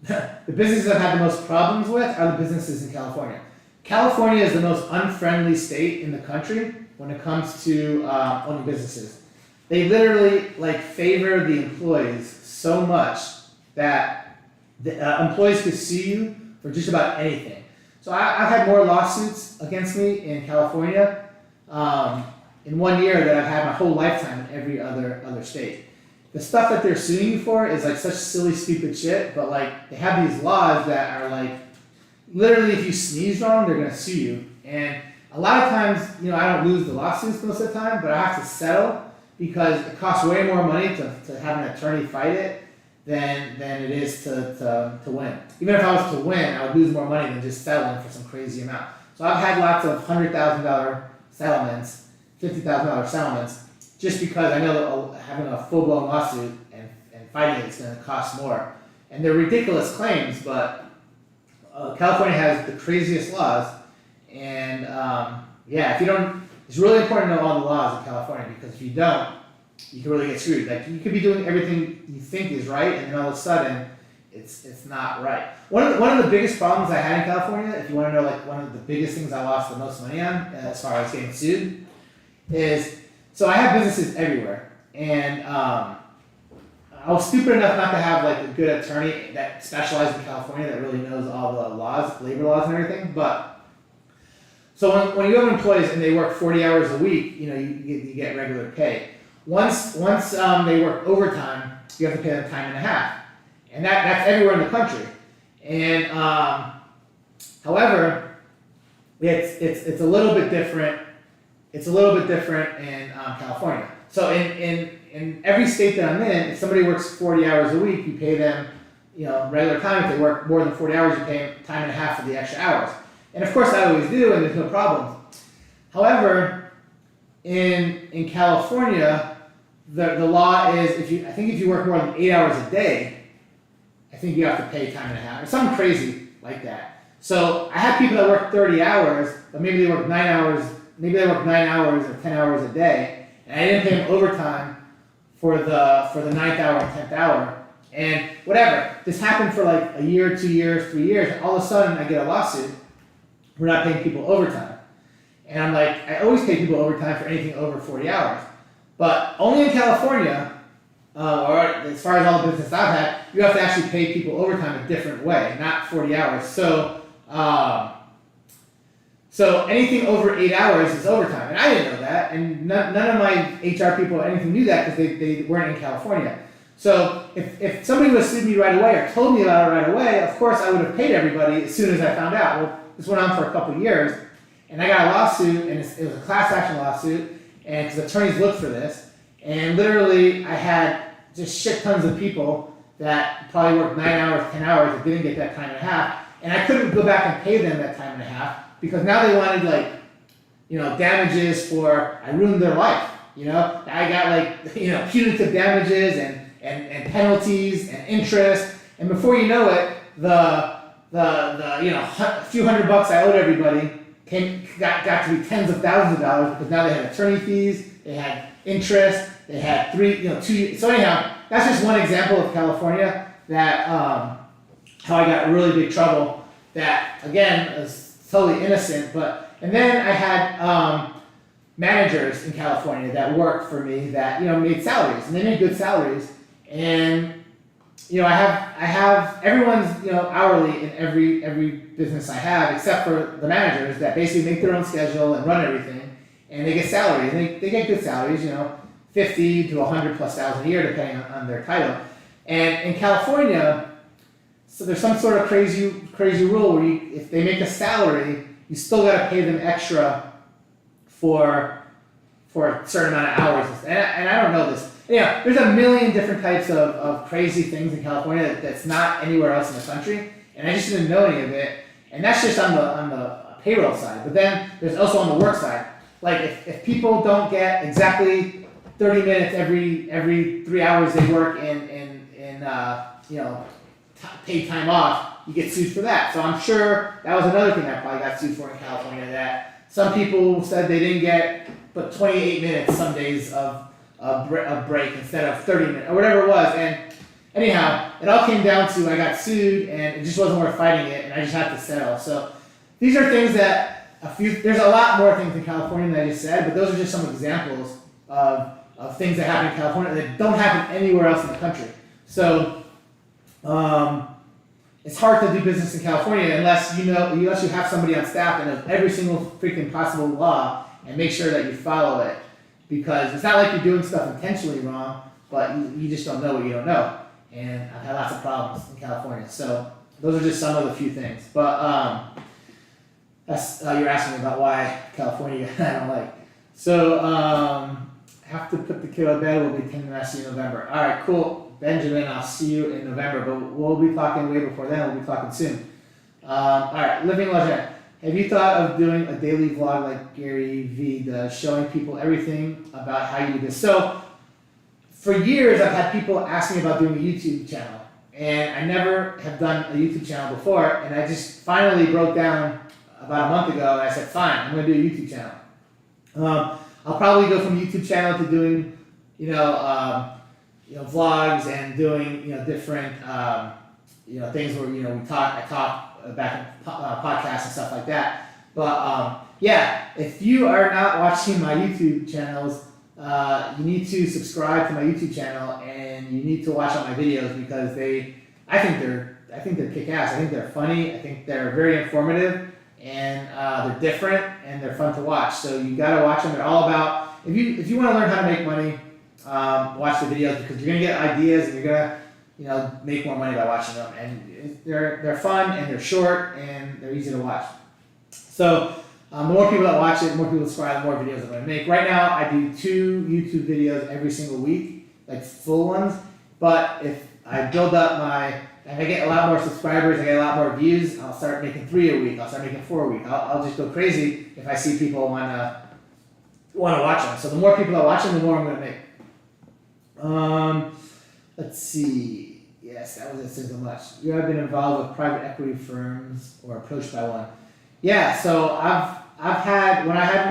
the businesses I've had the most problems with are the businesses in California. California is the most unfriendly state in the country when it comes to owning businesses. They literally favor the employees so much that the employees could sue you for just about anything. So I've had more lawsuits against me in California in 1 year that I've had my whole lifetime in every other state. The stuff that they're suing you for is such silly, stupid shit, but they have these laws that are literally if you sneeze wrong, they're gonna sue you. And a lot of times, you know, I don't lose the lawsuits most of the time, but I have to settle because it costs way more money to have an attorney fight it than it is to win. Even if I was to win, I would lose more money than just settling for some crazy amount. So I've had lots of $100,000 settlements, $50,000 settlements, just because I know that having a full-blown lawsuit and fighting it's going to cost more. And they're ridiculous claims, but California has the craziest laws. And yeah, if you don't, it's really important to know all the laws in California, because if you don't, you can really get screwed. Like, you could be doing everything you think is right, and then all of a sudden, it's not right. One of the biggest problems I had in California, if you want to know, like, one of the biggest things I lost the most money on, as far as getting sued, is, so I have businesses everywhere, and I was stupid enough not to have like a good attorney that specialized in California that really knows all the laws, labor laws and everything. But so when you have employees and they work 40 hours a week, you know, you get regular pay. Once they work overtime, you have to pay them time and a half, and that's everywhere in the country. And however, it's a little bit different. It's a little bit different in California. So in every state that I'm in, if somebody works 40 hours a week, you pay them, you know, regular time. If they work more than 40 hours, you pay them time and a half for the extra hours. And of course, I always do, and there's no problems. However, in California, the law is if you work more than 8 hours a day, I think you have to pay time and a half or something crazy like that. So I have people that work 30 hours, but maybe they work 9 hours. Maybe they work 9 hours or 10 hours a day, and I didn't pay them overtime for the 9th hour and 10th hour, and whatever. This happened for like a year, 2 years, 3 years, and all of a sudden I get a lawsuit. We're not paying people overtime, and I'm like, I always pay people overtime for anything over 40 hours, but only in California, or as far as all the business I've had, you have to actually pay people overtime a different way, not 40 hours. So anything over 8 hours is overtime, and I didn't know that, and none of my HR people or anything knew that because they weren't in California. So if somebody would have sued me right away or told me about it right away, of course I would have paid everybody as soon as I found out. Well, this went on for a couple of years, and I got a lawsuit, and it was a class action lawsuit, and because attorneys looked for this, and literally I had just shit tons of people that probably worked 9 hours, 10 hours that didn't get that time and a half, and I couldn't go back and pay them that time and a half, because now they wanted, like, you know, damages for, I ruined their life, you know? I got, like, you know, punitive damages and penalties and interest, and before you know it, the you know, a few $100 I owed everybody got to be tens of thousands of dollars, because now they had attorney fees, they had interest, they had 2 years. So anyhow, that's just one example of California that, how I got in really big trouble, that, again, is totally innocent, and then I had managers in California that worked for me that, you know, made salaries, and they made good salaries, and, you know, I have everyone's, you know, hourly in every business I have, except for the managers that basically make their own schedule and run everything, and they get salary, and they get good salaries, you know, 50 to 100 plus thousand a year, depending on their title. And in California, so there's some sort of crazy rule where if they make a salary, you still got to pay them extra for a certain amount of hours. And I don't know this. Yeah, there's a million different types of crazy things in California that's not anywhere else in the country, and I just didn't know any of it. And that's just on the payroll side. But then there's also on the work side. Like if people don't get exactly 30 minutes every 3 hours they work in you know, paid time off, you get sued for that. So I'm sure that was another thing I probably got sued for in California, that some people said they didn't get but 28 minutes some days of break instead of 30 minutes or whatever it was. And anyhow, it all came down to I got sued, and it just wasn't worth fighting it, and I just had to settle. So these are things that there's a lot more things in California than I just said, but those are just some examples of things that happen in California that don't happen anywhere else in the country. So it's hard to do business in California unless you have somebody on staff that knows every single freaking possible law and make sure that you follow it, because it's not like you're doing stuff intentionally wrong, but you just don't know what you don't know. And I've had lots of problems in California. So those are just some of the few things. But That's you're asking about why California I don't like. So have to put the kid to bed. We'll be attending the rest of November. All right, cool, Benjamin. I'll see you in November, but we'll be talking way before then. We'll be talking soon. All right, living legend. Have you thought of doing a daily vlog like Gary V does, showing people everything about how you do this? So for years, I've had people ask me about doing a YouTube channel, and I never have done a YouTube channel before, and I just finally broke down about a month ago, and I said, fine, I'm going to do a YouTube channel. I'll probably go from YouTube channel to doing, vlogs and doing, different, things where, I talk back in podcasts and stuff like that. But if you are not watching my YouTube channels, you need to subscribe to my YouTube channel, and you need to watch all my videos because I think they're kick-ass. I think they're funny. I think they're very informative, and they're different, and they're fun to watch. So you gotta watch them. They're all about, if you want to learn how to make money, watch the videos because you're gonna get ideas and you're gonna make more money by watching them. And they're fun, and they're short, and they're easy to watch. So the more people that watch it, the more people subscribe, the more videos I'm gonna make. Right now, I do 2 YouTube videos every single week, like full ones. But if I build up if I get a lot more subscribers, I get a lot more views, I'll start making 3 a week. I'll start making 4 a week. I'll just go crazy if I see people wanna watch them. So the more people that watch them, the more I'm gonna make. Let's see. Yes, that was a single much. You have been involved with private equity firms or approached by one. Yeah, so I've had, when I had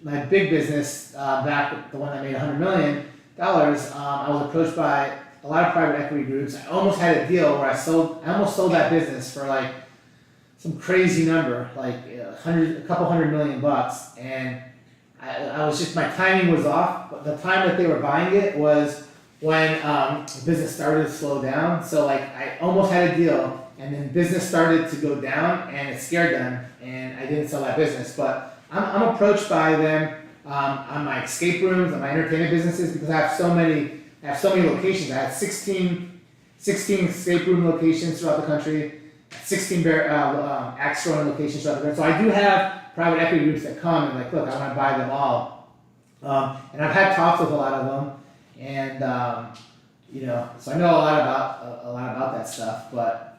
my big business back, the one that made $100 million, I was approached by a lot of private equity groups. I almost had a deal where I almost sold that business for like some crazy number, like a couple $100 million, and I was just, my timing was off. But the time that they were buying it was when the business started to slow down. So like I almost had a deal, and then business started to go down, and it scared them, and I didn't sell that business. But I'm approached by them on my escape rooms, on my entertainment businesses, because I have so many locations. I have 16 escape room locations throughout the country, 16 axe throwing locations throughout the country. So I do have private equity groups that come and like, look, I want to buy them all. And I've had talks with a lot of them, and so I know a lot about that stuff. But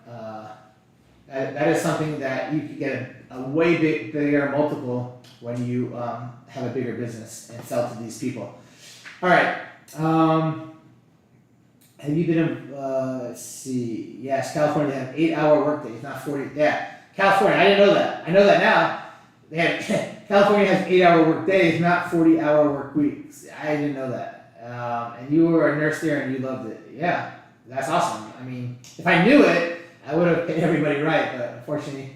that is something that you could get a way bigger multiple when you have a bigger business and sell to these people. All right. Have you been, let's see, yes, California have 8-hour workdays, not 40, yeah, California, I didn't know that, I know that now, California has 8-hour workdays, not 40-hour work weeks, I didn't know that, and you were a nurse there and you loved it, yeah, that's awesome. I mean, if I knew it, I would have paid everybody right, but unfortunately,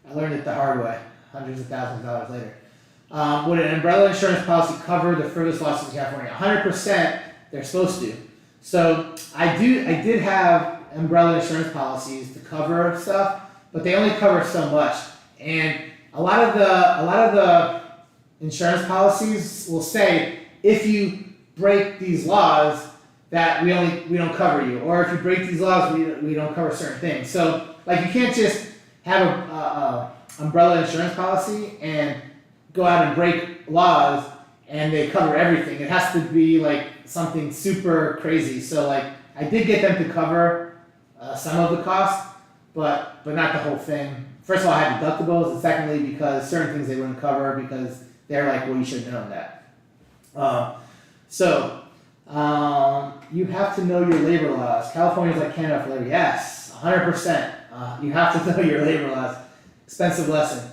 I learned it the hard way, hundreds of thousands of dollars later. Would an umbrella insurance policy cover the frivolous losses in California? 100%, they're supposed to. So I did have umbrella insurance policies to cover stuff, but they only cover so much. And a lot of the insurance policies will say if you break these laws that we don't cover you, or if you break these laws we don't cover certain things. So like you can't just have a umbrella insurance policy and go out and break laws and they cover everything. It has to be like something super crazy. So like I did get them to cover some of the costs, but not the whole thing. First of all, I had deductibles, and secondly, because certain things they wouldn't cover because they're like, well, you should have known that. You have to know your labor laws. California's like Canada for labor. Yes, 100%. You have to know your labor laws. Expensive lesson.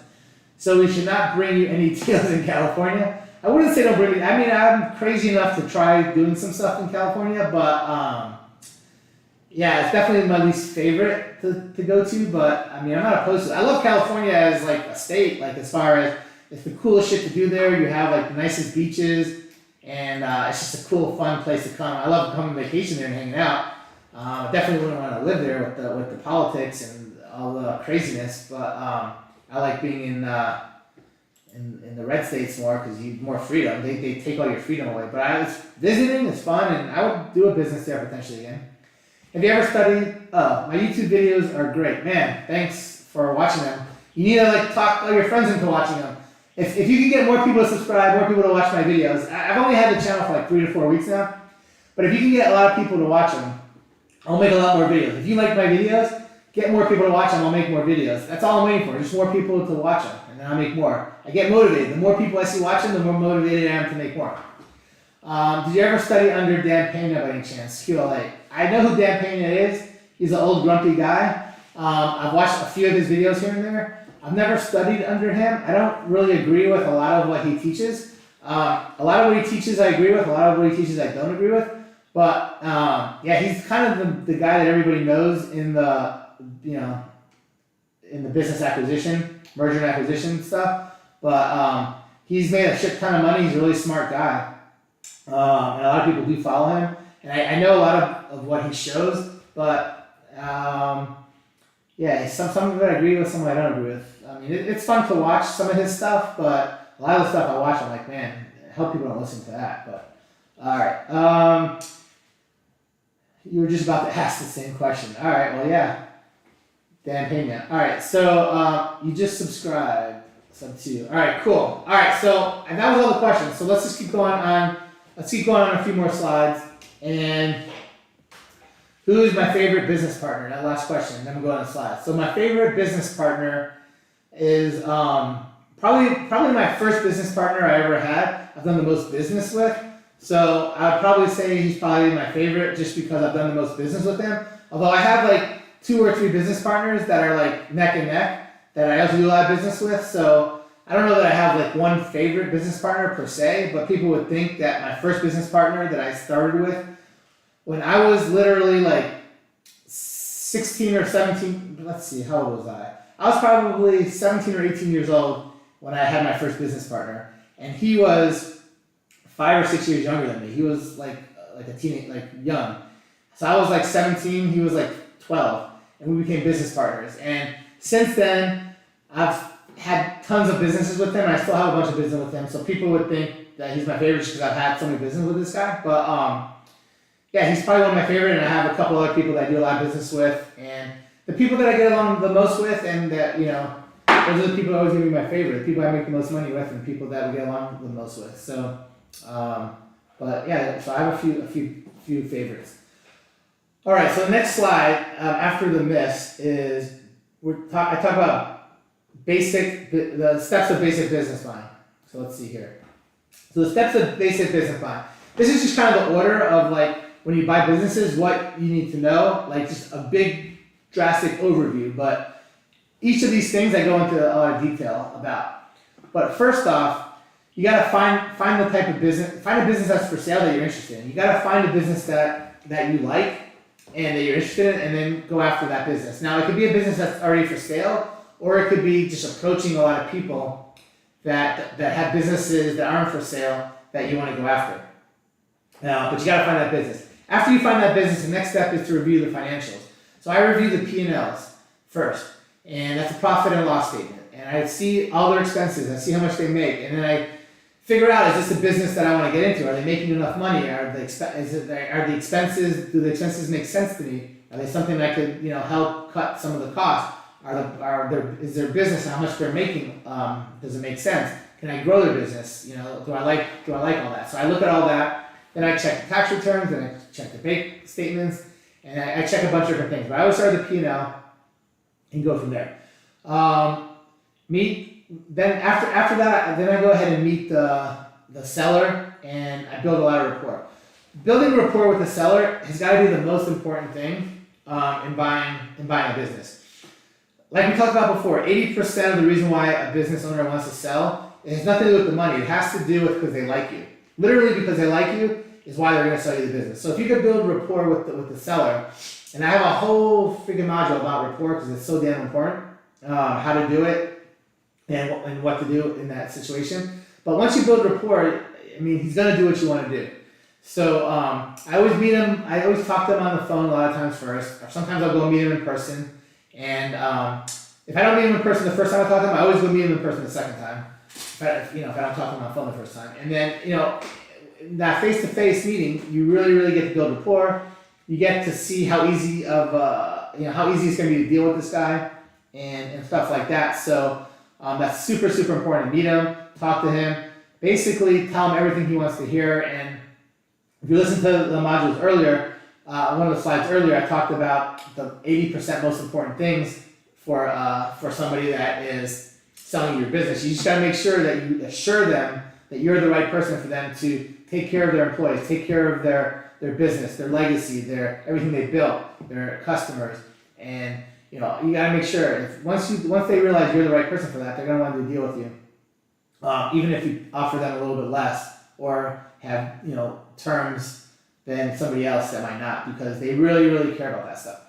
So we should not bring you any deals in California. I wouldn't say don't bring me. I mean, I'm crazy enough to try doing some stuff in California, but yeah, it's definitely my least favorite to go to. But I mean, I'm not opposed to it. I love California as like a state. Like as far as it's the coolest shit to do there. You have like the nicest beaches, and it's just a cool, fun place to come. I love coming on vacation there and hanging out. I definitely wouldn't want to live there with the politics and all the craziness, but I like being in the red states more because you have more freedom. They take all your freedom away. But I was visiting, it's fun, and I would do a business there potentially again. Have you ever studied? My YouTube videos are great. Man, thanks for watching them. You need to like talk all your friends into watching them. If you can get more people to subscribe, more people to watch my videos, I've only had the channel for like 3 to 4 weeks now, but if you can get a lot of people to watch them, I'll make a lot more videos. If you like my videos, get more people to watch them, I'll make more videos. That's all I'm waiting for, just more people to watch them, and then I'll make more. I get motivated. The more people I see watching, the more motivated I am to make more. Did you ever study under Dan Pena by any chance? QLA. I know who Dan Pena is. He's an old grumpy guy. I've watched a few of his videos here and there. I've never studied under him. I don't really agree with a lot of what he teaches. A lot of what he teaches I agree with. A lot of what he teaches I don't agree with. But yeah, he's kind of the guy that everybody knows in the in the business acquisition, merger and acquisition stuff. But he's made a shit ton of money. He's a really smart guy. And a lot of people do follow him. And I know a lot of what he shows, but yeah, some of it I agree with, some of it I don't agree with. I mean, it's fun to watch some of his stuff, but a lot of the stuff I watch, I'm like, man, I hope people don't listen to that. But all right, you were just about to ask the same question. All right, well, yeah, Dan Pena. All right, so you just subscribed, sub 2. All right, cool. All right, so and that was all the questions. So let's just keep going on. Let's keep going on a few more slides. And who is my favorite business partner? That last question. Then we'll go on the slides. So my favorite business partner is probably my first business partner I ever had. I've done the most business with. So I'd probably say he's probably my favorite just because I've done the most business with him. Although I have like 2 or 3 business partners that are like neck and neck that I also do a lot of business with. So I don't know that I have like one favorite business partner per se, but people would think that my first business partner that I started with when I was literally like 16 or 17, let's see, how old was I? I was probably 17 or 18 years old when I had my first business partner. And he was 5 or 6 years younger than me. He was like a teenage, like young. So I was like 17, he was like 12, and we became business partners. And since then, I've had tons of businesses with him, and I still have a bunch of business with him. So people would think that he's my favorite just because I've had so many business with this guy. But yeah, he's probably one of my favorite, and I have a couple other people that I do a lot of business with. And the people that I get along the most with, and that, you know, those are the people that always going to be my favorite. The people I make the most money with, and the people that we get along the most with. So, but yeah, so I have a few favorites. All right, so the next slide after the miss is I talk about the steps of basic business buying. So let's see here. So the steps of basic business buying. This is just kind of the order of like when you buy businesses, what you need to know, like just a big drastic overview. But each of these things I go into a lot of detail about. But first off, you gotta find the type of business, find a business that's for sale that you're interested in. You gotta find a business that you like and that you're interested in, and then go after that business. Now it could be a business that's already for sale, or it could be just approaching a lot of people that have businesses that aren't for sale that you want to go after. But you gotta find that business. After you find that business, the next step is to review the financials. So I review the P&Ls first, and that's a profit and loss statement. And I see all their expenses, I see how much they make, and then I figure out, is this a business that I want to get into? Are they making enough money? Do the expenses make sense to me? Are they something that could, help cut some of the costs? Is their business, how much they're making, does it make sense? Can I grow their business? Do I like all that? So I look at all that, then I check the tax returns, then I check the bank statements, and I check a bunch of different things. But I always start with the P&L and go from there. Then after that, then I go ahead and meet the seller, and I build a lot of rapport. Building rapport with the seller has got to be the most important thing in buying a business. Like we talked about before, 80% of the reason why a business owner wants to sell, it has nothing to do with the money. It has to do with because they like you. Literally because they like you is why they're going to sell you the business. So if you could build rapport with the seller, and I have a whole freaking module about rapport because it's so damn important, how to do it and what to do in that situation. But once you build rapport, he's going to do what you want to do. So I always meet him. I always talk to him on the phone a lot of times first. Or sometimes I'll go meet him in person. And if I don't meet him in person the first time I talk to him, I always go meet him in person the second time. If I don't talk to him on the phone the first time. And then, in that face-to-face meeting, you really, really get to build rapport. You get to see how easy it's going to be to deal with this guy. and stuff like that. So that's super, super important. Meet him, talk to him, basically tell him everything he wants to hear. And if you listen to the modules earlier, one of the slides earlier, I talked about the 80% most important things for somebody that is selling your business. You just got to make sure that you assure them that you're the right person for them to take care of their employees, take care of their business, their legacy, their everything they built, their customers, and you got to make sure if once they realize you're the right person for that, they're going to want to deal with you, even if you offer them a little bit less or have terms than somebody else that might not, because they really, really care about that stuff.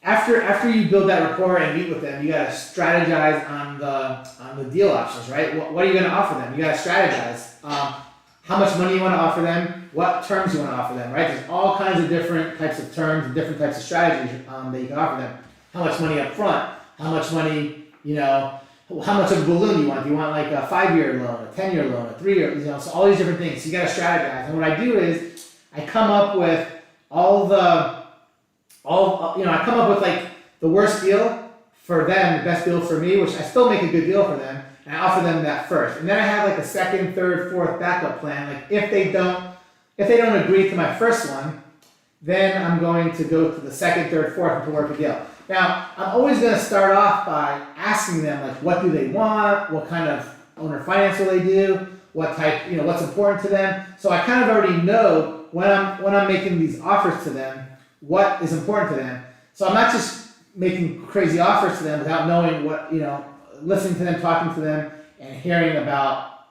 After you build that rapport and meet with them, you got to strategize on the deal options, right? What are you going to offer them? You got to strategize. How much money you want to offer them, what terms you want to offer them, right? There's all kinds of different types of terms and different types of strategies that you can offer them. How much money up front? How much money, how much of a balloon you want? Do you want like a 5-year loan, a 10-year loan, a 3-year, so all these different things. So you got to strategize. And what I do is I come up with I come up with like the worst deal for them, the best deal for me, which I still make a good deal for them, and I offer them that first. And then I have like a second, third, fourth backup plan. Like if they don't agree to my first one, then I'm going to go to the second, third, fourth to work a deal. Now, I'm always going to start off by asking them like, what do they want? What kind of owner finance will they do? What type, what's important to them? So I kind of already know when I'm making these offers to them, what is important to them. So I'm not just making crazy offers to them without knowing what, listening to them, talking to them, and hearing about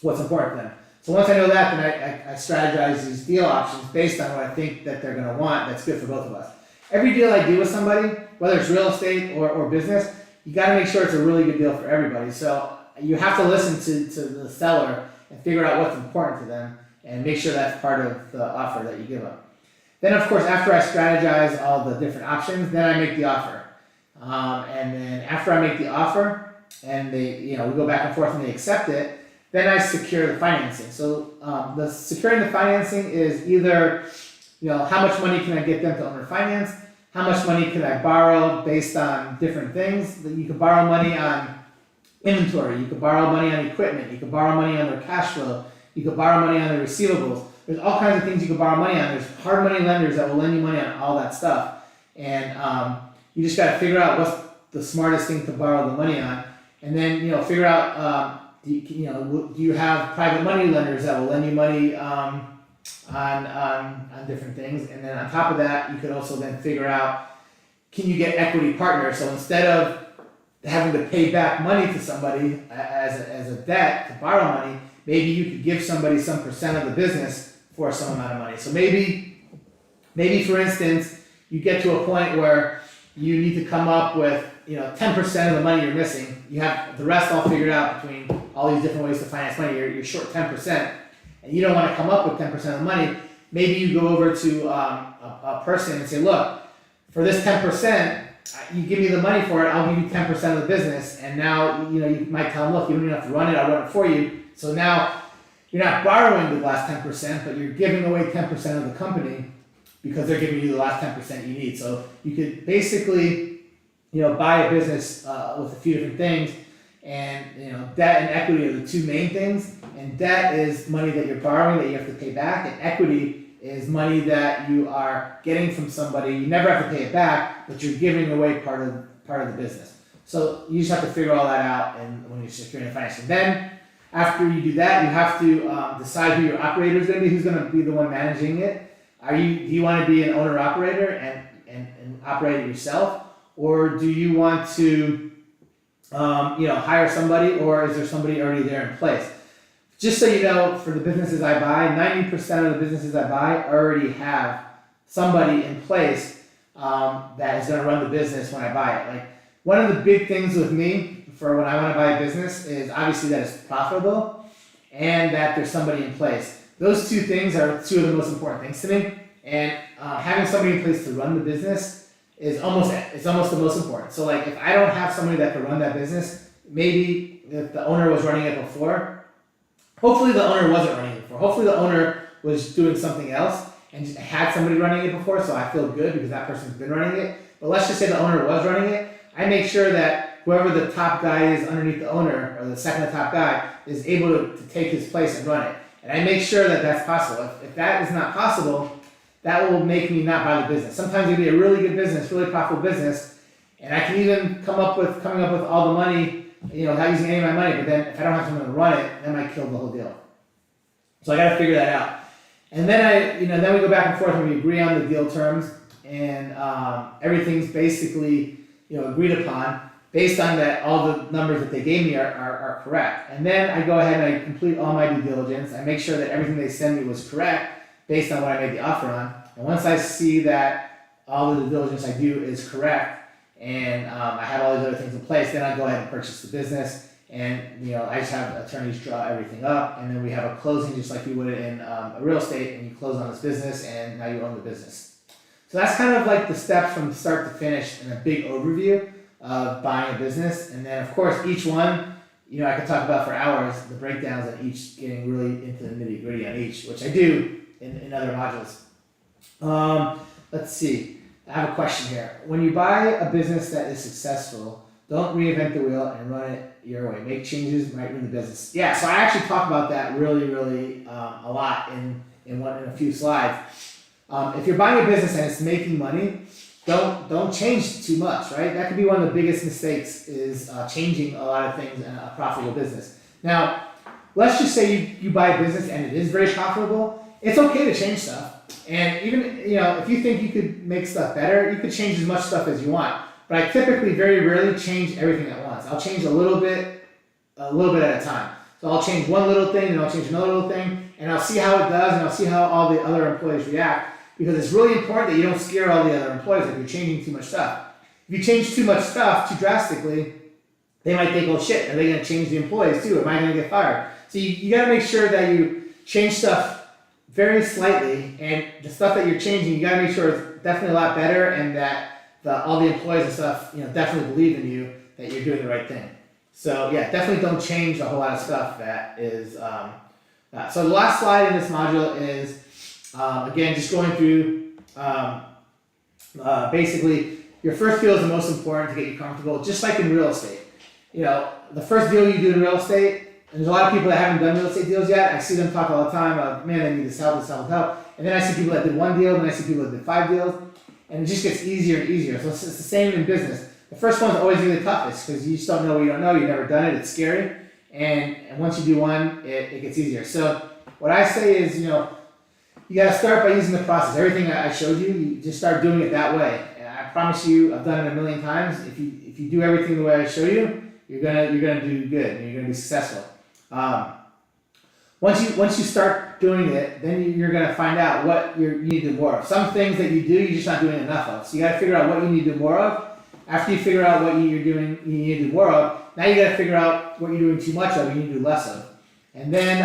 what's important to them. So once I know that, then I strategize these deal options based on what I think that they're going to want that's good for both of us. Every deal I do with somebody, whether it's real estate or business, you got to make sure it's a really good deal for everybody. So you have to listen to the seller and figure out what's important to them and make sure that's part of the offer that you give them. Then, of course, after I strategize all the different options, then I make the offer. And then after I make the offer and they, we go back and forth and they accept it, then I secure the financing. So the securing the financing is either, how much money can I get them to owner finance? How much money can I borrow based on different things? You can borrow money on inventory. You can borrow money on equipment. You can borrow money on their cash flow. You can borrow money on their receivables. There's all kinds of things you can borrow money on. There's hard money lenders that will lend you money on all that stuff. And you just got to figure out what's the smartest thing to borrow the money on. And then, figure out, do you have private money lenders that will lend you money on different things. And then on top of that, you could also then figure out, can you get equity partners? So instead of having to pay back money to somebody as a debt to borrow money, maybe you could give somebody some percent of the business for some amount of money. So maybe for instance, you get to a point where you need to come up with 10% of the money you're missing. You have the rest all figured out between all these different ways to finance money. You're short 10%, and you don't want to come up with 10% of the money. Maybe you go over to a person and say, look, for this 10%, you give me the money for it, I'll give you 10% of the business. And now, you might tell them, look, you don't even have to run it, I'll run it for you. So now you're not borrowing the last 10%, but you're giving away 10% of the company because they're giving you the last 10% you need. So you could basically, buy a business with a few different things. And, debt and equity are the two main things. And debt is money that you're borrowing that you have to pay back. And equity is money that you are getting from somebody. You never have to pay it back, but you're giving away part of the business. So you just have to figure all that out and when you're securing the financing. Then after you do that, you have to decide who your operator is going to be, who's going to be the one managing it. Do you want to be an owner operator and operate it yourself? Or do you want to hire somebody, or is there somebody already there in place? Just so you know, for the businesses I buy, 90% of the businesses I buy already have somebody in place that is going to run the business when I buy it. Like, one of the big things with me for when I want to buy a business is obviously that it's profitable and that there's somebody in place. Those two things are two of the most important things to me. And having somebody in place to run the business is almost the most important. So like, if I don't have somebody that can run that business, maybe if the owner was running it before, hopefully the owner wasn't running it before. Hopefully the owner was doing something else and just had somebody running it before, so I feel good because that person's been running it. But let's just say the owner was running it. I make sure that whoever the top guy is underneath the owner, or the second to top guy, is able to take his place and run it. And I make sure that that's possible. If that is not possible, that will make me not buy the business. Sometimes it'll be a really good business, really profitable business, and I can even coming up with all the money, without using any of my money, but then if I don't have someone to run it, that might kill the whole deal. So I gotta figure that out. And then then we go back and forth and we agree on the deal terms, and everything's basically, agreed upon based on that. All the numbers that they gave me are correct. And then I go ahead and I complete all my due diligence. I make sure that everything they send me was correct based on what I made the offer on. And once I see that all the due diligence I do is correct, and I have all these other things in place, then I go ahead and purchase the business. And I just have attorneys draw everything up, and then we have a closing just like you would in a real estate, and you close on this business, and now you own the business. So that's kind of like the steps from start to finish in a big overview of buying a business. And then of course each one, I could talk about for hours, the breakdowns on each, getting really into the nitty gritty on each, which I do in other modules. Let's see, I have a question here. When you buy a business that is successful, don't reinvent the wheel and run it your way. Make changes, might ruin the business. Yeah, so I actually talk about that really, really a lot in a few slides. If you're buying a business and it's making money, don't change too much, right? That could be one of the biggest mistakes, is changing a lot of things in a profitable business. Now, let's just say you buy a business and it is very profitable. It's okay to change stuff. And even, if you think you could make stuff better, you could change as much stuff as you want. But I typically very rarely change everything at once. I'll change a little bit at a time. So I'll change one little thing, and I'll change another little thing, and I'll see how it does, and I'll see how all the other employees react. Because it's really important that you don't scare all the other employees if you're changing too much stuff. If you change too much stuff too drastically, they might think, oh shit, are they going to change the employees too? Am I going to get fired? So you got to make sure that you change stuff very slightly, and the stuff that you're changing, you got to make sure it's definitely a lot better, and that all the employees and stuff, definitely believe in you, that you're doing the right thing. So yeah, definitely don't change a whole lot of stuff that is. So the last slide in this module is, again, just going through, basically, your first deal is the most important to get you comfortable, just like in real estate. The first deal you do in real estate, and there's a lot of people that haven't done real estate deals yet. I see them talk all the time of, man, I need this help. And then I see people that did one deal, and then I see people that did 5 deals, and it just gets easier and easier. So it's the same in business. The first one's always really the toughest, because you just don't know what you don't know. You've never done it. It's scary. And once you do one, it gets easier. So what I say is, you got to start by using the process. Everything I showed you, you just start doing it that way. And I promise you, I've done it a million times. If you do everything the way I show you, you're gonna do good, and you're gonna be successful. Once you start doing it, then you're gonna find out what you need to do more of. Some things that you do, you're just not doing enough of. So you got to figure out what you need to do more of. After you figure out what you need to do more of, now you got to figure out what you're doing too much of, you need to do less of. And then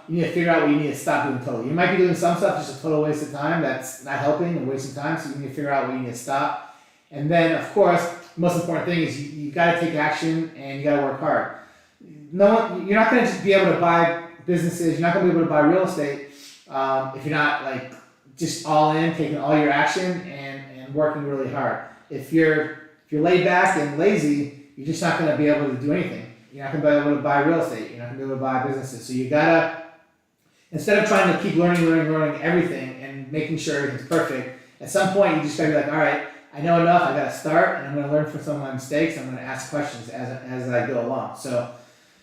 you need to figure out what you need to stop doing totally. You might be doing some stuff just a total waste of time that's not helping and wasting time, so you need to figure out what you need to stop. And then, of course, the most important thing is you got to take action and you got to work hard. You're not going to just be able to buy businesses, you're not going to be able to buy real estate if you're not like just all in, taking all your action and working really hard. If you're laid back and lazy, you're just not going to be able to do anything. You're not going to be able to buy real estate. You're not going to be able to buy businesses. So you gotta, instead of trying to keep learning everything and making sure everything's perfect, at some point you just gotta be like, all right, I know enough. I gotta start, and I'm going to learn from some of my mistakes. I'm going to ask questions as I go along. So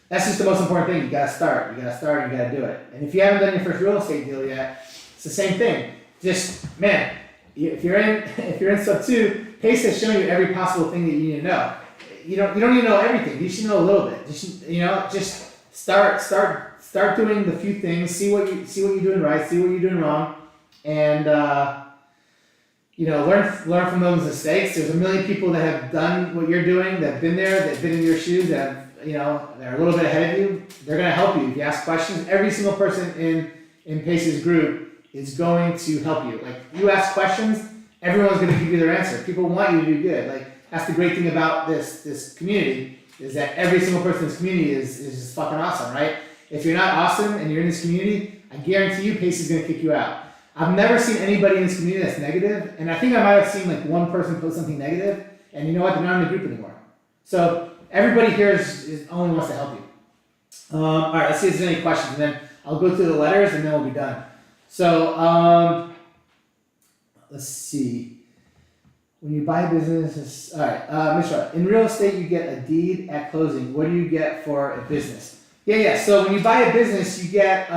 that's just the most important thing. You gotta start. You gotta do it. And if you haven't done your first real estate deal yet, it's the same thing. Just if you're in step 2, PACE has shown you every possible thing that you need to know. You don't need to know everything. You should know a little bit. Just start doing the few things. See what you're doing right. See what you're doing wrong, and learn from those mistakes. There's a million people that have done what you're doing, that've been there, that've been in your shoes, that have, they're a little bit ahead of you. They're going to help you if you ask questions. Every single person in PACE's group is going to help you. Like, you ask questions, everyone's going to give you their answer. People want you to do good. Like, that's the great thing about this community, is that every single person in this community is just fucking awesome, right? If you're not awesome and you're in this community, I guarantee you PACE is going to kick you out. I've never seen anybody in this community that's negative, and I think I might have seen like one person post something negative, and you know what? They're not in the group anymore. So everybody here is only wants to help you. All right, let's see if there's any questions, and then I'll go through the letters, and then we'll be done. So let's see. When you buy a business, all right, Mr. In real estate, you get a deed at closing. What do you get for a business? Yeah. So when you buy a business, you get,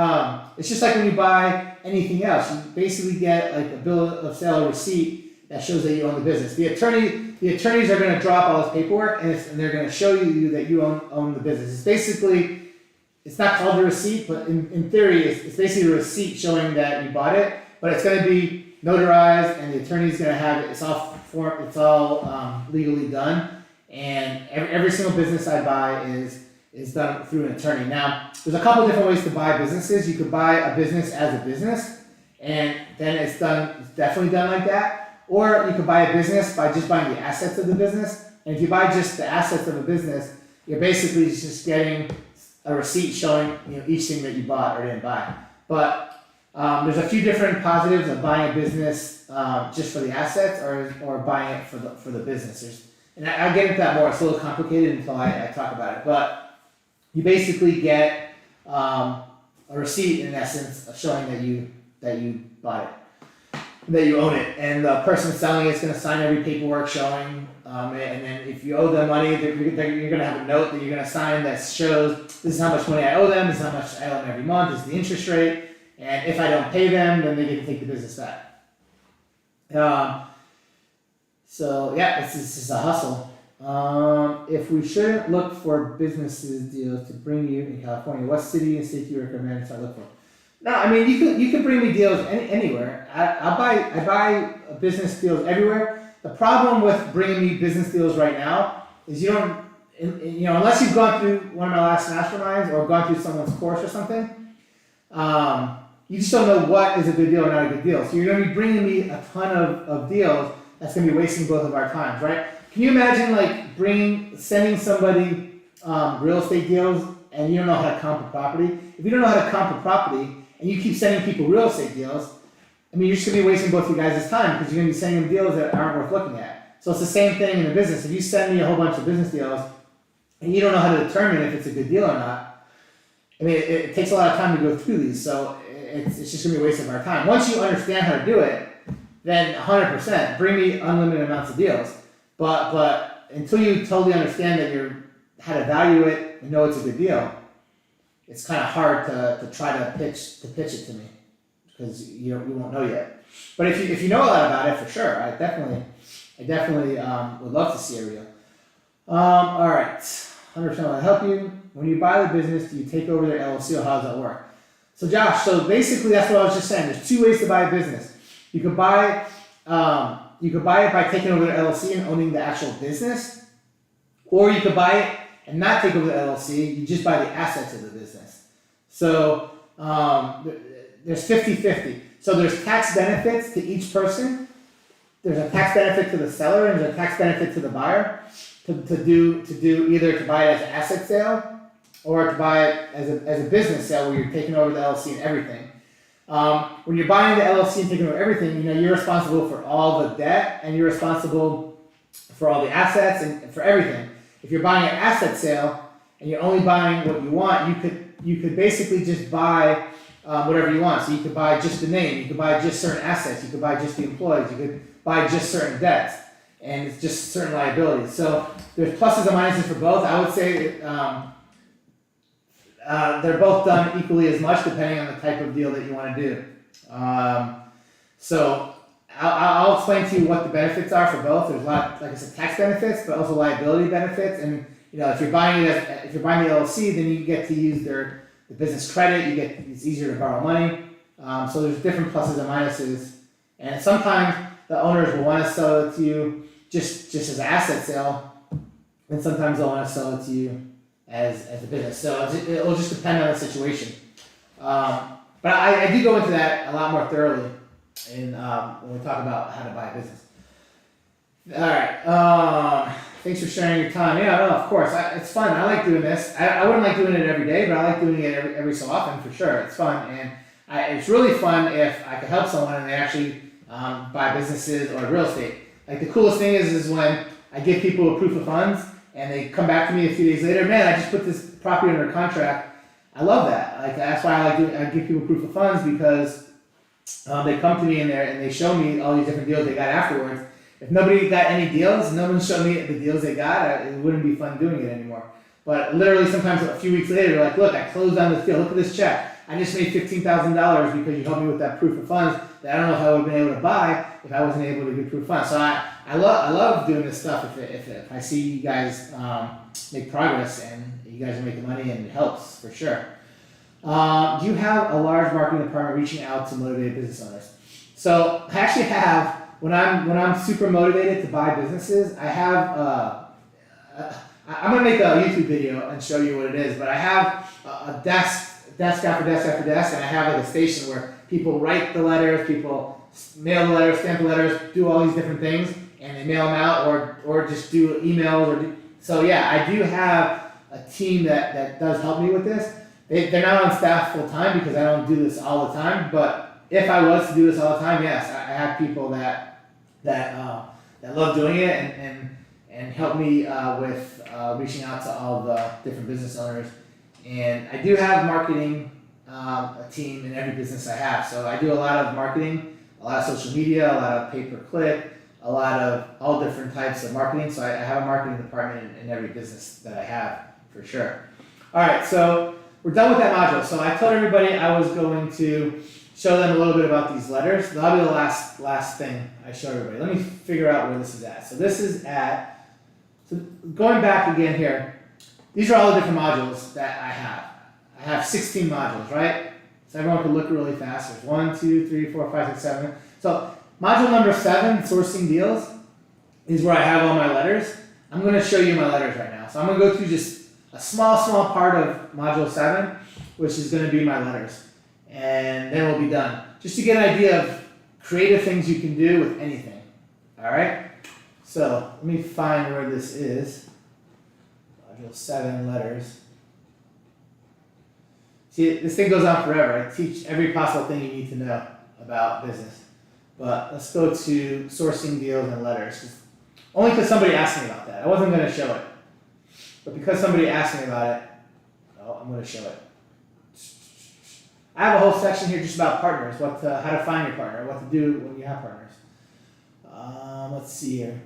it's just like when you buy anything else. You basically get like a bill of sale or receipt that shows that you own the business. The attorneys are going to drop all this paperwork, and they're going to show you that you own the business. It's basically, it's not called a receipt, but in theory, it's basically a receipt showing that you bought it, but it's going to be notarized, and the attorney's going to have it. It's all legally done, and every single business I buy is done through an attorney. Now, there's a couple different ways to buy businesses. You could buy a business as a business, and then it's definitely done like that. Or you could buy a business by just buying the assets of the business. And if you buy just the assets of a business, you're basically just getting a receipt showing each thing that you bought or didn't buy. But there's a few different positives of buying a business just for the assets or buying it for the business. And I'll get into that more. It's a little complicated until I talk about it. But you basically get a receipt in essence of showing that you bought it, that you own it, and the person selling it's going to sign every paperwork showing. And then if you owe them money, you're going to have a note that you're going to sign that shows this is how much money I owe them, this is how much I owe them every month, this is the interest rate, and if I don't pay them, then they get to take the business back. So yeah, this is a hustle. If we shouldn't look for businesses deals to bring you in California, what city and state do you recommend to look for? No, I mean you can bring me deals anywhere. I buy business deals everywhere. The problem with bringing me business deals right now is you don't, unless you've gone through one of my last masterminds or gone through someone's course or something, you just don't know what is a good deal or not a good deal. So you're going to be bringing me a ton of deals that's going to be wasting both of our times, right? Can you imagine sending somebody real estate deals and you don't know how to comp a property? If you don't know how to comp a property and you keep sending people real estate deals, I mean, you're just going to be wasting both of you guys' time because you're going to be sending them deals that aren't worth looking at. So it's the same thing in the business. If you send me a whole bunch of business deals and you don't know how to determine if it's a good deal or not, I mean, it takes a lot of time to go through these, so it's just going to be a waste of our time. Once you understand how to do it, then 100%, bring me unlimited amounts of deals. But until you totally understand that how to value it and know it's a good deal, it's kind of hard to try to pitch it to me because you won't know yet. But if you know a lot about it, for sure, I definitely would love to see a reel. All right, 100% will help you. When you buy the business, do you take over their LLC or how does that work? So Josh, so basically that's what I was just saying. There's two ways to buy a business. You could buy it by taking over the LLC and owning the actual business, or you could buy it and not take over the LLC, you just buy the assets of the business. So there's 50-50. So there's tax benefits to each person. There's a tax benefit to the seller and there's a tax benefit to the buyer to do either to buy it as an asset sale or to buy it as a business sale where you're taking over the LLC and everything. When you're buying the LLC and taking over everything, you're responsible for all the debt and you're responsible for all the assets and for everything. If you're buying an asset sale and you're only buying what you want, you could basically just buy whatever you want. So you could buy just the name, you could buy just certain assets, you could buy just the employees, you could buy just certain debts, and it's just certain liabilities. So there's pluses and minuses for both. I would say they're both done equally as much depending on the type of deal that you want to do. So I'll explain to you what the benefits are for both. There's a lot, like I said, tax benefits, but also liability benefits. And if you're buying the LLC, then you get to use the business credit. It's easier to borrow money. So there's different pluses and minuses. And sometimes the owners will want to sell it to you just as an asset sale, and sometimes they'll want to sell it to you as a business. So it'll just depend on the situation. But I do go into that a lot more thoroughly when we talk about how to buy a business. All right. Thanks for sharing your time. Yeah, no, of course. It's fun. I like doing this. I wouldn't like doing it every day, but I like doing it every so often for sure. It's fun. And it's really fun if I could help someone and they actually buy businesses or real estate. Like the coolest thing is when I give people a proof of funds, and they come back to me a few days later. Man, I just put this property under contract. I love that. Like that's why I give people proof of funds because they come to me and they show me all these different deals they got afterwards. If nobody got any deals, no one showed me the deals they got, it wouldn't be fun doing it anymore. But literally sometimes a few weeks later, they're like, look, I closed on this deal, look at this check. I just made $15,000 because you helped me with that proof of funds that I don't know if I would have been able to buy if I wasn't able to get proof of funds. So I love doing this stuff if I see you guys make progress and you guys are making money and it helps for sure. Do you have a large marketing department reaching out to motivated business owners? So I actually have, when I'm super motivated to buy businesses, I have I'm gonna make a YouTube video and show you what it is, but I have a desk after desk after desk, and I have like a station where people write the letters, people mail the letters, stamp the letters, do all these different things, and they mail them out or just do emails so yeah, I do have a team that does help me with this. They're not on staff full time because I don't do this all the time, but if I was to do this all the time, yes, I have people that love doing it and help me with reaching out to all the different business owners. And I do have marketing, a team in every business I have. So I do a lot of marketing, a lot of social media, a lot of pay-per-click, a lot of all different types of marketing. So I have a marketing department in every business that I have for sure. All right, so we're done with that module. So I told everybody I was going to show them a little bit about these letters. That'll be the last thing I show everybody. Let me figure out where this is at. So this is at, so going back again here, these are all the different modules that I have. I have 16 modules, right? So everyone can look really fast. There's 1, 2, 3, 4, 5, 6, 7. So module number 7, sourcing deals, is where I have all my letters. I'm going to show you my letters right now. So I'm going to go through just a small part of module 7, which is going to be my letters. And then we'll be done. Just to get an idea of creative things you can do with anything. All right? So let me find where this is. Module 7, letters. See, this thing goes on forever. I teach every possible thing you need to know about business. But let's go to sourcing deals and letters. Only because somebody asked me about that. I wasn't going to show it. But because somebody asked me about it, I'm going to show it. I have a whole section here just about partners, how to find your partner, what to do when you have partners. Let's see here.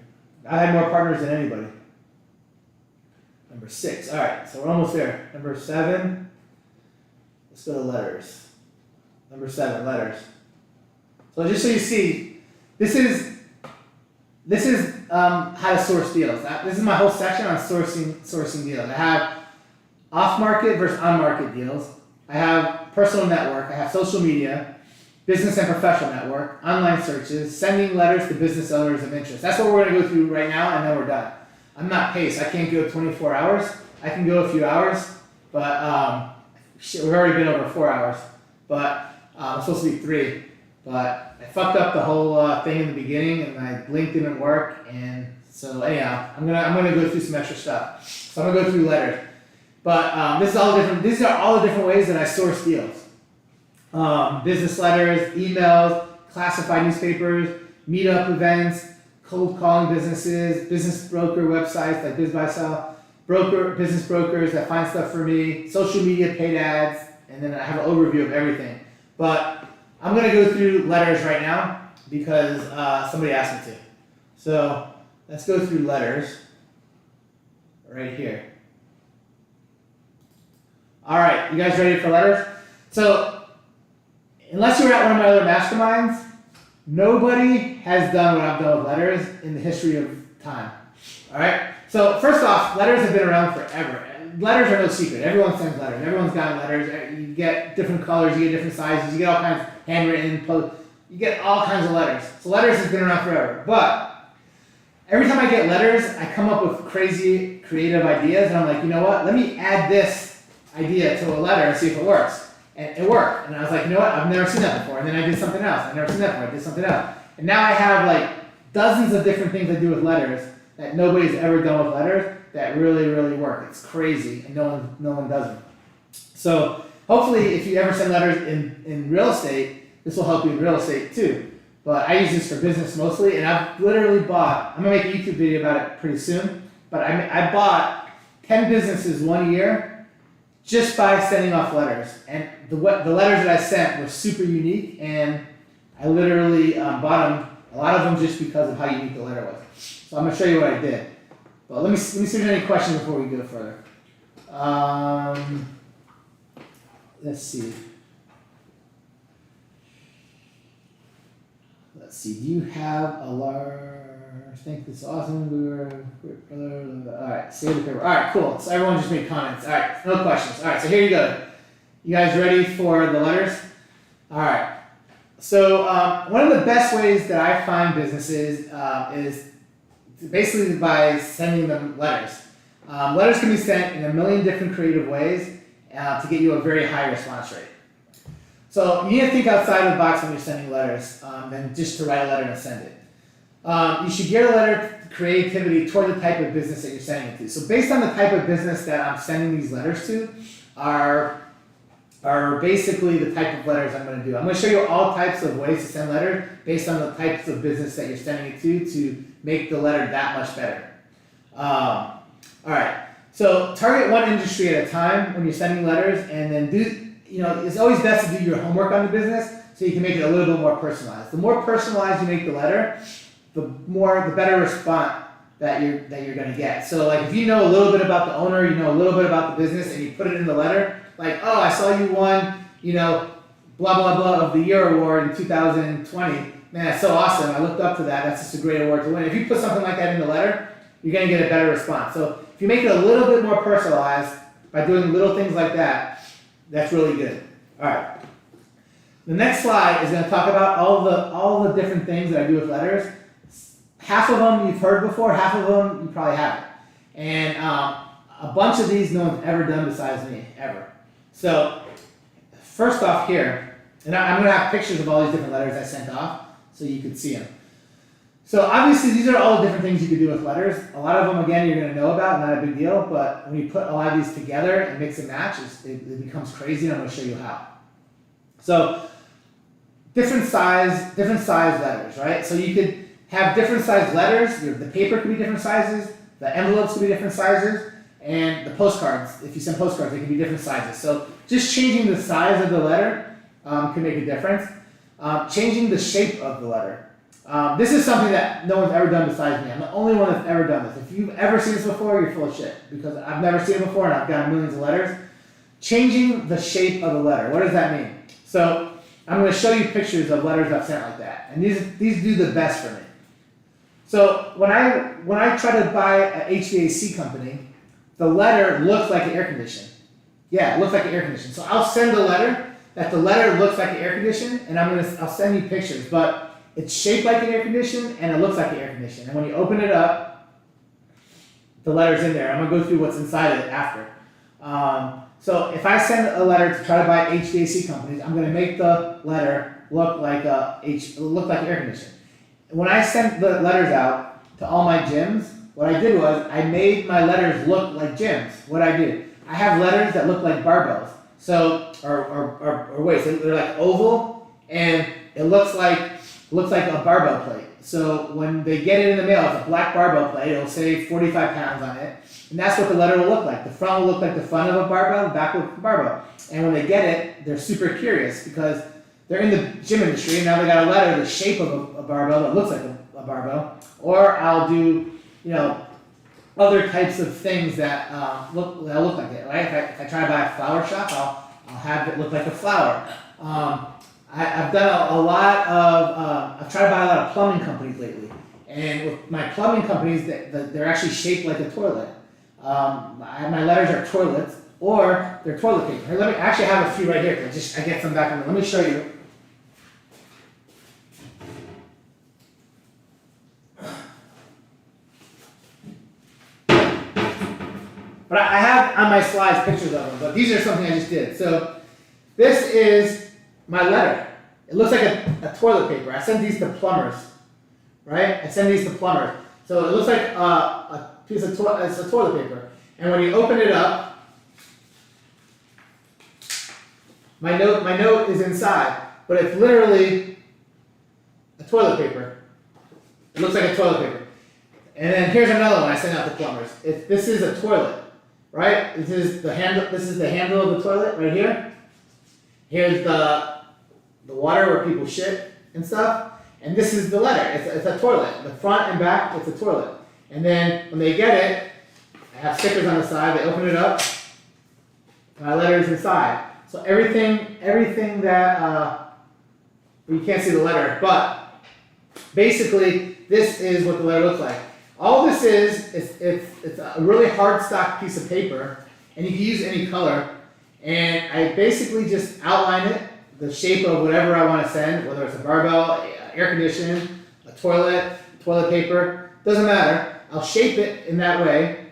I had more partners than anybody. Number 6. All right, so we're almost there. Number 7. Let's go to letters. Number 7, letters. So just so you see, this is how to source deals. This is my whole section on sourcing deals. I have off-market versus on-market deals. I have personal network. I have social media, business and professional network, online searches, sending letters to business owners of interest. That's what we're going to go through right now, and then we're done. I'm not paced. I can't go 24 hours. I can go a few hours, but we've already been over 4 hours. But I'm supposed to be 3. But I fucked up the whole thing in the beginning, and my link didn't work. And so anyhow, I'm gonna go through some extra stuff. So I'm gonna go through letters. But these are all the different ways that I source deals. Business letters, emails, classified newspapers, meetup events, cold calling businesses, business broker websites like BizBuySell, business brokers that find stuff for me, social media paid ads, and then I have an overview of everything. But I'm going to go through letters right now because somebody asked me to. So let's go through letters right here. All right, you guys ready for letters? So unless you were at one of my other masterminds, nobody has done what I've done with letters in the history of time. All right? So first off, letters have been around forever. Letters are no secret. Everyone sends letters. Everyone's got letters. You get different colors. You get different sizes. You get all kinds of handwritten. You get all kinds of letters. So letters has been around forever. But every time I get letters, I come up with crazy creative ideas. And I'm like, you know what? Let me add this idea to a letter and see if it works. And it worked. And I was like, you know what? I've never seen that before. And then I did something else. I've never seen that before. I did something else. And now I have like dozens of different things I do with letters that nobody's ever done with letters that really, really work. It's crazy, and no one does them. So hopefully, if you ever send letters in real estate, this will help you in real estate too. but I use this for business mostly, and I've literally bought, I'm gonna make a YouTube video about it pretty soon, but I bought 10 businesses 1 year just by sending off letters. And the letters that I sent were super unique, and I literally bought them, a lot of them just because of how unique the letter was. So I'm gonna show you what I did. But let me see if there's any questions before we go further. Let's see. Let's see. Do you have a large? Think this is awesome. All right, save the paper. All right, cool. So everyone just made comments. All right, no questions. All right, so here you go. You guys ready for the letters? All right. So one of the best ways that I find businesses is basically by sending them letters. Letters can be sent in a million different creative ways to get you a very high response rate. So you need to think outside the box when you're sending letters than just to write a letter and send it. You should gear the letter creativity toward the type of business that you're sending it to. So based on the type of business that I'm sending these letters to are basically the type of letters I'm going to do. I'm going to show you all types of ways to send letters based on the types of business that you're sending it to make the letter that much better. All right. So target one industry at a time when you're sending letters, and then it's always best to do your homework on the business so you can make it a little bit more personalized. The more personalized you make the letter, the better response that you're going to get. So like if you know a little bit about the owner, you know a little bit about the business, and you put it in the letter, like, oh, I saw you won, blah, blah, blah of the year award in 2020. Man, that's so awesome. I looked up to that. That's just a great award to win. If you put something like that in the letter, you're going to get a better response. So if you make it a little bit more personalized by doing little things like that, that's really good. All right. The next slide is going to talk about all the different things that I do with letters. Half of them you've heard before, half of them you probably haven't. And a bunch of these no one's ever done besides me, ever. So first off here, and I'm going to have pictures of all these different letters I sent off so you can see them. So obviously these are all the different things you can do with letters. A lot of them, again, you're going to know about, not a big deal, but when you put a lot of these together and mix and match, it becomes crazy, and I'm going to show you how. So different size letters, right? So you could have different size letters. The paper could be different sizes, the envelopes could be different sizes, and the postcards, if you send postcards, they can be different sizes. So just changing the size of the letter can make a difference. Changing the shape of the letter. This is something that no one's ever done besides me. I'm the only one that's ever done this. If you've ever seen this before, you're full of shit, because I've never seen it before and I've gotten millions of letters. Changing the shape of the letter. What does that mean? So I'm going to show you pictures of letters I've sent like that, and these do the best for me. So when I try to buy an HVAC company, the letter looks like an air conditioner. Yeah, it looks like an air conditioner. So I'll send a letter that the letter looks like an air conditioner, and I'll send you pictures, but it's shaped like an air conditioner and it looks like an air conditioner. And when you open it up, the letter's in there. I'm gonna go through what's inside of it after. So if I send a letter to try to buy HVAC companies, I'm gonna make the letter look like an air conditioner. When I sent the letters out to all my gyms, what I did was I made my letters look like gyms. What I did, I have letters that look like barbells. So or weights. They're like oval, and it looks like a barbell plate. So when they get it in the mail, it's a black barbell plate. It'll say 45 pounds on it, and that's what the letter will look like. The front will look like the front of a barbell, the back will look like a barbell. And when they get it, they're super curious because they're in the gym industry, and now they got a letter the shape of a barbell that looks like a barbell. Or I'll do, other types of things that look like it, right? If I try to buy a flower shop, I'll have it look like a flower. I've done a lot of, I've tried to buy a lot of plumbing companies lately. And with my plumbing companies, they're actually shaped like a toilet. My letters are toilets, or they're toilet paper. Here, I actually have a few right here. I get some back on there. Let me show you. But I have on my slides pictures of them, but these are something I just did. So this is my letter. It looks like a toilet paper. I send these to plumbers, right? I send these to plumbers. So it looks like a piece of it's a toilet paper. And when you open it up, my note is inside, but it's literally a toilet paper. It looks like a toilet paper. And then here's another one I sent out to plumbers. This is a toilet, right? This is the handle. This is the handle of the toilet right here. Here's the water where people shit and stuff. And this is the letter. It's a toilet. The front and back, it's a toilet. And then when they get it, I have stickers on the side. They open it up. My letter's inside. So everything that you can't see the letter, but basically this is what the letter looks like. All this is it's a really hard stock piece of paper, and you can use any color. And I basically just outline it, the shape of whatever I want to send, whether it's a barbell, air conditioning, a toilet paper, doesn't matter. I'll shape it in that way,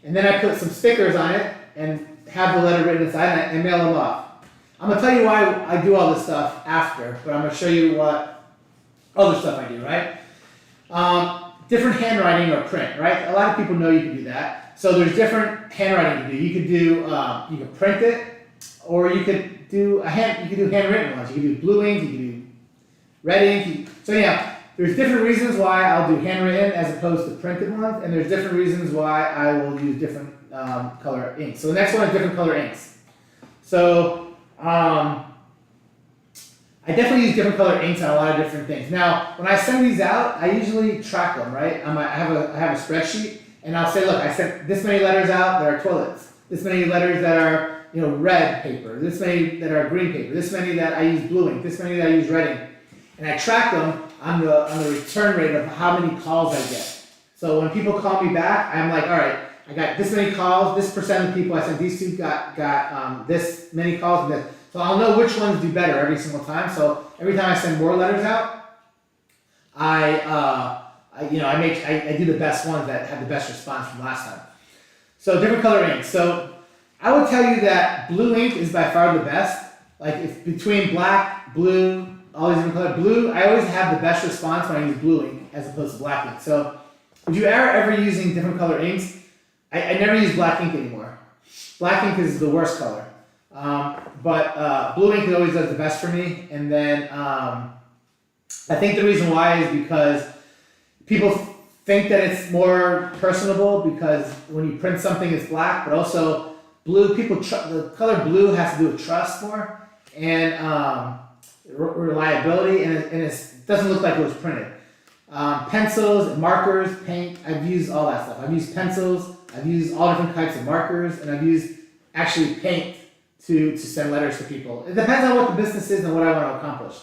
and then I put some stickers on it and have the letter written inside and mail them off. I'm gonna tell you why I do all this stuff after, but I'm gonna show you what other stuff I do, right? Different handwriting or print, right? A lot of people know you can do that. So there's different handwriting to do. You could do, you could print it, or you could do handwritten ones. You could do blue ink, you could do red ink. So yeah, there's different reasons why I'll do handwritten as opposed to printed ones, and there's different reasons why I will use different color inks. So the next one is different color inks. So I definitely use different color inks on a lot of different things. Now, when I send these out, I usually track them, right? I have a spreadsheet, and I'll say, look, I sent this many letters out that are toilets, this many letters that are red paper, this many that are green paper, this many that I use blue ink, this many that I use red ink, and I track them on the return rate of how many calls I get. So when people call me back, I'm like, all right, I got this many calls, this percent of people I sent these to got this many calls, and this. So I'll know which ones do better every single time. So every time I send more letters out, I do the best ones that have the best response from last time. So different color inks. So I would tell you that blue ink is by far the best. Like if between black, blue, all these different colors. Blue, I always have the best response when I use blue ink as opposed to black ink. So if you are ever using different color inks, I never use black ink anymore. Black ink is the worst color. But blue ink always does the best for me. And then I think the reason why is because people think that it's more personable because when you print something it's black, but also blue, the color blue has to do with trust more and reliability, and it doesn't look like it was printed. Pencils, markers, paint, I've used all that stuff. I've used pencils, I've used all different types of markers, and I've used actually paint to send letters to people. It depends on what the business is and what I want to accomplish.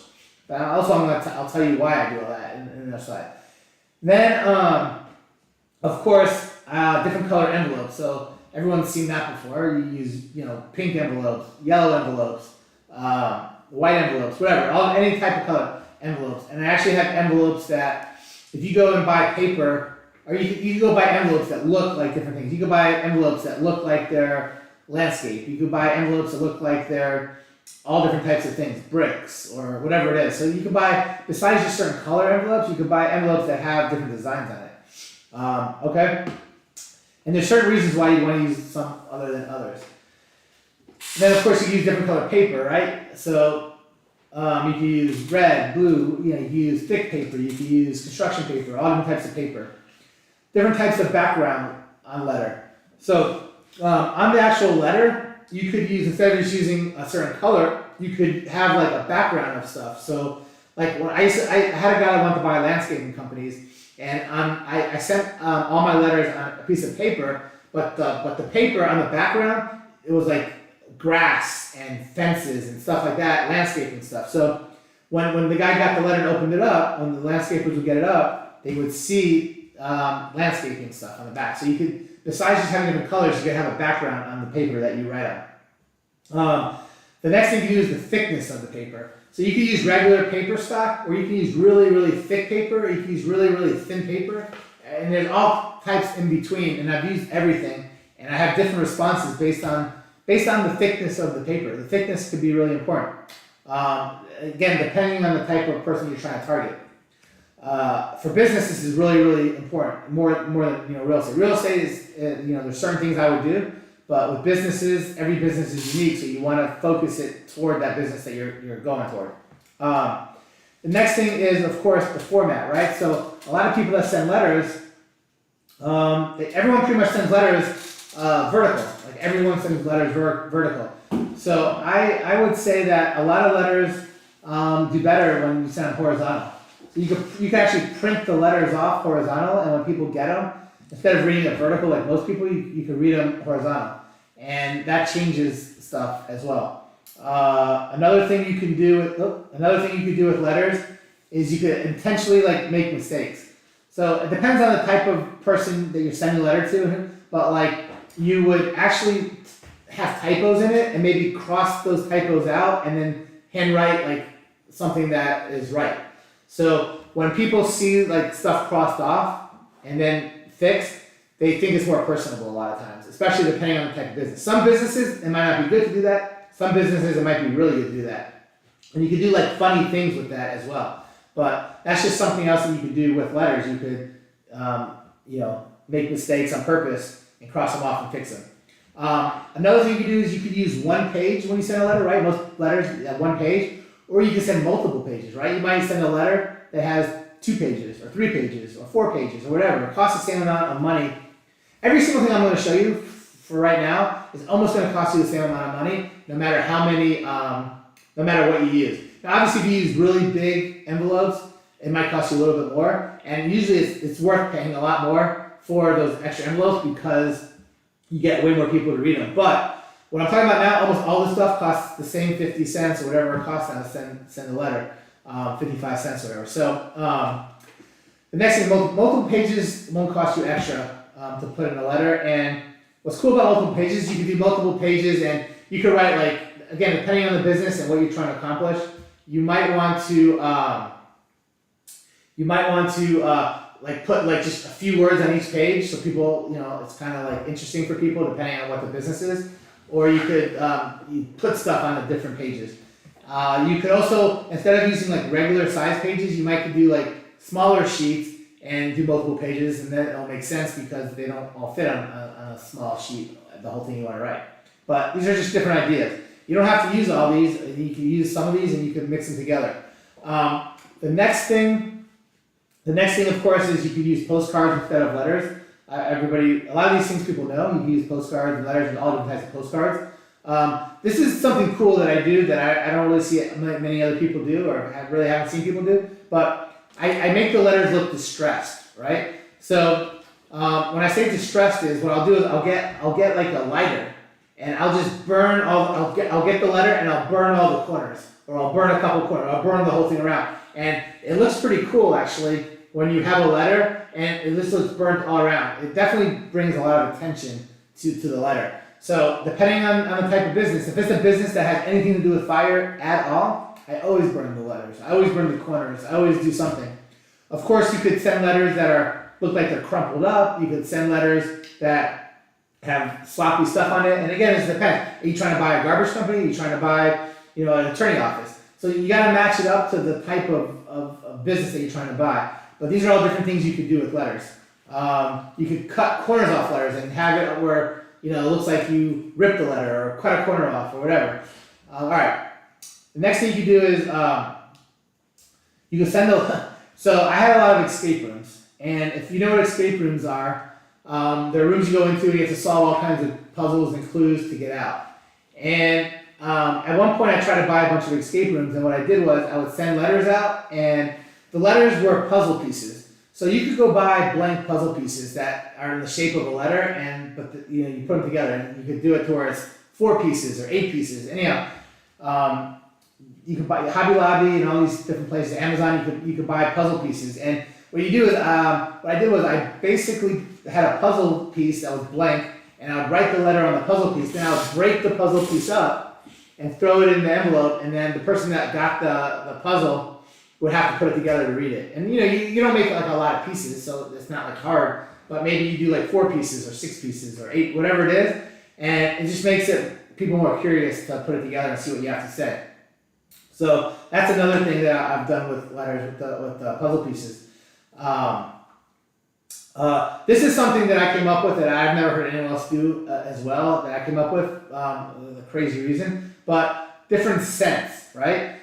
But also I'll tell you why I do all that in the slide. Then, of course, different color envelopes. So everyone's seen that before. You use, pink envelopes, yellow envelopes, white envelopes, whatever, any type of color envelopes. And I actually have envelopes that, if you go and buy paper, or you can go buy envelopes that look like different things. You can buy envelopes that look like they're landscape. You could buy envelopes that look like they're all different types of things, bricks or whatever it is. So you can buy, besides just certain color envelopes, you can buy envelopes that have different designs on it. Okay? And there's certain reasons why you want to use some other than others. Then of course you use different color paper, right? So you can use red, blue, you can use thick paper, you can use construction paper, all different types of paper. Different types of background on letter. So on the actual letter, you could use, instead of just using a certain color, you could have like a background of stuff. So like when I had a guy that wanted to buy landscaping companies, and I sent all my letters on a piece of paper, but the paper on the background, it was like grass and fences and stuff like that, landscaping stuff. So when the guy got the letter and opened it up, when the landscapers would get it up, they would see landscaping stuff on the back. So you could, besides just having different colors, you could have a background on the paper that you write on. The next thing you do is the thickness of the paper. So you can use regular paper stock, or you can use really, really thick paper, or you can use really, really thin paper. And there's all types in between, and I've used everything. And I have different responses based on the thickness of the paper. The thickness could be really important. Again, depending on the type of person you're trying to target. For business, this is really, really important. More than real estate. Real estate is there's certain things I would do, but with businesses, every business is unique, so you want to focus it toward that business that you're going toward. The next thing is, of course, the format, right? So a lot of people that send letters, everyone pretty much sends letters vertical. Like everyone sends letters vertical. So I would say that a lot of letters do better when you send them horizontal. So you can actually print the letters off horizontal, and when people get them, instead of reading it vertical like most people, you can read them horizontal, and that changes stuff as well. Another thing you can do with letters is you could intentionally like make mistakes. So it depends on the type of person that you're sending a letter to, but like you would actually have typos in it and maybe cross those typos out and then handwrite like something that is right. So when people see like stuff crossed off and then fixed, they think it's more personable a lot of times, especially depending on the type of business. Some businesses, it might not be good to do that. Some businesses, it might be really good to do that. And you could do like funny things with that as well. But that's just something else that you could do with letters. You could, make mistakes on purpose and cross them off and fix them. Another thing you could do is you could use one page when you send a letter, right? Most letters have one page, or you can send multiple pages, right? You might send a letter that has 2 pages, or 3 pages, or 4 pages, or whatever. It costs the same amount of money. Every single thing I'm going to show you for right now is almost going to cost you the same amount of money, no matter how many, no matter what you use. Now, obviously, if you use really big envelopes, it might cost you a little bit more, and usually it's worth paying a lot more for those extra envelopes because you get way more people to read them. But what I'm talking about now, almost all this stuff costs the same 50 cents or whatever it costs now to send a letter, 55 cents or whatever. So the next thing, multiple pages won't cost you extra to put in a letter. And what's cool about multiple pages, you can do multiple pages and you can write like, again, depending on the business and what you're trying to accomplish, you might want to like put like just a few words on each page so people, it's kind of like interesting for people depending on what the business is. Or you could you put stuff on the different pages. You could also, instead of using like regular size pages, you might could do like smaller sheets and do multiple pages, and then it'll make sense because they don't all fit on a small sheet, the whole thing you want to write. But these are just different ideas. You don't have to use all these. You can use some of these and you can mix them together. The next thing, of course, is you could use postcards instead of letters. A lot of these things people know. You can use postcards and letters and all different types of postcards. This is something cool that I do that I don't really see many other people do, or really haven't seen people do. But I make the letters look distressed, right? So when I say distressed is what I'll do is I'll get like a lighter and I'll just burn I'll get the letter and I'll burn all the corners, or I'll burn a couple corners, I'll burn the whole thing around. And it looks pretty cool actually when you have a letter and this looks burnt all around. It definitely brings a lot of attention to the letter. So depending on the type of business, if it's a business that has anything to do with fire at all, I always burn the letters. I always burn the corners. I always do something. Of course, you could send letters that look like they're crumpled up. You could send letters that have sloppy stuff on it. And again, it depends. Are you trying to buy a garbage company? Are you trying to buy, an attorney office? So you got to match it up to the type of business that you're trying to buy. But these are all different things you could do with letters. You could cut corners off letters and have it where it looks like you ripped the letter or cut a corner off or whatever. All right. The next thing you can do is you can send So I had a lot of escape rooms, and if you know what escape rooms are, they're rooms you go into and you have to solve all kinds of puzzles and clues to get out. And at one point I tried to buy a bunch of escape rooms, and what I did was I would send letters out, and the letters were puzzle pieces. So you could go buy blank puzzle pieces that are in the shape of a letter, you put them together, and you could do it towards 4 pieces or 8 pieces. Anyhow, you could buy Hobby Lobby and all these different places, Amazon. You could buy puzzle pieces, and what you do is what I did was I basically had a puzzle piece that was blank, and I would write the letter on the puzzle piece. Then I would break the puzzle piece up and throw it in the envelope, and then the person that got the puzzle would have to put it together to read it. And you don't make like a lot of pieces, so it's not like hard, but maybe you do like 4 pieces or 6 pieces or 8, whatever it is, and it just makes people more curious to put it together and see what you have to say. So that's another thing that I've done with letters, with the puzzle pieces. This is something that I came up with that I've never heard anyone else do as well, that I came up with, a crazy reason, but different scents, right?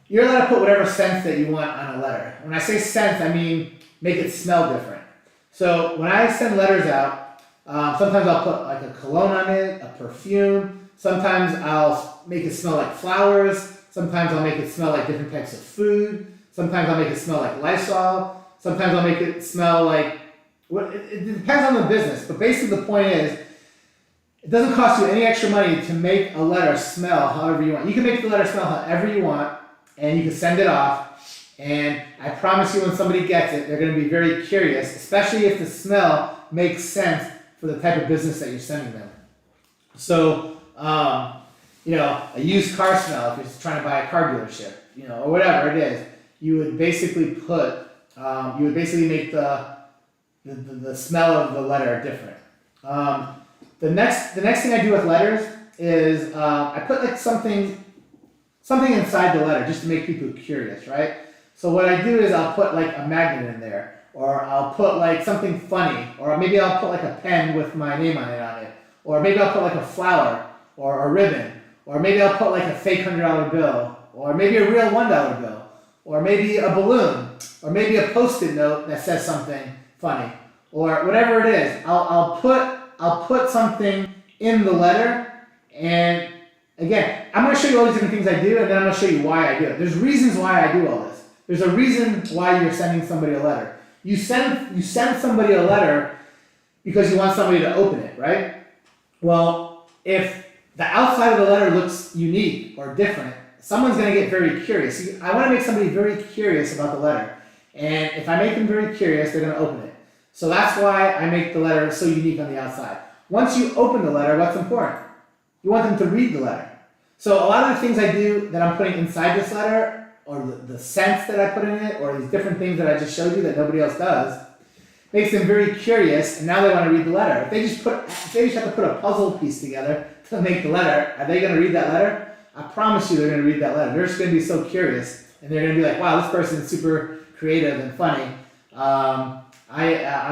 you're allowed to put whatever scents that you want on a letter. When I say scents, I mean make it smell different. So when I send letters out, sometimes I'll put like a cologne on it, a perfume. Sometimes I'll make it smell like flowers. Sometimes I'll make it smell like different types of food. Sometimes I'll make it smell like Lysol. Sometimes I'll make it smell like, it depends on the business. But basically the point is, it doesn't cost you any extra money to make a letter smell however you want. You can make the letter smell however you want, and you can send it off. And I promise you, when somebody gets it, they're going to be very curious, especially if the smell makes sense for the type of business that you're sending them. So, a used car smell, if you're trying to buy a car dealership, or whatever it is, you would basically make the smell of the letter different. The next thing I do with letters is I put like something inside the letter just to make people curious, right? So what I do is I'll put like a magnet in there, or I'll put like something funny, or maybe I'll put like a pen with my name on it, or maybe I'll put like a flower or a ribbon, or maybe I'll put like a fake $100 bill, or maybe a real $1 bill, or maybe a balloon, or maybe a Post-it note that says something funny, or whatever it is. I'll put something in the letter, and again, I'm going to show you all these different things I do, and then I'm going to show you why I do it. There's reasons why I do all this. There's a reason why you're sending somebody a letter. You send somebody a letter because you want somebody to open it, right? Well, if the outside of the letter looks unique or different, someone's going to get very curious. I want to make somebody very curious about the letter. And if I make them very curious, they're going to open it. So that's why I make the letter so unique on the outside. Once you open the letter, what's important? You want them to read the letter. So a lot of the things I do that I'm putting inside this letter, or the scents that I put in it, or these different things that I just showed you that nobody else does, makes them very curious, and now they want to read the letter. If they just have to put a puzzle piece together to make the letter, are they going to read that letter? I promise you they're going to read that letter. They're just going to be so curious, and they're going to be like, wow, this person's super creative and funny. I'm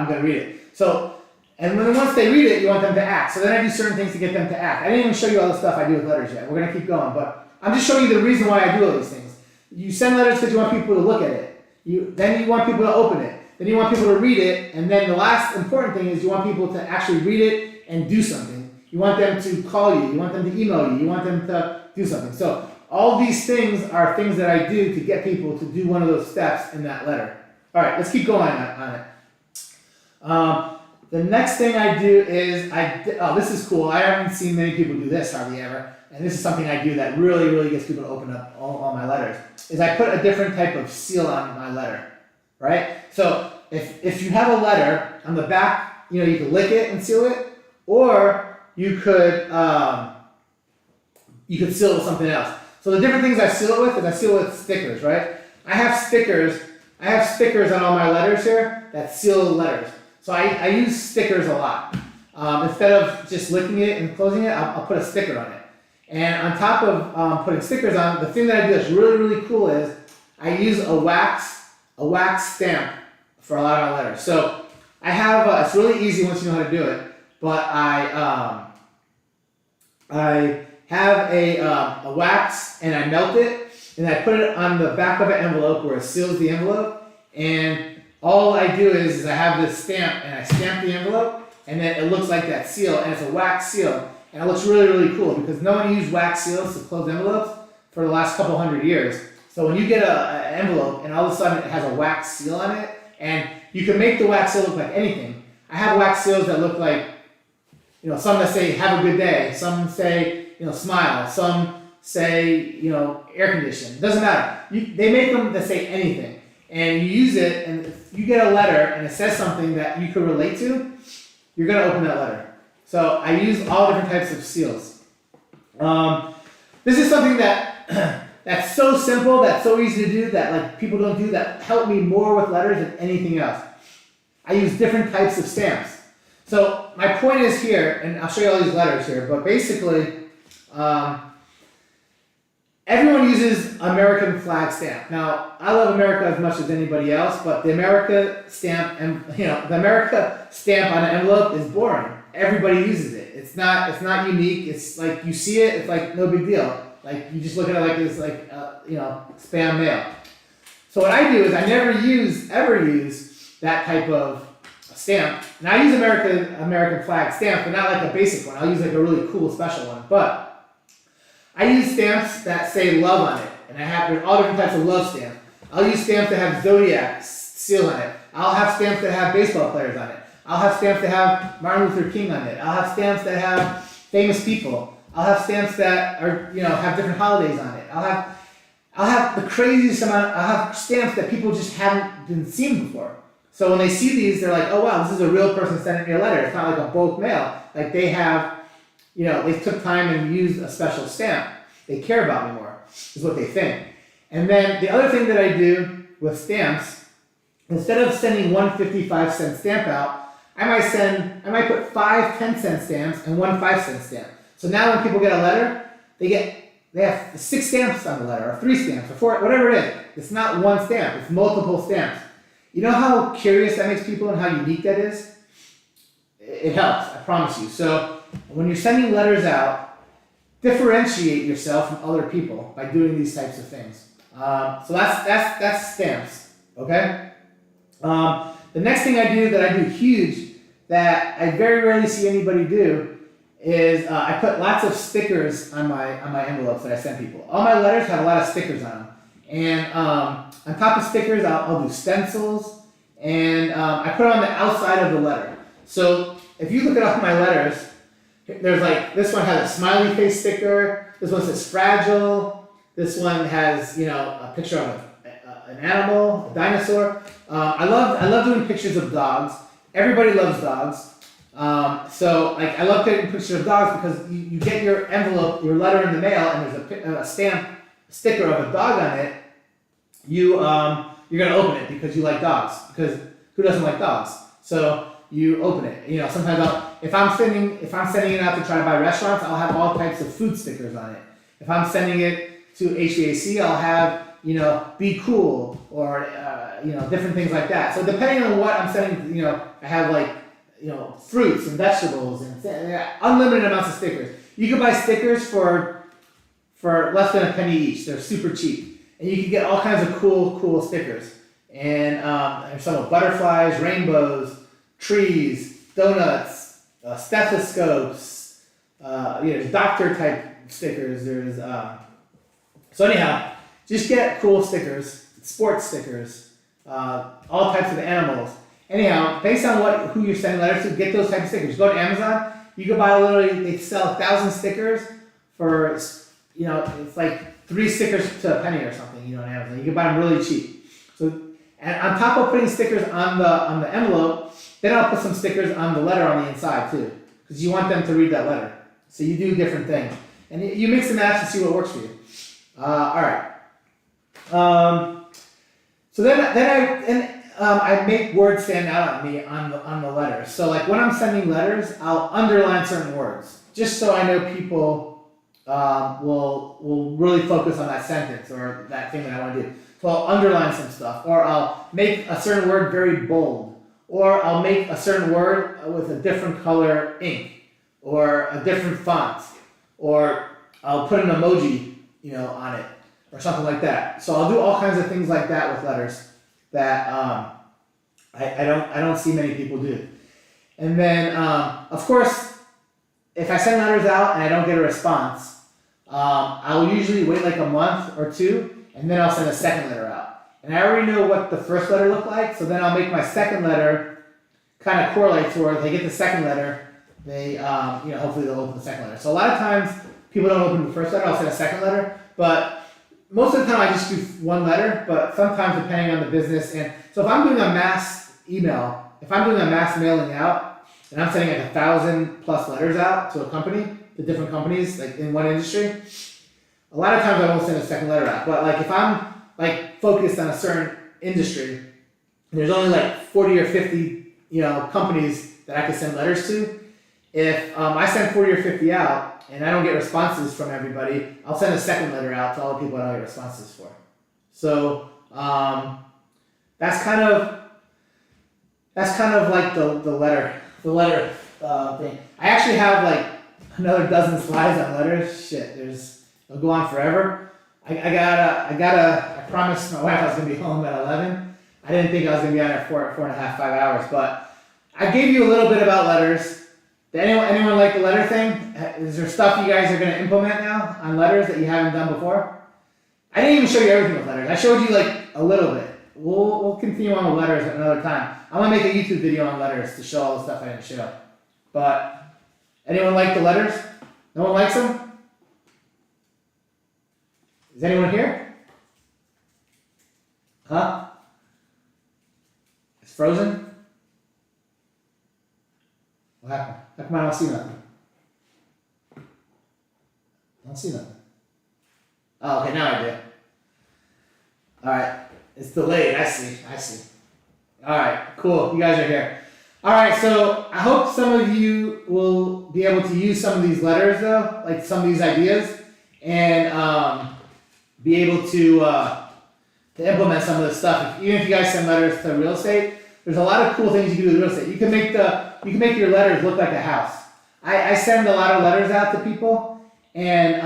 going to read it. So, and then once they read it, you want them to act. So then I do certain things to get them to act. I didn't even show you all the stuff I do with letters yet. We're going to keep going, but I'm just showing you the reason why I do all these things. You send letters because you want people to look at it. Then you want people to open it. Then you want people to read it. And then the last important thing is you want people to actually read it and do something. You want them to call you. You want them to email you. You want them to do something. So all these things are things that I do to get people to do one of those steps in that letter. All right, let's keep going on it. The next thing I do is this is cool. I haven't seen many people do this hardly ever. And this is something I do that really, really gets people to open up all my letters, is I put a different type of seal on my letter, right? So if you have a letter on the back, you can lick it and seal it, or you could seal it with something else. So the different things I seal it with is I seal it with stickers, right? I have stickers on all my letters here that seal the letters. So I use stickers a lot. Instead of just licking it and closing it, I'll put a sticker on it. And on top of putting stickers on, the thing that I do that's really, really cool is I use a wax stamp for a lot of my letters. So I have, it's really easy once you know how to do it, but I have a wax and I melt it and I put it on the back of an envelope where it seals the envelope, and all I do is I have this stamp and I stamp the envelope, and then it looks like that seal, and it's a wax seal. And it looks really, really cool because no one used wax seals to close envelopes for the last couple hundred years. So when you get an envelope and all of a sudden it has a wax seal on it, and you can make the wax seal look like anything. I have wax seals that look like, some that say have a good day, some say, smile, some say, air condition. It doesn't matter. They make them that say anything. And you use it, and if you get a letter and it says something that you can relate to, you're going to open that letter. So I use all different types of seals. This is something that that's so simple, that's so easy to do, that people don't do, that help me more with letters than anything else. I use different types of stamps. So my point is here, and I'll show you all these letters here, but basically, everyone uses American flag stamp. Now, I love America as much as anybody else, but the America stamp the America stamp on an envelope is boring. Everybody uses it. It's not unique. It's like you see it, it's like no big deal. Like you just look at it like this, like spam mail. So what I do is I never ever use that type of stamp. And I use American flag stamp, but not like a basic one. I'll use like a really cool special one. But I use stamps that say love on it, and there's all different types of love stamps. I'll use stamps that have Zodiac seal on it. I'll have stamps that have baseball players on it. I'll have stamps that have Martin Luther King on it. I'll have stamps that have famous people. I'll have stamps that are have different holidays on it. I'll have the craziest amount. I'll have stamps that people just haven't been seen before. So when they see these, they're like, oh wow, this is a real person sending me a letter. It's not like a bulk mail. Like they have, they took time and used a special stamp. They care about me more, is what they think. And then the other thing that I do with stamps, instead of sending one 55-cent stamp out, I might put 5 10-cent stamps and one 5-cent stamp. So now when people get a letter, they have 6 stamps on the letter, or 3 stamps, or 4, whatever it is. It's not one stamp, it's multiple stamps. You know how curious that makes people and how unique that is? It helps, I promise you. So when you're sending letters out, differentiate yourself from other people by doing these types of things. So that's stamps, okay? The next thing I do that I do huge, that I very rarely see anybody do, is I put lots of stickers on my envelopes that I send people. All my letters have a lot of stickers on them. And on top of stickers, I'll do stencils, and I put it on the outside of the letter. So if you look at all my letters, there's like, this one has a smiley face sticker, this one says fragile, this one has, a picture of an animal, a dinosaur. I love doing pictures of dogs. Everybody loves dogs. So like I love taking pictures of dogs because you get your envelope, your letter in the mail, and there's a sticker of a dog on it. You're gonna open it because you like dogs. Because who doesn't like dogs? So you open it. Sometimes if I'm sending it out to try to buy restaurants, I'll have all types of food stickers on it. If I'm sending it to HVAC, I'll have be cool or different things like that. So depending on what I'm sending, I have like fruits and vegetables and unlimited amounts of stickers. You can buy stickers for less than a penny each. They're super cheap. And you can get all kinds of cool stickers. And there's some with butterflies, rainbows, trees, donuts, stethoscopes, there's doctor type stickers. There's so anyhow, just get cool stickers, sports stickers, all types of animals. Anyhow, based on who you're sending letters to, get those types of stickers. Go to Amazon. You can buy they sell 1,000 stickers for it's like 3 stickers to a penny or something, on Amazon. You can buy them really cheap. So, and on top of putting stickers on the envelope, then I'll put some stickers on the letter on the inside too, because you want them to read that letter. So you do different things, and you mix and match and see what works for you. All right. So then I make words stand out on me on the letters. So like when I'm sending letters, I'll underline certain words just so I know people will really focus on that sentence or that thing that I want to do. So I'll underline some stuff, or I'll make a certain word very bold, or I'll make a certain word with a different color ink, or a different font, or I'll put an emoji, on it, or something like that. So I'll do all kinds of things like that with letters that I don't see many people do. And then of course, if I send letters out and I don't get a response, I'll usually wait like a month or 2, and then I'll send a second letter out. And I already know what the first letter looked like, so then I'll make my second letter kind of correlate to where if they get the second letter, they hopefully they'll open the second letter. So a lot of times people don't open the first letter, I'll send a second letter, but most of the time I just do one letter, but sometimes depending on the business. And so if I'm doing a mass email, if I'm doing a mass mailing out, and I'm sending like 1,000+ letters out to a company, to different companies, like in one industry, a lot of times I won't send a second letter out. But like if I'm like focused on a certain industry, and there's only like 40 or 50, companies that I can send letters to, if I send 40 or 50 out and I don't get responses from everybody, I'll send a second letter out to all the people I don't get responses for. So that's kind of like the letter thing. I actually have like another dozen slides on letters. Shit, there's It'll go on forever. I promised my wife I was gonna be home at 11. I didn't think I was gonna be on there for 4.5, 5 hours, but I gave you a little bit about letters. Did anyone like the letter thing? Is there stuff you guys are gonna implement now on letters that you haven't done before? I didn't even show you everything with letters. I showed you like a little bit. We'll continue on with letters at another time. I'm gonna make a YouTube video on letters to show all the stuff I didn't show. But anyone like the letters? No one likes them? Is anyone here? Huh? It's frozen? What happened? How come I don't see nothing? I don't see nothing. Oh, okay, now I do. Alright, it's delayed, I see. Alright, cool, you guys are here. Alright, so I hope some of you will be able to use some of these letters though, like some of these ideas, and be able to implement some of this stuff. Even if you guys send letters to real estate, there's a lot of cool things you can do with real estate. You can make your letters look like a house. I send a lot of letters out to people, and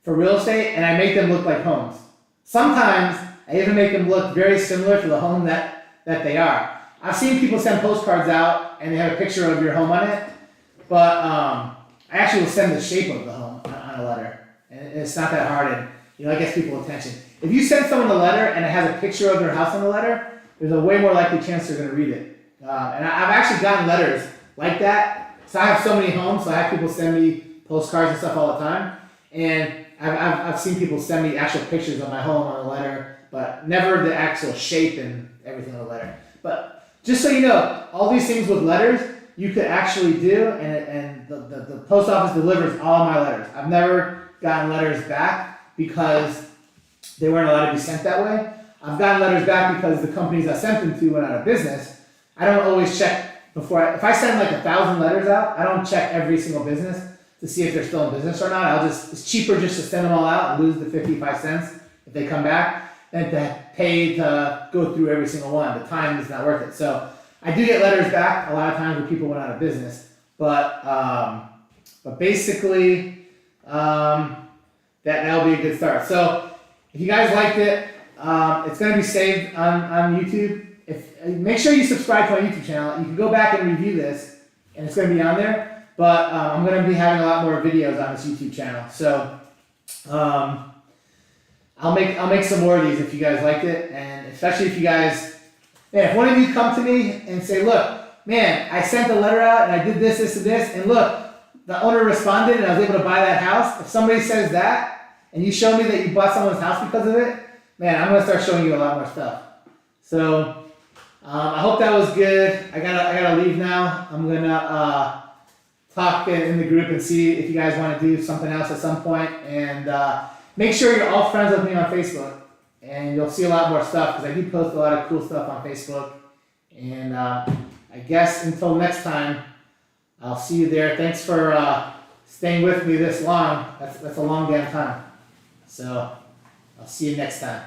for real estate, and I make them look like homes. Sometimes I even make them look very similar to the home that they are. I've seen people send postcards out and they have a picture of your home on it, but I actually will send the shape of the home on a letter, and it's not that hard, and it gets people's attention. If you send someone a letter and it has a picture of their house on the letter, there's a way more likely chance they're going to read it. And I've actually gotten letters like that. So I have so many homes, so I have people send me postcards and stuff all the time, and I've seen people send me actual pictures of my home on a letter, but never the actual shape and everything on the letter. But just so you know, all these things with letters you could actually do, and the post office delivers all my letters. I've never gotten letters back because they weren't allowed to be sent that way. I've gotten letters back because the companies I sent them to went out of business. I don't always check before. If I send like 1,000 letters out, I don't check every single business to see if they're still in business or not. It's cheaper just to send them all out and lose the 55 cents if they come back than to pay to go through every single one. The time is not worth it. So I do get letters back a lot of times when people went out of business, but basically that'll be a good start. So if you guys liked it, it's going to be saved on YouTube. Make sure you subscribe to my YouTube channel. You can go back and review this, and it's going to be on there. But I'm going to be having a lot more videos on this YouTube channel. So I'll make some more of these if you guys liked it, and especially if you guys, if one of you come to me and say, look, man, I sent a letter out and I did this, this, and this, and look, the owner responded and I was able to buy that house. If somebody says that, and you show me that you bought someone's house because of it, man, I'm going to start showing you a lot more stuff. So I hope that was good. I gotta leave now. I'm gonna talk in the group and see if you guys want to do something else at some point, and make sure you're all friends with me on Facebook, and you'll see a lot more stuff because I do post a lot of cool stuff on Facebook. And I guess until next time, I'll see you there. Thanks for staying with me this long. That's a long damn time. So I'll see you next time.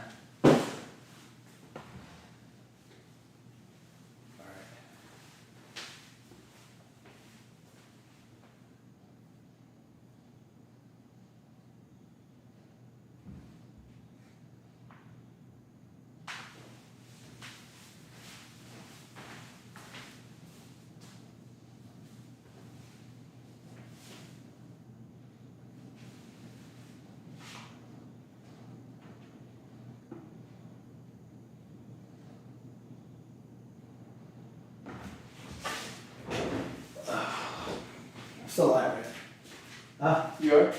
Still alive, right? Huh? You are?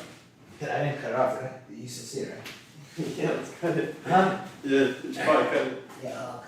I didn't cut it off, right? You used to see it, right? Yeah, let's cut it. Huh? Yeah, it's probably cut it. Yeah, I'll